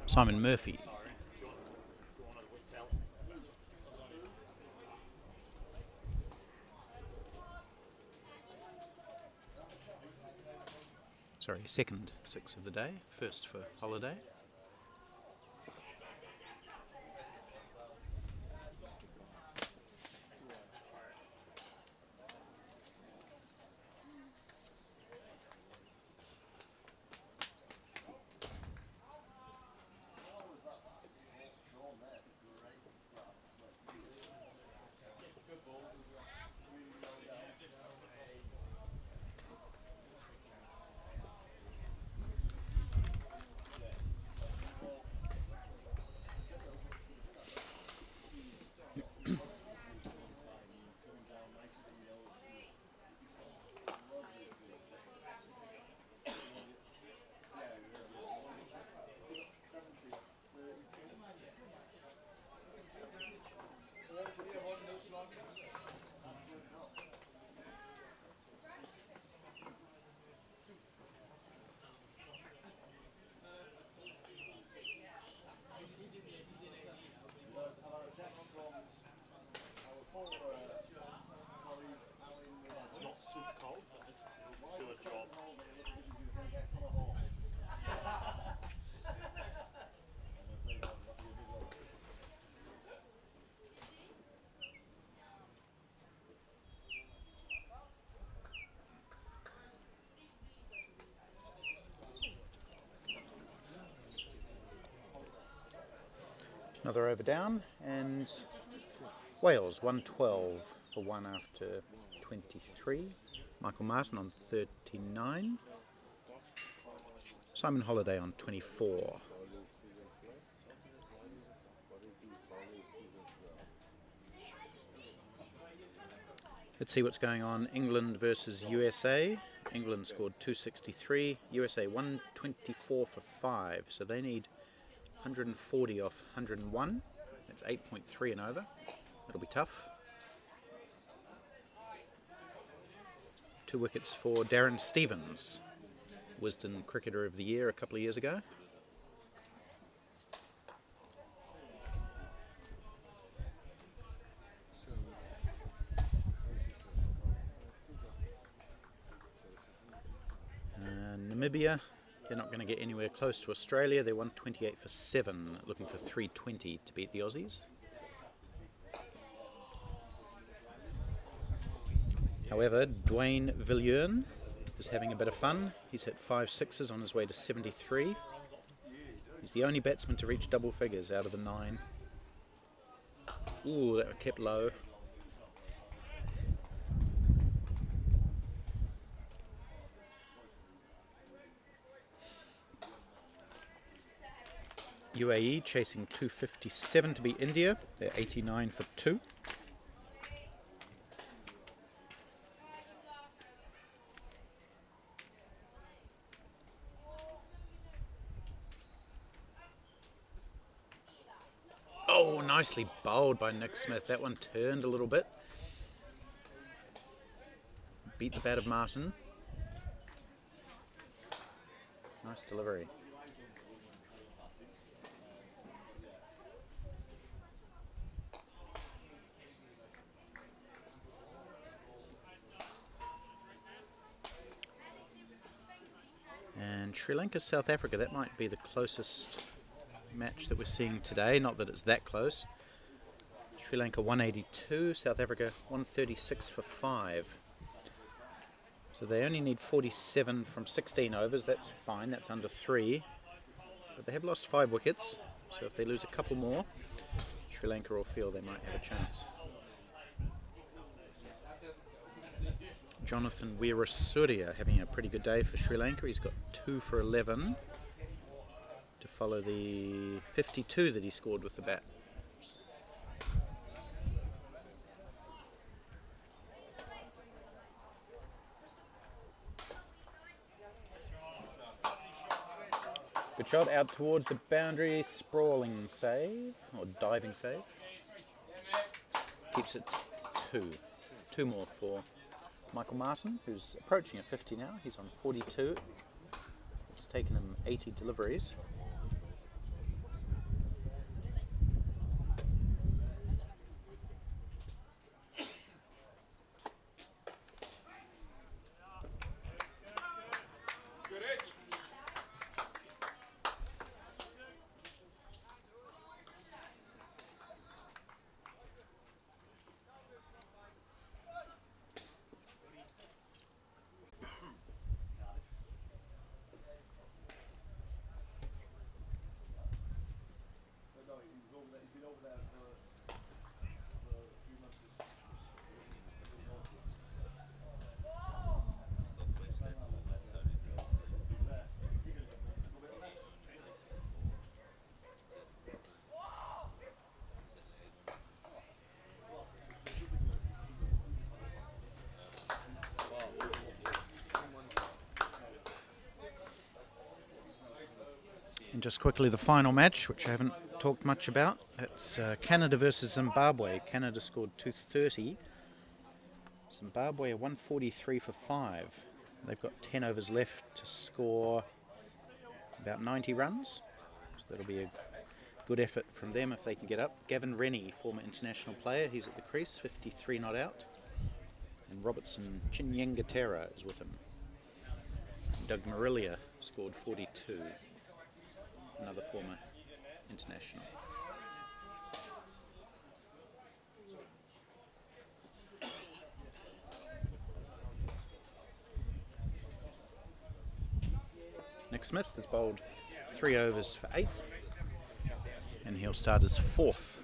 Simon Murphy. Sorry, second six of the day, first for Holiday. Another over down, and Wales 112 for 1 after 23. Michael Martin on 39. Simon Holiday on 24. Let's see what's going on. England versus USA. England scored 263, USA 124 for 5, so they need 140 off 101. That's 8.3 and over. That'll be tough. 2 wickets for Darren Stevens, Wisden Cricketer of the Year a couple of years ago. Namibia, they're not going to get anywhere close to Australia. They're 128 for 7, looking for 320 to beat the Aussies. However, Dwayne Villiers is having a bit of fun. He's hit 5 sixes on his way to 73. He's the only batsman to reach double figures out of the 9. Ooh, that was kept low. UAE chasing 257 to beat India. They're 89 for 2. Oh, nicely bowled by Nick Smith. That one turned a little bit. Beat the bat of Martin. Nice delivery. And Sri Lanka, South Africa, that might be the closest match that we're seeing today. Not that it's that close. Sri Lanka 182, South Africa 136 for 5. So they only need 47 from 16 overs. That's fine, that's under 3. But they have lost 5 wickets, so if they lose a couple more, Sri Lanka will feel they might have a chance. Jonathan Weerasuriya having a pretty good day for Sri Lanka. He's got 2 for 11 to follow the 52 that he scored with the bat. Good shot out towards the boundary, sprawling save, or diving save. Keeps it 2. 2 more for Michael Martin, who's approaching a 50 now. He's on 42. It's taken him 80 deliveries. And just quickly, the final match, which I haven't talked much about. It's Canada versus Zimbabwe. Canada scored 230. Zimbabwe are 143 for 5. They've got 10 overs left to score about 90 runs. So that'll be a good effort from them if they can get up. Gavin Rennie, former international player, he's at the crease, 53 not out. And Robertson Chinyengatera is with him. Doug Marilia scored 42. Another former international. Nick Smith has bowled 3 overs for 8, and he'll start his 4th.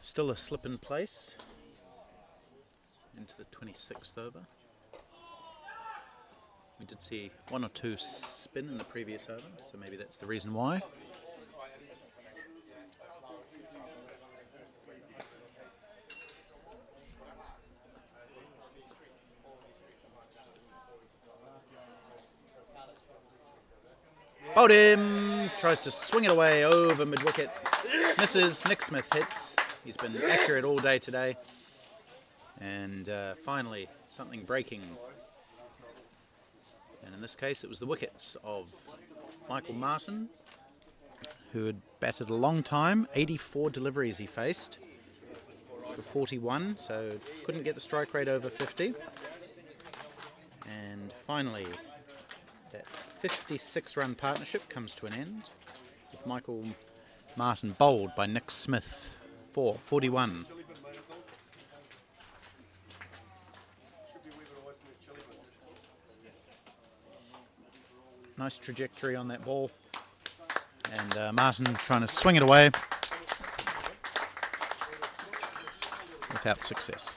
Still a slip in place into the 26th over. We did see 1 or 2 spin in the previous over, so maybe that's the reason why. Bowled him! Tries to swing it away over mid-wicket. Misses. Nick Smith hits. He's been accurate all day today. And finally, something breaking. And in this case, it was the wickets of Michael Martin, who had batted a long time. 84 deliveries he faced for 41, so couldn't get the strike rate over 50. And finally, that 56-run partnership comes to an end with Michael Martin bowled by Nick Smith for 41. Nice trajectory on that ball, and Martin trying to swing it away without success.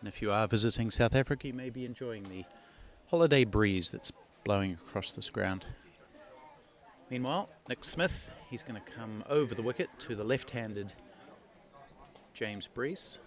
And if you are visiting South Africa, you may be enjoying the holiday breeze that's blowing across this ground. Meanwhile, Nick Smith, he's going to come over the wicket to the left-handed James Brees.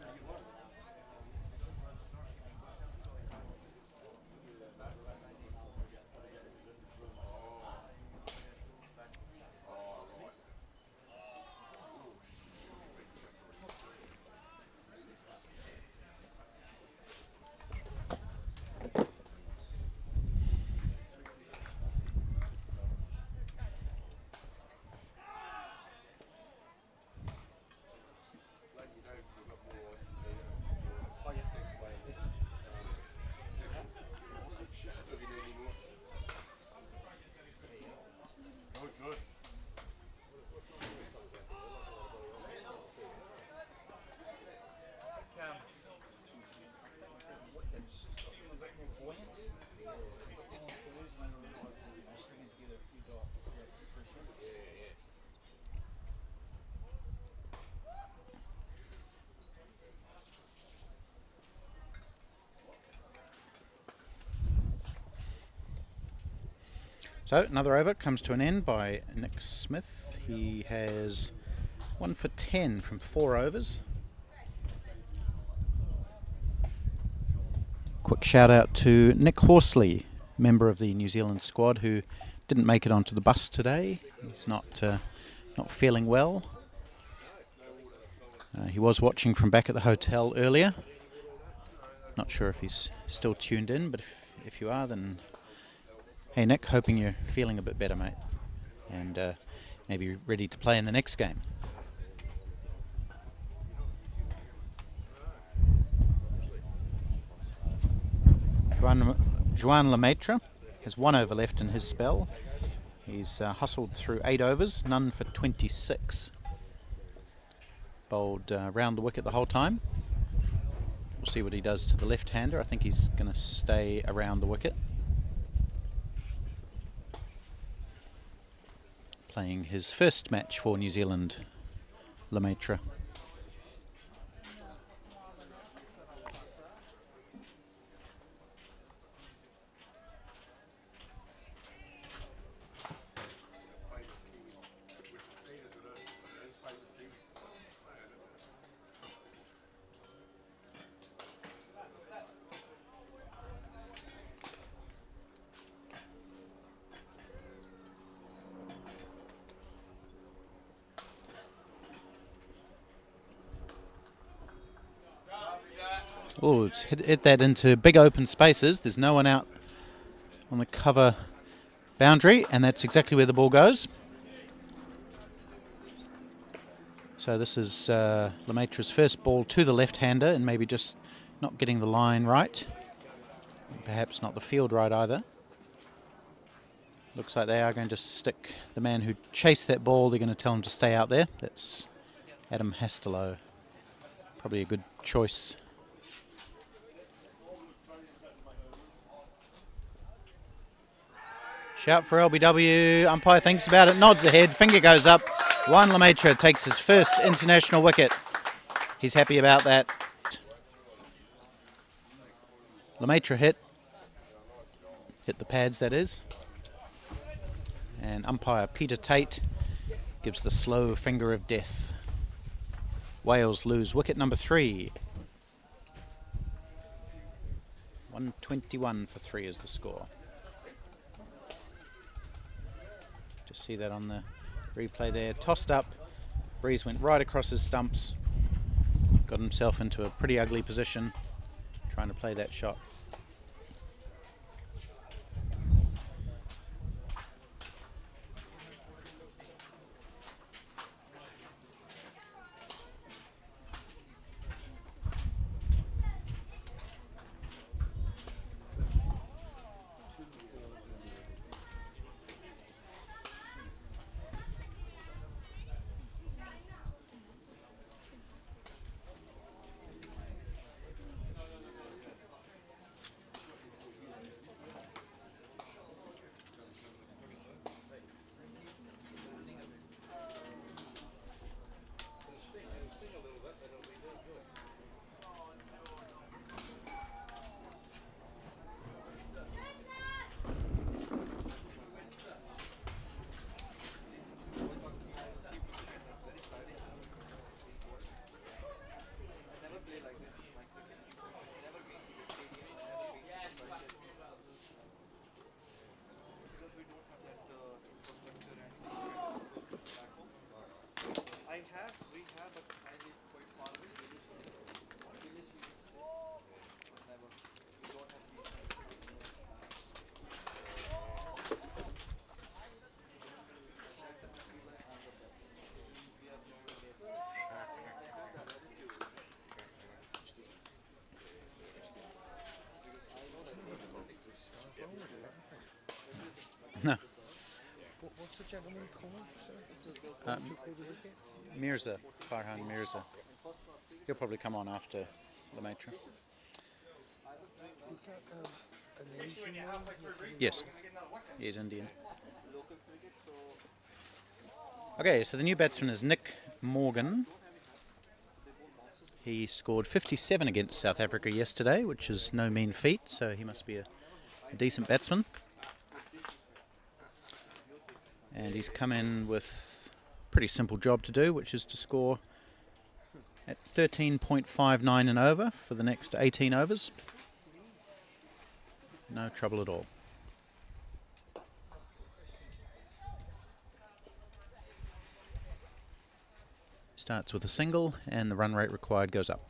So another over comes to an end by Nick Smith. He has 1 for 10 from 4 overs. Quick shout out to Nick Horsley, member of the New Zealand squad, who didn't make it onto the bus today. He's not feeling well. He was watching from back at the hotel earlier. Not sure if he's still tuned in, but if you are, then hey Nick, hoping you're feeling a bit better, mate, and maybe ready to play in the next game. Juan Lemaitre has 1 over left in his spell. He's hustled through 8 overs, none for 26. Bowled round the wicket the whole time. We'll see what he does to the left-hander. I think he's going to stay around the wicket. Playing his first match for New Zealand, Lemaitre. Oh, it's hit that into big open spaces. There's no one out on the cover boundary, and that's exactly where the ball goes. So this is Lemaitre's first ball to the left-hander, and maybe just not getting the line right. Perhaps not the field right either. Looks like they are going to stick the man who chased that ball. They're going to tell him to stay out there. That's Adam Hastelow. Probably a good choice. Shout for LBW. Umpire thinks about it, nods ahead, finger goes up. Juan Lemaitre takes his first international wicket. He's happy about that. Lemaitre hit the pads, that is. And umpire Peter Tate gives the slow finger of death. Wales lose wicket number 3. 121 for 3 is the score. Just see that on the replay there. Tossed up. Breeze went right across his stumps. Got himself into a pretty ugly position trying to play that shot. gentleman called, sir? To call the wickets? Mirza, Farhan Mirza. He'll probably come on after Lemaitre. Is that an Asian man? Yes, he is Indian. Okay, so the new batsman is Nick Morgan. He scored 57 against South Africa yesterday, which is no mean feat, so he must be a decent batsman. And he's come in with a pretty simple job to do, which is to score at 13.59 and over for the next 18 overs. No trouble at all. Starts with a single and the run rate required goes up.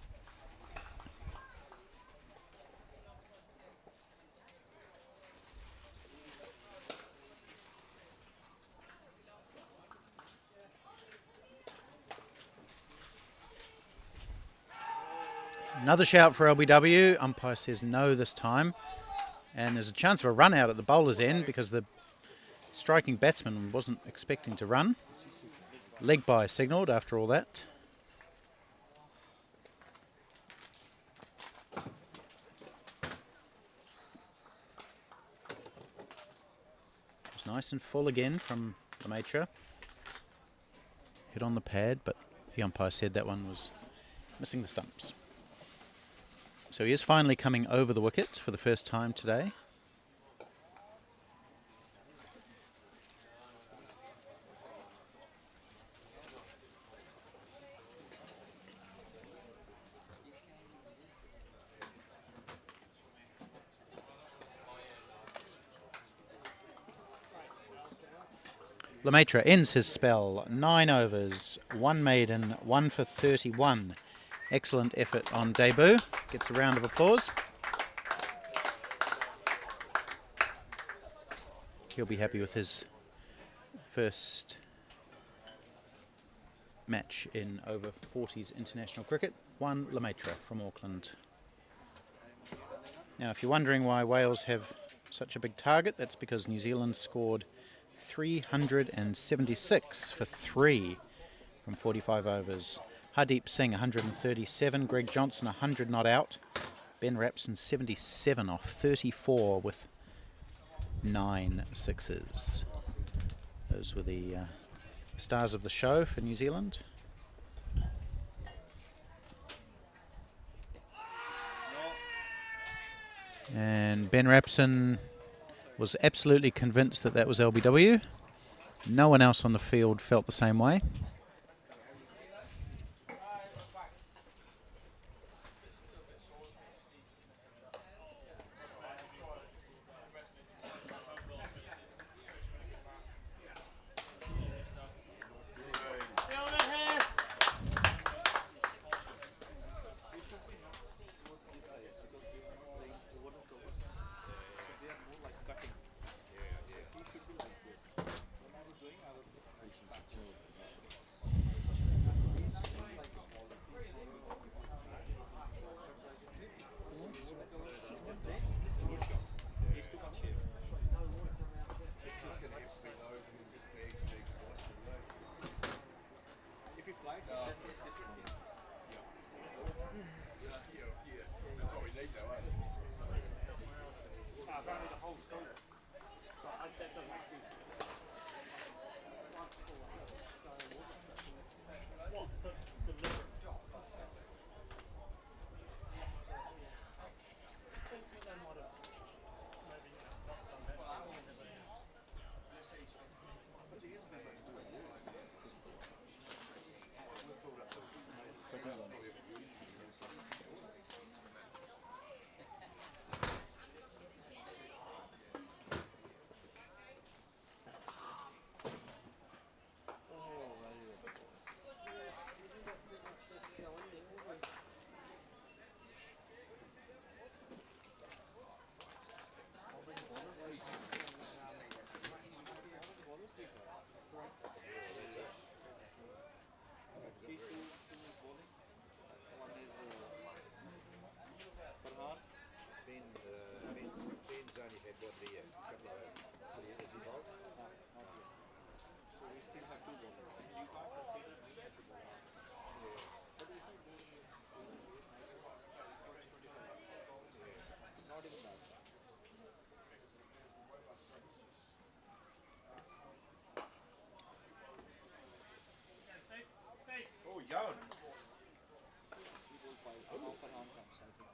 Another shout for LBW. Umpire says no this time. And there's a chance of a run out at the bowler's end because the striking batsman wasn't expecting to run. Leg by signalled after all that. It's nice and full again from Lemaitre. Hit on the pad, but the umpire said that one was missing the stumps. So he is finally coming over the wicket for the first time today. Lemaitre ends his spell. 9 overs, 1 maiden, 1 for 31. Excellent effort on debut. Gets a round of applause. He'll be happy with his first match in over-40s international cricket. 1 Lemaitre from Auckland. Now, if you're wondering why Wales have such a big target, that's because New Zealand scored 376 for 3 from 45 overs. Hardeep Singh 137, Greg Johnson 100 not out, Ben Rapson 77 off 34 with 9 sixes. Those were the stars of the show for New Zealand. And Ben Rapson was absolutely convinced that that was LBW. No one else on the field felt the same way. we still have two bowlers. You can't consider me as a bowler. But if I bowl in not even that. Oh, Jan. He bowled 5. Now Farhan comes, I think.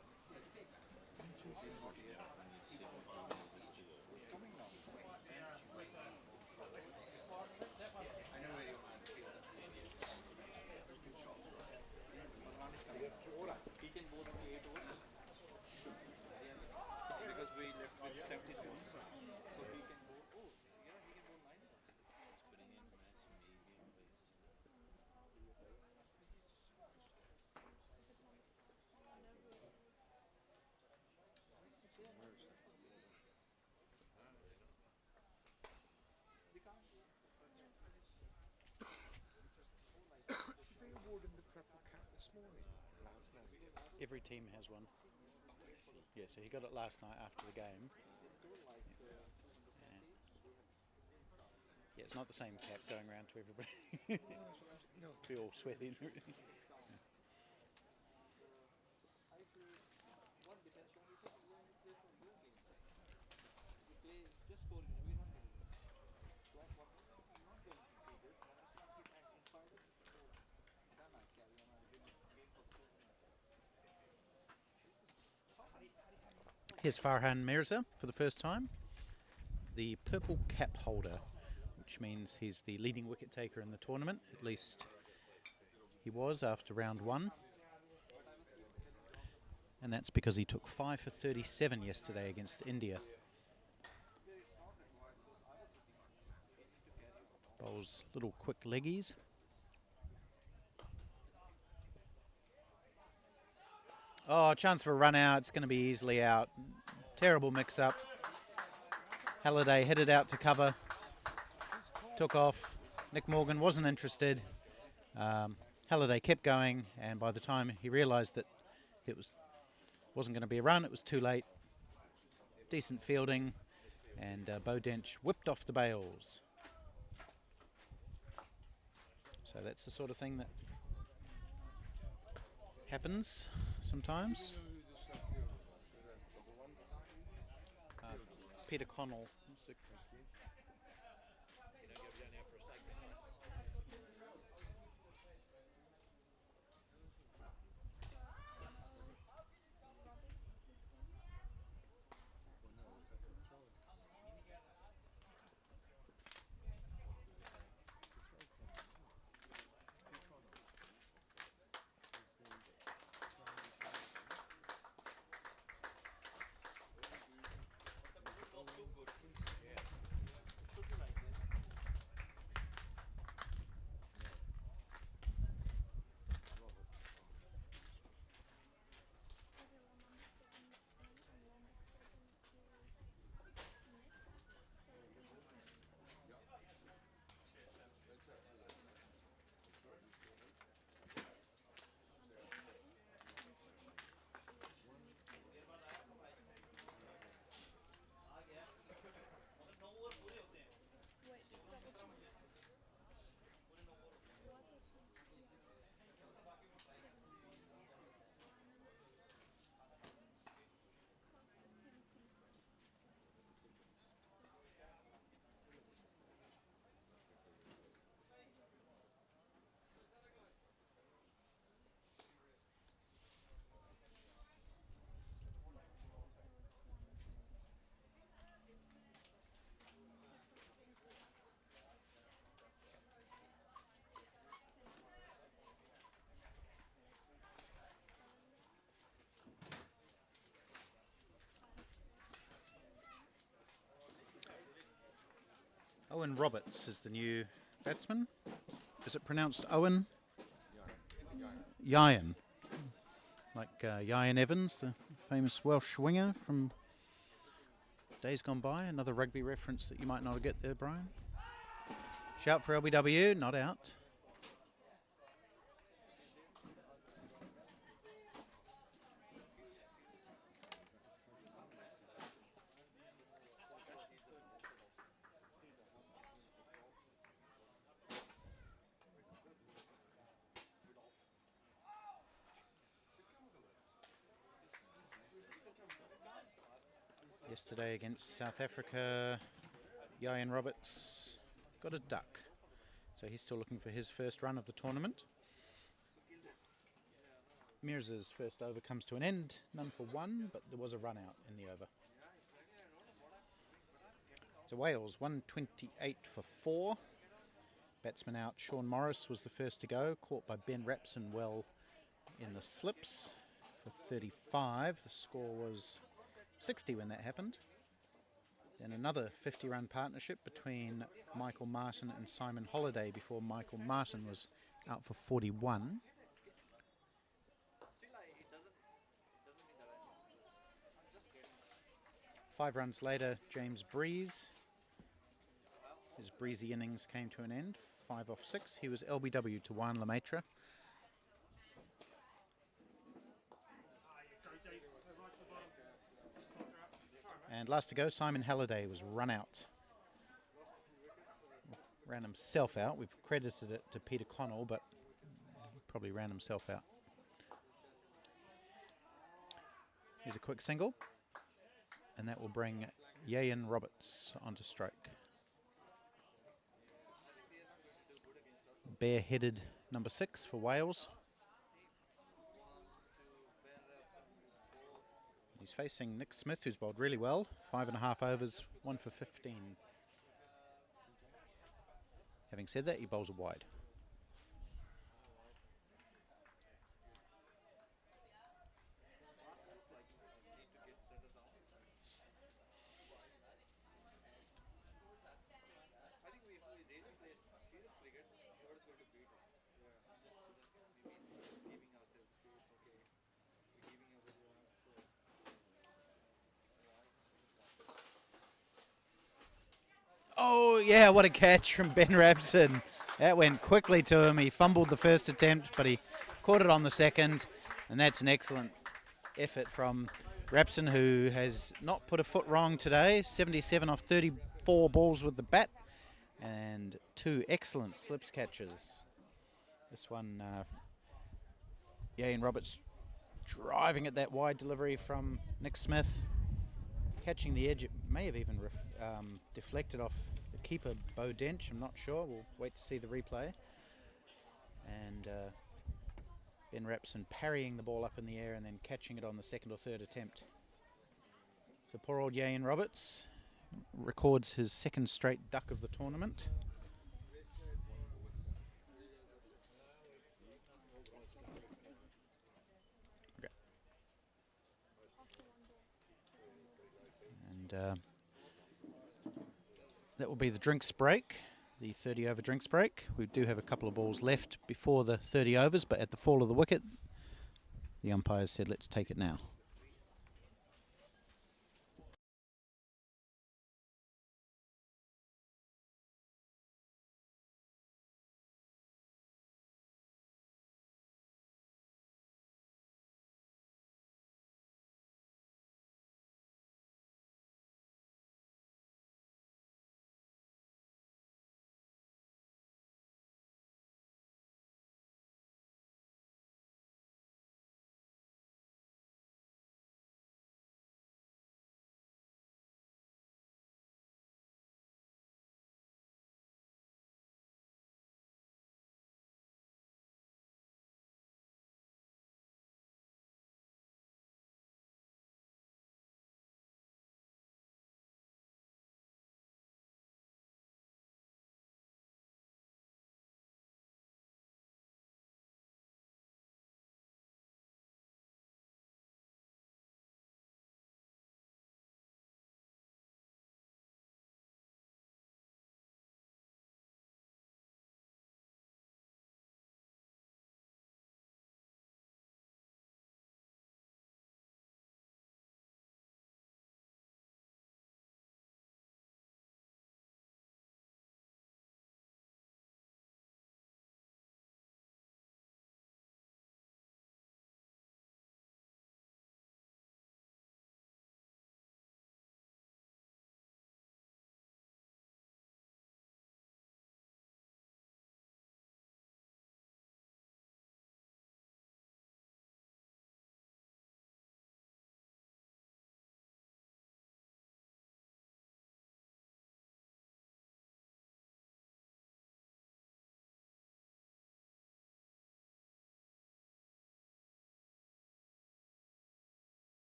He's not here. He's coming now. I know where you want to field. Farhan is coming now. He can bowl only 8 overs. Because we left with 72. So he can bowl. Oh, yeah, he can bowl 9 overs. They awarded the purple cap this morning, last night. Every team has one. Yeah, so he got it last night after the game. Yeah, it's not the same cap going around to everybody. No. Be all sweaty and everything. Here's Farhan Mirza for the first time, the purple cap holder, which means he's the leading wicket taker in the tournament. At least he was after round 1. And that's because he took 5 for 37 yesterday against India. Bowls little quick leggies. Oh, chance for a run out. It's going to be easily out. Terrible mix-up. Halliday headed out to cover. Took off. Nick Morgan wasn't interested. Halliday kept going, and by the time he realised that it wasn't going to be a run, it was too late. Decent fielding, and Bo Dench whipped off the bails. So that's the sort of thing that happens sometimes. Peter Connell. Owen Roberts is the new batsman. Is it pronounced Owen? Ian. Like Ian Evans, the famous Welsh winger from days gone by. Another rugby reference that you might not get there, Brian. Shout for LBW, not out. Yesterday against South Africa, Ian Roberts got a duck. So he's still looking for his first run of the tournament. Mears' first over comes to an end, none for one, but there was a run out in the over. So Wales, 128 for 4. Batsman out, Sean Morris was the first to go, caught by Ben Rapson well in the slips for 35. The score was 60 when that happened. Then another 50-run partnership between Michael Martin and Simon Holliday before Michael Martin was out for 41. Five runs later, James Breeze. His breezy innings came to an end. 5 off 6. He was LBW to Juan Lemaitre. And last to go, Simon Halliday was run out. Ran himself out. We've credited it to Peter Connell, but probably ran himself out. Here's a quick single. And that will bring Ian Roberts onto strike. Bare-headed number 6 for Wales. He's facing Nick Smith, who's bowled really well. 5.5 overs, 1 for 15. Having said that, he bowls a wide. Oh, yeah, what a catch from Ben Rapson. That went quickly to him. He fumbled the first attempt, but he caught it on the second. And that's an excellent effort from Rapson, who has not put a foot wrong today. 77 off 34 balls with the bat. And 2 excellent slips catches. This one, Ian Roberts driving at that wide delivery from Nick Smith. Catching the edge, it may have even deflected off the keeper, Bo Dench, I'm not sure. We'll wait to see the replay. And Ben Rapson parrying the ball up in the air and then catching it on the second or third attempt. So poor old Ian Roberts records his second straight duck of the tournament. Okay. And that will be the drinks break, the 30 over drinks break. We do have a couple of balls left before the 30 overs, but at the fall of the wicket, the umpires said, let's take it now.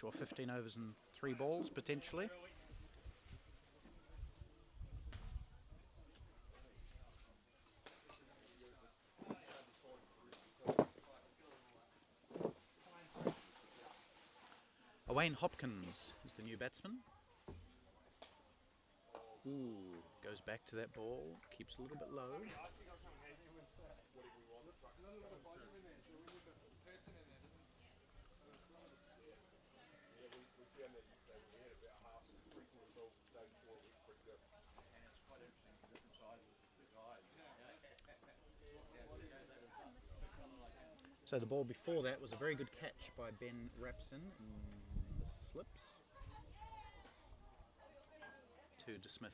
or 15 overs and 3 balls potentially. Owain Hopkins is the new batsman. Ooh, goes back to that ball, keeps a little bit low. So the ball before that was a very good catch by Ben Rapson in the slips to dismiss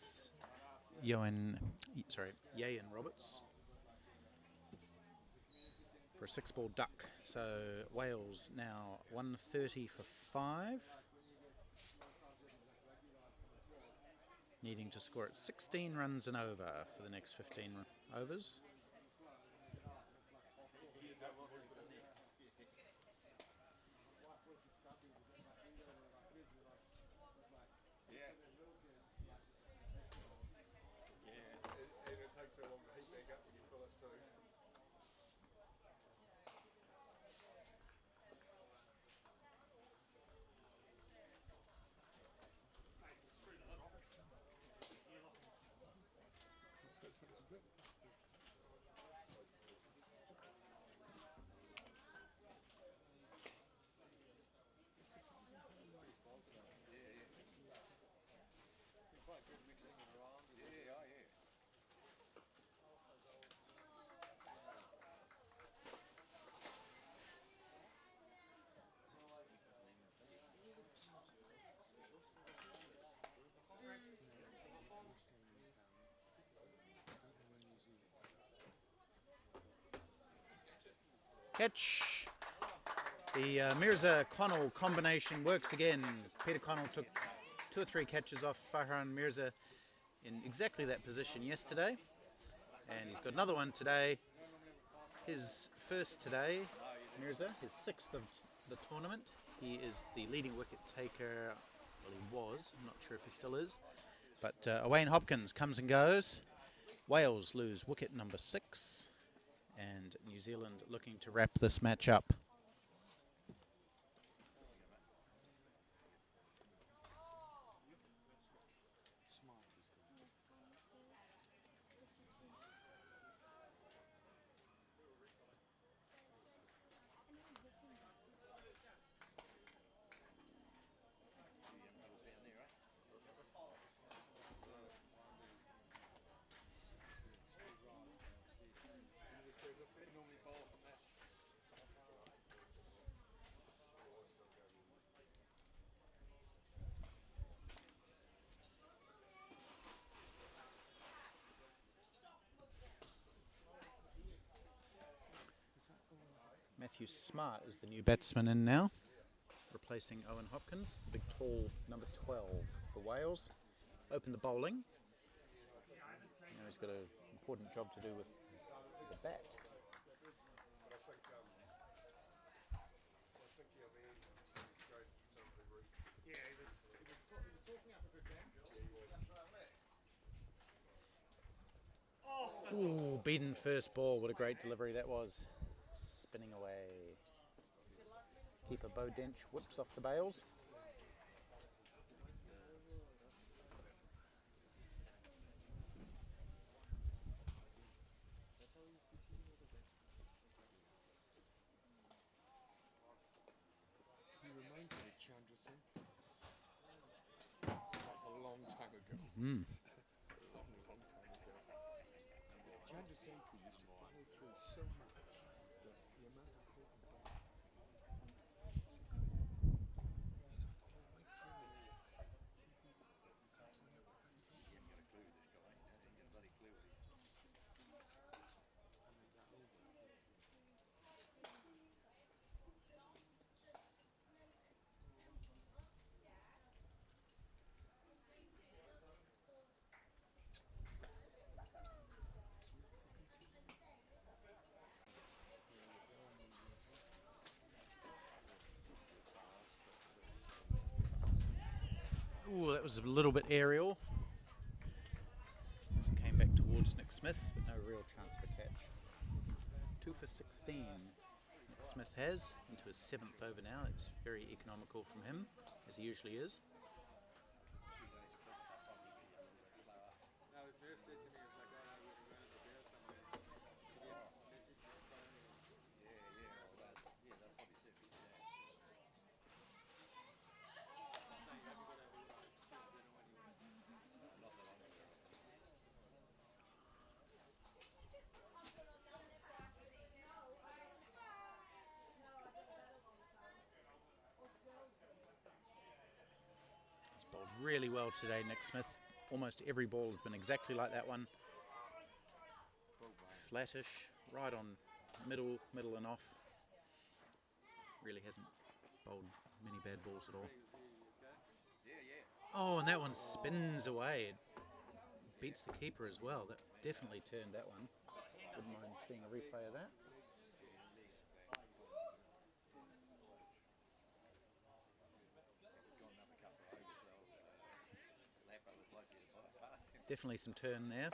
Yayan Roberts for a 6-ball duck. So Wales now 130 for 5, needing to score at 16 runs and over for the next 15 overs. Catch. The Mirza-Connell combination works again. Peter Connell took 2 or 3 catches off Farhan Mirza in exactly that position yesterday, and he's got another one today. His first today, Mirza, his 6th of the tournament. He is the leading wicket taker. Well, he was. I'm not sure if he still is. But Owain Hopkins comes and goes. Wales lose wicket number 6. And New Zealand looking to wrap this match up. Matthew Smart is the new batsman in now, replacing Owain Hopkins, the big tall number 12 for Wales. Open the bowling. Now he's got an important job to do with the bat. Ooh, beaten first ball. What a great delivery that was. Spinning away. Keeper Bo Dench whips off the bails. He reminds me of Chandra Singh. That's a long time ago. Mm. long time ago. Chandra Singh used to follow through so much that the amount of caught and back. was a little bit aerial. This came back towards Nick Smith, but no real chance of a catch. 2 for 16. Nick Smith has into his 7th over now. It's very economical from him, as he usually is. Bowled really well today, Nick Smith. Almost every ball has been exactly like that one. Flattish, right on middle and off. Really hasn't bowled many bad balls at all. Oh, and that one spins away. It beats the keeper as well. That definitely turned that one. Wouldn't mind seeing a replay of that. Definitely some turn there.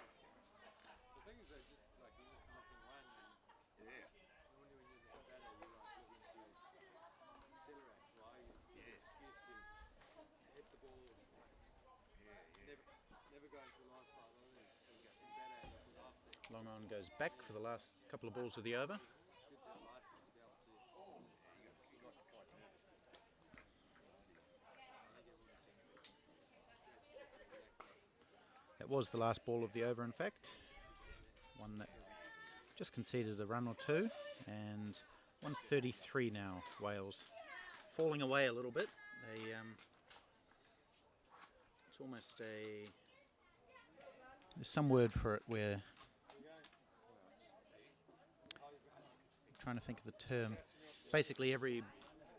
Long on goes back for the last couple of balls of the over. That was the last ball of the over, in fact. One that just conceded a run or two, and 133 now, Wales. Falling away a little bit. It's almost a... There's some word for it where... I'm trying to think of the term. Basically, the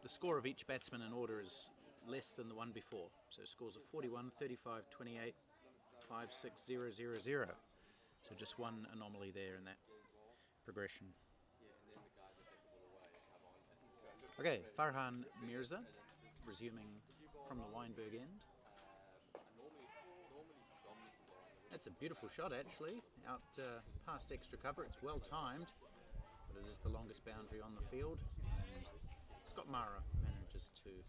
score of each batsman in order is less than the one before. So scores of 41, 35, 28, 5, 6, 0, 0, 0. So just one anomaly there in that progression. Okay, Farhan Mirza resuming from the Weinberg end. That's a beautiful shot actually, out past extra cover. It's well timed, but it is the longest boundary on the field. And Scott Mara manages to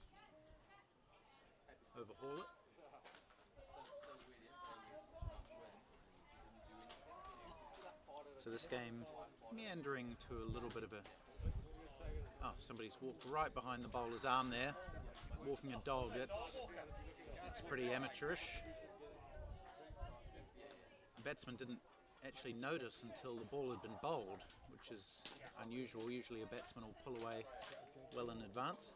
overhaul it. So this game meandering to a little bit of a... Oh, somebody's walked right behind the bowler's arm there. Walking a dog, that's pretty amateurish. The batsman didn't actually notice until the ball had been bowled, which is unusual. Usually a batsman will pull away well in advance.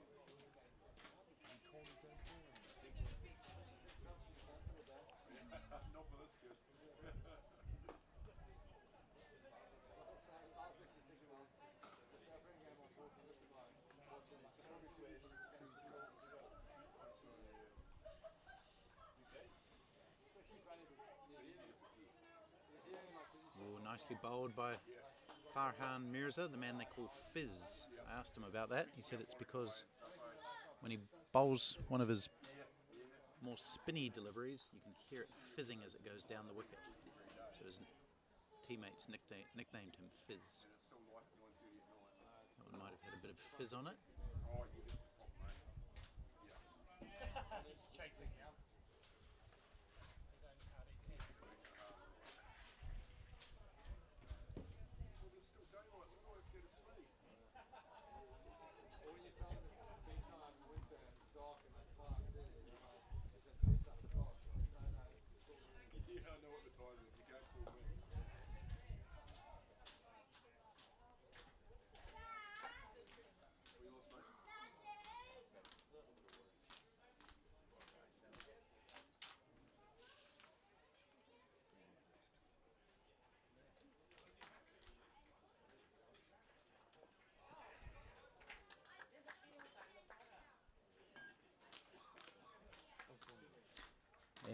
Nicely bowled by Farhan Mirza, the man they call Fizz. I asked him about that. He said it's because when he bowls one of his more spinny deliveries, you can hear it fizzing as it goes down the wicket. So his teammates nicknamed him Fizz. That one might have had a bit of fizz on it.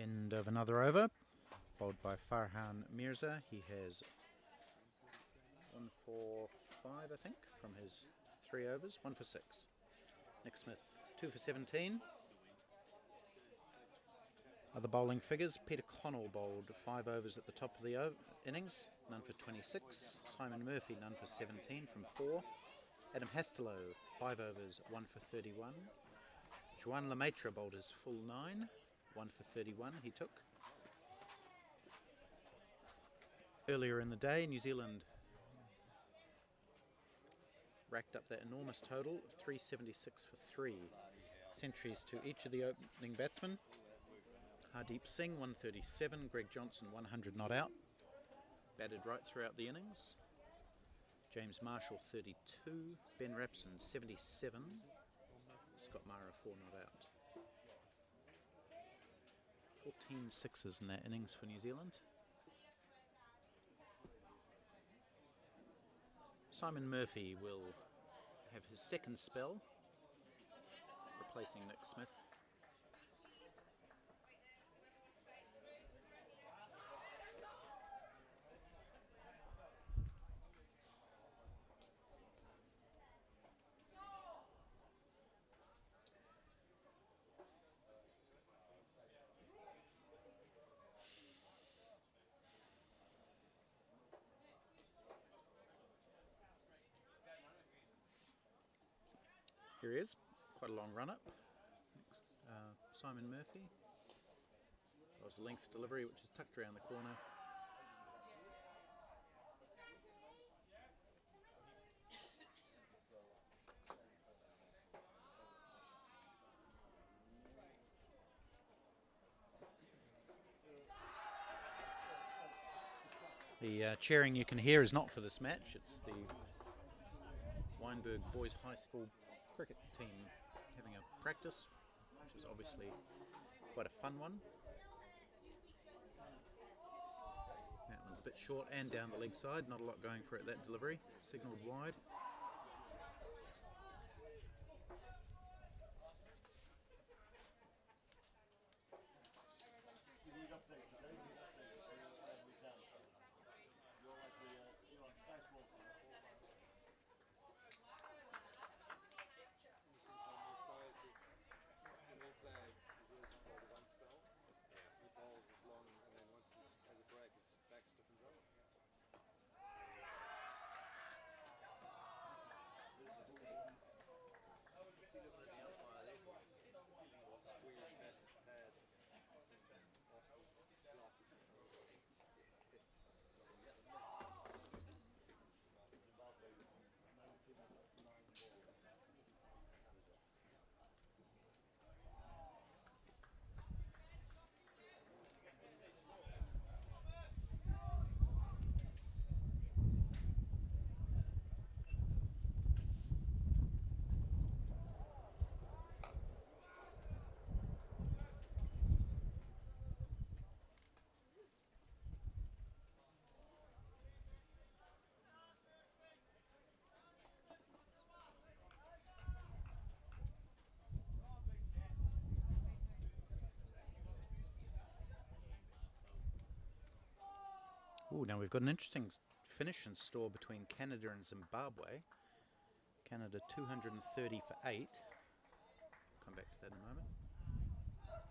End of another over, bowled by Farhan Mirza. He has 1 for 5, I think, from his 3 overs. 1 for 6. Nick Smith, 2 for 17. Other bowling figures, Peter Connell bowled 5 overs at the top of the innings, none for 26. Simon Murphy, none for 17 from 4. Adam Hastelow, 5 overs, 1 for 31. Juan Lemaitre bowled his full 9, 1 for 31 he took. Earlier in the day, New Zealand racked up that enormous total of 376 for 3. Centuries to each of the opening batsmen. Hardeep Singh, 137. Greg Johnson, 100 not out. Batted right throughout the innings. James Marshall, 32. Ben Rapson, 77. Scott Mara, 4 not out. 14 sixes in that innings for New Zealand. Simon Murphy will have his second spell, replacing Nick Smith. Here he is, quite a long run-up. Simon Murphy. That was a length delivery which is tucked around the corner. The cheering you can hear is not for this match, it's the Wynberg Boys High School cricket team having a practice, which is obviously quite a fun one. That one's a bit short and down the leg side, not a lot going for it that delivery, signalled wide. Ooh, now we've got an interesting finish in store between Canada and Zimbabwe. Canada 230 for 8. Come back to that in a moment.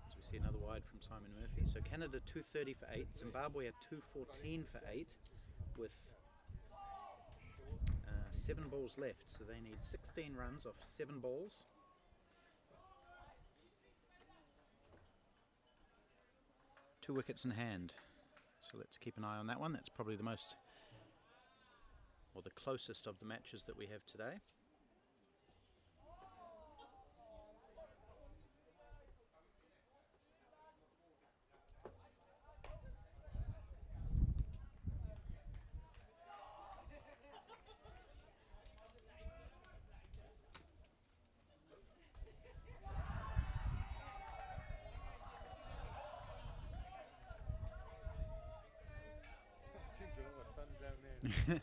As we see another wide from Simon Murphy. So Canada 230 for 8. Zimbabwe are 214 for 8 with 7 balls left. So they need 16 runs off 7 balls. Two wickets in hand. So let's keep an eye on that one. That's probably the most, or the closest of the matches that we have today. Seems a lot of fun down there.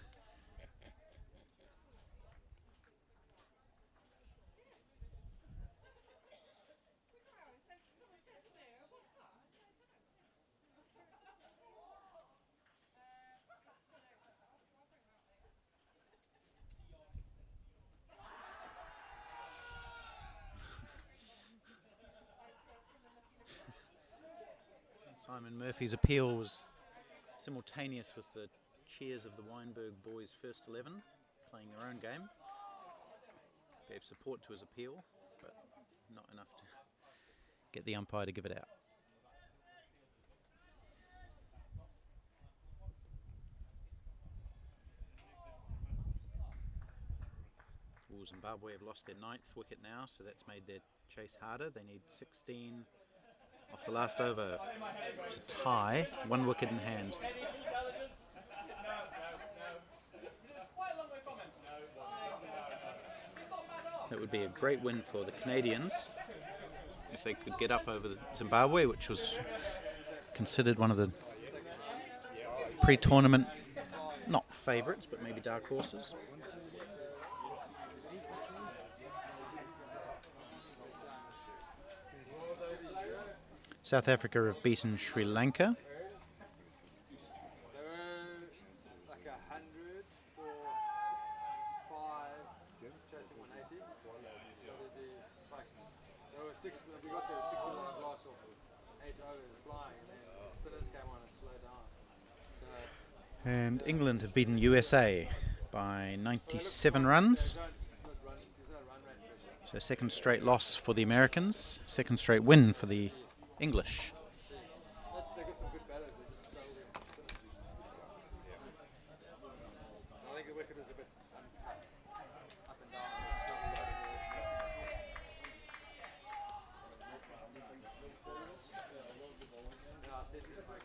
Simon Murphy's appeal was simultaneous with the cheers of the Weinberg boys' first 11 playing their own game. Gave support to his appeal, but not enough to get the umpire to give it out. Zimbabwe have lost their 9th wicket now, so that's made their chase harder. They need 16 off the last over to tie, 1 wicket in hand. That would be a great win for the Canadians if they could get up over Zimbabwe, which was considered one of the pre-tournament, not favourites, but maybe dark horses. South Africa have beaten Sri Lanka. They were like 100 for 5, chasing 180. So they were 6. We got the 60 line glass off 8 overs flying, and then the spinners came on and slowed down. So, And England have beaten USA by 97 runs. So second straight loss for the Americans, second straight win for the English. they got some good batters. They just struggled in spinners. I think the wicket was a bit up and down. Yeah, I said to him, like,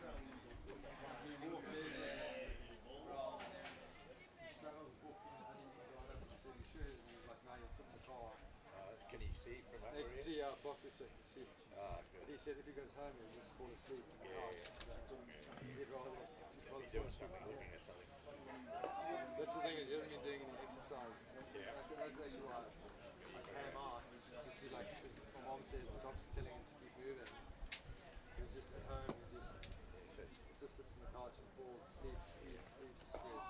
Can you see from up they there? can see our boxes, so can see. But he said if he goes home, he'll just fall asleep. He'd rather He's doing something, looking at something. That's the thing, is he hasn't been doing any exercise. That's actually why I came out. It's just to, like, my mom says the doctor's telling him to keep moving. He's just at home, he just sits in the couch and falls asleep, eats, sleeps, stress.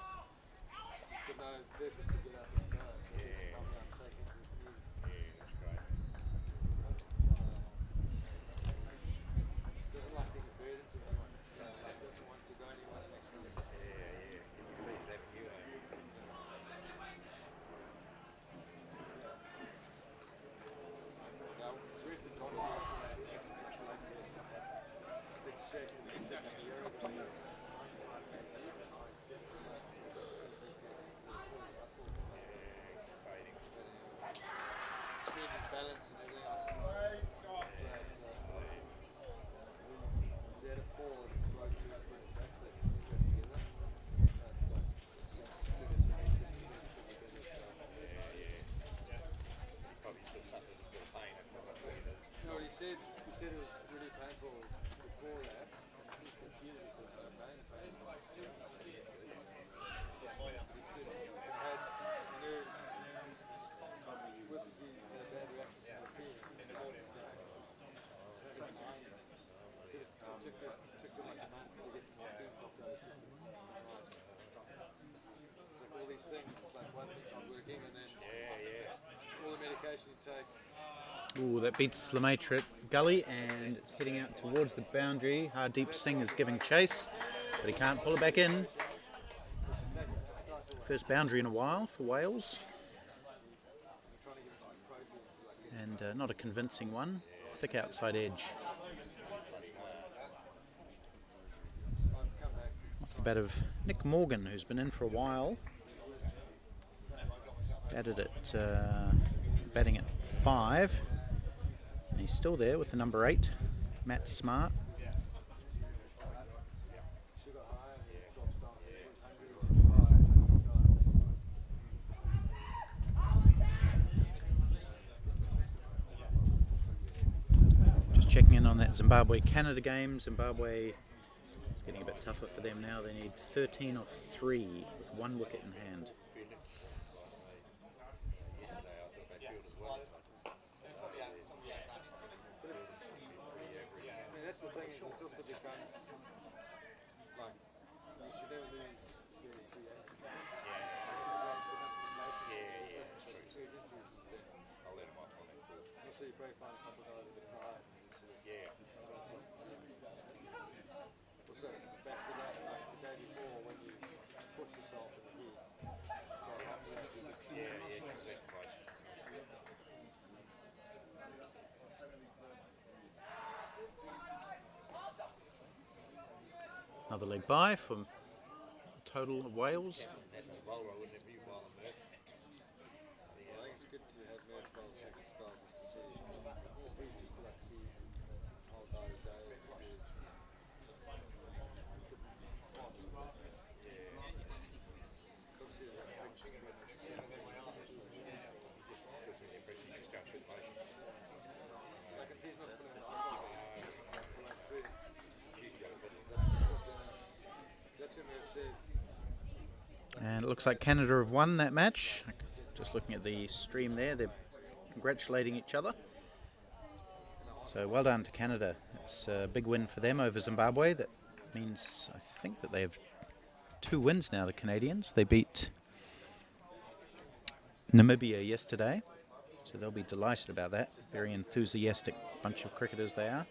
He's got no purpose to get up and go. So he's just I'm taking him to the knees. That's great. Doesn't like being a burden to anyone. So doesn't want to go anywhere actually. Please having you home. Balance and everything else. He had a fall and broke his back slip. He got together. That's like Probably still suffers a bit of pain after what he did. no, he said it was really painful before that. Since the fuse was so pain. He said it had with the bad reaction to morphine. It took them like a month to get the morphine popped out of the system. It's like all these things, it's like one thing's not working and then all the medication you take. Ooh, that beats Lemaitre at gully and it's heading out towards the boundary. Hardeep Singh is giving chase, but he can't pull it back in. First boundary in a while for Wales. And not a convincing one. Thick outside edge. Off the bat of Nick Morgan, who's been in for a while. Batting at 5. And he's still there with the number 8, Matt Smart. Checking in on that Zimbabwe-Canada game. Zimbabwe is getting a bit tougher for them now. They need 13 off 3 with 1 wicket in hand. That's the thing, it also becomes like you should never lose 33 games. I'll let him off on that. Also, you probably find a couple of guys a bit tired. yourself in the heat. Another leg by from total of Wales. I think it's good to have Murph bowl second spell just to see, just to like see how day to day. Obviously, there's a picture of I can see he's not putting it on. That's what Murph says. And it looks like Canada have won that match. Just looking at the stream there, they're congratulating each other. So well done to Canada. It's a big win for them over Zimbabwe. That means, I think, that they have 2 wins now, the Canadians. They beat Namibia yesterday, so they'll be delighted about that. Very enthusiastic bunch of cricketers they are.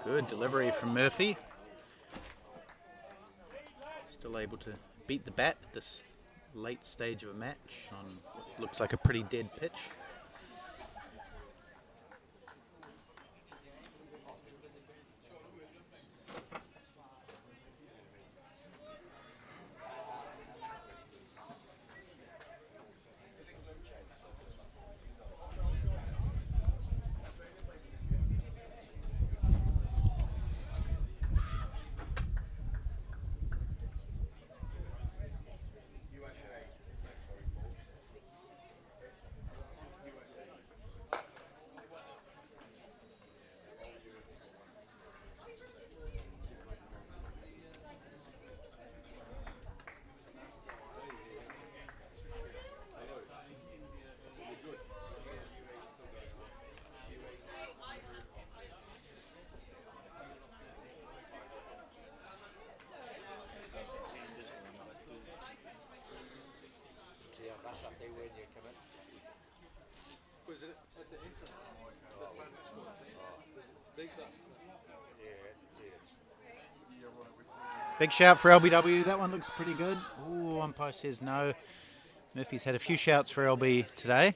Good delivery from Murphy. Still able to beat the bat at this late stage of a match on what looks like a pretty dead pitch. Was it at the entrance? It's big dust. Big shout for LBW. That one looks pretty good. Ooh, umpire says no. Murphy's had a few shouts for LB today.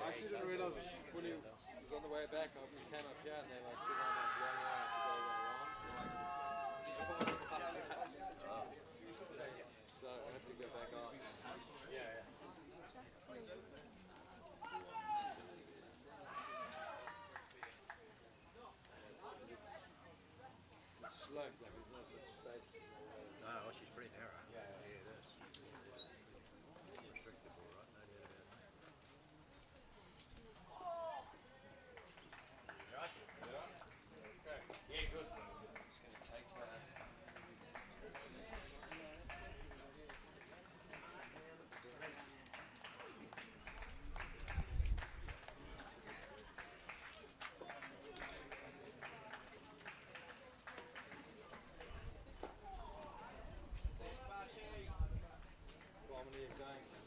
I actually didn't realise when he was on the way back, he came up here and they're like sitting on that one around to go around. Just so I had to go back off. Yeah. It's slope, like there's not much space. No, well, she's pretty narrow. Yeah, it is. It's restricted, all right. No doubt about that. Yeah, good. Just going to take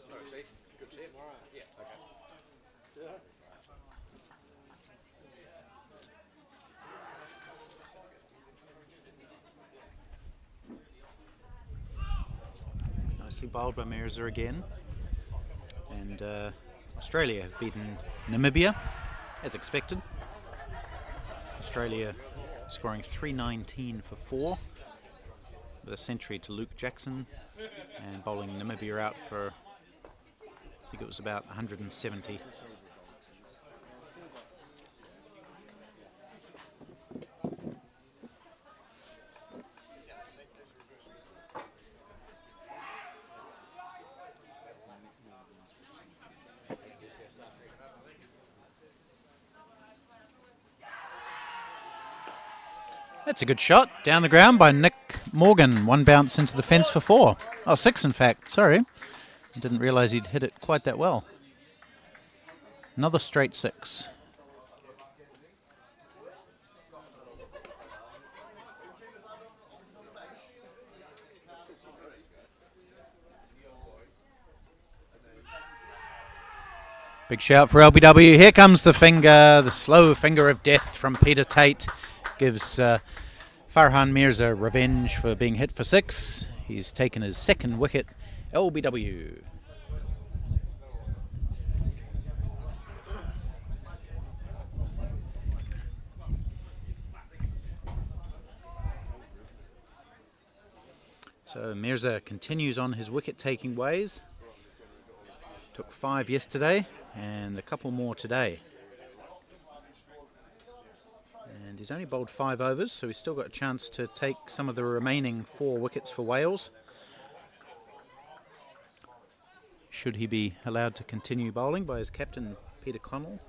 Sorry, Chief. Good to see you. tomorrow. Yeah, okay. Yeah. Nicely bowled by Mirza again. And Australia have beaten Namibia, as expected. Australia scoring 319 for 4, with a century to Luke Jackson, and bowling Namibia out for, I think it was about 170. That's a good shot. Down the ground by Nick Morgan. One bounce into the fence for 4. Oh, 6 in fact. Sorry. I didn't realise he'd hit it quite that well. Another straight 6. Big shout for LBW. Here comes the finger, the slow finger of death from Peter Tate. Gives Farhan Mirza revenge for being hit for 6. He's taken his 2nd wicket. LBW. So Mirza continues on his wicket-taking ways. Took 5 yesterday and a couple more today. And he's only bowled 5 overs, so he's still got a chance to take some of the remaining 4 wickets for Wales. Should he be allowed to continue bowling by his captain, Peter Connell.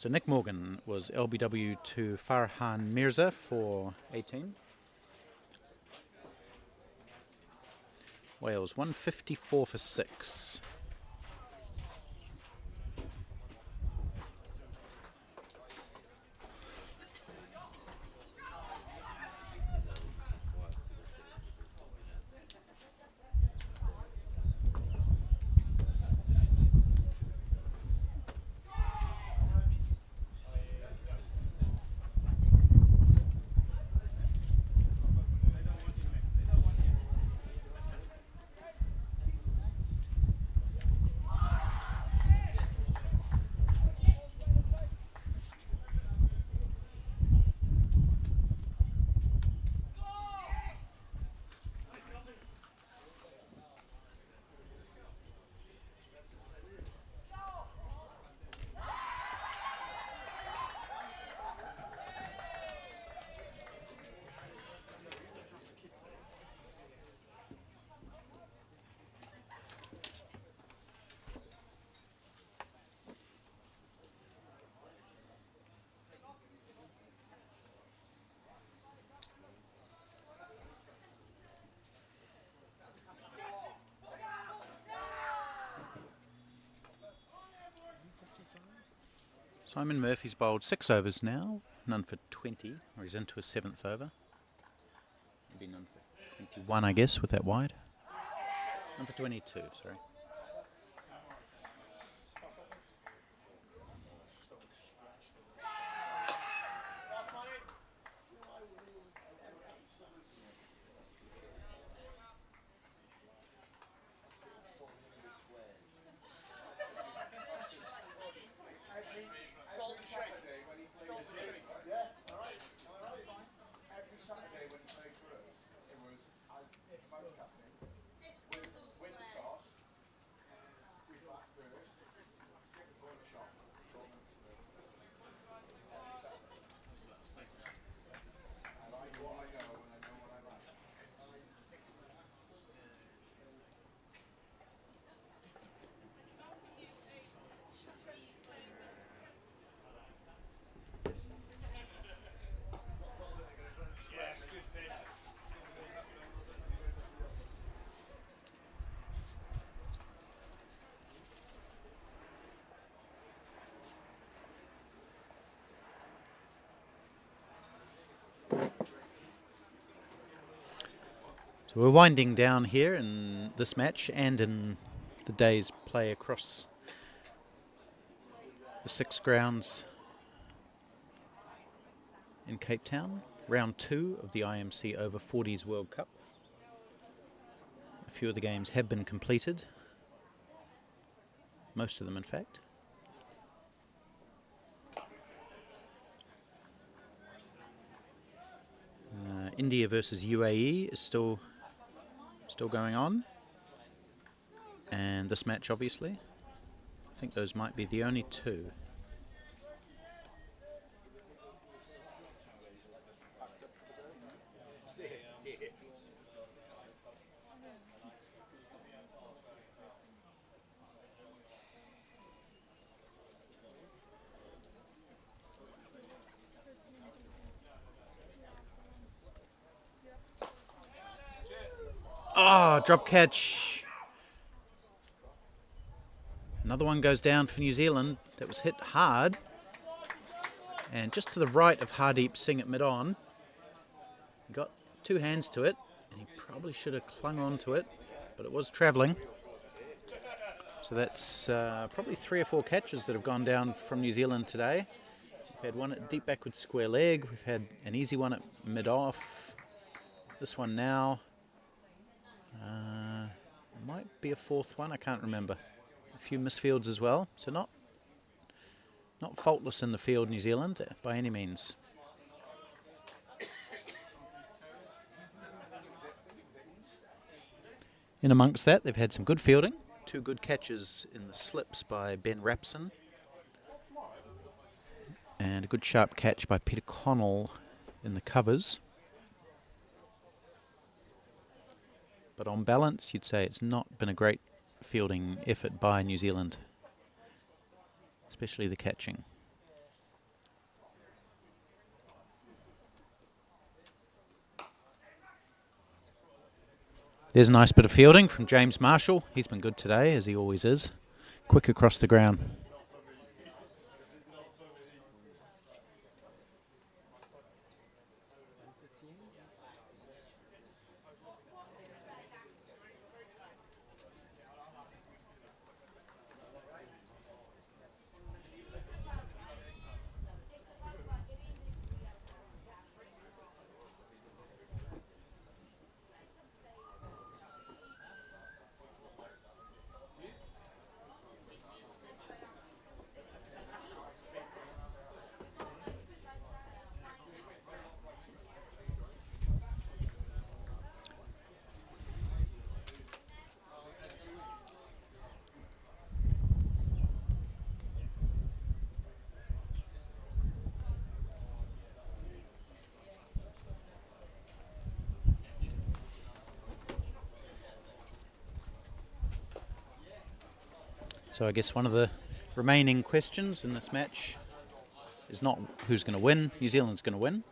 So Nick Morgan was LBW to Farhan Mirza for 18. Wales 154 for 6. Simon Murphy's bowled 6 overs now, none for 20, or he's into his 7th over. Maybe none for 21, I guess, with that wide. None for 22, sorry. So we're winding down here in this match and in the day's play across the 6 grounds in Cape Town. Round 2 of the IMC Over-40s World Cup. A few of the games have been completed. Most of them, in fact. India versus UAE is still going on, and this match obviously. I think those might be the only 2. Oh, drop catch. Another one goes down for New Zealand. That was hit hard. And just to the right of Hardeep Singh at mid-on. He got two hands to it. And he probably should have clung on to it. But it was travelling. So that's probably 3 or 4 catches that have gone down from New Zealand today. We've had one at deep backward square leg. We've had an easy one at mid-off. This one now. Might be a 4th one. I can't remember. A few misfields as well. So not faultless in the field, New Zealand, by any means. In amongst that, they've had some good fielding. 2 good catches in the slips by Ben Rapson. And a good sharp catch by Peter Connell in the covers. But on balance, you'd say it's not been a great fielding effort by New Zealand, especially the catching. There's a nice bit of fielding from James Marshall. He's been good today, as he always is. Quick across the ground. So I guess one of the remaining questions in this match is not who's going to win. New Zealand's going to win.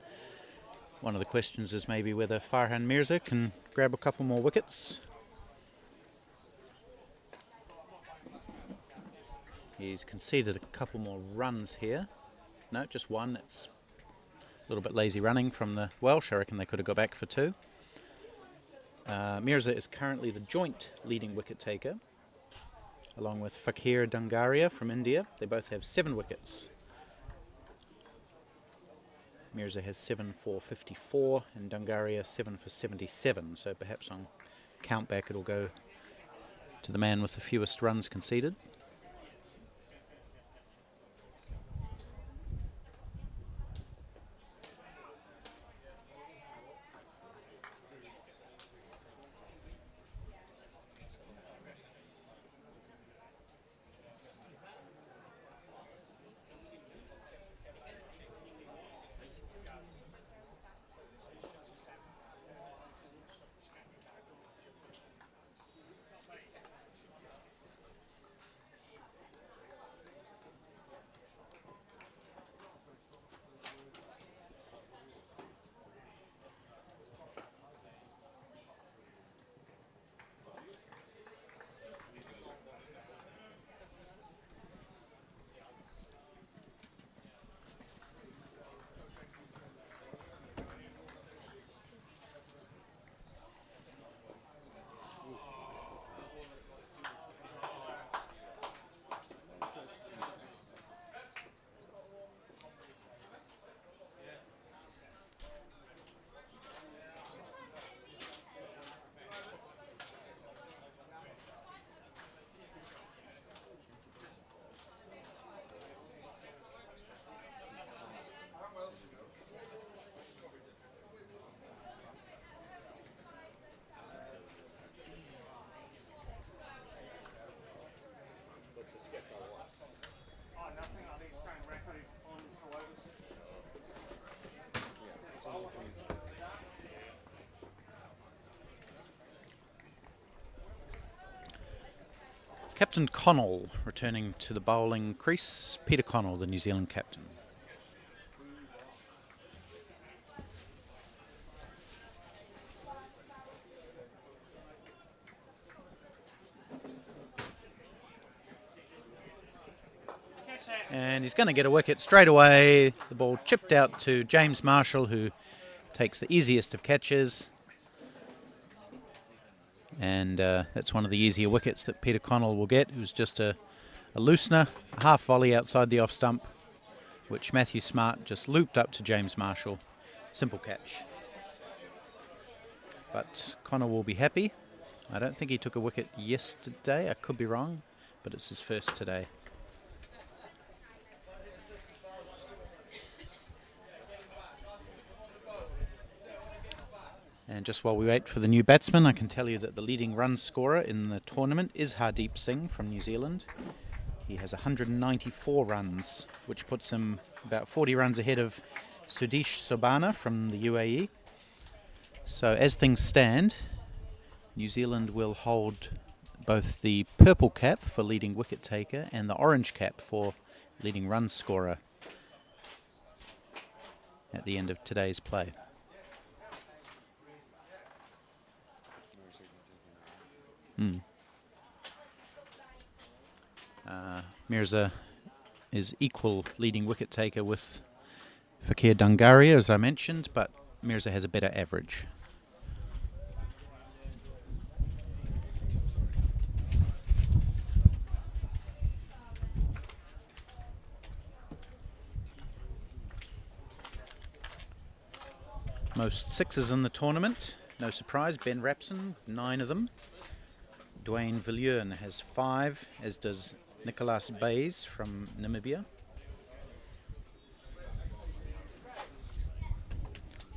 One of the questions is maybe whether Farhan Mirza can grab a couple more wickets. He's conceded a couple more runs here. No, just one. That's a little bit lazy running from the Welsh. I reckon they could have got back for 2. Mirza is currently the joint leading wicket taker, along with Fakir Dungaria from India. They both have 7 wickets. Mirza has 7 for 54 and Dungaria 7 for 77. So perhaps on count back it'll go to the man with the fewest runs conceded. Captain Connell returning to the bowling crease. Peter Connell, the New Zealand captain. And he's going to get a wicket straight away. The ball chipped out to James Marshall, who takes the easiest of catches. And that's one of the easier wickets that Peter Connell will get. It was just a loosener, a half volley outside the off stump, which Matthew Smart just looped up to James Marshall. Simple catch. But Connell will be happy. I don't think he took a wicket yesterday. I could be wrong, but it's his first today. And just while we wait for the new batsman, I can tell you that the leading run scorer in the tournament is Hardeep Singh from New Zealand. He has 194 runs, which puts him about 40 runs ahead of Sudesh Sobana from the UAE. So as things stand, New Zealand will hold both the purple cap for leading wicket taker and the orange cap for leading run scorer at the end of today's play. Mirza is equal leading wicket taker with Fakir Dungaria, as I mentioned, but Mirza has a better average. Most sixes in the tournament, no surprise, Ben Rapson with 9 of them. Dwayne Viljoen has 5, as does Nicholas Bays from Namibia.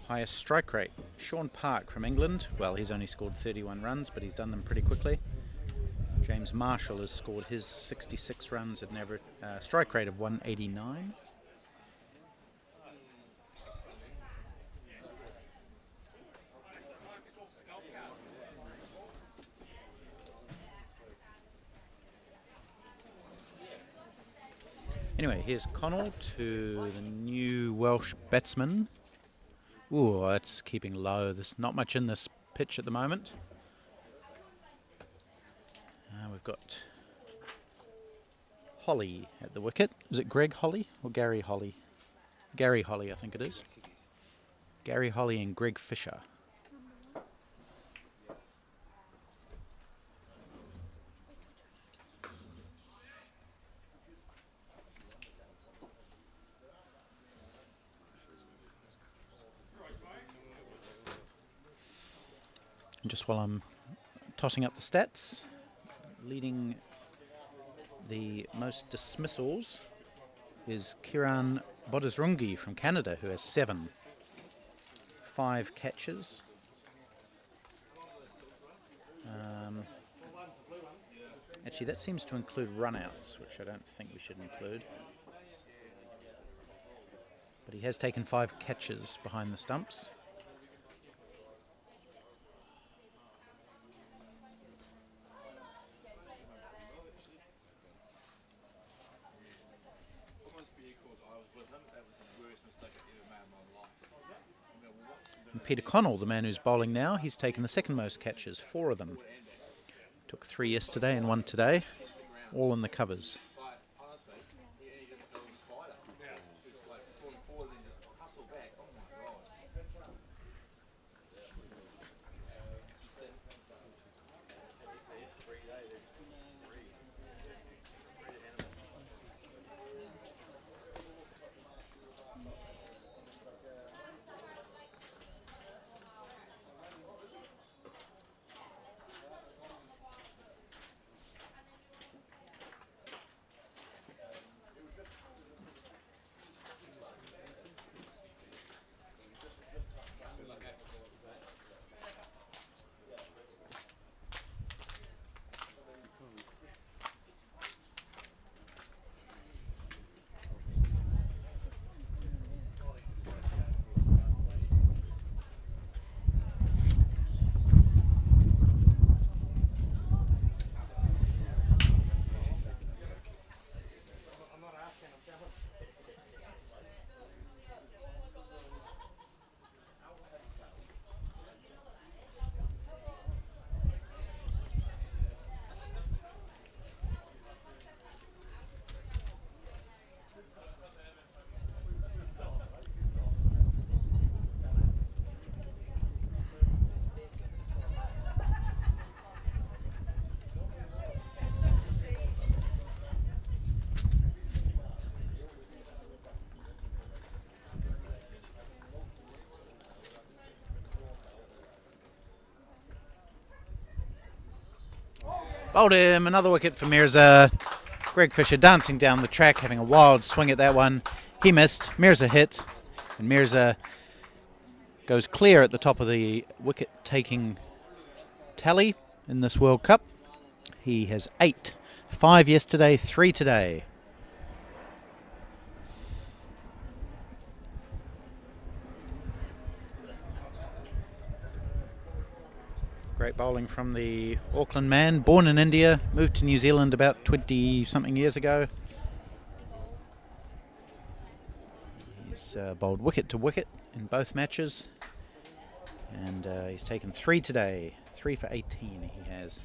Highest strike rate, Sean Park from England. Well, he's only scored 31 runs, but he's done them pretty quickly. James Marshall has scored his 66 runs at an average strike rate of 189. Anyway, here's Connell to the new Welsh batsman. Ooh, that's keeping low. There's not much in this pitch at the moment. We've got Holly at the wicket. Is it Greg Holly or Gary Holly? Gary Holly, I think it is. Gary Holly and Greg Fisher. And just while I'm tossing up the stats, leading the most dismissals is Kiran Bodasrungi from Canada, who has 7. 5 catches. Actually, that seems to include run-outs, which I don't think we should include. But he has taken 5 catches behind the stumps. And Peter Connell, the man who's bowling now, he's taken the second most catches, 4 of them. Took 3 yesterday and 1 today, all in the covers. Bowled him, another wicket for Mirza. Greg Fisher dancing down the track, having a wild swing at that one. He missed, Mirza hit, and Mirza goes clear at the top of the wicket-taking tally in this World Cup. He has 8, 5 yesterday, 3 today. Great bowling from the Auckland man, born in India, moved to New Zealand about 20-something years ago. He's bowled wicket to wicket in both matches, and he's taken 3 today, 3 for 18 he has.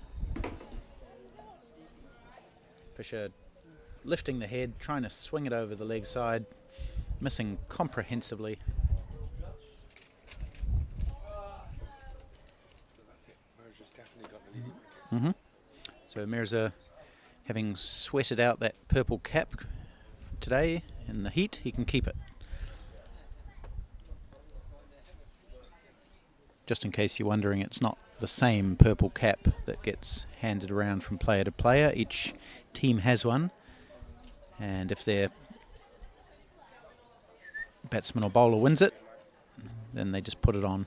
Fisher lifting the head, trying to swing it over the leg side, missing comprehensively. So Mirza, having sweated out that purple cap today in the heat, he can keep it. Just in case you're wondering, it's not the same purple cap that gets handed around from player to player. Each team has one, and if their batsman or bowler wins it, then they just put it on.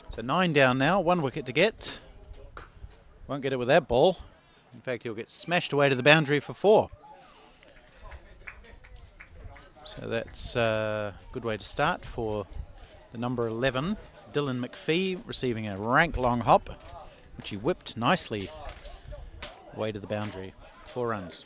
So 9 down now, 1 wicket to get. Won't get it with that ball. In fact, he'll get smashed away to the boundary for 4. So that's a good way to start for the number 11, Dylan McPhee, receiving a rank long hop, which he whipped nicely away to the boundary. 4 runs.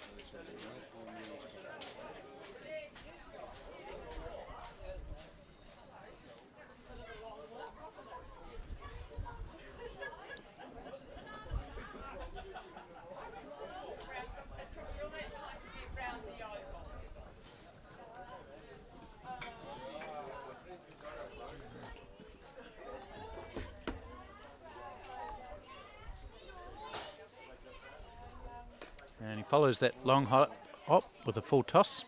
And he follows that long hop with a full toss.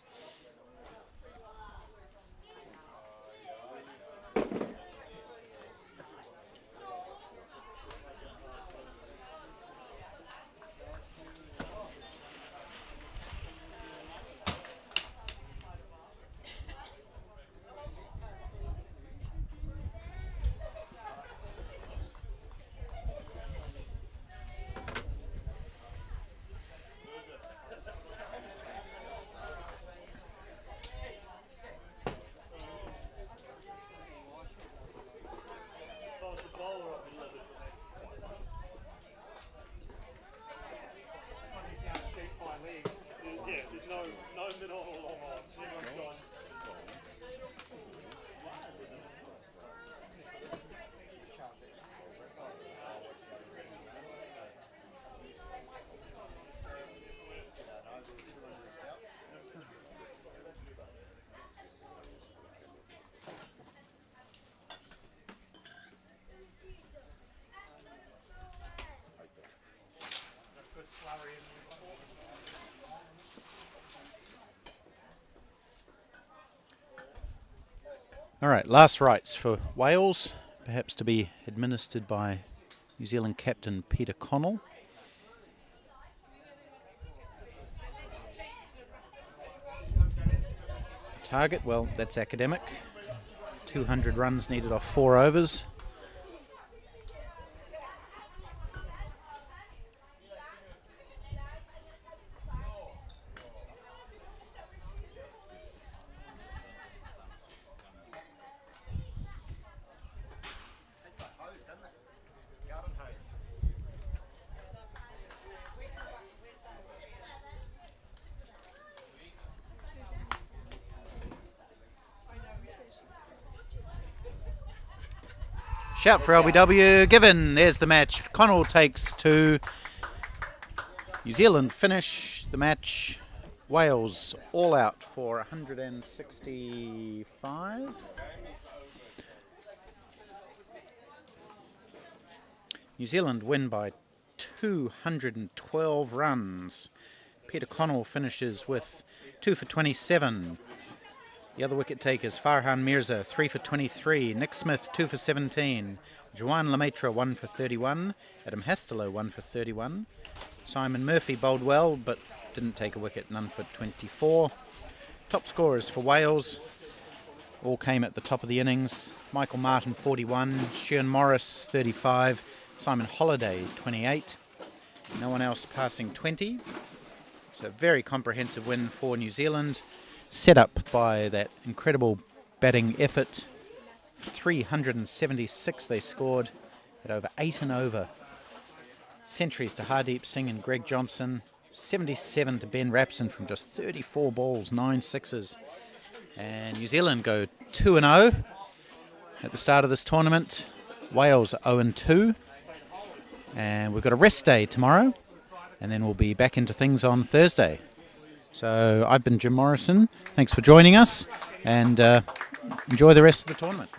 All right, last rights for Wales, perhaps to be administered by New Zealand captain Peter Connell. Target, well, that's academic. 200 runs needed off 4 overs. Shout for LBW, given, there's the match. Connell takes 2. New Zealand finish the match Wales all out for 165. New Zealand win by 212 runs. Peter Connell finishes with 2 for 27. The other wicket takers, Farhan Mirza, 3 for 23. Nick Smith, 2 for 17. Juan Lemaitre, 1 for 31. Adam Hastelow, 1 for 31. Simon Murphy bowled well, but didn't take a wicket, none for 24. Top scorers for Wales all came at the top of the innings. Michael Martin, 41. Sheehan Morris, 35. Simon Holliday, 28. No one else passing 20. So a very comprehensive win for New Zealand, set up by that incredible batting effort. 376 they scored at over 8 and over. Centuries to Hardeep Singh and Greg Johnson. 77 to Ben Rapson from just 34 balls, 9 sixes. And New Zealand go 2-0 at the start of this tournament. Wales 0-2. And we've got a rest day tomorrow, and then we'll be back into things on Thursday. So I've been Jim Morrison. Thanks for joining us, and enjoy the rest of the tournament.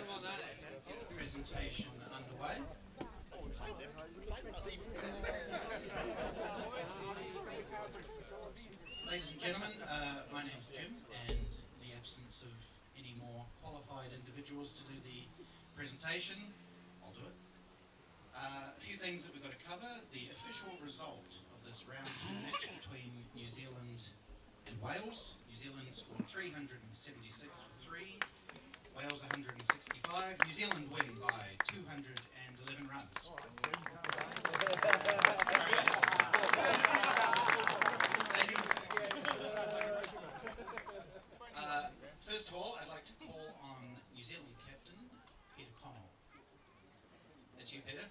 let's get the presentation underway. Ladies and gentlemen, my name's Jim, and in the absence of any more qualified individuals to do the presentation, I'll do it. A few things that we've got to cover. The official result of this round 2 match between New Zealand and Wales. New Zealand scored 376 for 3, Wales 165. New Zealand win by 211 runs. First of all, I'd like to call on New Zealand captain Peter Connell. Is that you, Peter?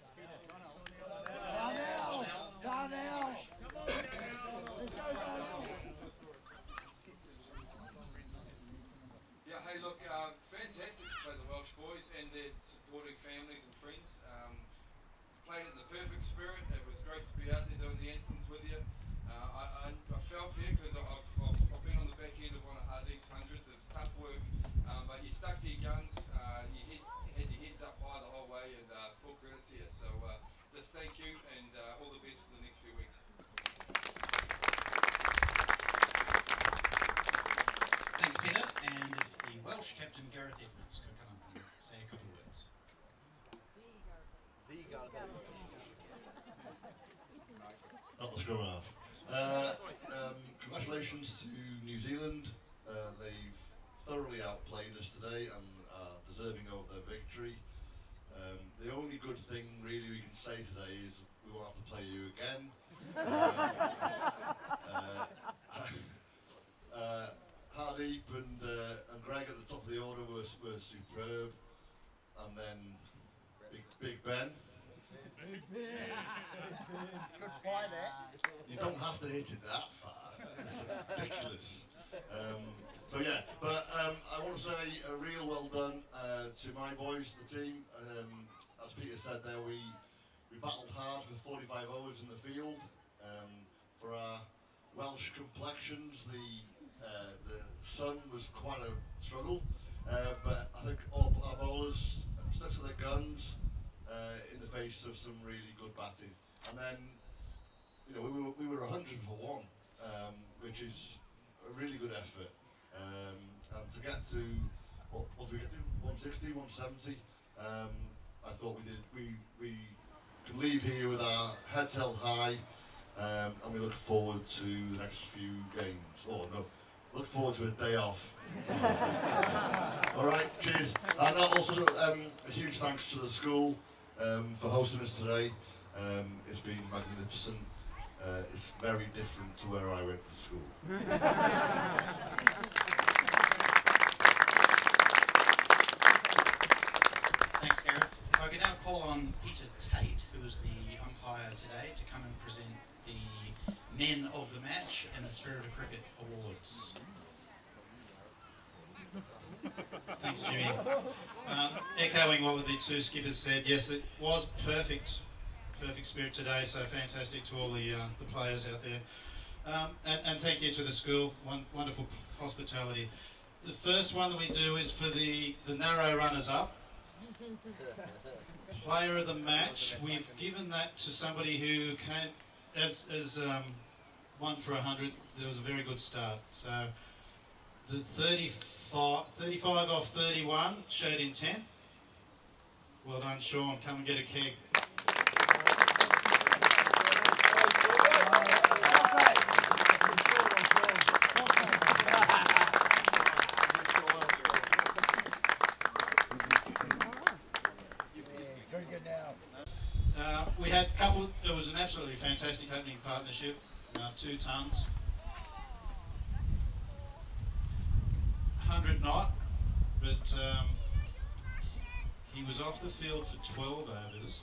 Yeah, hey look, fantastic to play the Welsh boys and their supporting families and friends. Played in the perfect spirit. It was great to be out there doing the anthems with you. I felt for you because I've been on the back end of one of Hardeep's hundreds. It's tough work, but you stuck to your guns. You had your heads up high the whole way, and full credit to you. So just thank you, and all the best for the next few weeks. Thanks, Peter. And if the Welsh captain Gareth Edwards could come up and say a couple of words. Not the scrum half. Congratulations to New Zealand. They've thoroughly outplayed us today and are deserving of their victory. The only good thing really we can say today is we won't have to play you again. Hardeep and Greg at the top of the order were superb, and then Big Ben. Good play there. You don't have to hit it that far. It's ridiculous. So yeah, but I want to say a real well done to my boys, the team. As Peter said there, we battled hard for 45 overs in the field. For our Welsh complexions, the sun was quite a struggle, but I think all our bowlers stuck to their guns in the face of some really good batting. And then, you know, we were 100 for 1, which is a really good effort. And to get to what did we get to? 160, 170. I thought we can leave here with our heads held high, and we look forward to the next few games. Oh no, look forward to a day off. All right, cheers. And also a huge thanks to the school for hosting us today. It's been magnificent. It's very different to where I went to school. Thanks, Gareth. If I could now call on Peter Tate, who is the umpire today, to come and present the Men of the Match and the Spirit of Cricket Awards. Thanks, Jimmy. Echoing what the two skippers said, yes, it was perfect spirit today, so fantastic to all the players out there. And thank you to the school, wonderful hospitality. The first one that we do is for the narrow runners-up. Player of the match, we've given that to somebody who came as 1 for 100. There was a very good start. So the 35 off 31 showed intent. Well done, Sean. Come and get a keg. We had a couple, it was an absolutely fantastic opening partnership, 2 tons. 100 not, but he was off the field for 12 overs,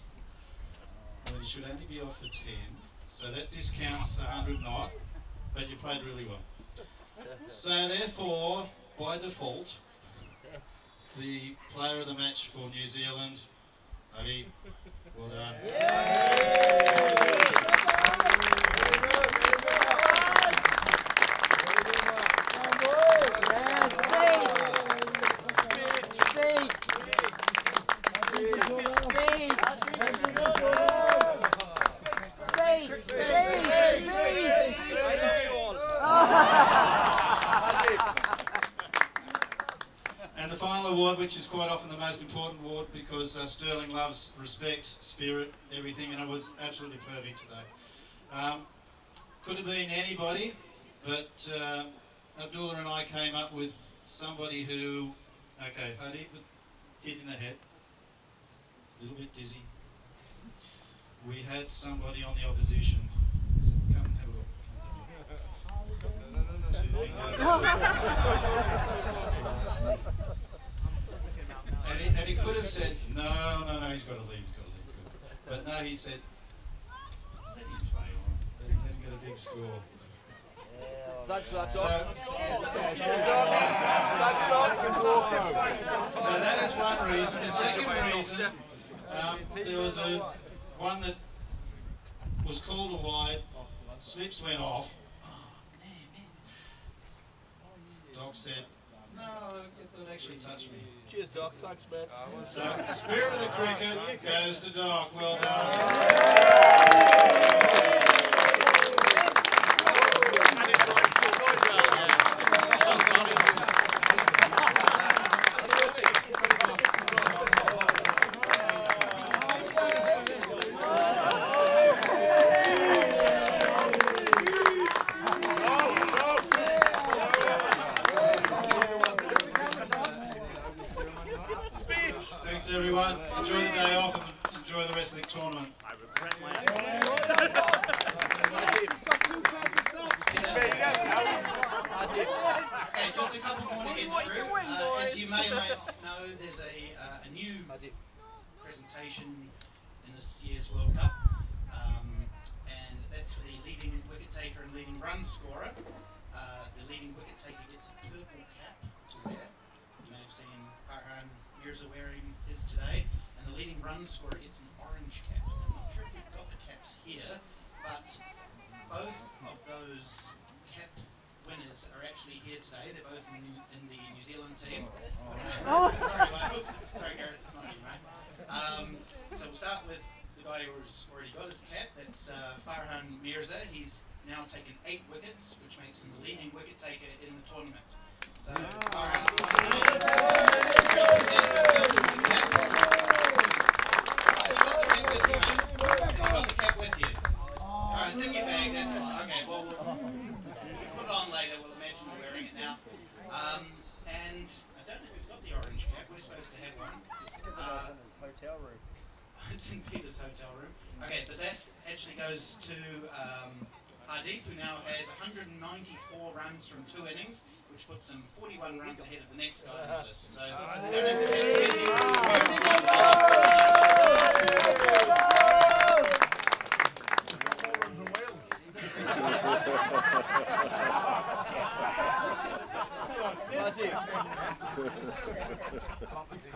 when he should only be off for 10, so that discounts 100 not, but you played really well. So therefore, by default, the player of the match for New Zealand, Adi, well done. which is quite often the most important ward because Sterling loves respect, spirit, everything, and it was absolutely perfect today. Could have been anybody, but Abdullah and I came up with somebody who, okay, Hadi, hit in the head, a little bit dizzy. We had somebody on the opposition. Come and have a look. And he could have said, no, he's got to leave, But no, he said, let him play on, let him get a big score. Thanks for that, So that is one reason. The second reason, there was one that was called a wide, slips went off. Doc said, no, it would actually touch me. Cheers, Doc. Thanks, mate. So, spirit of the cricket goes to Doc. Well done. Thanks everyone. Enjoy the day off and enjoy the rest of the tournament. I regret my Okay, just a couple more to get through. As you may or may not know, there's a new presentation in this year's World Cup, and that's for the leading wicket taker and leading run scorer. The leading wicket taker gets a purple cap to wear. You may have seen Farhan Mirza wearing his today, and the leading run scorer gets an orange cap. I'm not sure if we've got the caps here, but both of those cap winners are actually here today. They're both in the New Zealand team. Sorry, Michaels. Sorry, Gareth, it's not you, mate. So we'll start with the guy who's already got his cap. That's Farhan Mirza. He's now taken 8 wickets, which makes him the leading wicket taker in the tournament. So, Farhan, Alright, it's in your bag, that's fine. Okay, well, we'll put it on later. We'll imagine you're wearing it now. And I don't know who's got the orange cap. We're supposed to have one. Hotel room. It's in Peter's hotel room. Okay, but that actually goes to Hardeep, who now has 194 runs from 2 innings, which puts him 41 runs ahead of the next guy on the list. So,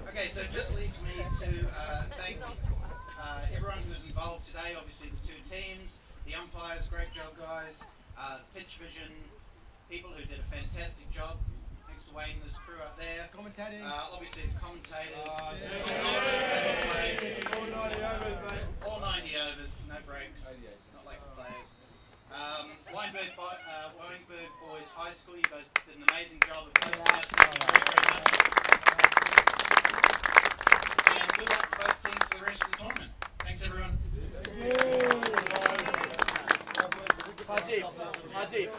okay, so it just leaves me to thank everyone who was involved today, obviously the 2 teams, the umpires, great job guys, pitch vision, people who did a fantastic job. Thanks to Wayne and his crew up there. Commentating. Obviously the commentators. All 90 overs, no breaks, not like the players. Weinberg Boys High School, you guys did an amazing job of hosting us. Thank you very, very much. And good luck to both teams for the rest of the tournament. Thanks everyone. Hadi.